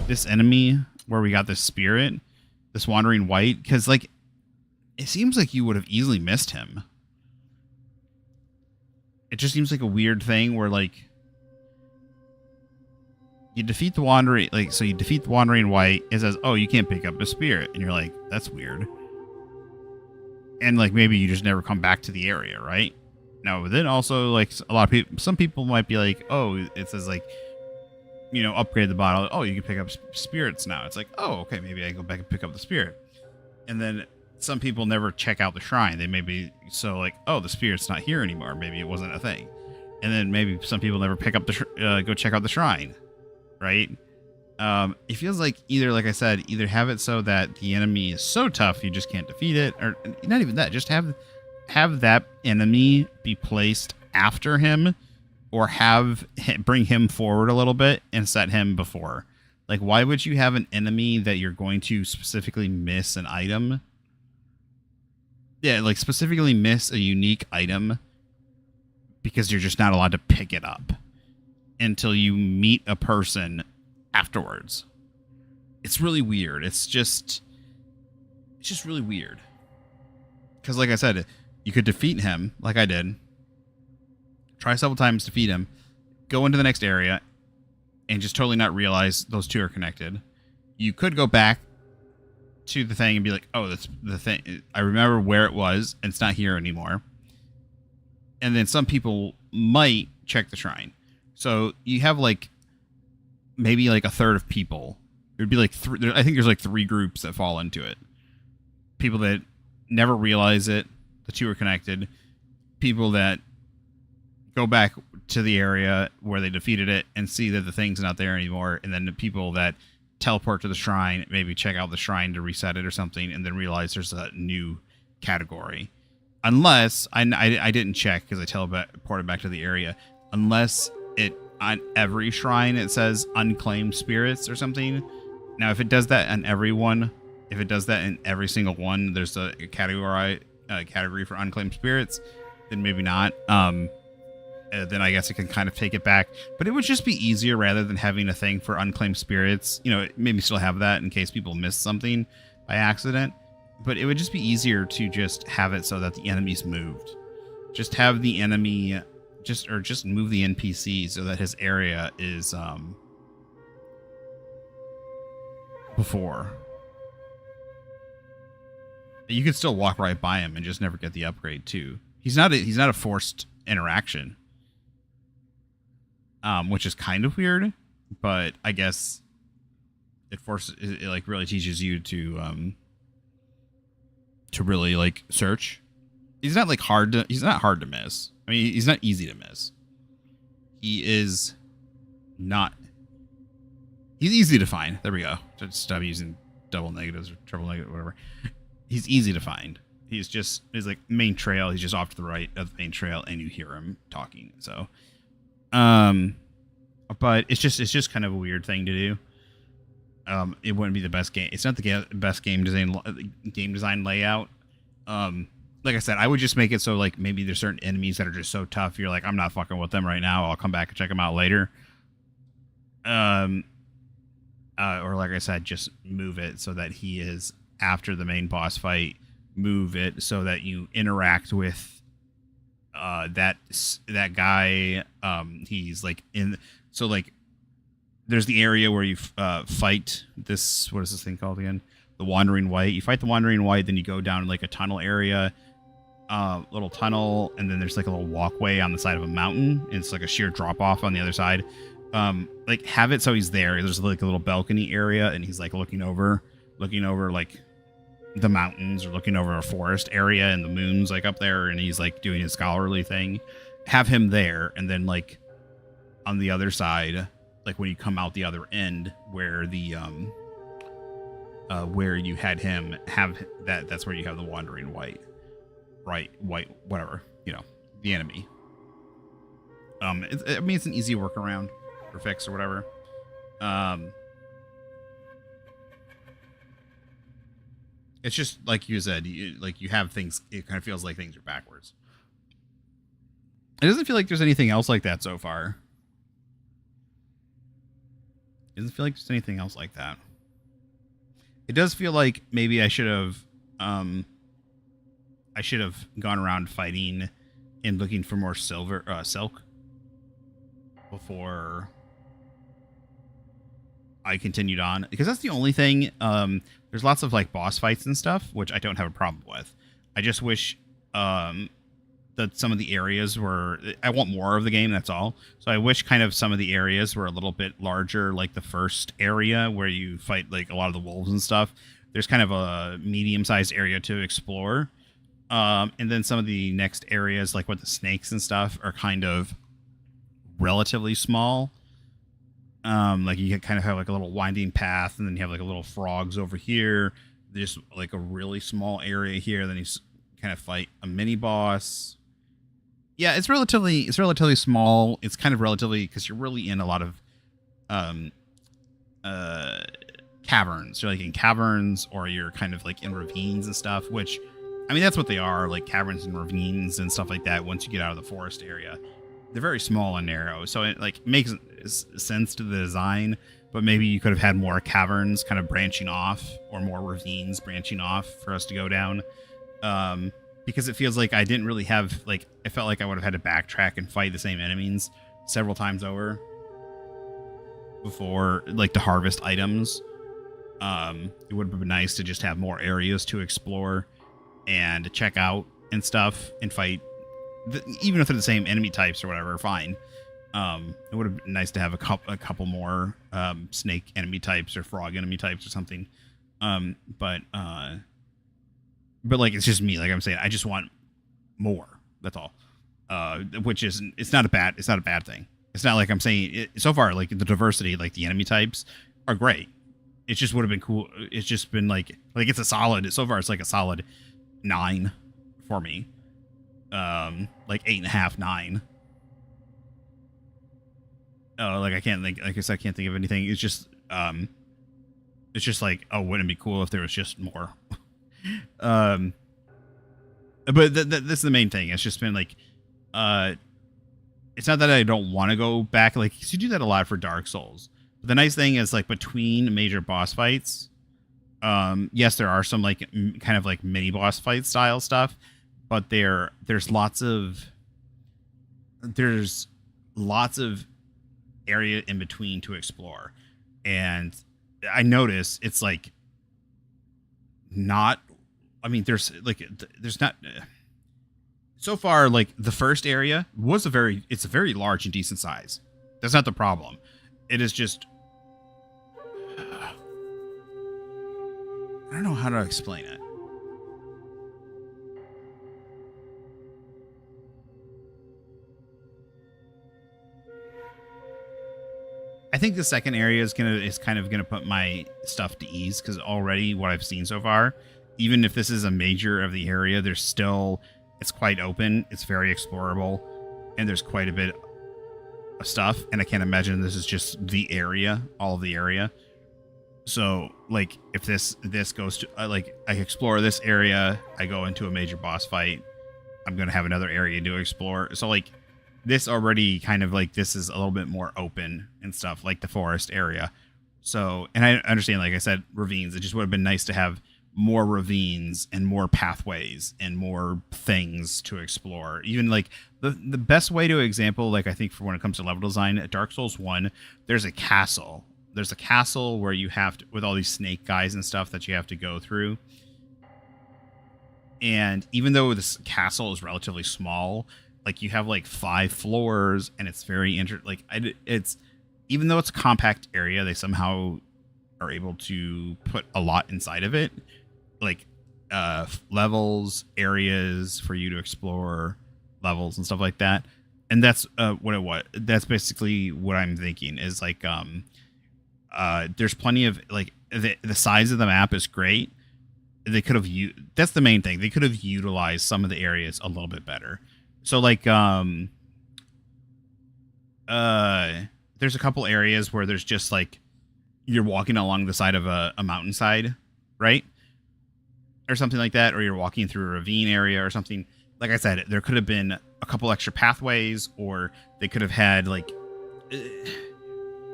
this enemy where we got this spirit, this wandering wight, because like it seems like you would have easily missed him. It just seems like a weird thing where like you defeat the wandering, like, so you defeat the wandering wight. It says, oh, you can't pick up a spirit, and you're like, that's weird. And like maybe you just never come back to the area, right? Now then also like a lot of people, some people might be like, oh, it says like, you know, upgrade the bottle. Oh, you can pick up spirits now. It's like, oh, okay, maybe I go back and pick up the spirit. And then some people never check out the shrine. They may be so like, oh, the spirit's not here anymore. Maybe it wasn't a thing. And then maybe some people never pick up the go check out the shrine, right? It feels like either, like I said, either have it so that the enemy is so tough you just can't defeat it, or not even that. Just have that enemy be placed after him, or bring him forward a little bit and set him before. Like, why would you have an enemy that you're going to specifically miss an item? Yeah, like specifically miss a unique item because you're just not allowed to pick it up until you meet a person afterwards. It's really weird. It's just really weird. Because like I said, you could defeat him like I did. Try several times to defeat him. Go into the next area and just totally not realize those two are connected. You could go back to the thing and be like, oh, that's the thing. I remember where it was, and it's not here anymore. And then some people might check the shrine. So you have like maybe like a third of people. It would be like I think there's like 3 groups that fall into it. People that never realize it, the two are connected. People that go back to the area where they defeated it and see that the thing's not there anymore, and then the people that teleport to the shrine, maybe check out the shrine to reset it or something, and then realize there's a new category. Unless I didn't check because I teleported back to the area. Unless it on every shrine it says unclaimed spirits or something. Now if it does that on every one, if it does that in every single one, there's a category for unclaimed spirits, then maybe not. Then I guess it can kind of take it back. But it would just be easier rather than having a thing for unclaimed spirits. You know, maybe still have that in case people miss something by accident. But it would just be easier to just have it so that the enemy's moved. Just have the enemy just move the NPC so that his area is before. You could still walk right by him and just never get the upgrade too. He's not a forced interaction. Which is kind of weird, but I guess it like really teaches you to really like search. He's not hard to miss. I mean, he's not easy to miss. He's easy to find. There we go. Just stop using double negatives or triple negative, whatever. He's easy to find. He's like main trail. He's just off to the right of the main trail, and you hear him talking. So, but it's just kind of a weird thing to do. It wouldn't be the best game. It's not the best game design layout. Like I said, I would just make it so like maybe there's certain enemies that are just so tough. You're like, I'm not fucking with them right now. I'll come back and check them out later. Or like I said, just move it so that he is after the main boss fight. Move it so that you interact with that guy. He's like so like there's the area where you fight this. What is this thing called again? The Wandering Wight. You fight the Wandering Wight, then you go down like a tunnel area, little tunnel, and then there's like a little walkway on the side of a mountain. And it's like a sheer drop off on the other side. Like have it so he's there. There's like a little balcony area, and he's like looking over like the mountains, or looking over a forest area, and the moon's like up there, and he's like doing his scholarly thing. Have him there, and then like on the other side, like when you come out the other end where the where you had him, have that's where you have the Wandering Wight, right? White, whatever, you know, the enemy. I mean, it's an easy workaround or fix or whatever. It's just like you said, you have things. It kind of feels like things are backwards. It doesn't feel like there's anything else like that so far. It doesn't feel like there's anything else like that. It does feel like maybe I should have gone around fighting and looking for more silk before I continued on, because that's the only thing. There's lots of like boss fights and stuff, which I don't have a problem with. I just wish that some of the areas were, I want more of the game, that's all. So I wish kind of some of the areas were a little bit larger, like the first area where you fight like a lot of the wolves and stuff. There's kind of a medium-sized area to explore. And then some of the next areas, like with the snakes and stuff, are kind of relatively small. Like you kind of have like a little winding path, and then you have like a little frogs over here. There's like a really small area here. Then you kind of fight a mini boss. Yeah, it's relatively small. It's kind of relatively, because you're really in a lot of caverns. You're like in caverns, or you're kind of like in ravines and stuff, which, I mean, that's what they are, like caverns and ravines and stuff like that. Once you get out of the forest area, they're very small and narrow, so it like makes sense to the design. But maybe you could have had more caverns kind of branching off, or more ravines branching off for us to go down. Because it feels like I didn't really have, like, I felt like I would have had to backtrack and fight the same enemies several times over before, like, to harvest items. It would have been nice to just have more areas to explore and check out and stuff, and fight, even if they're the same enemy types or whatever, fine. It would have been nice to have a couple more snake enemy types or frog enemy types or something. But like, it's just me. Like I'm saying, I just want more. That's all. Which is, it's not a bad thing. It's not like I'm saying so far, like the diversity, like the enemy types are great. It just would have been cool. It's just been like it's a solid, so far it's like a solid 9 for me. Like 8.5, 9. Like I can't think, like I said, I can't think of anything. It's just like, oh, wouldn't it be cool if there was just more? But this is the main thing. It's just been like, it's not that I don't want to go back, like, 'cause you do that a lot for Dark Souls. But the nice thing is, like, between major boss fights, yes, there are some like kind of like mini boss fight style stuff, but there's lots of area in between to explore. And I notice it's like not, I mean, there's not so far, like the first area was it's a very large and decent size. That's not the problem. It is just, I don't know how to explain it. I think the second area is kind of gonna put my stuff to ease, because already what I've seen so far, even if this is a major of the area, it's quite open, it's very explorable, and there's quite a bit of stuff. And I can't imagine this is just the area, all of the area. So like, if this goes to like, I explore this area, I go into a major boss fight, I'm gonna have another area to explore. So like, this already kind of like, this is a little bit more open and stuff, like the forest area. So, and I understand, like I said, ravines, it just would have been nice to have more ravines and more pathways and more things to explore. Even like the best way to example, like I think for when it comes to level design at Dark Souls 1, there's a castle. There's a castle where you have to, with all these snake guys and stuff that you have to go through. And even though this castle is relatively small, like you have like 5 floors, and it's very it's, even though it's a compact area, they somehow are able to put a lot inside of it, like levels, areas for you to explore, levels and stuff like that. And that's that's basically what I'm thinking is like, there's plenty of like, the size of the map is great. They could have that's the main thing. They could have utilized some of the areas a little bit better. So like, there's a couple areas where there's just like you're walking along the side of a mountainside, right? Or something like that, or you're walking through a ravine area or something. Like I said, there could have been a couple extra pathways, or they could have had like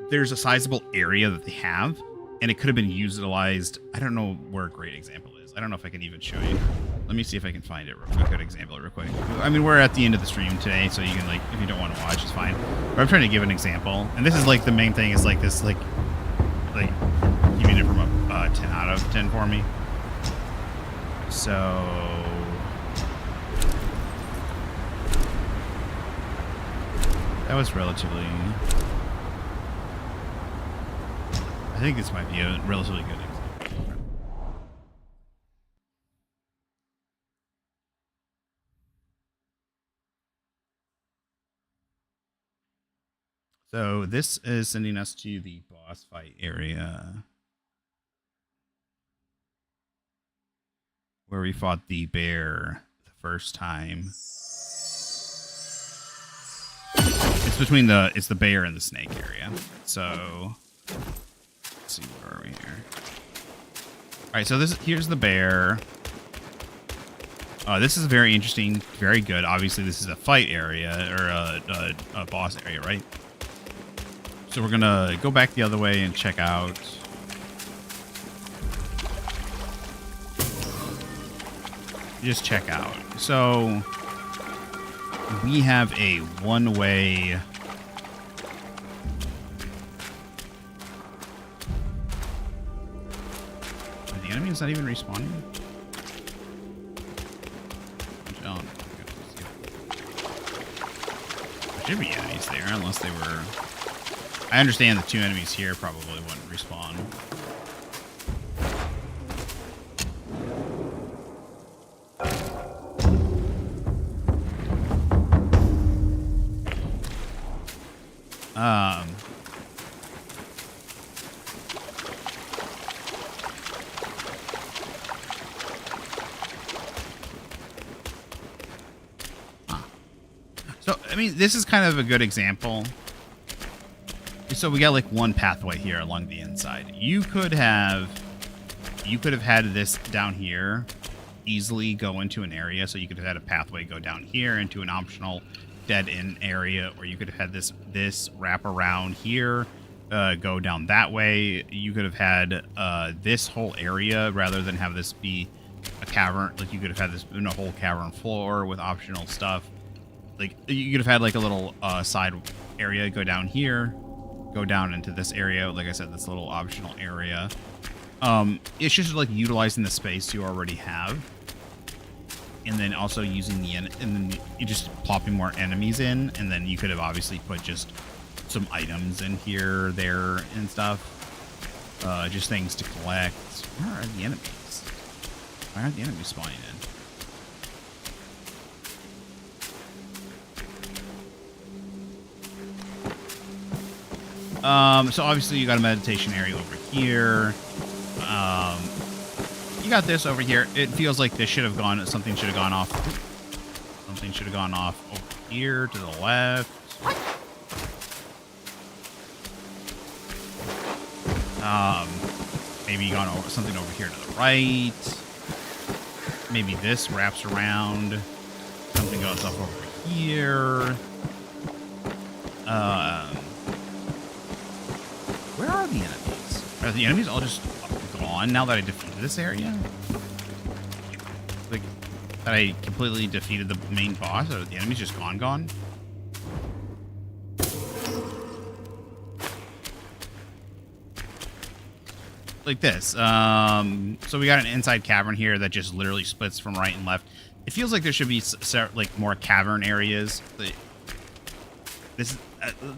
there's a sizable area that they have, and it could have been utilized. I don't know where a great example is. I don't know if I can even show you. Let me see if I can find it a good example real quick. I mean, we're at the end of the stream today, so you can, like, if you don't want to watch, it's fine. But I'm trying to give an example, and this is like the main thing is like this, like giving it from a 10 out of 10 for me. So that was relatively. I think this might be a relatively good example. So this is sending us to the boss fight area where we fought the bear the first time. It's between it's the bear and the snake area. So let's see, where are we here? All right, so here's the bear. This is very interesting, very good. Obviously, this is a fight area or a boss area, right? So we're gonna go back the other way and check out. Just check out. So we have a one-way. The enemy is not even respawning. There should be enemies there, unless they were. I understand the two enemies here probably wouldn't respawn. So, I mean, this is kind of a good example. So we got like one pathway here along the inside. You could have had this down here easily go into an area. So you could have had a pathway go down here into an optional dead end area, or you could have had this wrap around here, go down that way. You could have had this whole area rather than have this be a cavern. Like you could have had this in a whole cavern floor with optional stuff. Like you could have had like a little side area go down here, go down into this area. Like I said, this little optional area. It's just like utilizing the space you already have, and then also using and then you just plopping more enemies in, and then you could have obviously put just some items in here, there, and stuff. Just things to collect. Where are the enemies? Why aren't the enemies spawning in? So obviously you got a meditation area over here. You got this over here. It feels like this should have gone. Something should have gone off. Something should have gone off over here to the left. Maybe gone over something over here to the right. Maybe this wraps around. Something goes up over here. Where are the enemies? Are the enemies all just gone now that I defeated this area? Like, that I completely defeated the main boss? Are the enemies just gone? Like this. So we got an inside cavern here that just literally splits from right and left. It feels like there should be like more cavern areas. This is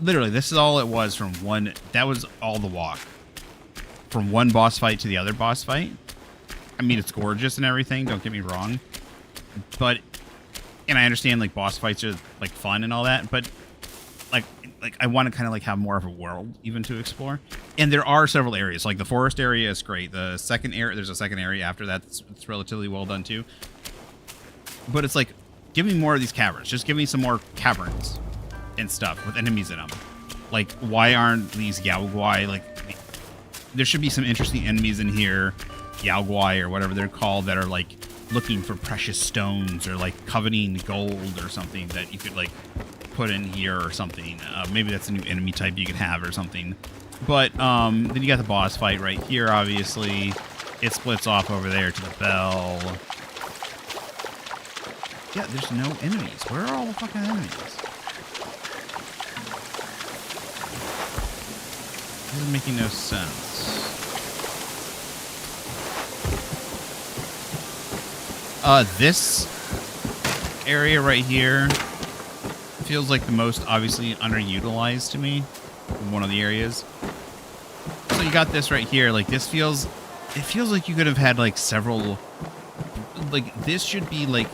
literally, this is all it was from one. That was all the walk from one boss fight to the other boss fight. I mean, it's gorgeous and everything. Don't get me wrong, but and I understand like boss fights are like fun and all that, but like I want to kind of like have more of a world even to explore. And there are several areas. Like the forest area is great. The second area, there's a second area after that. It's relatively well done too. But it's like, give me more of these caverns. Just give me some more caverns and stuff with enemies in them. Like, why aren't these Yaoguai, like, there should be some interesting enemies in here, Yaoguai or whatever they're called, that are like looking for precious stones or like coveting gold or something that you could like put in here or something. Maybe that's a new enemy type you could have or something. But then you got the boss fight right here, obviously. It splits off over there to the bell. Yeah, there's no enemies. Where are all the fucking enemies? This is making no sense. This area right here feels like the most obviously underutilized to me. One of the areas. So you got this right here. Like this feels, it feels like you could have had like several. Like this should be like.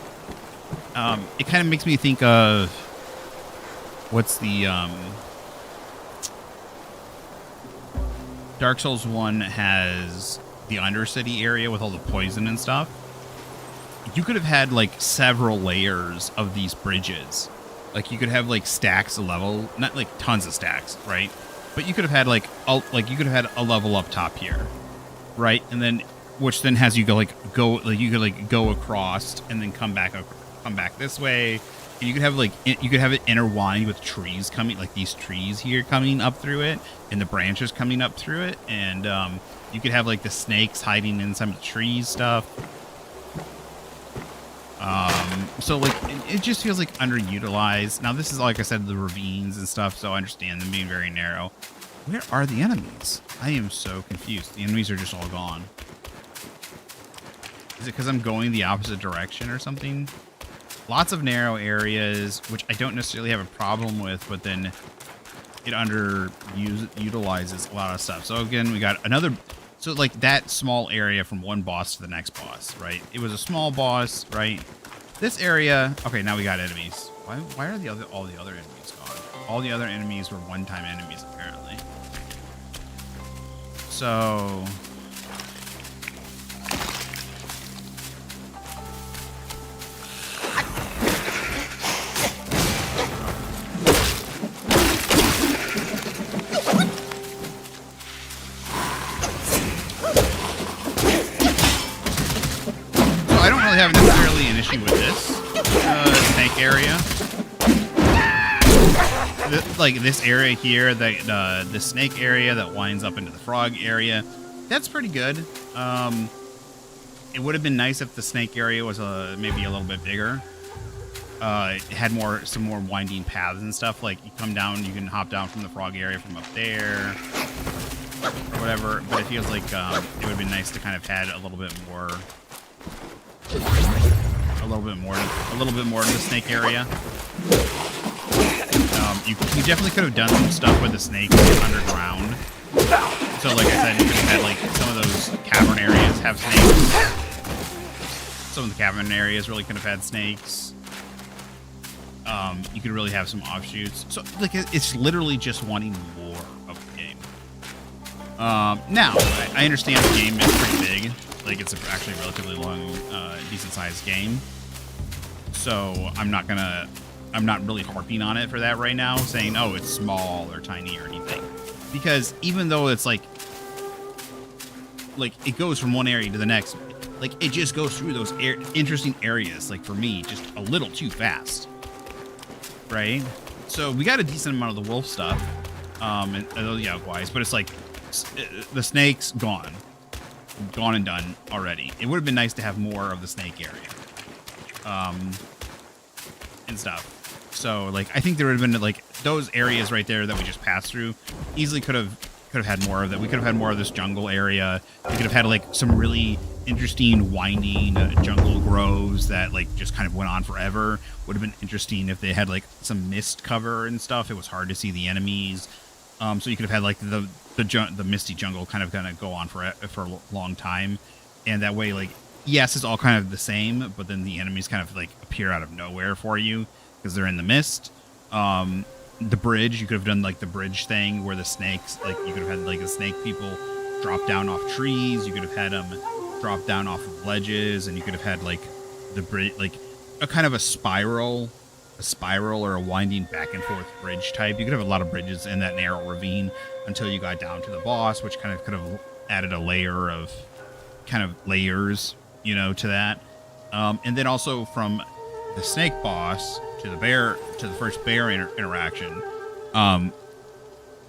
It kind of makes me think of what's the Dark Souls 1 has the Undercity area with all the poison and stuff. You could have had like several layers of these bridges. Like you could have like stacks of level, not like tons of stacks, right? But you could have had like you could have had a level up top here, right? And then which then has you go you could go across and then come back this way. And you could have like you could have it intertwined with trees coming, like these trees here coming up through it, and the branches coming up through it, and you could have like the snakes hiding in some of the trees stuff. So like it just feels like underutilized. Now this is, like I said, the ravines and stuff, so I understand them being very narrow. Where are the enemies? I am so confused. The enemies are just all gone. Is it because I'm going the opposite direction or something? Lots of narrow areas, which I don't necessarily have a problem with, but then it underutilizes a lot of stuff. So again, we got another. So like that small area from one boss to the next boss, right? It was a small boss, right? This area. Okay, now we got enemies. Why are all the other enemies gone? All the other enemies were one-time enemies apparently. So. Have necessarily an issue with this snake area. Like this area here, the snake area that winds up into the frog area, that's pretty good. It would have been nice if the snake area was maybe a little bit bigger. It had some more winding paths and stuff. Like you come down, you can hop down from the frog area from up there, or whatever. But it feels like it would have been nice to kind of had a little bit more. A little bit more in the snake area. You definitely could have done some stuff with the snake underground. So, like I said, you could have had like some of those cavern areas have snakes. Some of the cavern areas really could have had snakes. You could really have some offshoots. So, like, it's literally just wanting more of the game. Now, I understand the game is pretty big. Like it's actually a relatively long, decent-sized game. So I'm not really harping on it for that right now, saying, oh, it's small or tiny or anything. Because even though it's like it goes from one area to the next, like it just goes through those interesting areas, like for me, just a little too fast. Right? So we got a decent amount of the wolf stuff, and those Yaoguais, but it's like the snake's gone and done already. It would have been nice to have more of the snake area and stuff. So like I think there would have been like those areas right there that we just passed through easily could have had more of that. We could have had more of this jungle area. We could have had like some really interesting winding jungle groves that like just kind of went on forever. Would have been interesting if they had like some mist cover and stuff. It was hard to see the enemies. So you could have had like the misty jungle kind of go on for a long time, and that way, like, yes, it's all kind of the same, but then the enemies kind of like appear out of nowhere for you because they're in the mist. The bridge, you could have done like the bridge thing where the snakes, like you could have had like the snake people drop down off trees. You could have had them drop down off of ledges, and you could have had like the bridge, like a kind of a spiral or a winding back and forth bridge type. You could have a lot of bridges in that narrow ravine until you got down to the boss, which kind of could have added a layer of kind of layers, you know, to that. And then also from the snake boss to the bear, to the first bear interaction,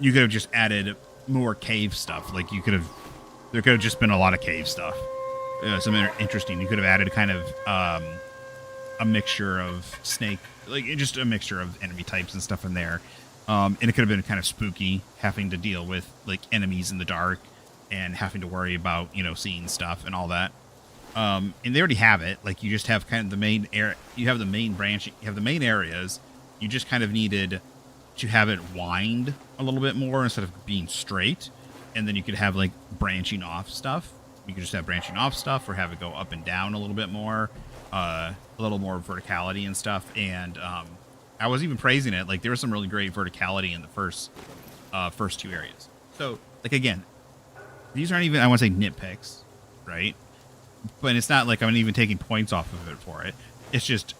you could have just added more cave stuff. Like there could have just been a lot of cave stuff. Something interesting. You could have added kind of a mixture of snake, like just a mixture of enemy types and stuff in there. And it could have been kind of spooky, having to deal with like enemies in the dark and having to worry about, you know, seeing stuff and all that. And they already have it. Like you just have kind of the main area. You have the main branch. You have the main areas. You just kind of needed to have it wind a little bit more instead of being straight. And then you could have like branching off stuff. You could just have branching off stuff, or have it go up and down a little bit more, a little more verticality and stuff. And I was even praising it. Like there was some really great verticality in the first two areas. So like again, these aren't even, I want to say nitpicks, right? But it's not like I'm even taking points off of it for it. It's just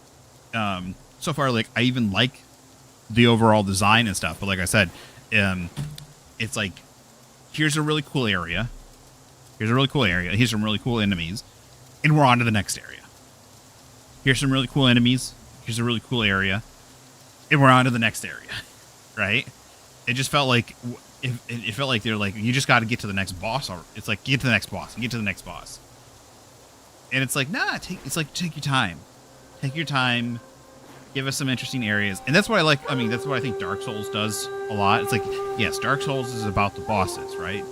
so far, like I even like the overall design and stuff. But like I said, it's like, here's a really cool area. Here's a really cool area. Here's some really cool enemies. And we're on to the next area. Here's some really cool enemies. Here's a really cool area. And we're on to the next area. Right? It just felt like, it felt like they're like, you just got to get to the next boss. Or it's like, get to the next boss and get to the next boss. And it's like, nah, take your time. Take your time. Give us some interesting areas. And that's what I like. I mean, that's what I think Dark Souls does a lot. It's like, yes, Dark Souls is about the bosses, right?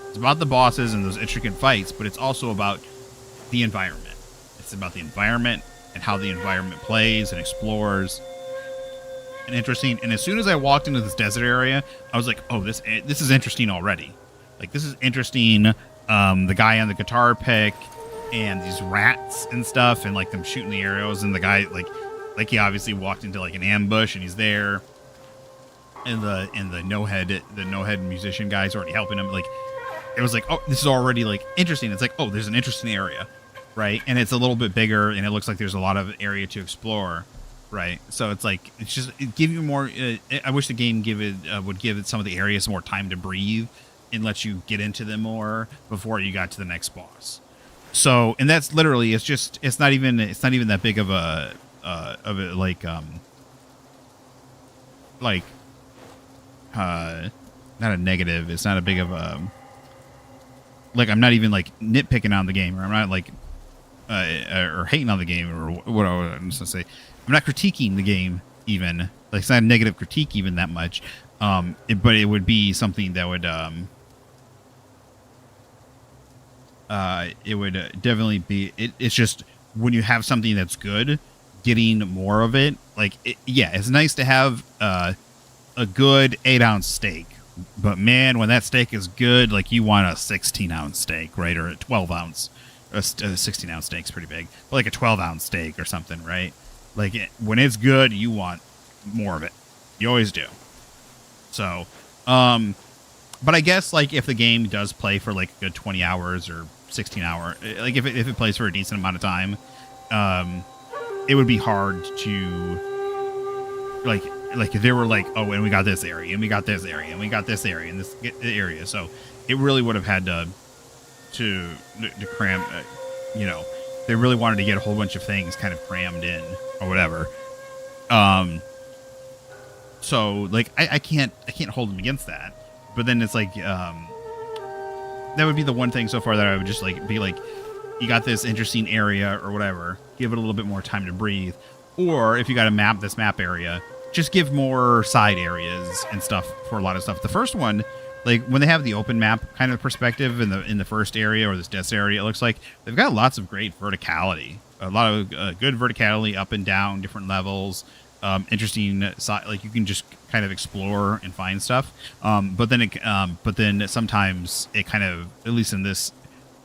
It's about the bosses and those intricate fights, but it's also about the environment. It's about the environment and how the environment plays and explores. And interesting. And as soon as I walked into this desert area, I was like, oh, this is interesting already. Like, this is interesting. The guy on the guitar pick and these rats and stuff, and like them shooting the arrows, and the guy like he obviously walked into like an ambush and he's there. And the no-head musician guy's already helping him. Like, it was like, oh, this is already like interesting. It's like, oh, there's an interesting area, right? And it's a little bit bigger, and it looks like there's a lot of area to explore, right? So it's like, it's just give you more. I wish the game would give it some of the areas more time to breathe and let you get into them more before you got to the next boss. So, and that's literally, it's not even that big of a not a negative. It's not a big of a, like, I'm not even like nitpicking on the game, or I'm not like or hating on the game, or what I'm just gonna say. I'm not critiquing the game even. Like, it's not a negative critique even that much. But it would be something that would it would definitely be. It's just when you have something that's good, getting more of it. Like, it's nice to have a good 8-ounce steak, but man, when that steak is good, like, you want a 16-ounce steak, right? Or a 12-ounce. A 16-ounce steak's pretty big, but like a 12-ounce steak or something, right? Like, when it's good, you want more of it. You always do. So, but I guess, like, if the game does play for like a good 20 hours or 16 hours, like if it plays for a decent amount of time, it would be hard to like if they were like, oh, and we got this area, and we got this area, and we got this area, and this area. So it really would have had to cram, you know, they really wanted to get a whole bunch of things kind of crammed in or whatever. So like I can't hold them against that. But then it's like, that would be the one thing so far that I would just like be like, you got this interesting area or whatever, give it a little bit more time to breathe. Or if you got this map area, just give more side areas and stuff for a lot of stuff. The first one, like when they have the open map kind of perspective in the first area or this desert area, it looks like they've got lots of great verticality, a lot of good verticality up and down, different levels. Interesting, like you can just kind of explore and find stuff. But then sometimes it kind of, at least in this,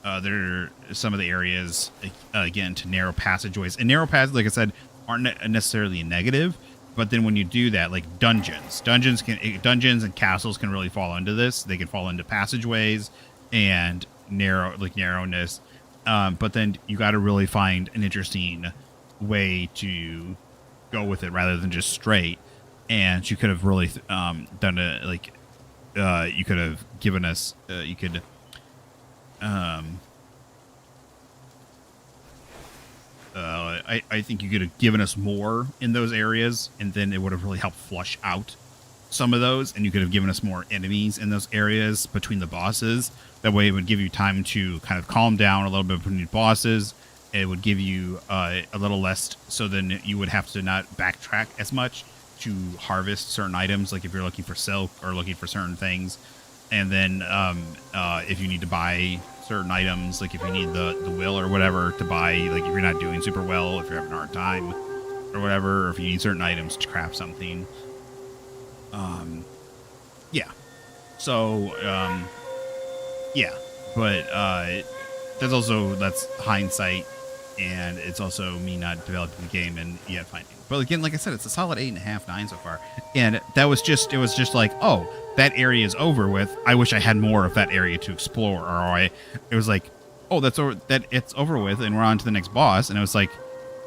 there are some of the areas again to narrow passageways, and narrow passages, like I said, aren't necessarily a negative. But then when you do that, like dungeons and castles can really fall into this. They can fall into passageways and narrowness. But then you got to really find an interesting way to go with it rather than just straight. And you could have really done it like you could have given us you could I think you could have given us more in those areas, and then it would have really helped flush out some of those, and you could have given us more enemies in those areas between the bosses. That way it would give you time to kind of calm down a little bit between bosses. It would give you a little less, so then you would have to not backtrack as much to harvest certain items, like if you're looking for silk or looking for certain things. And then if you need to buy certain items, like if you need the will or whatever to buy, like if you're not doing super well, if you're having a hard time or whatever, or if you need certain items to craft something. Yeah. So, yeah. But that's hindsight, and it's also me not developing the game and yet finding. But again, like I said, it's a solid 8.5, 9 so far. And it was just like, oh, that area is over with. I wish I had more of that area to explore. Or it was like, oh, it's over with, and we're on to the next boss. And it was like,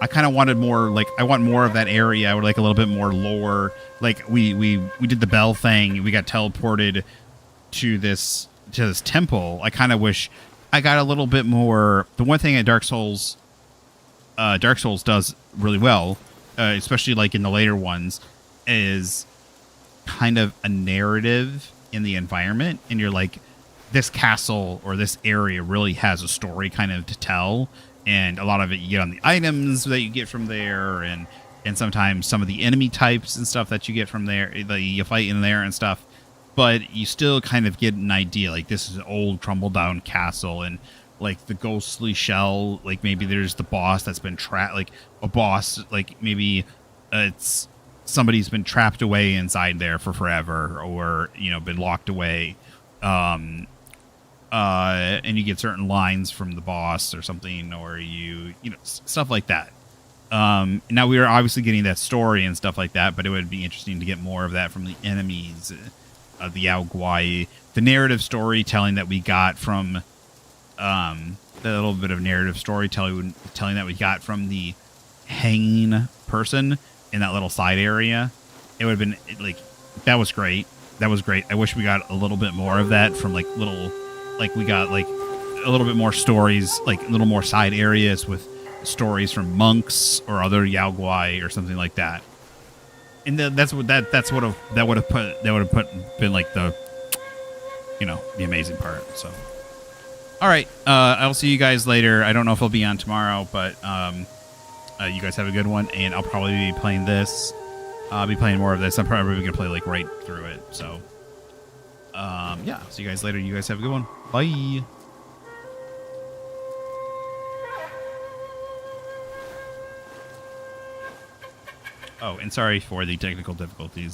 I kind of wanted more. Like, I want more of that area. I would like a little bit more lore. Like we did the bell thing. We got teleported to this temple. I kind of wish I got a little bit more. The one thing that Dark Souls does really well, especially like in the later ones, is kind of a narrative in the environment, and you're like, this castle or this area really has a story kind of to tell, and a lot of it you get on the items that you get from there, and sometimes some of the enemy types and stuff that you get from there that you fight in there and stuff. But you still kind of get an idea, like this is an old tumble down castle, and like the ghostly shell, like maybe there's the boss that's been trapped, like a boss, like maybe it's somebody's been trapped away inside there for forever, or been locked away, and you get certain lines from the boss or something, or stuff like that. Now we are obviously getting that story and stuff like that, but it would be interesting to get more of that from the enemies, the Yao Guai, the narrative storytelling that we got from the little bit of narrative storytelling that we got from the hanging person in that little side area. It would have been like, that was great. I wish we got a little bit more of that from we got like a little bit more stories, like a little more side areas with stories from monks or other Yao Guai or something like that. And that would have been like the the amazing part. So, all right, I'll see you guys later. I don't know if I'll be on tomorrow, but you guys have a good one, and I'll probably be playing this. I'll be playing more of this. I'm probably gonna play like right through it. So, yeah, see you guys later. You guys have a good one. Bye. Oh, and sorry for the technical difficulties.